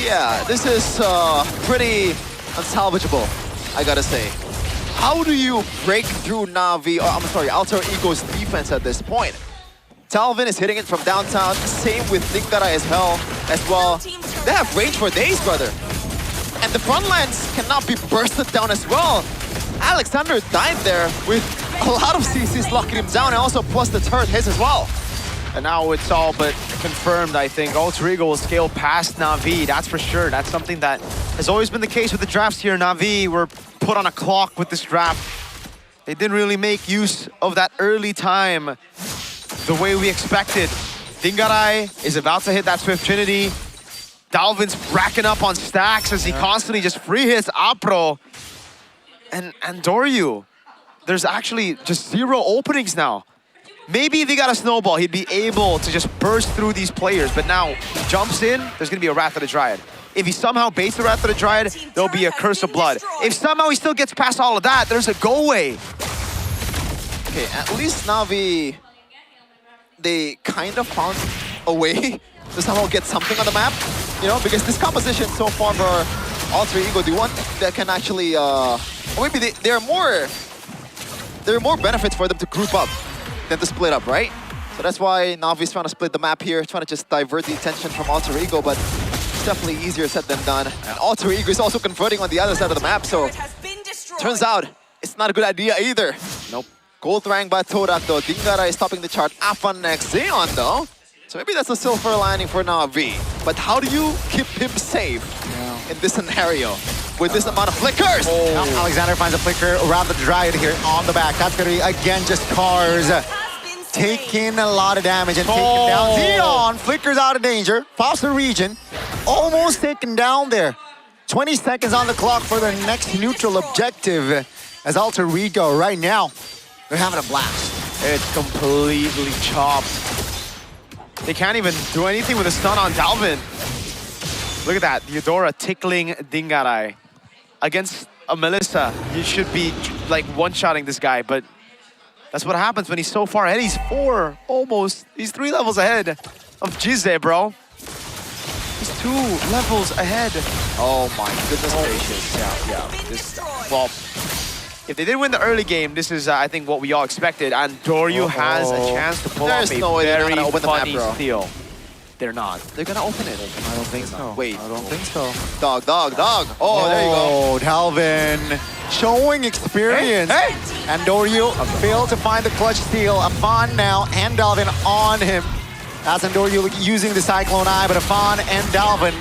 Yeah, this is pretty unsalvageable, I gotta say. How do you break through Na'Vi, or I'm sorry, Alter Ego's defense at this point? Talvin is hitting it from downtown, same with Dingarai as well. They have range for days, brother. And the front lines cannot be bursted down as well. Alexander died there with a lot of CCs locking him down, and also plus the turret hits as well. And now it's all but confirmed, I think. Alter Ego will scale past Na'Vi, that's for sure. That's something that has always been the case with the drafts here. Na'Vi were put on a clock with this draft. They didn't really make use of that early time the way we expected. Dingarai is about to hit that Swift Trinity. Dalvin's racking up on stacks as he constantly just free hits Apro. And Doryu, there's actually just 0 openings now. Maybe if he got a snowball, he'd be able to just burst through these players. But now, he jumps in, there's going to be a Wrath of the Dryad. If he somehow baits the Wrath of the Dryad, there'll be a Curse of Blood. If somehow he still gets past all of that, there's a go-away. Okay, at least Na'Vi, they kind of found a way to somehow get something on the map. You know, because this composition so far for Alter Ego, the one that can actually, or maybe there are more benefits for them to group up than to split up, right? So that's why Na'Vi's trying to split the map here, trying to just divert the attention from Alter Ego, but it's definitely easier said than done. And Alter Ego is also converting on the other side of the map, so turns out it's not a good idea either. Nope. Gold rank by Torak though. Dingarai is topping the chart. Afan next. Zeon though. So maybe that's a silver lining for Na'Vi. But how do you keep him safe in this scenario with this amount of flickers? Now Alexander finds a flicker around the Dryad here on the back. That's going to be, again, just Cars taking a lot of damage and taking down. Zeon flickers out of danger. Pops the region. Almost taken down there. 20 seconds on the clock for the next neutral objective as Alter Ego right now. They're having a blast. It's completely chopped. They can't even do anything with a stun on Dalvin. Look at that, Eudora tickling Dingarai. Against a Melissa, you should be like one-shotting this guy, but that's what happens when he's so far ahead. He's 3 levels ahead of Jizze, bro. He's 2 levels ahead. Oh my goodness gracious. Yeah. Well, if they did win the early game, this is, I think, what we all expected. And Doryu has a chance to pull off a very funny steal. They're not. They're gonna open it. I don't think so. Wait. I don't think so. Dog. Oh, there you go. Dalvin showing experience. Hey. And Doryu failed to find the clutch steal. Afan now and Dalvin on him. As Doryu using the Cyclone Eye, but Afan and Dalvin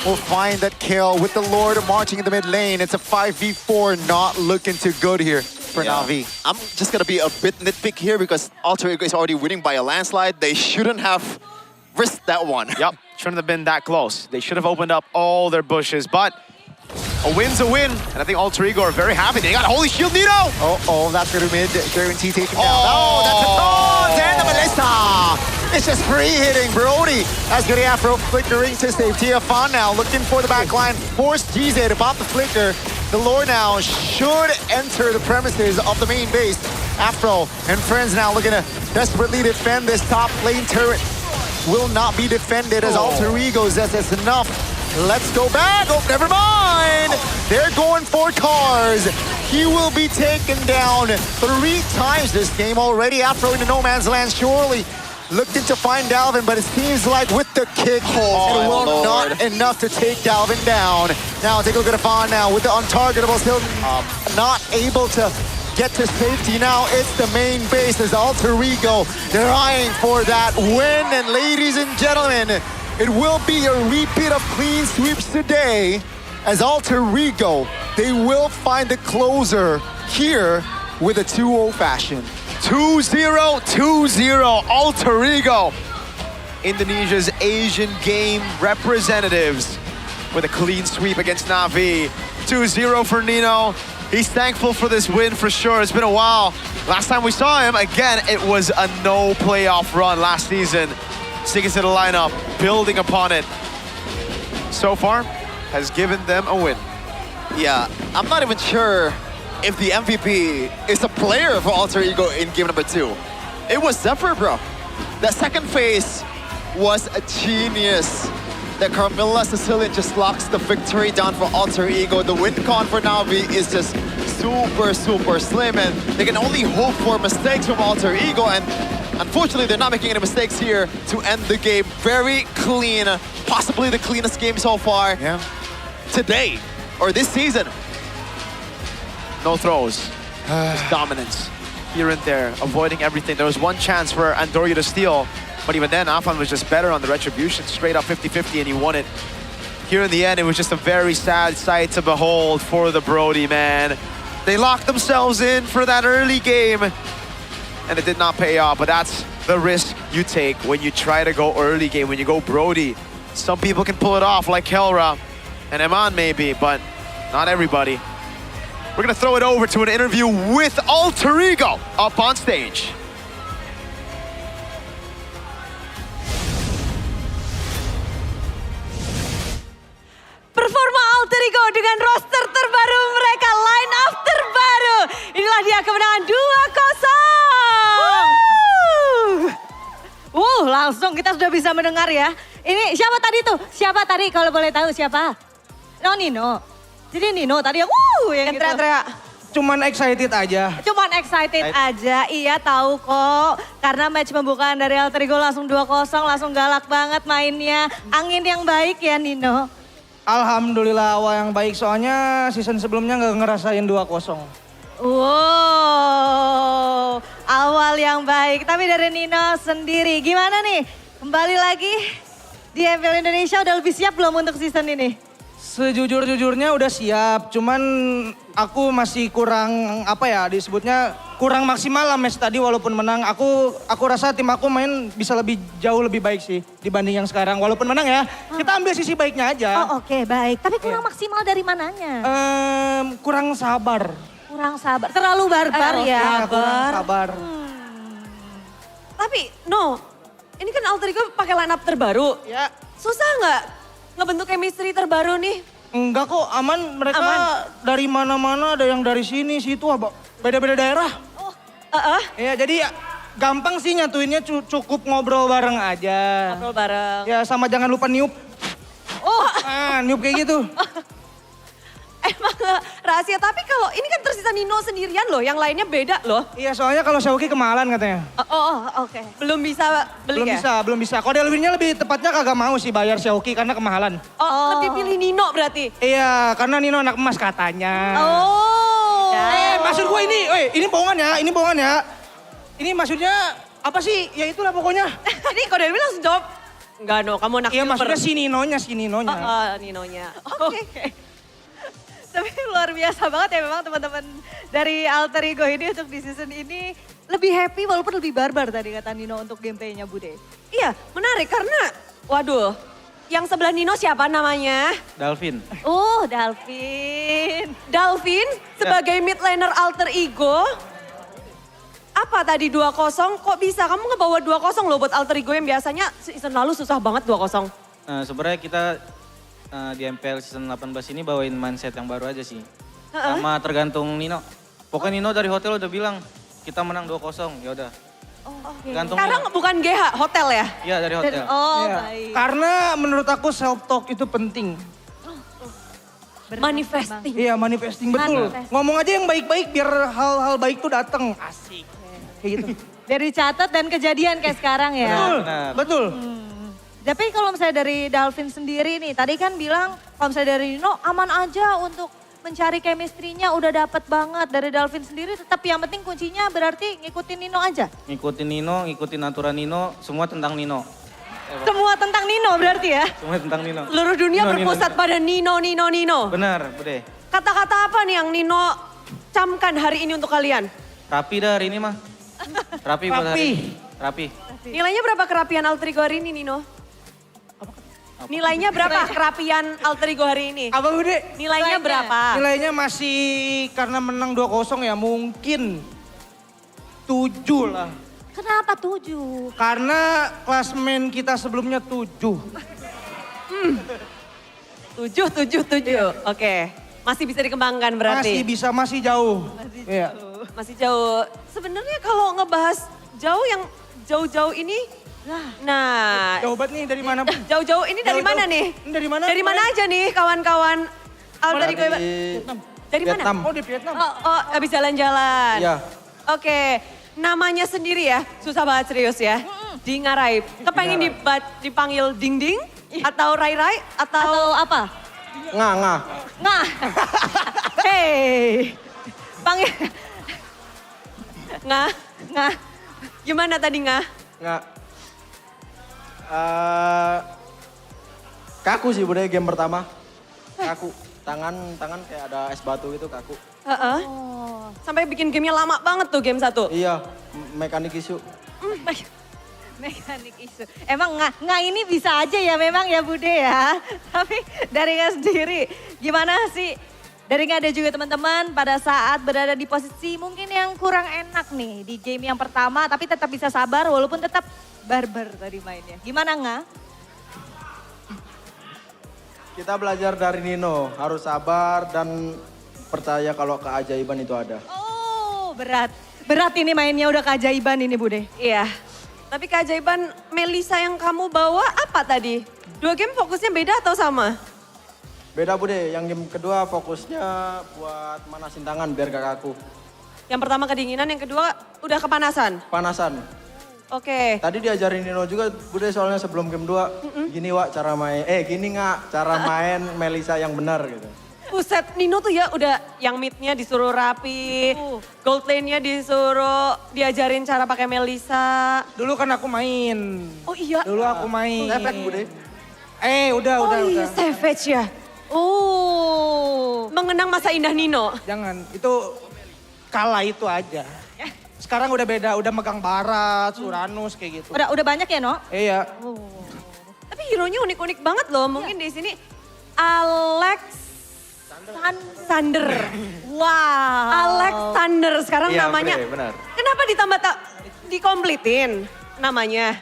will find that kill with the Lord marching in the mid lane. It's a 5v4, not looking too good here for Na'Vi. I'm just gonna be a bit nitpick here because Alter Ego is already winning by a landslide. They shouldn't have risked that one. Yep, shouldn't have been that close. They should have opened up all their bushes, but a win's a win. And I think Alter Ego are very happy. They got a Holy Shield, Nino! Oh, that's gonna be guarantee taken down. Oh, that's a taunt! And the Melissa! It's just free hitting Brody. As good Afro flickering to save TFON now, looking for the back line. Force GZ to pop the flicker. The lore now should enter the premises of the main base. Afro and friends now looking to desperately defend this top lane turret. Will not be defended as Alter Ego says it's enough. Let's go back. Oh, never mind. They're going for Cars. He will be taken down 3 times this game already. Afro into no man's land, surely looking to find Dalvin, but it seems like with the kick, it will not enough to take Dalvin down. Now take a look at Afon now with the untargetable, still not able to get to safety. Now it's the main base as Alter Ego. They're eyeing for that win, and ladies and gentlemen, it will be a repeat of clean sweeps today as Alter Ego, they will find the closer here with a 2-0 fashion. 2-0, 2-0, Alter Ego. Indonesia's Asian game representatives with a clean sweep against Na'Vi. 2-0 for Nino. He's thankful for this win for sure. It's been a while. Last time we saw him, again, it was a no playoff run last season. Sticking to the lineup, building upon it. So far, has given them a win. Yeah, I'm not even sure if the MVP is a player for Alter Ego in game number 2. It was Zephyr, bro. That second phase was a genius. That Carmilla Sicilian just locks the victory down for Alter Ego. The win con for Na'Vi is just super slim, and they can only hope for mistakes from Alter Ego, and unfortunately they're not making any mistakes here to end the game. Very clean, possibly the cleanest game so far today, or this season. No throws, just dominance here and there, avoiding everything. There was one chance for Andoria to steal, but even then, Afan was just better on the retribution, straight up 50-50, and he won it. Here in the end, it was just a very sad sight to behold for the Brody, man. They locked themselves in for that early game, and it did not pay off, but that's the risk you take when you try to go early game, when you go Brody. Some people can pull it off, like Kelra and Eman maybe, but not everybody. We're gonna throw it over to an interview with Alter Ego up on stage. Performa Alter Ego dengan roster terbaru mereka, line up terbaru. Inilah dia kemenangan 2-0. Langsung kita sudah bisa mendengar ya. Ini siapa tadi tuh? Siapa tadi kalau boleh tahu siapa? Oh, Nino. Jadi Nino tadi yang yang teriak-teriak. Cuman excited aja. Cuman excited aja, iya tahu kok. Karena match pembukaan dari Alter Ego langsung 2-0, langsung galak banget mainnya. Angin yang baik ya Nino. Alhamdulillah awal yang baik, soalnya season sebelumnya nggak ngerasain 2-0. Wow, awal yang baik. Tapi dari Nino sendiri, gimana nih? Kembali lagi di MPL Indonesia, udah lebih siap belum untuk season ini? Sejujur-jujurnya udah siap, cuman aku masih kurang, apa ya disebutnya, kurang maksimal lah match tadi walaupun menang. Aku rasa tim aku main bisa jauh lebih baik sih dibanding yang sekarang. Walaupun menang ya, kita ambil sisi baiknya aja. Oh oke, baik. Tapi kurang maksimal dari mananya? Kurang sabar. Kurang sabar, terlalu barbar ya. Kurang sabar. Tapi no, ini kan Alter Ego pakai line up terbaru. Ya. Susah nggak ngebentuk chemistry terbaru nih? Enggak kok, aman. Mereka dari mana-mana, ada yang dari sini, situ, beda-beda daerah. Ya, jadi gampang sih nyatuinnya, cukup ngobrol bareng aja. Ngobrol bareng. Ya, sama jangan lupa niup. Niup kayak gitu. Emang rahasia, tapi kalau ini kan tersisa Nino sendirian loh, yang lainnya beda loh. Iya, soalnya kalau Xiaoki kemahalan katanya. Oke. Belum bisa beli Belum bisa. Kalau Delvinnya lebih tepatnya kagak mau sih bayar Xiaoki karena kemahalan. Lebih pilih Nino berarti? Iya, karena Nino anak emas katanya. Maksud gue ini bohongan ya. Ini maksudnya apa sih? Ya itulah pokoknya. Ini kok Delvin langsung jawab, enggak no, kamu anak Iya maksudnya si Ninonya. Ninonya. Oke. Tapi luar biasa banget ya memang teman-teman dari Alter Ego ini untuk di season ini lebih happy walaupun lebih barbar tadi kata Nino untuk gameplaynya Bude. Iya, menarik karena, waduh, yang sebelah Nino siapa namanya? Dalvin. Dalvin. Dalvin sebagai mid laner alter ego. Apa tadi 2-0? Kok bisa? Kamu ngebawa 2-0 loh buat alter ego yang biasanya season lalu susah banget 2-0. Sebenarnya kita di MPL season 18 ini bawain mindset yang baru aja sih. Sama tergantung Nino. Pokoknya Nino dari hotel udah bilang kita menang 2-0, ya udah. Gantung Sekarang bukan GH, hotel ya? Iya dari hotel. Baik. Karena menurut aku self talk itu penting. Manifesting. Iya manifesting betul. Manifesting. Ngomong aja yang baik-baik biar hal-hal baik tuh datang. Asik. Kayak gitu. Dari catat dan kejadian kayak sekarang ya. Betul. Tapi kalau misalnya dari Dalvin sendiri nih, tadi kan bilang kalau misalnya dari Nino aman aja untuk mencari chemistry-nya udah dapet banget. Dari Dalvin sendiri tetap yang penting kuncinya berarti ngikutin Nino aja. Ngikutin Nino, ngikutin aturan Nino, semua tentang Nino. Semua tentang Nino berarti ya? Semua tentang Nino. Seluruh dunia Nino, berpusat pada Nino. Benar, Bude. Kata-kata apa nih yang Nino camkan hari ini untuk kalian? Rapi dah hari ini mah. Rapi buat hari ini. Rapi. Nilainya berapa kerapian alter ego hari ini, Nino? Nilainya berapa kerapian alter ego hari ini? Apa Bude? Nilainya berapa? Nilainya masih karena menang 2-0 ya mungkin 7 lah. Kenapa 7? Karena klasmen kita sebelumnya 7. 7. Oke. Masih bisa dikembangkan berarti? Masih bisa, masih jauh. Masih jauh. Sebenarnya kalau ngebahas jauh yang jauh-jauh ini, nah. Jauh banget nih dari mana? Jauh-jauh ini dari mana nih? Dari mana? Dari mana aja nih kawan-kawan alter ego? Dari mana? Vietnam. Oh di Vietnam. Oh habis jalan-jalan. Iya. Oke, namanya sendiri ya, susah banget serius ya. Di Ngarai. Kepengen dipanggil Ding Ding? Atau Rai Rai? Atau apa? Nga. Hey. Panggil. Nga. Gimana tadi Nga? Nga. Kaku sih Bude game pertama. Kaku. Tangan kayak ada es batu gitu kaku. Sampai bikin gamenya lama banget tuh game 1. Iya, mekanik isu. Mekanik isu. Emang nggak ini bisa aja ya memang ya Bude ya. Tapi dari nggak sendiri gimana sih? Dari nggak ada juga teman-teman pada saat berada di posisi mungkin yang kurang enak nih di game yang pertama. Tapi tetap bisa sabar walaupun tetap barbar tadi mainnya. Gimana nggak? Kita belajar dari Nino, harus sabar dan percaya kalau keajaiban itu ada. Oh berat. Berat ini mainnya udah keajaiban ini Bude. Iya. Tapi keajaiban Melisa yang kamu bawa apa tadi? 2 game fokusnya beda atau sama? Beda Bude, yang game kedua fokusnya buat manasin tangan biar gak kaku. Yang pertama kedinginan, yang kedua udah kepanasan? Panasan. Oke. Tadi diajarin Nino juga Bude soalnya sebelum game 2. Gini Wak cara main, gini nggak cara main Melisa yang benar gitu. Buset, Nino tuh ya udah yang mid-nya disuruh rapi, gold lane-nya disuruh diajarin cara pakai Melisa. Dulu kan aku main. Oh iya? Dulu aku main. Savage Bude. Udah. Iya, Savage ya? Oh. Mengenang masa indah Nino? Jangan, itu kala itu aja. Sekarang udah beda, udah megang barat, Uranus kayak gitu. Udah banyak ya No? Iya. Tapi hero-nya unik-unik banget loh. Mungkin di sini Alex Sander. Wow. Alex Sander sekarang namanya. Iya benar. Kenapa ditambah dikomplitin namanya?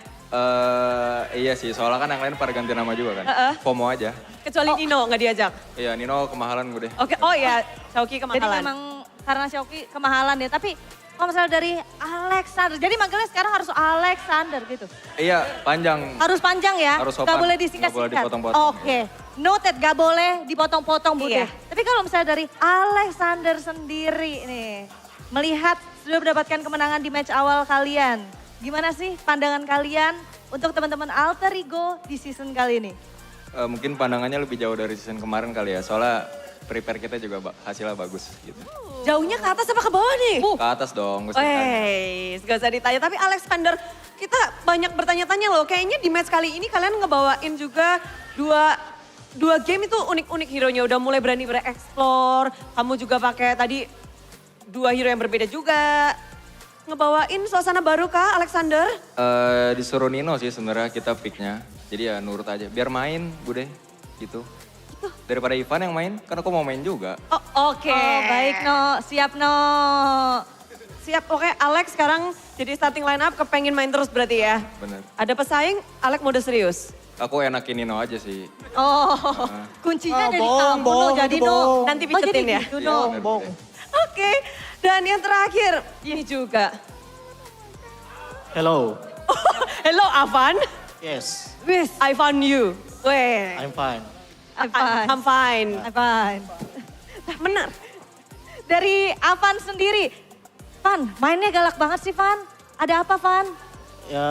Iya sih, soalnya kan yang lain pada ganti nama juga kan. FOMO aja. Kecuali Nino nggak diajak? Iya, Nino kemahalan Bude. Oke, oh iya, Xiaoqi kemahalan. Jadi memang karena Xiaoqi kemahalan ya, tapi kalau misalnya dari Alexander, jadi manggilnya sekarang harus Alexander gitu? Iya, panjang. Harus panjang ya? Harus sopan. Gak boleh disingkat-singkat? Gak boleh dipotong-potong. Oke, noted gak boleh dipotong-potong Bude. Iya. Tapi kalau misalnya dari Alexander sendiri nih, melihat sudah mendapatkan kemenangan di match awal kalian. Gimana sih pandangan kalian untuk teman-teman alter ego di season kali ini? Mungkin pandangannya lebih jauh dari season kemarin kali ya, soalnya prepare kita juga hasilnya bagus gitu. Jauhnya ke atas apa ke bawah nih? Ke atas dong, gak usah ditanya. Gak usah ditanya. Tapi Alexander, kita banyak bertanya-tanya loh. Kayaknya di match kali ini kalian ngebawain juga dua game itu unik-unik hero-nya. Udah mulai berani bereksplor. Kamu juga pakai tadi 2 hero yang berbeda juga. ngebawain suasana baru kah, Alexander? Disuruh Nino sih sebenarnya kita picknya. Jadi ya nurut aja. Biar main, Bude. Gitu. Daripada Ivan yang main, kan aku mau main juga. Oke. Oh, baik No, siap No. Siap, oke. Alex sekarang jadi starting line up, kepengen main terus berarti ya? Bener. Ada pesaing, Alex mode serius? Aku enakin Nino aja sih. Oh, kuncinya ada di tamu No, jadi No. Nanti picetin ya? Gitu, No. Oke, dan yang terakhir, ini juga. Hello. Hello, Avan. Yes, Wis, I found you. Weh. I'm fine. I'm fine. I'm fine. Benar. Dari Avan sendiri, Van, mainnya galak banget sih Van. Ada apa Van? Ya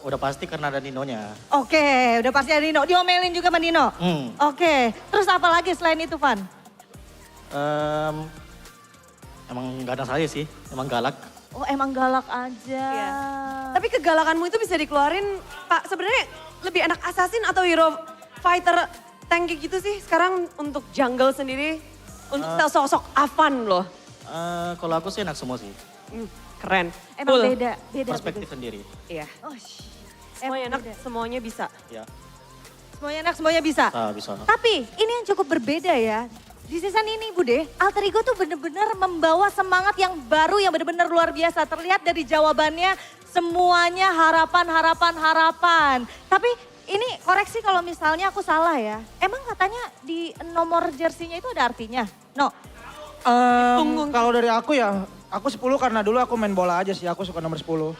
udah pasti karena ada Ninonya. Oke, udah pasti ada Nino. Diomelin juga sama Nino? Oke, terus apa lagi selain itu Van? Emang gak ada saya sih, emang galak. Oh emang galak aja. Iya. Tapi kegalakanmu itu bisa dikeluarin, Pak, sebenarnya lebih enak assassin atau hero fighter tank kayak gitu sih sekarang untuk jungle sendiri, untuk sosok Avan loh. Kalau aku sih enak semua sih. Keren. Emang Cool. beda. Perspektif sendiri. Iya. Oh, Semuanya enak, semuanya bisa. Ya, semuanya enak, semuanya bisa. bisa. Tapi ini yang cukup berbeda ya. Di season ini Bude, Alter Ego tuh bener-bener membawa semangat yang baru yang bener-bener luar biasa. Terlihat dari jawabannya semuanya harapan. Tapi ini koreksi kalau misalnya aku salah ya. Emang katanya di nomor jersinya itu ada artinya? No. Kalau dari aku ya, aku 10 karena dulu aku main bola aja sih, aku suka nomor 10.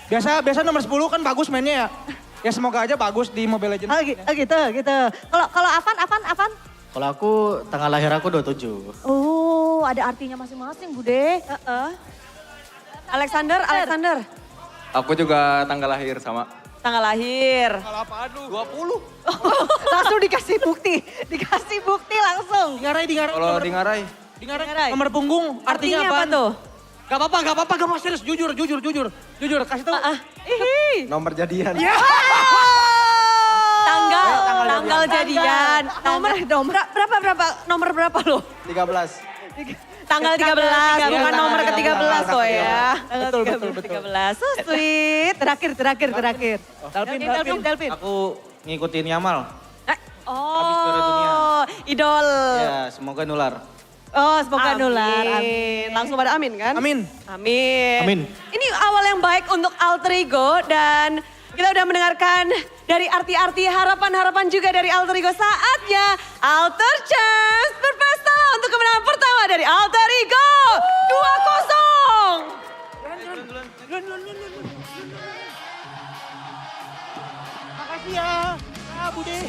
Biasa nomor 10 kan bagus mainnya ya. Ya semoga aja bagus di Mobile Legends. Gitu. Kalau Avan? Kalau aku tanggal lahir aku 27. Oh, ada artinya masing-masing Bude. Alexander. Aku juga tanggal lahir sama. Tanggal lahir. Tanggal apaan lu? 20. Langsung dikasih bukti langsung. Dingarai. Kalau dingarai. Nomor punggung artinya apa tuh? Gak apa-apa, gak serius, jujur, kasih tau. Nomor jadian. Tanggal jadian. Nomor berapa lo? 13. Tanggal 13, bukan nomor ke-13 kok ya. Betul. 13, so sweet. Terakhir. Dalvin. Aku ngikutin Yamal. Habis juara Oh, dunia. idol. Ya, semoga nular. Oh, semoga Amin. nular. Amin. Langsung pada amin kan? Amin. Ini awal yang baik untuk Alter Ego dan kita udah mendengarkan dari arti-arti harapan-harapan juga dari Alter Ego. Saatnya Alter Chance berpesta untuk kemenangan pertama dari Alter Ego. 2-0. Makasih ya. Bude.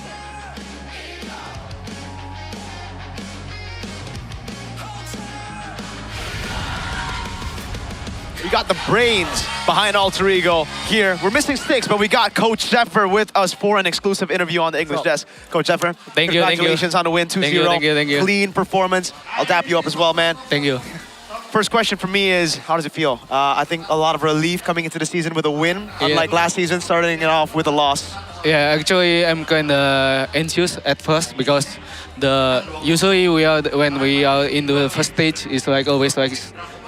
We got the brains behind Alter Ego here. We're missing Sticks, but we got Coach Zephyr with us for an exclusive interview on the English desk. Coach Zephyr, Thank you. congratulations on the win, 2-0. Thank you. Clean performance. I'll dap you up as well, man. Thank you. First question for me is, how does it feel? I think a lot of relief coming into the season with a win, unlike last season, starting it off with a loss. Yeah, actually, I'm kind of anxious at first because usually when we are in the first stage, it's like always like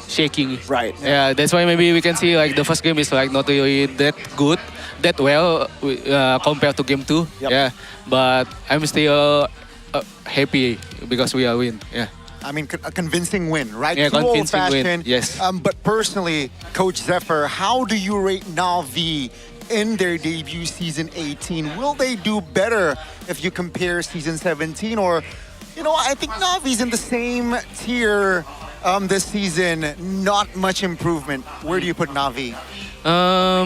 shaking. Right. Yeah, that's why maybe we can see like the first game is like not really that good, that well compared to game 2. Yep. Yeah, but I'm still happy because we are win. Yeah. I mean, a convincing win, right? Yeah, Too convincing win, old-fashioned. yes. But personally, Coach Zephyr, how do you rate Na'Vi in their debut season 18? Will they do better if you compare season 17? Or, I think Na'Vi's in the same tier this season. Not much improvement. Where do you put Na'Vi?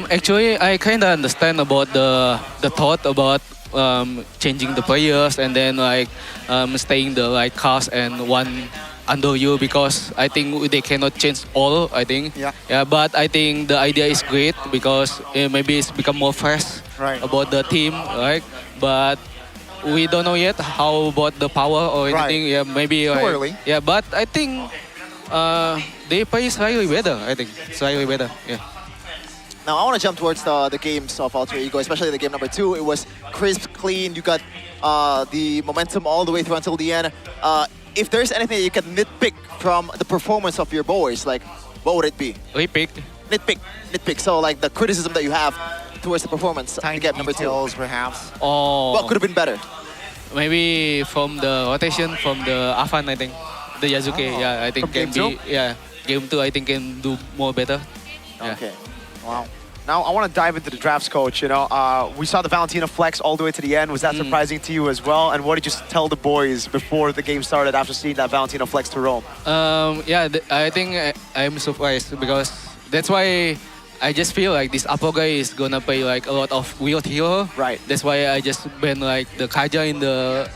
Actually, I kind of understand about the thought about changing the players and then like staying the like cast and one under you because I think they cannot change all. I think. Yeah. But I think the idea is great because maybe it's become more fresh about the team, right? But we don't know yet how about the power or anything. Yeah, maybe. Too early. Yeah, but I think they play slightly better. I think slightly better. Yeah. Now I want to jump towards the games of Alter Ego, especially the game number 2. It was crisp, clean. You got the momentum all the way through until the end. If there's anything that you can nitpick from the performance of your boys, like what would it be? Nitpick. Nitpick. So like the criticism that you have towards the performance to get number 2. Details, perhaps. Oh. What could have been better? Maybe from the rotation from the Afan, I think. The Yazuke, yeah, I think From can game be, 2? yeah. Game 2, I think can do more better. Yeah. Okay. Wow. Now I want to dive into the drafts, coach. You know, we saw the Valentina flex all the way to the end. Was that surprising to you as well? And what did you tell the boys before the game started after seeing that Valentina flex to Rome? Yeah, I think I'm surprised because that's why I just feel like this Apo guy is gonna play like a lot of weird hero. Right. That's why I just banned like the Kaja in the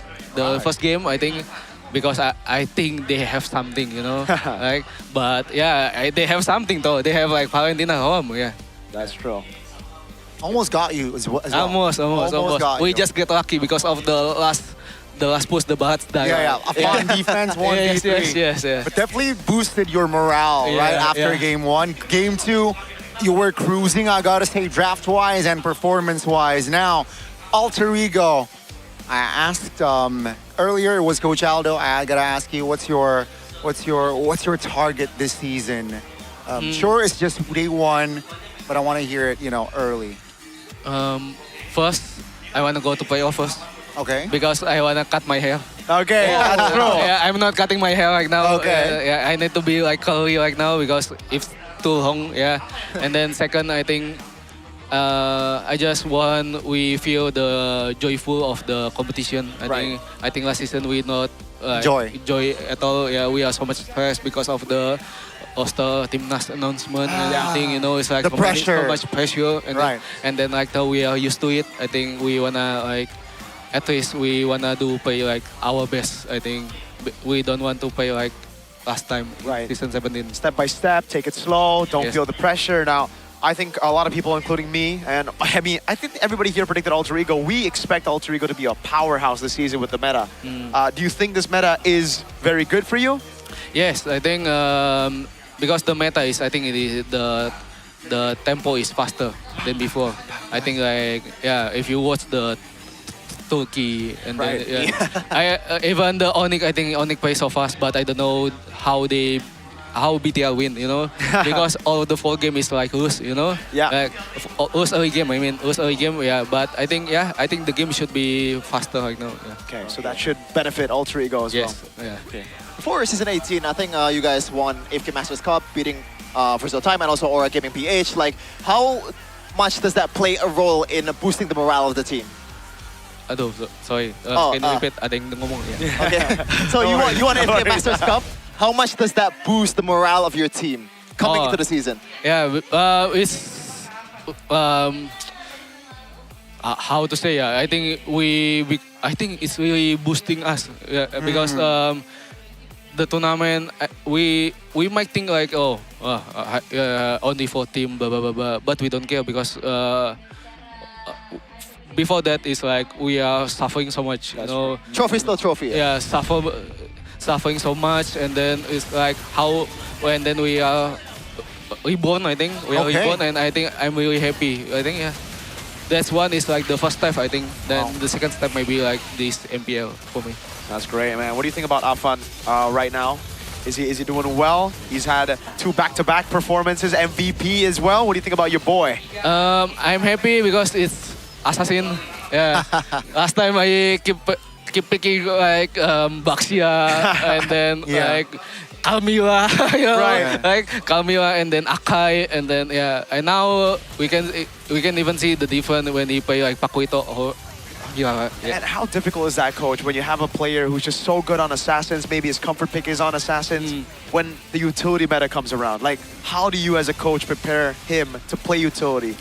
first game. I think because I think they have something, you know, like. But yeah, they have something though. They have like Valentina home. Yeah. That's true. Almost got you as well. Almost. Got We you. just get lucky because of the last push, the Bahats died. Yeah. A fun defense, 1v3. Yes. But definitely boosted your morale, right, after game 1. Game 2, you were cruising, I gotta say, draft-wise and performance-wise. Now, Alter Ego. I asked earlier, it was Coach Aldo. I gotta ask you, what's your target this season? Sure, it's just day 1, but I want to hear it, early. First, I want to go to playoff first. Okay. Because I want to cut my hair. Okay, that's true. Yeah, I'm not cutting my hair right now. Okay. Yeah, I need to be like curly right now because it's too long. Yeah. And then second, I think I just want we feel the joyful of the competition. I think last season we not joy at all. Yeah, we are so much stressed because of the Oster Timnas announcement and everything. It's like the pressure. so much pressure. And then like now we are used to it. I think we wanna like. At least we wanna play like our best. I think we don't want to play like last time, season 17. Step by step, take it slow, don't feel the pressure. Now, I think a lot of people, including me, and I mean, I think everybody here predicted Alter Ego. We expect Alter Ego to be a powerhouse this season with the meta. Do you think this meta is very good for you? Yes, I think because the meta is, I think it is the tempo is faster than before. I think like if you watch the Turkey and then even the Onyx, I think Onyx plays so fast, but I don't know how BTL win, because all of the 4 game is like lose, like lose early game. But I think the game should be faster right now. Okay, so that should benefit Alter Ego as well. Yeah. Okay. Before season 18, I think you guys won AFK Masters Cup, beating First Time and also Aura Gaming PH. Like, how much does that play a role in boosting the morale of the team? Aduh, sorry. Can you repeat? Ada yang ngomong ya. Okay. So you won AFK Masters Cup. How much does that boost the morale of your team coming into the season? Yeah, it's how to say? I think I think it's really boosting us. Because the tournament we might think like only 4 team blah blah blah blah, but we don't care because. Before that is like we are suffering so much, Trophy still trophy. Yeah, suffering so much, and then it's like when then we are reborn. I think we are reborn, and I think I'm really happy. I think that's one is like the first step. I think then the second step may be like this MPL for me. That's great, man. What do you think about Afan right now? Is he doing well? He's had 2 back-to-back performances, MVP as well. What do you think about your boy? I'm happy because it's Assassin. Yeah. Last time I keep picking like Baxia and then like Kalmila, like Kalmila and then Akai and then and now we can even see the difference when he play like Pakuito or And how difficult is that, coach, when you have a player who's just so good on Assassins, maybe his comfort pick is on Assassins, when the utility meta comes around? Like, how do you as a coach prepare him to play utility?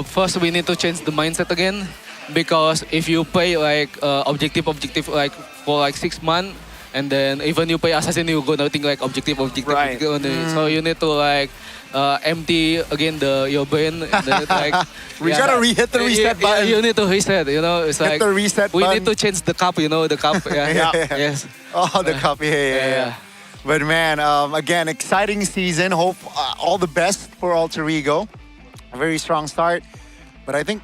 First, we need to change the mindset again, because if you play like objective like for like 6 months, and then even you play Assassin, you're gonna think like objective only. So you need to like empty again your brain. And then like, you gotta hit the reset button. You need to reset. It's hit like the reset we button. need to change the cup. The cup. Yes. Oh, the cup. Yeah. But man, again, exciting season. Hope all the best for Alter Ego. A very strong start, but I think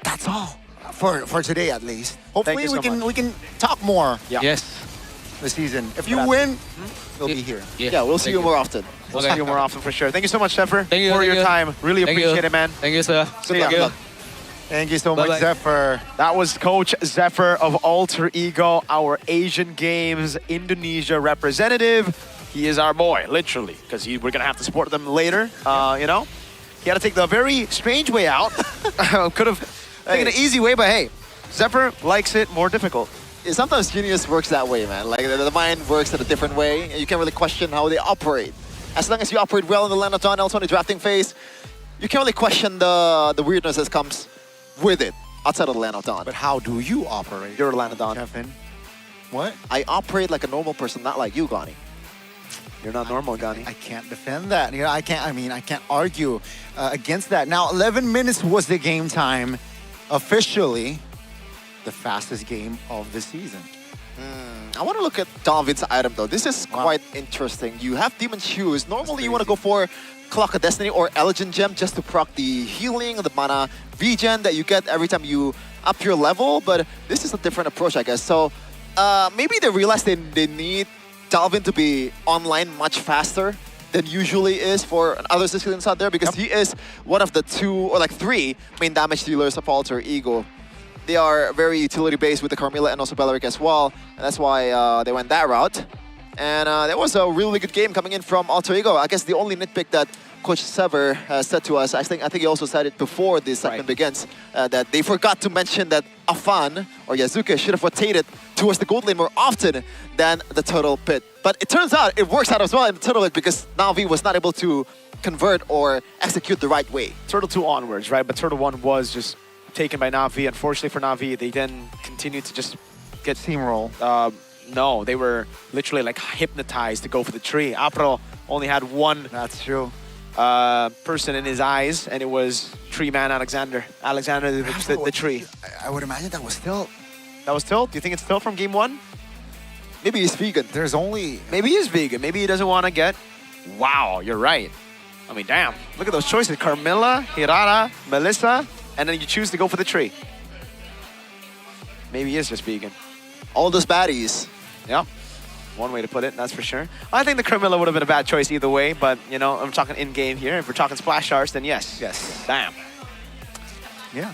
that's all for today at least. Hopefully we can talk more. Yes. the season. If you win, we'll be here. Yeah, we'll see you more often. We'll see you more often for sure. Thank you so much, Zephyr, Thank you, for thank your you. time. Really Thank you. appreciate it, man. Thank you, sir. See ya. Thank you. Thank you so much, Bye-bye. Zephyr. That was Coach Zephyr of Alter Ego, our Asian Games Indonesia representative. He is our boy, literally, because we're going to have to support them later, you know? He had to take the very strange way out. Could have taken an easy way, but hey, Zephyr likes it more difficult. Sometimes genius works that way, man. Like the mind works in a different way. And you can't really question how they operate. As long as you operate well in the land of dawn, also in the drafting phase, you can't really question the weirdness that comes with it outside of the land of dawn. But how do you operate? You're a land of dawn. Kevin. What? I operate like a normal person, not like you, Gani. You're not normal, Gani. I can't defend that. You know, I can't argue against that. Now, 11 minutes was the game time. Officially, the fastest game of the season. I want to look at David's item though. This is quite interesting. You have Demon Shoes. Normally you want to go for Clock of Destiny or Elegant Gem just to proc the healing, the mana regen that you get every time you up your level, but this is a different approach, I guess. So maybe they realize they need Dalvin to be online much faster than usually is for other citizens out there, because he is one of the 2 or like 3 main damage dealers of Alter Ego. They are very utility-based with the Carmilla and also Belleric as well. And that's why they went that route. And that was a really good game coming in from Alter Ego. I guess the only nitpick that Coach Sever has said to us, I think he also said it before this segment begins, that they forgot to mention that Afan or Yazuke should have rotated towards the gold lane more often than the Turtle Pit. But it turns out it works out as well in the Turtle Pit because Na'Vi was not able to convert or execute the right way. Turtle 2 onwards, right? But Turtle 1 was just taken by Na'Vi. Unfortunately for Na'Vi, they then continued to just get steamroll. No, they were literally like hypnotized to go for the tree. April only had one. That's true. Person in his eyes, and it was Tree Man Alexander. Alexander the tree. I would imagine that was still. That was still? Do you think it's still from game 1? Maybe he's vegan. There's only. Maybe he is vegan. Maybe he doesn't want to get. Wow, you're right. I mean, damn. Look at those choices: Carmilla, Hirara, Melissa. And then you choose to go for the tree. Maybe he is just vegan. All those baddies. Yep. One way to put it, that's for sure. I think the Carmilla would have been a bad choice either way, but, you know, I'm talking in-game here. If we're talking splash arts, then yes. Yes. Damn. Yeah.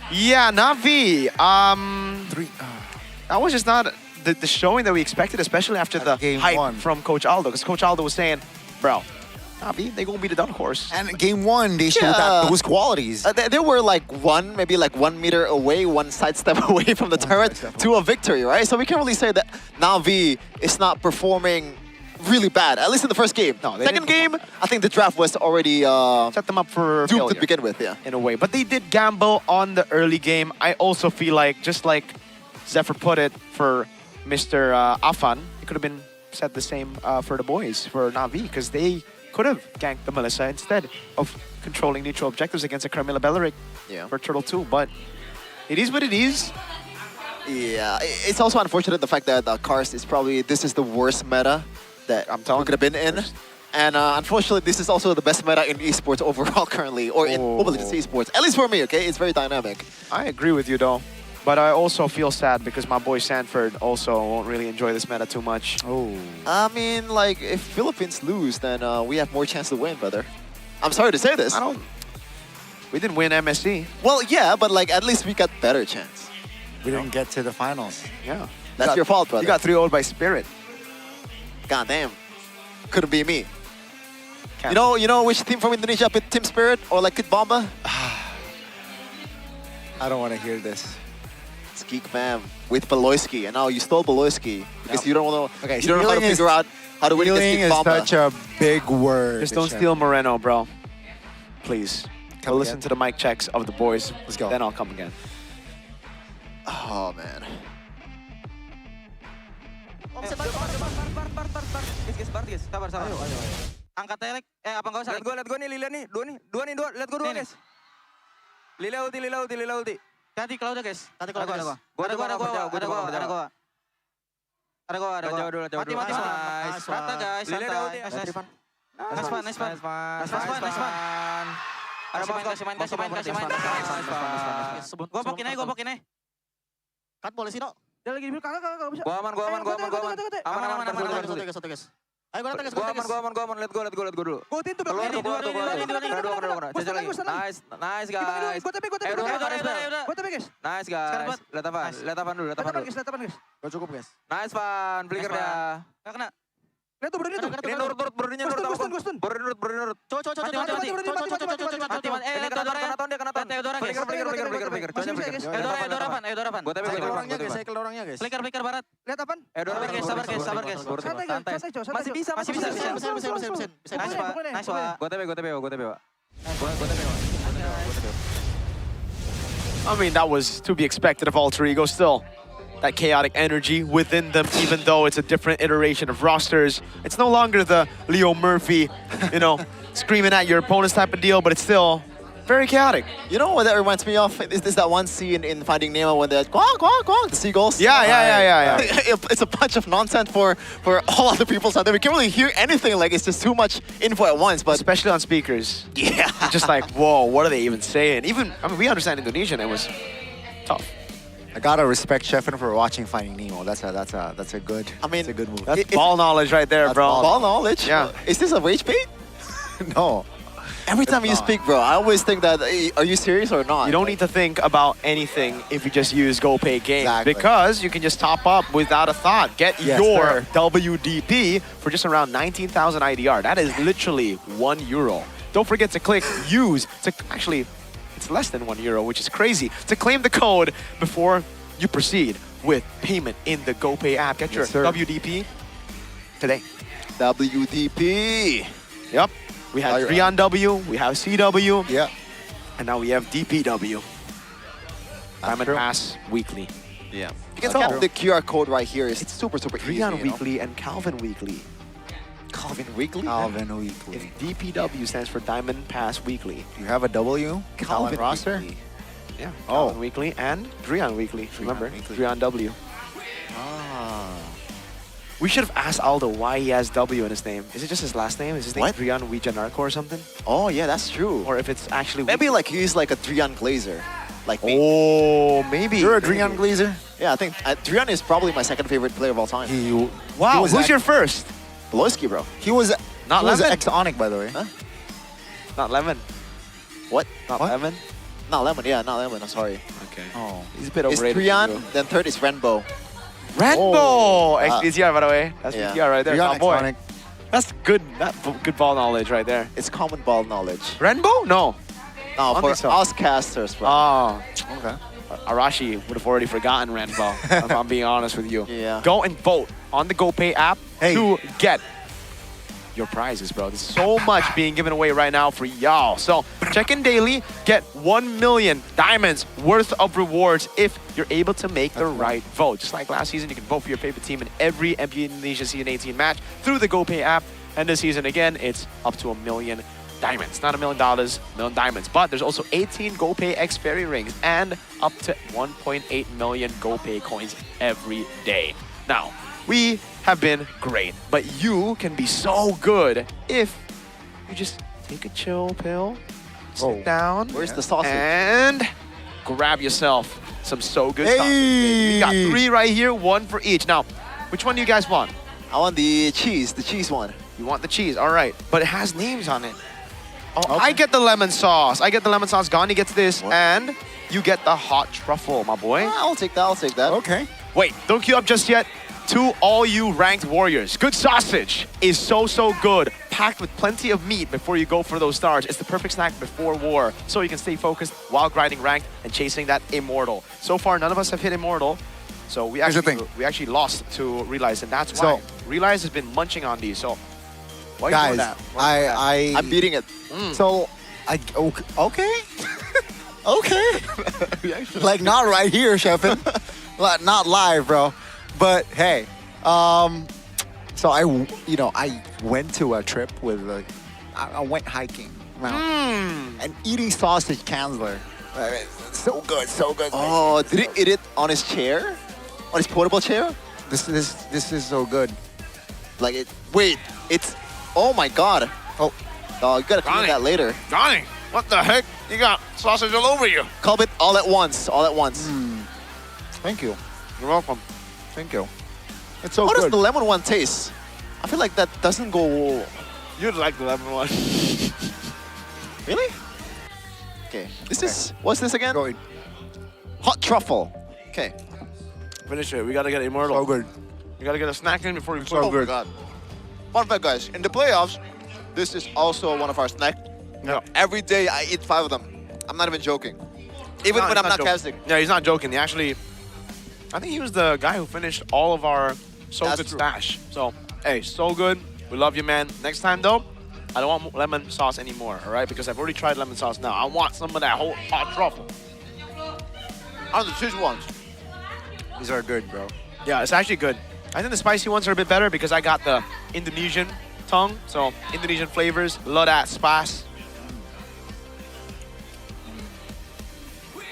Yeah, Na'Vi. That was just not the showing that we expected, especially after the hype from Coach Aldo. Because Coach Aldo was saying, bro, Na'Vi, they gonna be the dark horse. And game 1, they showed those qualities. They were like maybe like 1 meter away, one sidestep away from the turret to a victory, right? So we can't really say that Na'Vi is not performing really bad, at least in the first game. No, second game, I think the draft was already set them up for doomed failure to begin with, yeah. In a way. But they did gamble on the early game. I also feel like, just like Zephyr put it for Mr. Afan, it could have been said the same for the boys, for Na'Vi, because they could have ganked the Melissa instead of controlling neutral objectives against a Carmilla Belleric for Turtle 2. But it is what it is. Yeah, it's also unfortunate the fact that Karst is probably, this is the worst meta that we could have been in. And unfortunately, this is also the best meta in esports overall currently, or in Mobile Legends esports. At least for me, okay? It's very dynamic. I agree with you, though. But I also feel sad because my boy Sanford also won't really enjoy this meta too much. Oh. I mean, like, if Philippines lose, then we have more chance to win, brother. I'm sorry to say this. We didn't win MSC. Well, yeah, but like, at least we got better chance. We didn't get to the finals. Yeah. That's your fault, brother. You got 3-0 by Spirit. God damn. Couldn't be me. You know which team from Indonesia put Team Spirit or like Kid Bomba? I don't want to hear this. It's Geek Fam with Beloyski, and now you stole Beloyski because you don't know. Okay, you don't know how to figure out how to win against Geek is Bomba. such a big word. Just don't steal Moreno, bro. Please. Go listen to the mic checks of the boys. Let's go. Then I'll come again. Oh man. Guys, sabar. Angkat telek, apa enggak usah? Lihat gua nih, Lila nih, dua nih, lihat gua guys. Lila ulti. Tadi kalau udah guys. Ada gua. Jauh dulu. Mati. Rata guys, santai. Nice fun. Kasih main. Gua pokin aja. Kan boleh sih, no? Dia lagi di kakak bisa. Gua aman. Aman. Ayo gua tegas. Gua aman. Let go dulu. Gua tintu dong. Keluar. Kena. Jajal lagi. Nice guys. Gua TP. Gua TP guys. Nice guys. Lihat apa dulu. Guys. Gua cukup guys. Nice Van, flicker dah. Gak kena. Lihat tuh Brody tuh. Ini nurut, Brody nurut. Brody nurut. Mati. Flicker. Eudora Van. Gua TP. orangnya guys. Flicker barat. Lihat apaan? Eudora guys, sabar guys. Santai. Masih bisa. Nice Pak. Gua TP, Pak. I mean, that was to be expected of Alter Ego still. That chaotic energy within them, even though it's a different iteration of rosters. It's no longer the Leo Murphy, screaming at your opponents type of deal, but it's still very chaotic. You know what that reminds me of? Is this that one scene in Finding Nemo when they're quack, the seagulls? Yeah. It's a bunch of nonsense for all other people's out there. We can't really hear anything, like it's just too much info at once, but especially on speakers. Yeah. Just like, whoa, what are they even saying? We understand Indonesian, it was tough. I gotta respect Sheffin for watching Finding Nemo. That's a good. That's a good move. That's ball knowledge right there, bro. Ball knowledge? Yeah. Is this a rage bait? No. Every time you speak, bro, I always think that, are you serious or not? You don't need to think about anything if you just use GoPay Games. Exactly. Because you can just top up without a thought. Get your WDP for just around 19,000 IDR. That is literally €1. Don't forget to click use to actually. It's less than €1, which is crazy, to claim the code before you proceed with payment in the GoPay app. Get your WDP today. WDP. Yep. We have Drian W, we have CW. Yeah. And now we have DPW. Diamond Pass Weekly. Yeah. You can tell the QR code right here is super easy. Drian Weekly and Calvin Weekly. Calvin Weekly? Calvin Weekly. If DPW stands for Diamond Pass Weekly. You have a W? Calvin roster? Weekly. Yeah, Calvin Weekly and Drian Weekly. Remember, Drian W. We should have asked Aldo why he has W in his name. Is it just his last name? Is his name Drian Wijanarko or something? Oh yeah, that's true. Or if it's actually maybe like he's like a Drian Glazer. Like me. Oh, maybe. You're a Drian Glazer? Yeah, I think Drian is probably my second favorite player of all time. Wow, who's your first? Beloski, bro. He was not Lemon. Exonic, by the way. Huh? Not Lemon. What? Not Lemon? Not Lemon, yeah, not Lemon, I'm sorry. Okay. Oh. He's a bit It's overrated. Drian, then third is Renbo. Renbo! XDCR, by the way. That's BTR right there. Drian Oh, boy. Exonic. That's good. Good ball knowledge right there. It's common ball knowledge. Renbo? No. No, don't for think so. us casters, bro. Oh. Okay. Arashi would have already forgotten Renbo, if I'm being honest with you. Yeah. Go and vote on the GoPay app to get your prizes, bro. There's so much being given away right now for y'all. So check in daily, get 1 million diamonds worth of rewards if you're able to make the right vote. Just like last season, you can vote for your favorite team in every MPL Indonesia Season 18 match through the GoPay app. And this season, again, it's up to 1 million diamonds. Not $1 million, 1 million diamonds. But there's also 18 GoPay X Fairy rings and up to 1.8 million GoPay coins every day. Now, we have been great, but you can be so good if you just take a chill pill, sit down, Where's the sausage? and grab yourself some so good stuff. We got 3 right here, 1 for each. Now, which one do you guys want? I want the cheese one. You want the cheese, all right. But it has names on it. Oh, I get the lemon sauce. Gandhi gets this, and you get the hot truffle, my boy. I'll take that. Okay. Wait, don't queue up just yet. To all you ranked warriors, good sausage is so good, packed with plenty of meat before you go for those stars. It's the perfect snack before war, so you can stay focused while grinding ranked and chasing that immortal. So far, none of us have hit immortal, so we actually lost to Realize, and that's why Realize has been munching on these. So why are you doing Guys, that? I'm beating it. So, okay. Okay. Like, not right here, Sheffin. Not live, bro. But hey, so I went to a trip with, I went hiking, and eating sausage Kanzler. So good. Oh, did he eat it on his chair? On his portable chair? This is so good. Like it. Wait, it's. Oh my God. Oh, you gotta clean that later. Johnny, what the heck? You got sausage all over you. Call it all at once. Thank you. You're welcome. Thank you. It's so How good. does the lemon one taste? I feel like that doesn't go... You'd like the lemon one. Really? Okay. What's this again? Hot truffle. Okay. Finish it. We gotta get immortal. So good. You gotta get a snack in before you Oh my god. Fun fact, guys. In the playoffs, this is also one of our snacks. Yeah. Every day I eat 5 of them. I'm not even joking. Even when I'm not casting. Yeah, he's not joking. He actually, I think he was the guy who finished all of our So That's Good true. stash. So, hey, So Good. We love you, man. Next time, though, I don't want lemon sauce anymore, all right? Because I've already tried lemon sauce now. I want some of that whole hot truffle. I don't know, choose ones. These are good, bro. Yeah, it's actually good. I think the spicy ones are a bit better because I got the Indonesian tongue. So, Indonesian flavors. Love that spice.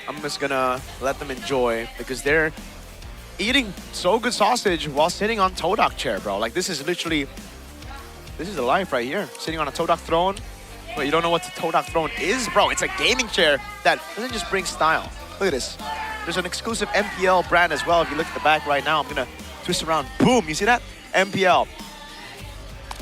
I'm just gonna let them enjoy because they're eating So Good sausage while sitting on Todak chair, bro. Like, this is literally, this is the life right here. Sitting on a Todak throne. Wait, you don't know what the Todak throne is? Bro, it's a gaming chair that doesn't just bring style. Look at this. There's an exclusive MPL brand as well. If you look at the back right now, I'm gonna twist around. Boom, you see that? MPL.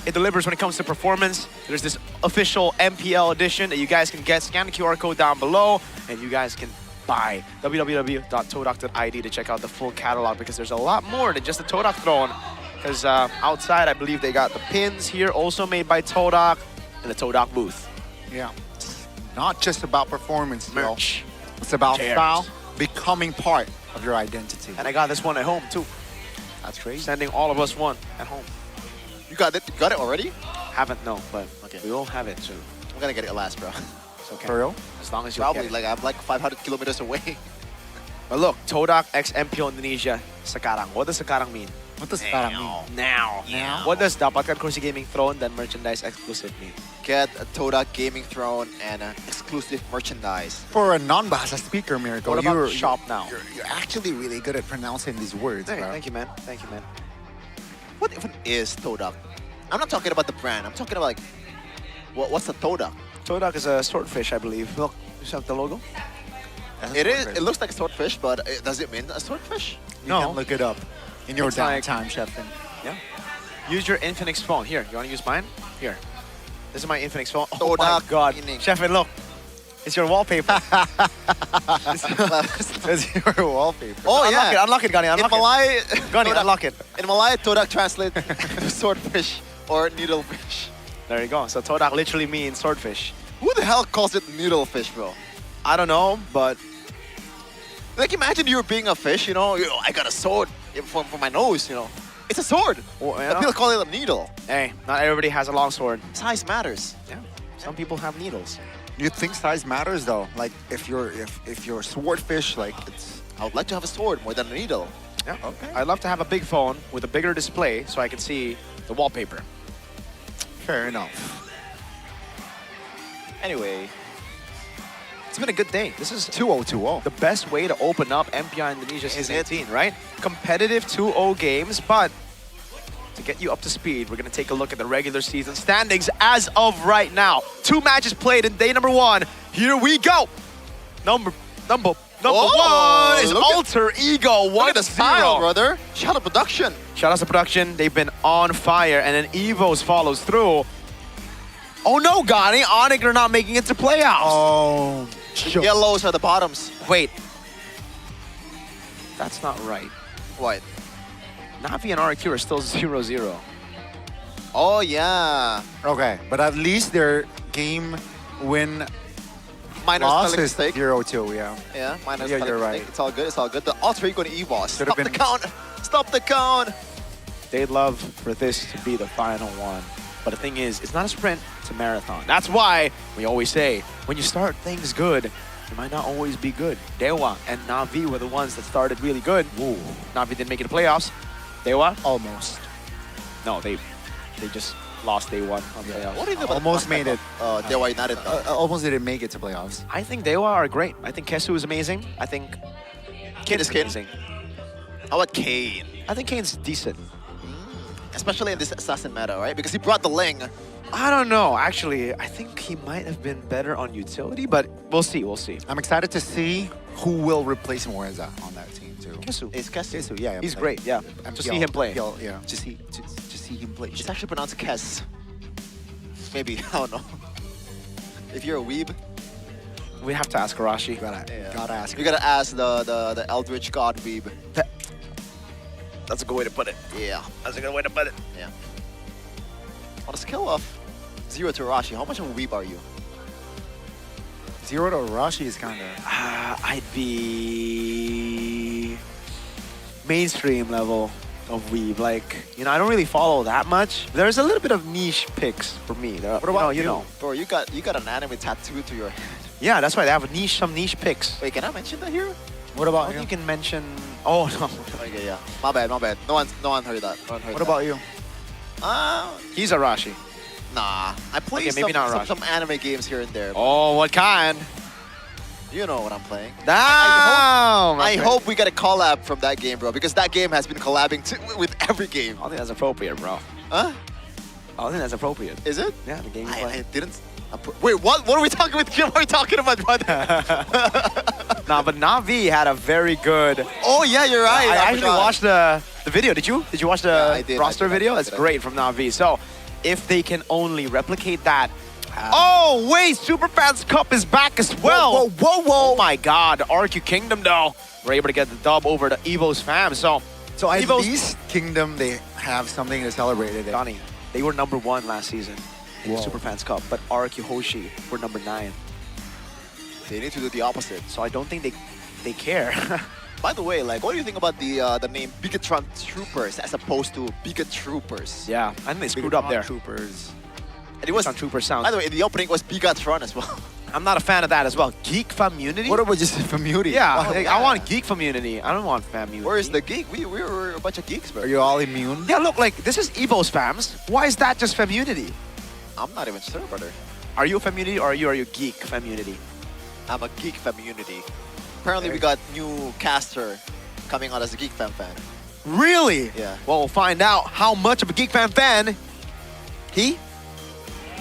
It delivers when it comes to performance. There's this official MPL edition that you guys can get. Scan the QR code down below and you guys can buy www.todak.id to check out the full catalog because there's a lot more than just the Todak throne. Because outside, I believe they got the pins here, also made by Todak, in the Todak booth. Yeah. It's not just about performance, Merch. though. It's about Chairs. style becoming part of your identity. And I got this one at home too. That's crazy. Sending all of us one at home. You got it? You got it already? Haven't, no, but we will have it soon. I'm gonna get it last, bro. It's okay. For real? As long as you Probably, get it. like, I'm like 500 kilometers away. But look, Todak X MPL Indonesia, sekarang. What does sekarang mean? What does that mean? Now. What does dapatkan kursi gaming throne dan merchandise exclusive mean? Get a Todak gaming throne and exclusive merchandise. For a non-Bahasa speaker, Miracle, What about shop now? You're actually really good at pronouncing these words, Hey, bro. thank you, man. Thank you, man. What even is Todak? I'm not talking about the brand. I'm talking about like, what's the Todak? Todak is a swordfish, I believe. Look, you have the logo? It is. It looks like a swordfish, but does it mean a swordfish? You can look it up in your It's like- downtime, Chefin. Yeah. Use your Infinix phone. Here, you want to use mine? Here. This is my Infinix phone. Oh my Todak god. Infinix. Chefin, look. It's your wallpaper. That's your wallpaper. Oh yeah. Unlock it, Gani. In Unlock Malay, it. Gani, Todak- unlock it. In Malay, Todak translates to swordfish or needlefish. There you go. So Todak literally means swordfish. Who the hell calls it needlefish, bro? I don't know, but Like, imagine you being a fish, you know, I got a sword for my nose, you know. It's a sword. well, But people call it a needle. hey, not everybody has a long sword. Size matters. Yeah. Some people have needles. You think size matters though? Like if you're a swordfish, like it's. I would like to have a sword more than a needle. Yeah. Okay. I'd love to have a big phone with a bigger display so I can see the wallpaper. Fair enough. Anyway, it's been a good day. This is 2020. the best way to open up MPL Indonesia Season 18, right? Competitive 2-0 games, but to get you up to speed, we're going to take a look at the regular season standings as of right now. 2 matches played in day number 1. Here we go. Number Oh, 1 is look at- Alter Ego 1-0. Look at the style, brother. Shout out production. Shout out to production. They've been on fire, and then Evos follows through. Oh no, Gani. Onyx are not making it to playoffs. Oh. The yellows are the bottoms. Wait. That's not right. What? Navi and RQ are still 0-0. Oh, yeah. Okay, but at least their game win Minor loss spelling is mistake. 0-2, yeah. Yeah, minor Yeah, spelling you're mistake. right. It's all good. It's all good. The Alter Ego and EVOS. Could have Stop the been- count. Stop the count. They'd love for this to be the final one. But the thing is, it's not a sprint, it's a marathon. That's why we always say, when you start things good, it might not always be good. Dewa and Navi were the ones that started really good. Ooh. Navi didn't make it to playoffs. Dewa? Almost. No, they just lost day 1 on playoffs. What do you think about Almost the made it. Dewa United, though? Almost didn't make it to playoffs. I think Dewa are great. I think Kesu is amazing. I think Kane is Kane. amazing. How about Kane? I think Kane's decent. Especially in this assassin meta, right? Because he brought the Ling. I don't know. Actually, I think he might have been better on utility, but we'll see. We'll see. I'm excited to see who will replace Moreza on that team. too. Kesu. It's Kesu. Kesu, yeah. He's like, great, yeah. To see him play. MPL, yeah, to see him play. It's actually pronounced Kes. Maybe, I don't know. If you're a weeb, We have to ask Arashi. Gotta ask. you gotta ask the Eldritch God weeb. That's a good way to put it. Yeah. That's a good way to put it. Yeah. On a scale of 0 to Rashi, how much of a weeb are you? 0 to Rashi is kind of. I'd be mainstream level of weeb. Like, you know, I don't really follow that much. There's a little bit of niche picks for me. What about you know? Bro, you got an anime tattoo to your head. Yeah, that's why they have some niche picks. Wait, can I mention that here? What about I you? think you can mention. Oh no. Okay, yeah. My bad. No one heard that. What about you? He's Arashi. Nah. I play Okay, maybe not Arashi. some anime games here and there. Oh, what kind? You know what I'm playing. Damn! I hope we get a collab from that game, bro, because that game has been collabing with every game. I think that's appropriate, bro. Huh? I think that's appropriate. Is it? Yeah, the game you I play. didn't. Wait, what? What are we talking with? What are we talking about, brother? Nah, but Na'Vi had a very good. Oh yeah, you're right. I actually forgot. watched the video. Did you? Did you watch the Yeah, I did, roster I did, video? I That's did. great from Na'Vi. So, if they can only replicate that. Oh wait, Superfans Cup is back as well. Whoa. Oh my God, RQ Kingdom though, we're able to get the dub over the Evo's fam. So at Evo's least Kingdom, they have something to celebrate today. Donnie, they were #1 last season in the Whoa. Superfans Cup, but RQ Hoshi were #9. They need to do the opposite. So I don't think they care. By the way, like, what do you think about the name Bigatron Troopers as opposed to Bigat Troopers? Yeah, I think they screwed up there. Troopers. And it was on Trooper sound. By the way, in the opening it was Bigatron as well. I'm not a fan of that as well. Geek Community? What about just community? Yeah, Oh, like, yeah. I want Geek Community. I don't want Family. Where is the geek? We were a bunch of geeks, bro. Are you all immune? Yeah, look, like, this is Evo's fams. Why is that just Community? I'm not even sure, brother. Are you a Community or are you Geek Community? I'm a geek community. Apparently, we got new caster coming out as a Geek fan. Really? Yeah. Well, we'll find out how much of a Geek fan he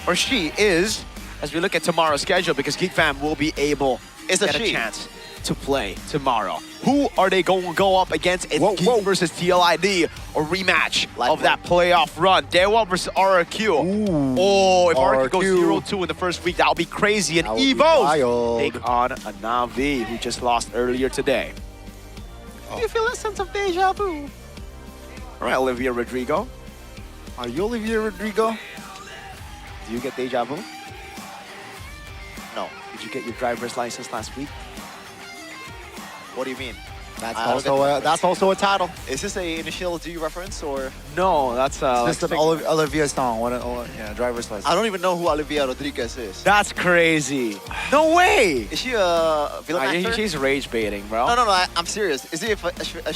or she is as we look at tomorrow's schedule, because Geek Fam will be able It's to a get a she. chance to play tomorrow. Who are they going to go up against? It's Geek versus TLID, a rematch of that playoff run. Dewa versus RRQ. Oh, if RRQ goes 0-2 in the first week, that would be crazy. And That would be Evos wild. take on a Na'Vi who just lost earlier today. Do you feel a sense of deja vu? All right, Olivia Rodrigo. Are you Olivia Rodrigo? Do you get deja vu? No. Did you get your driver's license last week? What do you mean? That's also a title. Is this a initial D reference or? No, that's It's just an Olivia song. Yeah, driver's license. I don't even know who Olivia Rodriguez is. That's crazy. No way. Is she a film actor? She's rage baiting, bro. No, I'm serious. Is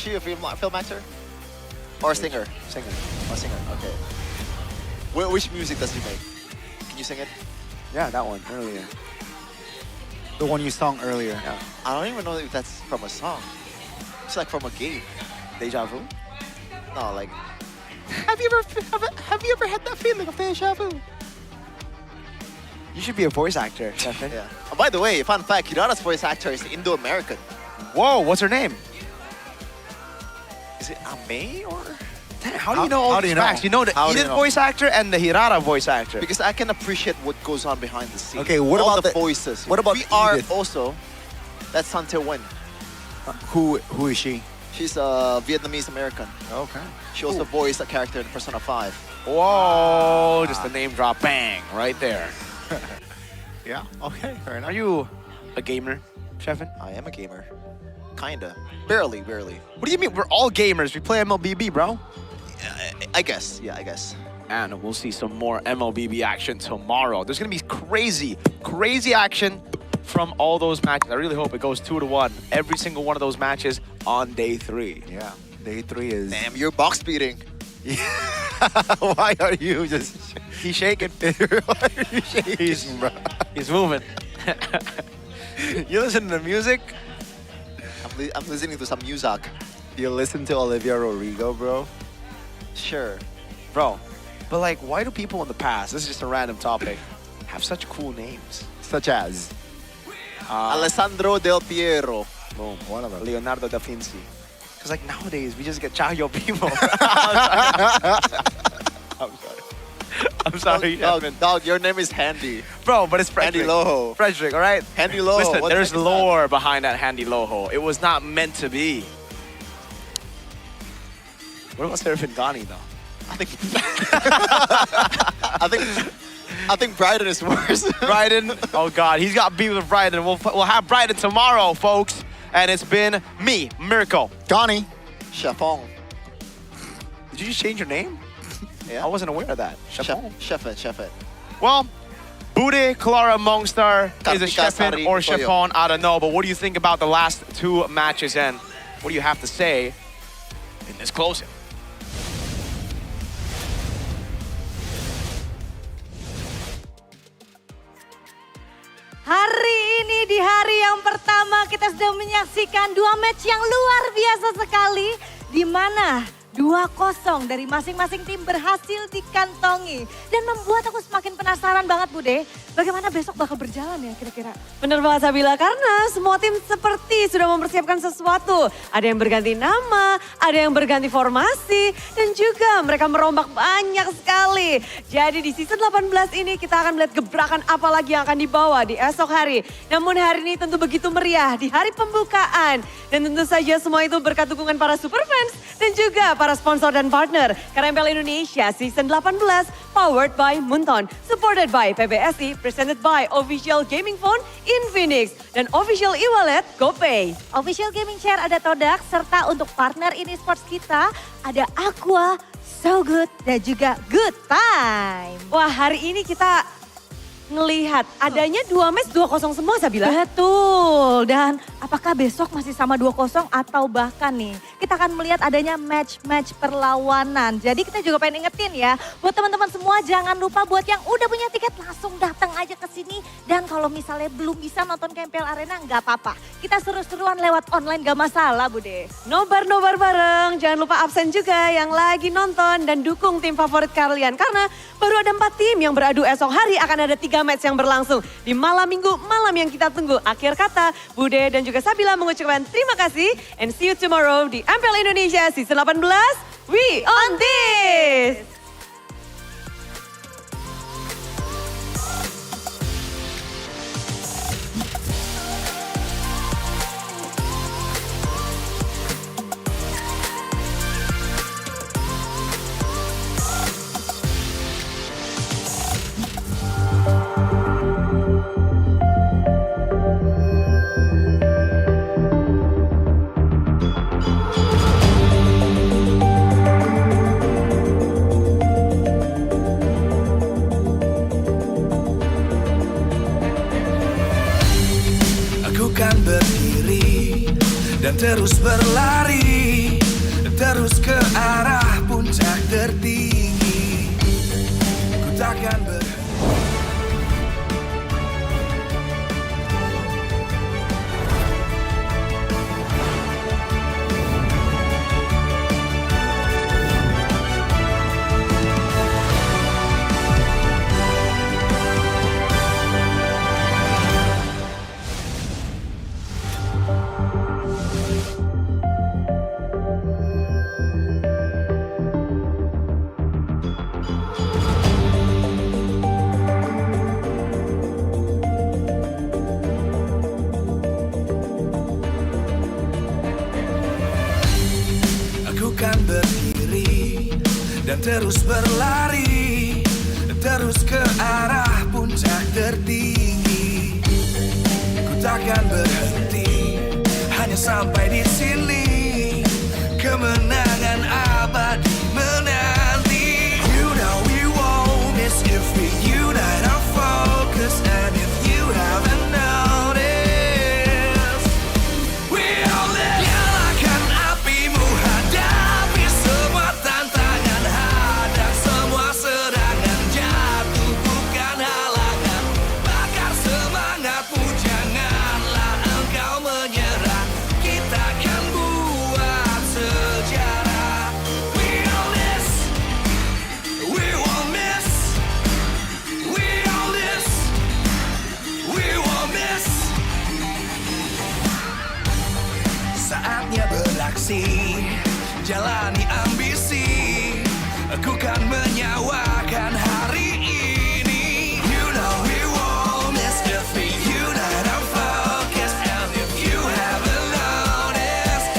she a film actor? Or a singer? Singer. A singer, okay. Which music does she make? Can you sing it? Yeah, that one earlier. The one you sung earlier. Yeah. I don't even know if that's from a song. It's like from a game. Deja vu? No, like. Have you ever had that feeling of deja vu? You should be a voice actor, Stefan. Yeah. Oh, by the way, fun fact: Hirata's voice actor is Indo-American. Whoa, what's her name? Is it Ame or? Damn, how do you know all these facts? You know the How do you Edith know? voice actor and the Hirata voice actor. Because I can appreciate what goes on behind the scenes. Okay, what all about the the- voices? what about we are Edith? also? That's Sante Wen. Who is she? She's a Vietnamese American. Okay. She also voiced a character in Persona 5. Whoa, just a name drop, bang, right there. Yeah. Okay. Fair enough. Are you a gamer, Stefan? I am a gamer. Kinda. Barely. What do you mean? We're all gamers. We play MLBB, bro. I guess. Yeah, I guess. And we'll see some more MLBB action tomorrow. There's going to be crazy action from all those matches. I really hope it goes 2-1. Every single one of those matches on day 3. Yeah. Day 3 is. Damn, you're box beating. Why are you just? He's shaking. Why are you shaking, bro? He's moving. You listen to the music? I'm listening to some music. You listen to Olivia Rodrigo, bro? Sure. Bro, but like, why do people in the past, this is just a random topic, have such cool names? Such as? Alessandro Del Piero. Boom, one of them. Leonardo da Vinci. Because like nowadays, we just get Chahyo Bimo. I'm sorry. Dog, your name is Handy. Bro, but it's Frederick. Handy Loho. Frederick, all right? Handy Loho. Listen, What the there's heck is that? lore behind that Handy Loho. It was not meant to be. What about Seraphin Ghani, though? I think Bryden is worse. Bryden, oh God, he's got beef with Bryden. We'll have Bryden tomorrow, folks. And it's been me, Miracle. Ghani. Chafong. Did you just change your name? Yeah. I wasn't aware of that. Chefet. Well, Bude, Clara, Mongstar is a Kartika Chefin Sari or Koyo. Chefon, I don't know. But what do you think about the last two matches and what do you have to say in this closing? Hari ini di hari yang pertama kita sudah menyaksikan dua match yang luar biasa sekali. Di mana 2-0 dari masing-masing tim berhasil dikantongi. Dan membuat aku semakin penasaran banget Bude. Bagaimana besok bakal berjalan ya kira-kira? Bener banget Sabila, karena semua tim seperti sudah mempersiapkan sesuatu. Ada yang berganti nama, ada yang berganti formasi, dan juga mereka merombak banyak sekali. Jadi di season 18 ini kita akan melihat gebrakan apa lagi yang akan dibawa di esok hari. Namun hari ini tentu begitu meriah di hari pembukaan. Dan tentu saja semua itu berkat dukungan para superfans dan juga para sponsor dan partner. Karena MPL Indonesia season 18 powered by Munton, supported by PBSI, presented by Official Gaming Phone Infinix, dan Official e-wallet GoPay. Official Gaming Chair ada Todak, serta untuk partner ini sports kita ada Aqua, So Good, dan juga Good Time. Wah hari ini kita ngelihat adanya 2 match 2-0 semua Sabila. Betul, dan apakah besok masih sama 2-0 atau bahkan nih kita akan melihat adanya match-match perlawanan. Jadi kita juga pengen ingetin ya, buat teman-teman semua jangan lupa buat yang udah punya tiket langsung datang aja ke sini. Dan kalau misalnya belum bisa nonton ke MPL Arena nggak apa-apa. Kita seru-seruan lewat online gak masalah Bude. Nobar-nobar bareng, jangan lupa absen juga yang lagi nonton dan dukung tim favorit kalian. Karena baru ada 4 tim yang beradu esok hari, akan ada 3 match yang berlangsung di malam minggu, malam yang kita tunggu. Akhir kata, Bude dan juga Sabila mengucapkan terima kasih and see you tomorrow di MPL Indonesia Season 18. We on this! Aku kan berdiri dan terus berlari, terus ke arah puncak tertinggi. Ku takkan berhenti. Aku kan berdiri dan terus berlari, terus ke arah puncak tertinggi. Ku takkan berhenti, hanya sampai di sini. Kemenangan abadi menanti. You know we won't miss if we unite our focus. And if you haven't noticed, we all live. Nyalakan apimu, hadapi semua tantangan, hadang semua serangan, jatuh bukan halangan. Bakar semangatmu, janganlah engkau menyerah. Kita akan buat sejarah. beraksi, jalani ambisi. Aku kan menyawakan hari ini. You know we won't miss if we unite our focus. And if you haven't noticed,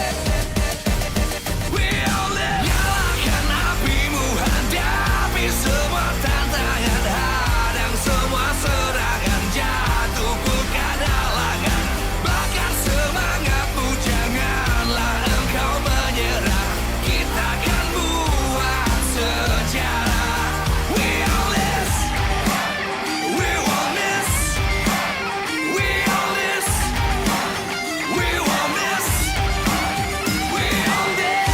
we all live. Nyalakan apimu, hadapi semua tantangan, hadang semua serangan, jatuh bukan halangan. Bakar semangatmu, janganlah engkau menyerah. Kita akan buat sejarah. We all this, we won't miss. We all this, we won't miss. We all this.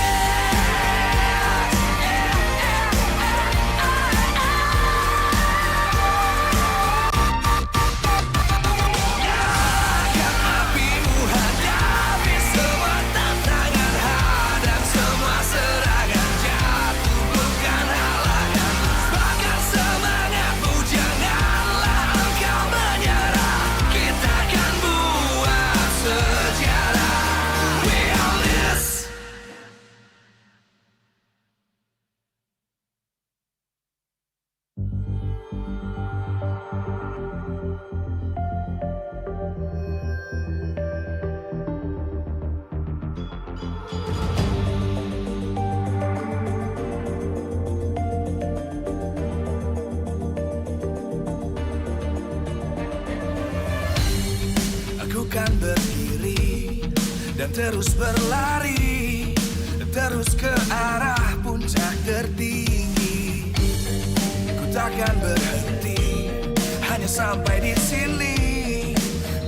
Nyalakan apimu, hadapi semua tantangan, hadang semua serangan, jatuh bukan halangan. Bakar semangatmu, janganlah engkau menyerah. Kita akan buat sejarah. We all this. Aku kan berdiri dan terus berlari, terus ke arah puncak tertinggi. Ku takkan berhenti, hanya sampai di sini.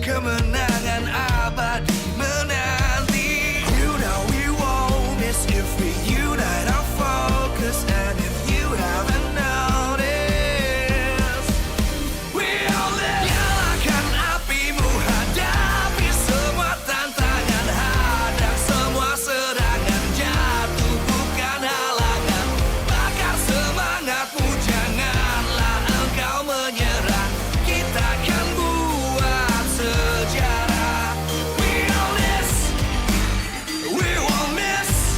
Kemenangan abadi menanti. You know we won't miss if we unite our focus. And if you haven't noticed, we all live. Nyalakan apimu, hadapi semua tantangan, hadang semua serangan, jatuh bukan halangan. Bakar semangatmu, janganlah engkau menyerah. Kita akan buat sejarah. We all this, we won't miss.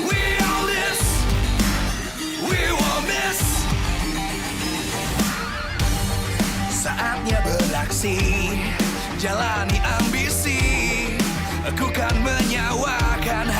We all this, we won't miss. Saatnya beraksi, jalani ambisi. Aku kan menyawakan